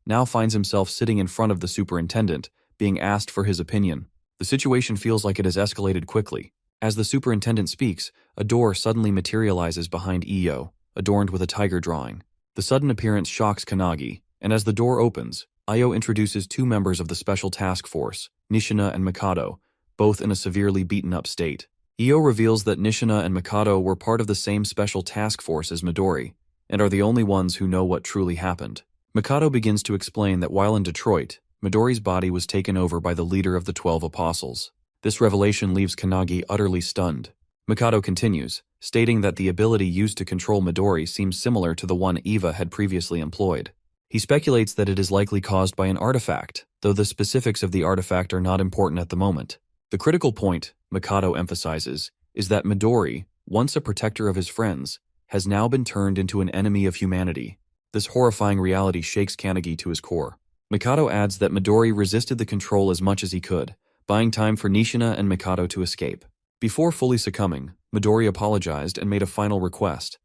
now finds himself sitting in front of the superintendent, being asked for his opinion. The situation feels like it has escalated quickly. As the superintendent speaks, a door suddenly materializes behind Io, adorned with a tiger drawing. The sudden appearance shocks Kanagi, and as the door opens, Io introduces two members of the special task force, Nishina and Mikado, both in a severely beaten-up state. Io reveals that Nishina and Mikado were part of the same special task force as Midori, and are the only ones who know what truly happened. Mikado begins to explain that while in Detroit, Midori's body was taken over by the leader of the 12 Apostles. This revelation leaves Kanagi utterly stunned. Mikado continues, stating that the ability used to control Midori seems similar to the one Eva had previously employed. He speculates that it is likely caused by an artifact, though the specifics of the artifact are not important at the moment. The critical point, Mikado emphasizes, is that Midori, once a protector of his friends, has now been turned into an enemy of humanity. This horrifying reality shakes Kanagi to his core. Mikado adds that Midori resisted the control as much as he could, buying time for Nishina and Mikado to escape. Before fully succumbing, Midori apologized and made a final request.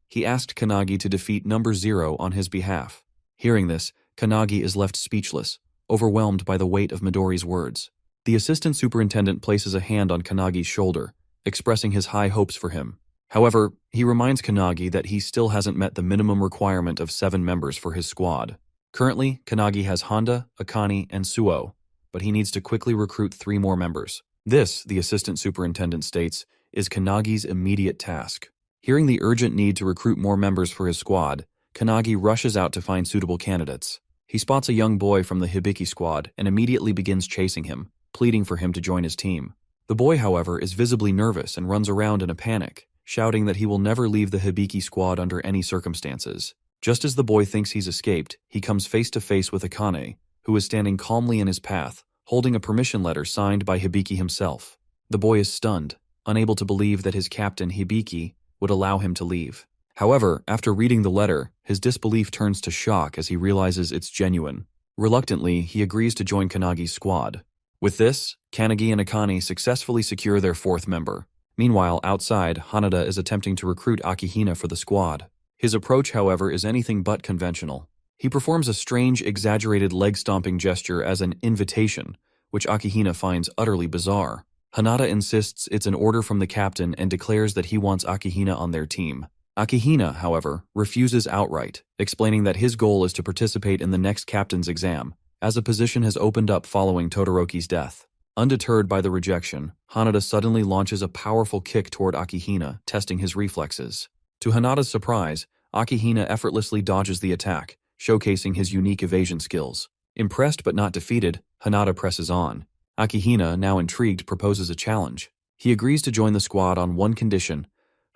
He asked Kanagi to defeat Number 0 on his behalf. Hearing this, Kanagi is left speechless, overwhelmed by the weight of Midori's words. The assistant superintendent places a hand on Kanagi's shoulder, expressing his high hopes for him. However, he reminds Kanagi that he still hasn't met the minimum requirement of 7 members for his squad. Currently, Kanagi has Honda, Akane, and Suo, but he needs to quickly recruit 3 more members. This, the assistant superintendent states, is Kanagi's immediate task. Hearing the urgent need to recruit more members for his squad, Kanagi rushes out to find suitable candidates. He spots a young boy from the Hibiki squad and immediately begins chasing him, pleading for him to join his team. The boy, however, is visibly nervous and runs around in a panic, shouting that he will never leave the Hibiki squad under any circumstances. Just as the boy thinks he's escaped, he comes face to face with Akane, who is standing calmly in his path, holding a permission letter signed by Hibiki himself. The boy is stunned, unable to believe that his captain, Hibiki, would allow him to leave. However, after reading the letter, his disbelief turns to shock as he realizes it's genuine. Reluctantly, he agrees to join Kanagi's squad. With this, Kanagi and Akane successfully secure their 4th member. Meanwhile, outside, Hanada is attempting to recruit Akihina for the squad. His approach, however, is anything but conventional. He performs a strange, exaggerated leg-stomping gesture as an invitation, which Akihina finds utterly bizarre. Hanada insists it's an order from the captain and declares that he wants Akihina on their team. Akihina, however, refuses outright, explaining that his goal is to participate in the next captain's exam, as a position has opened up following Todoroki's death. Undeterred by the rejection, Hanada suddenly launches a powerful kick toward Akihina, testing his reflexes. To Hanada's surprise, Akihina effortlessly dodges the attack, showcasing his unique evasion skills. Impressed but not defeated, Hanada presses on. Akihina, now intrigued, proposes a challenge. He agrees to join the squad on one condition: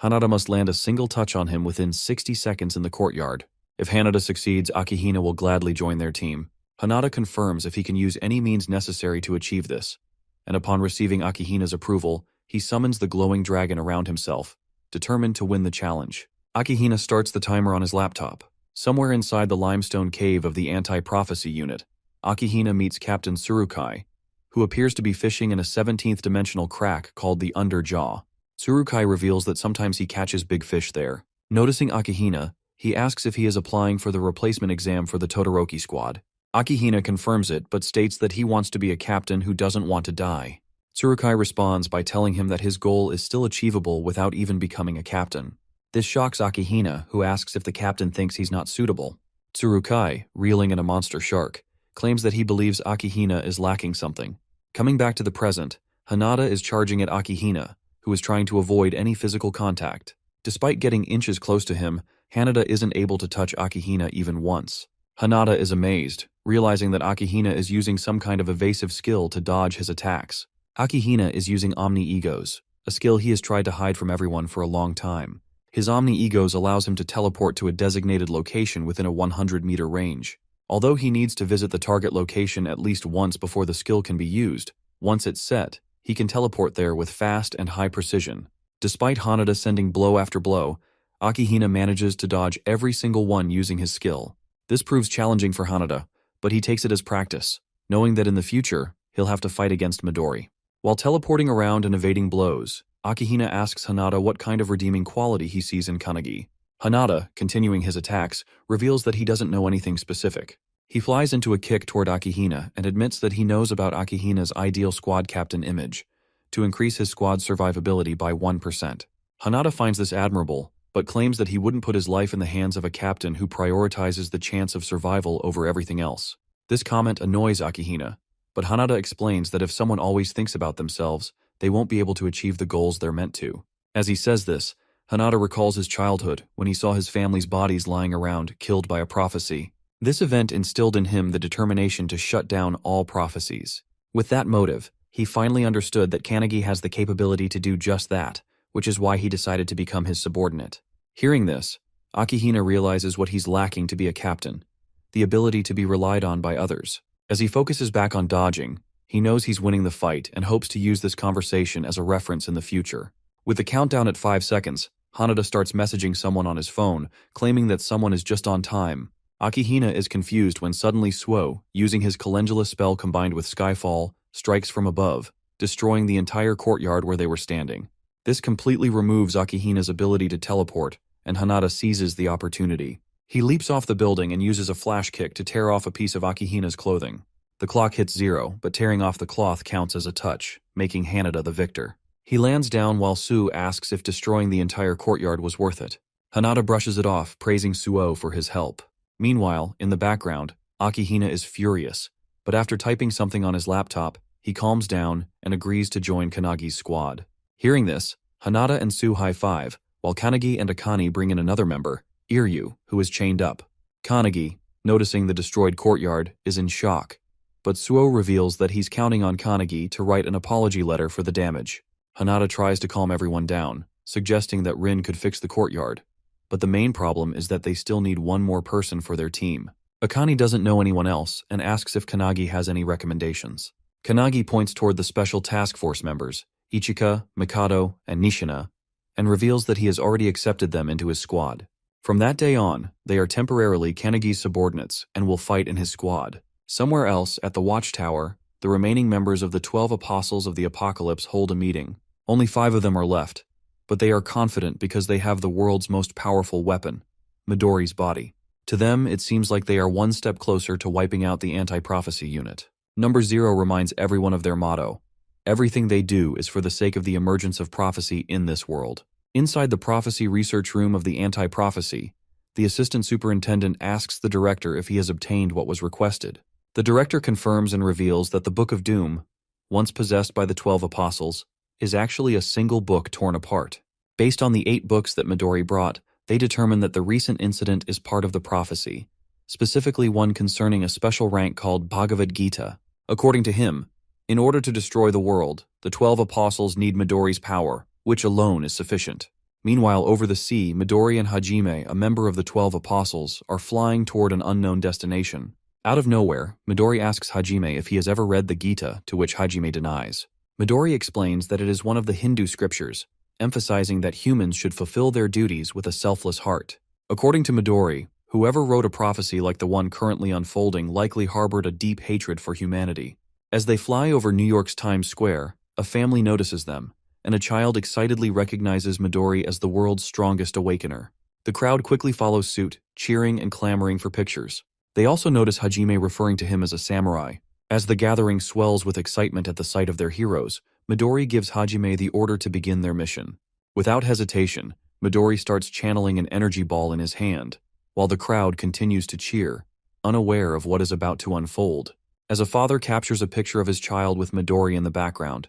Hanada must land a single touch on him within 60 seconds in the courtyard. If Hanada succeeds, Akihina will gladly join their team. Hanada confirms if he can use any means necessary to achieve this, and upon receiving Akihina's approval, he summons the glowing dragon around himself, determined to win the challenge. Akihina starts the timer on his laptop. Somewhere inside the limestone cave of the anti-prophecy unit, Akihina meets Captain Tsurukai, who appears to be fishing in a 17th dimensional crack called the Underjaw. Tsurukai reveals that sometimes he catches big fish there. Noticing Akihina, he asks if he is applying for the replacement exam for the Todoroki squad. Akihina confirms it, but states that he wants to be a captain who doesn't want to die. Tsurukai responds by telling him that his goal is still achievable without even becoming a captain. This shocks Akihina, who asks if the captain thinks he's not suitable. Tsurukai, reeling in a monster shark, claims that he believes Akihina is lacking something. Coming back to the present, Hanada is charging at Akihina, who is trying to avoid any physical contact. Despite getting inches close to him, Hanada isn't able to touch Akihina even once. Hanada is amazed, realizing that Akihina is using some kind of evasive skill to dodge his attacks. Akihina is using Omni-Egos, a skill he has tried to hide from everyone for a long time. His Omni-Egos allows him to teleport to a designated location within a 100-meter range. Although he needs to visit the target location at least once before the skill can be used, once it's set, he can teleport there with fast and high precision. Despite Hanada sending blow after blow, Akihina manages to dodge every single one using his skill. This proves challenging for Hanada, but he takes it as practice, knowing that in the future, he'll have to fight against Midori. While teleporting around and evading blows, Akihina asks Hanada what kind of redeeming quality he sees in Kanagi. Hanada, continuing his attacks, reveals that he doesn't know anything specific. He flies into a kick toward Akihina and admits that he knows about Akihina's ideal squad captain image, to increase his squad's survivability by 1%. Hanada finds this admirable, but claims that he wouldn't put his life in the hands of a captain who prioritizes the chance of survival over everything else. This comment annoys Akihina, but Hanada explains that if someone always thinks about themselves, they won't be able to achieve the goals they're meant to. As he says this, Hanada recalls his childhood when he saw his family's bodies lying around, killed by a prophecy. This event instilled in him the determination to shut down all prophecies. With that motive, he finally understood that Kanagi has the capability to do just that, which is why he decided to become his subordinate. Hearing this, Akihina realizes what he's lacking to be a captain, the ability to be relied on by others. As he focuses back on dodging, he knows he's winning the fight and hopes to use this conversation as a reference in the future. With the countdown at 5 seconds, Hanada starts messaging someone on his phone, claiming that someone is just on time. Akihina is confused when suddenly Suo, using his Calendula spell combined with Skyfall, strikes from above, destroying the entire courtyard where they were standing. This completely removes Akihina's ability to teleport, and Hanada seizes the opportunity. He leaps off the building and uses a flash kick to tear off a piece of Akihina's clothing. The clock hits 0, but tearing off the cloth counts as a touch, making Hanada the victor. He lands down while Su asks if destroying the entire courtyard was worth it. Hanada brushes it off, praising Suo for his help. Meanwhile, in the background, Akihina is furious, but after typing something on his laptop, he calms down and agrees to join Kanagi's squad. Hearing this, Hanada and Su high-five, while Kanagi and Akane bring in another member, Iryu, who is chained up. Kanagi, noticing the destroyed courtyard, is in shock, but Suo reveals that he's counting on Kanagi to write an apology letter for the damage. Hanada tries to calm everyone down, suggesting that Rin could fix the courtyard, but the main problem is that they still need one more person for their team. Akane doesn't know anyone else and asks if Kanagi has any recommendations. Kanagi points toward the special task force members, Ichika, Mikado, and Nishina, and reveals that he has already accepted them into his squad. From that day on, they are temporarily Kanagi's subordinates and will fight in his squad. Somewhere else, at the Watchtower, the remaining members of the 12 Apostles of the Apocalypse hold a meeting. Only 5 of them are left, but they are confident because they have the world's most powerful weapon, Midori's body. To them, it seems like they are one step closer to wiping out the anti-prophecy unit. Number 0 reminds everyone of their motto. Everything they do is for the sake of the emergence of prophecy in this world. Inside the prophecy research room of the anti-prophecy, the assistant superintendent asks the director if he has obtained what was requested. The director confirms and reveals that the Book of Doom, once possessed by the 12 Apostles, is actually a single book torn apart. Based on the 8 books that Midori brought, they determine that the recent incident is part of the prophecy, specifically one concerning a special rank called Bhagavad Gita. According to him, in order to destroy the world, the 12 Apostles need Midori's power, which alone is sufficient. Meanwhile, over the sea, Midori and Hajime, a member of the 12 Apostles, are flying toward an unknown destination. Out of nowhere, Midori asks Hajime if he has ever read the Gita, to which Hajime denies. Midori explains that it is one of the Hindu scriptures, emphasizing that humans should fulfill their duties with a selfless heart. According to Midori, whoever wrote a prophecy like the one currently unfolding likely harbored a deep hatred for humanity. As they fly over New York's Times Square, a family notices them, and a child excitedly recognizes Midori as the world's strongest awakener. The crowd quickly follows suit, cheering and clamoring for pictures. They also notice Hajime referring to him as a samurai. As the gathering swells with excitement at the sight of their heroes, Midori gives Hajime the order to begin their mission. Without hesitation, Midori starts channeling an energy ball in his hand. while the crowd continues to cheer, unaware of what is about to unfold. As a father captures a picture of his child with Midori in the background,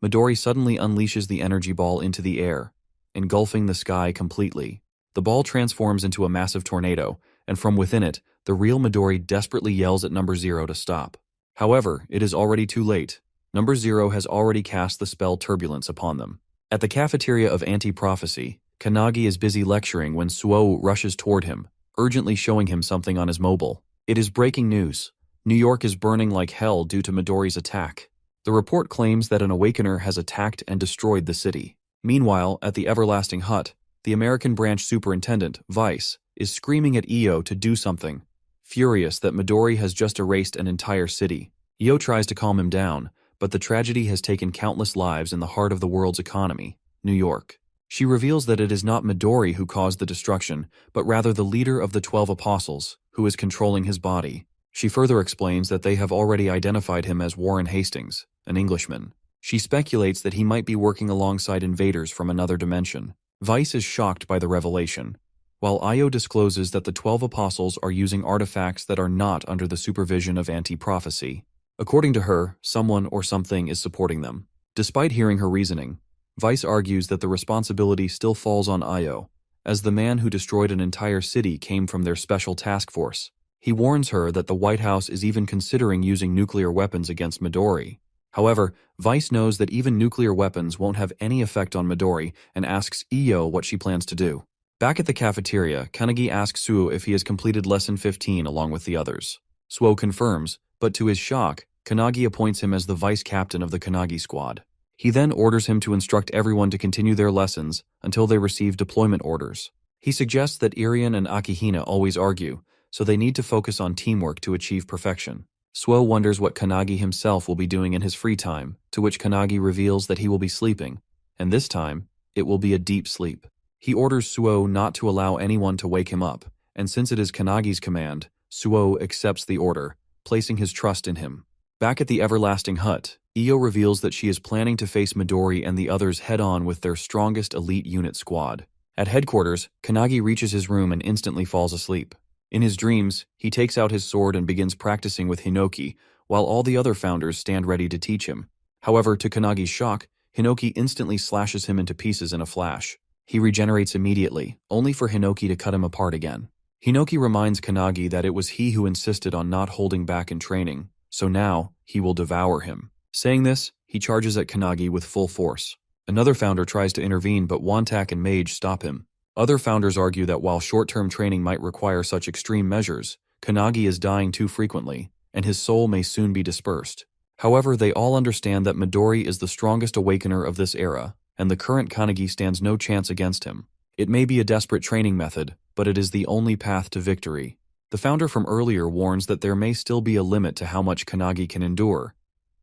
Midori suddenly unleashes the energy ball into the air, engulfing the sky completely. The ball transforms into a massive tornado, and from within it, the real Midori desperately yells at Number Zero to stop. However, it is already too late. Number Zero has already cast the spell Turbulence upon them. At the cafeteria of Anti-Prophecy, Kanagi is busy lecturing when Suo rushes toward him, urgently showing him something on his mobile. It is breaking news. New York is burning like hell due to Midori's attack. The report claims that an awakener has attacked and destroyed the city. Meanwhile, at the Everlasting Hut, the American branch superintendent, Vice, is screaming at Io to do something, furious that Midori has just erased an entire city. Io tries to calm him down, but the tragedy has taken countless lives in the heart of the world's economy, New York. She reveals that it is not Midori who caused the destruction, but rather the leader of the 12 Apostles, who is controlling his body. She further explains that they have already identified him as Warren Hastings, an Englishman. She speculates that he might be working alongside invaders from another dimension. Vice is shocked by the revelation, while Io discloses that the 12 Apostles are using artifacts that are not under the supervision of Anti-Prophecy. According to her, someone or something is supporting them. Despite hearing her reasoning, Vice argues that the responsibility still falls on Io, as the man who destroyed an entire city came from their special task force. He warns her that the White House is even considering using nuclear weapons against Midori. However, Vice knows that even nuclear weapons won't have any effect on Midori and asks Io what she plans to do. Back at the cafeteria, Kanagi asks Suo if he has completed Lesson 15 along with the others. Suo confirms, but to his shock, Kanagi appoints him as the vice captain of the Kanagi squad. He then orders him to instruct everyone to continue their lessons until they receive deployment orders. He suggests that Irian and Akihina always argue, so they need to focus on teamwork to achieve perfection. Suo wonders what Kanagi himself will be doing in his free time, to which Kanagi reveals that he will be sleeping, and this time, it will be a deep sleep. He orders Suo not to allow anyone to wake him up, and since it is Kanagi's command, Suo accepts the order, placing his trust in him. Back at the Everlasting Hut, Io reveals that she is planning to face Midori and the others head-on with their strongest elite unit squad. At headquarters, Kanagi reaches his room and instantly falls asleep. In his dreams, he takes out his sword and begins practicing with Hinoki, while all the other founders stand ready to teach him. However, to Kanagi's shock, Hinoki instantly slashes him into pieces in a flash. He regenerates immediately, only for Hinoki to cut him apart again. Hinoki reminds Kanagi that it was he who insisted on not holding back in training, so now he will devour him. Saying this, he charges at Kanagi with full force. Another founder tries to intervene, but Wantak and Mage stop him. Other founders argue that while short-term training might require such extreme measures, Kanagi is dying too frequently, and his soul may soon be dispersed. However, they all understand that Midori is the strongest awakener of this era, and the current Kanagi stands no chance against him. It may be a desperate training method, but it is the only path to victory. The founder from earlier warns that there may still be a limit to how much Kanagi can endure,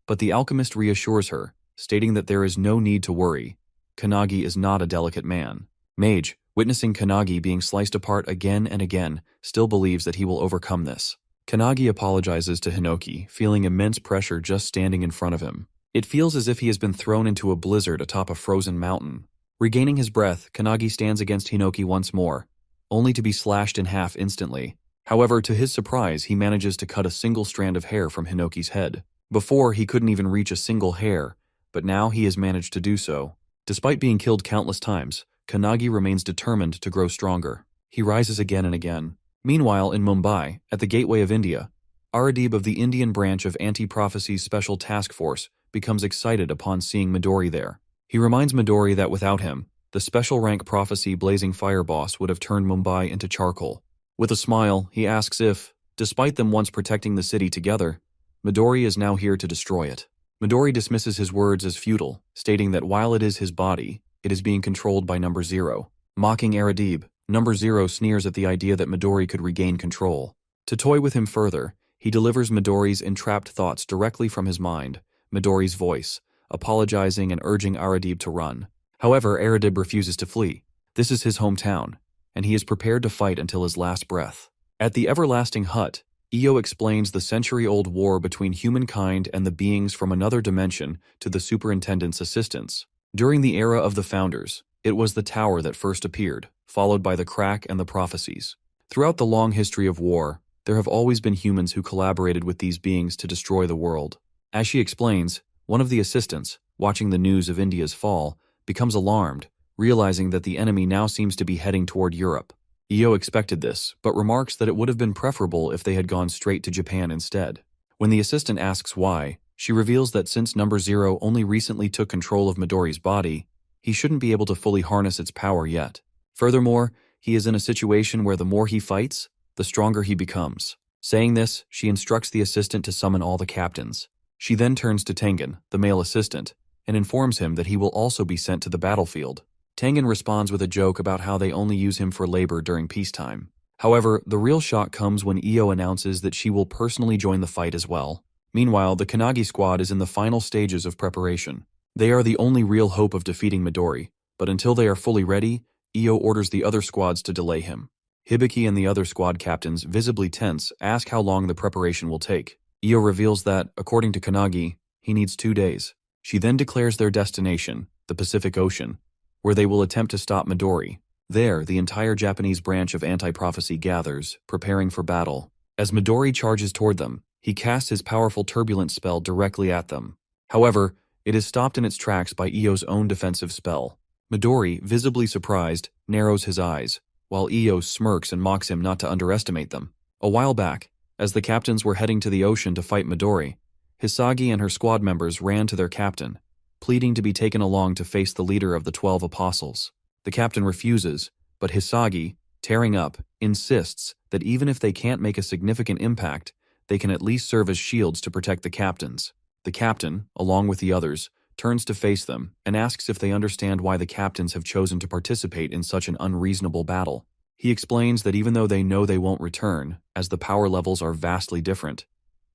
but the alchemist reassures her, stating that there is no need to worry. Kanagi is not a delicate man. Mage, witnessing Kanagi being sliced apart again and again, still believes that he will overcome this. Kanagi apologizes to Hinoki, feeling immense pressure just standing in front of him. It feels as if he has been thrown into a blizzard atop a frozen mountain. Regaining his breath, Kanagi stands against Hinoki once more, only to be slashed in half instantly. However, to his surprise, he manages to cut a single strand of hair from Hinoki's head. Before, he couldn't even reach a single hair, but now he has managed to do so. Despite being killed countless times, Kanagi remains determined to grow stronger. He rises again and again. Meanwhile, in Mumbai, at the gateway of India, Aradib of the Indian branch of Anti-Prophecy's Special Task Force becomes excited upon seeing Midori there. He reminds Midori that without him, the special rank Prophecy Blazing Fire boss would have turned Mumbai into charcoal. With a smile, he asks if, despite them once protecting the city together, Midori is now here to destroy it. Midori dismisses his words as futile, stating that while it is his body, it is being controlled by Number Zero. Mocking Aradib, Number Zero sneers at the idea that Midori could regain control. To toy with him further, he delivers Midori's entrapped thoughts directly from his mind, Midori's voice, apologizing and urging Aradib to run. However, Aradib refuses to flee. This is his hometown, and he is prepared to fight until his last breath. At the Everlasting Hut, Io explains the century-old war between humankind and the beings from another dimension to the superintendent's assistants. During the era of the Founders, it was the Tower that first appeared, followed by the Crack and the Prophecies. Throughout the long history of war, there have always been humans who collaborated with these beings to destroy the world. As she explains, one of the assistants, watching the news of India's fall, becomes alarmed, realizing that the enemy now seems to be heading toward Europe. Io expected this, but remarks that it would have been preferable if they had gone straight to Japan instead. When the assistant asks why, she reveals that since Number Zero only recently took control of Midori's body, he shouldn't be able to fully harness its power yet. Furthermore, he is in a situation where the more he fights, the stronger he becomes. Saying this, she instructs the assistant to summon all the captains. She then turns to Tengen, the male assistant, and informs him that he will also be sent to the battlefield. Tengen responds with a joke about how they only use him for labor during peacetime. However, the real shock comes when Io announces that she will personally join the fight as well. Meanwhile, the Kanagi squad is in the final stages of preparation. They are the only real hope of defeating Midori, but until they are fully ready, Io orders the other squads to delay him. Hibiki and the other squad captains, visibly tense, ask how long the preparation will take. Io reveals that, according to Kanagi, he needs 2 days. She then declares their destination, the Pacific Ocean, where they will attempt to stop Midori. There, the entire Japanese branch of anti-prophecy gathers, preparing for battle. As Midori charges toward them, he casts his powerful turbulent spell directly at them. However, it is stopped in its tracks by Io's own defensive spell. Midori, visibly surprised, narrows his eyes, while Io smirks and mocks him not to underestimate them. A while back, as the captains were heading to the ocean to fight Midori, Hisagi and her squad members ran to their captain, pleading to be taken along to face the leader of the 12 apostles. The captain refuses, but Hisagi, tearing up, insists that even if they can't make a significant impact, they can at least serve as shields to protect the captains. The captain, along with the others, turns to face them and asks if they understand why the captains have chosen to participate in such an unreasonable battle. He explains that even though they know they won't return, as the power levels are vastly different,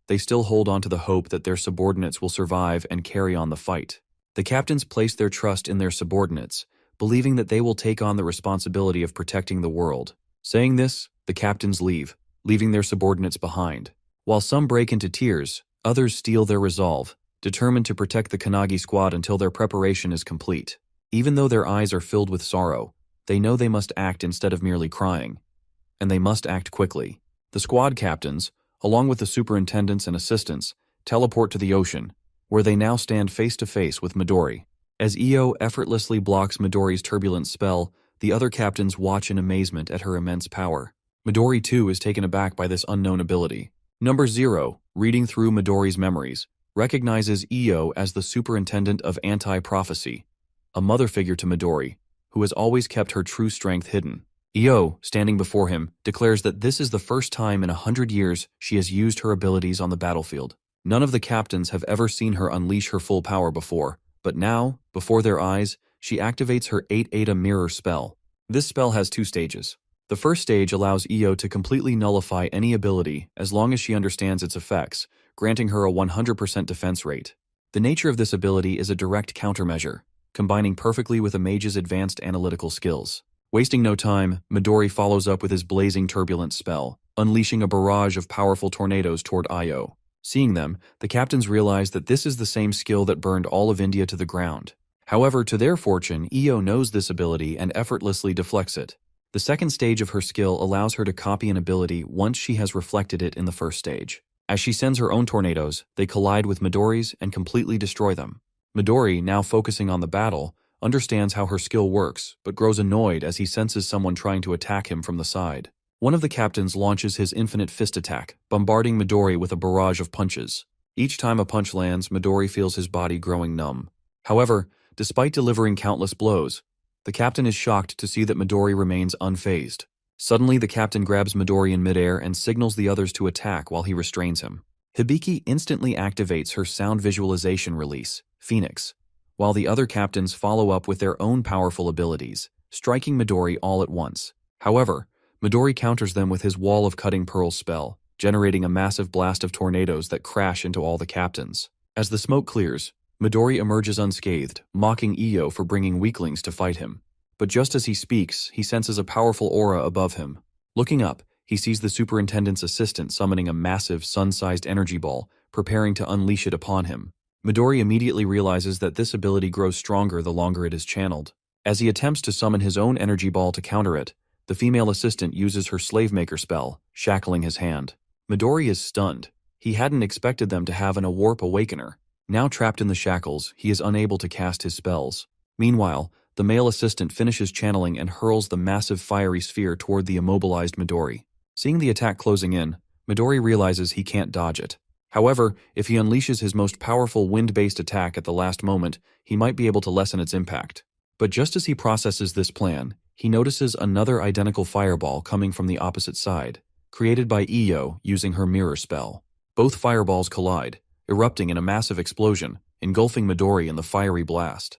they still hold on to the hope that their subordinates will survive and carry on the fight. The captains place their trust in their subordinates, believing that they will take on the responsibility of protecting the world. Saying this, the captains leave, leaving their subordinates behind. While some break into tears, others steel their resolve, determined to protect the Kanagi squad until their preparation is complete. Even though their eyes are filled with sorrow, they know they must act instead of merely crying. And they must act quickly. The squad captains, along with the superintendents and assistants, teleport to the ocean, where they now stand face to face with Midori. As Io effortlessly blocks Midori's turbulent spell, the other captains watch in amazement at her immense power. Midori too is taken aback by this unknown ability. Number Zero, reading through Midori's memories, recognizes Io as the superintendent of anti-prophecy, a mother figure to Midori, who has always kept her true strength hidden. Io, standing before him, declares that this is the first time in 100 years she has used her abilities on the battlefield. None of the captains have ever seen her unleash her full power before, but now, before their eyes, she activates her 8-Eta mirror spell. This spell has 2 stages. The first stage allows Io to completely nullify any ability as long as she understands its effects, granting her a 100% defense rate. The nature of this ability is a direct countermeasure, combining perfectly with a mage's advanced analytical skills. Wasting no time, Midori follows up with his blazing turbulent spell, unleashing a barrage of powerful tornadoes toward Io. Seeing them, the captains realize that this is the same skill that burned all of India to the ground. However, to their fortune, Io knows this ability and effortlessly deflects it. The second stage of her skill allows her to copy an ability once she has reflected it in the first stage. As she sends her own tornadoes, they collide with Midori's and completely destroy them. Midori, now focusing on the battle, understands how her skill works, but grows annoyed as he senses someone trying to attack him from the side. One of the captains launches his infinite fist attack, bombarding Midori with a barrage of punches. Each time a punch lands, Midori feels his body growing numb. However, despite delivering countless blows, the captain is shocked to see that Midori remains unfazed. Suddenly, the captain grabs Midori in midair and signals the others to attack while he restrains him. Hibiki instantly activates her sound visualization release, Phoenix, while the other captains follow up with their own powerful abilities, striking Midori all at once. However, Midori counters them with his Wall of Cutting Pearls spell, generating a massive blast of tornadoes that crash into all the captains. As the smoke clears, Midori emerges unscathed, mocking Io for bringing weaklings to fight him. But just as he speaks, he senses a powerful aura above him. Looking up, he sees the superintendent's assistant summoning a massive, sun-sized energy ball, preparing to unleash it upon him. Midori immediately realizes that this ability grows stronger the longer it is channeled. As he attempts to summon his own energy ball to counter it, The female assistant uses her slave maker spell, shackling his hand. Midori is stunned. He hadn't expected them to have an warp awakener. Now trapped in the shackles, he is unable to cast his spells. Meanwhile, the male assistant finishes channeling and hurls the massive fiery sphere toward the immobilized Midori. Seeing the attack closing in, Midori realizes he can't dodge it. However, if he unleashes his most powerful wind-based attack at the last moment, he might be able to lessen its impact. But just as he processes this plan, he notices another identical fireball coming from the opposite side, created by Iyo using her mirror spell. Both fireballs collide, erupting in a massive explosion, engulfing Midori in the fiery blast.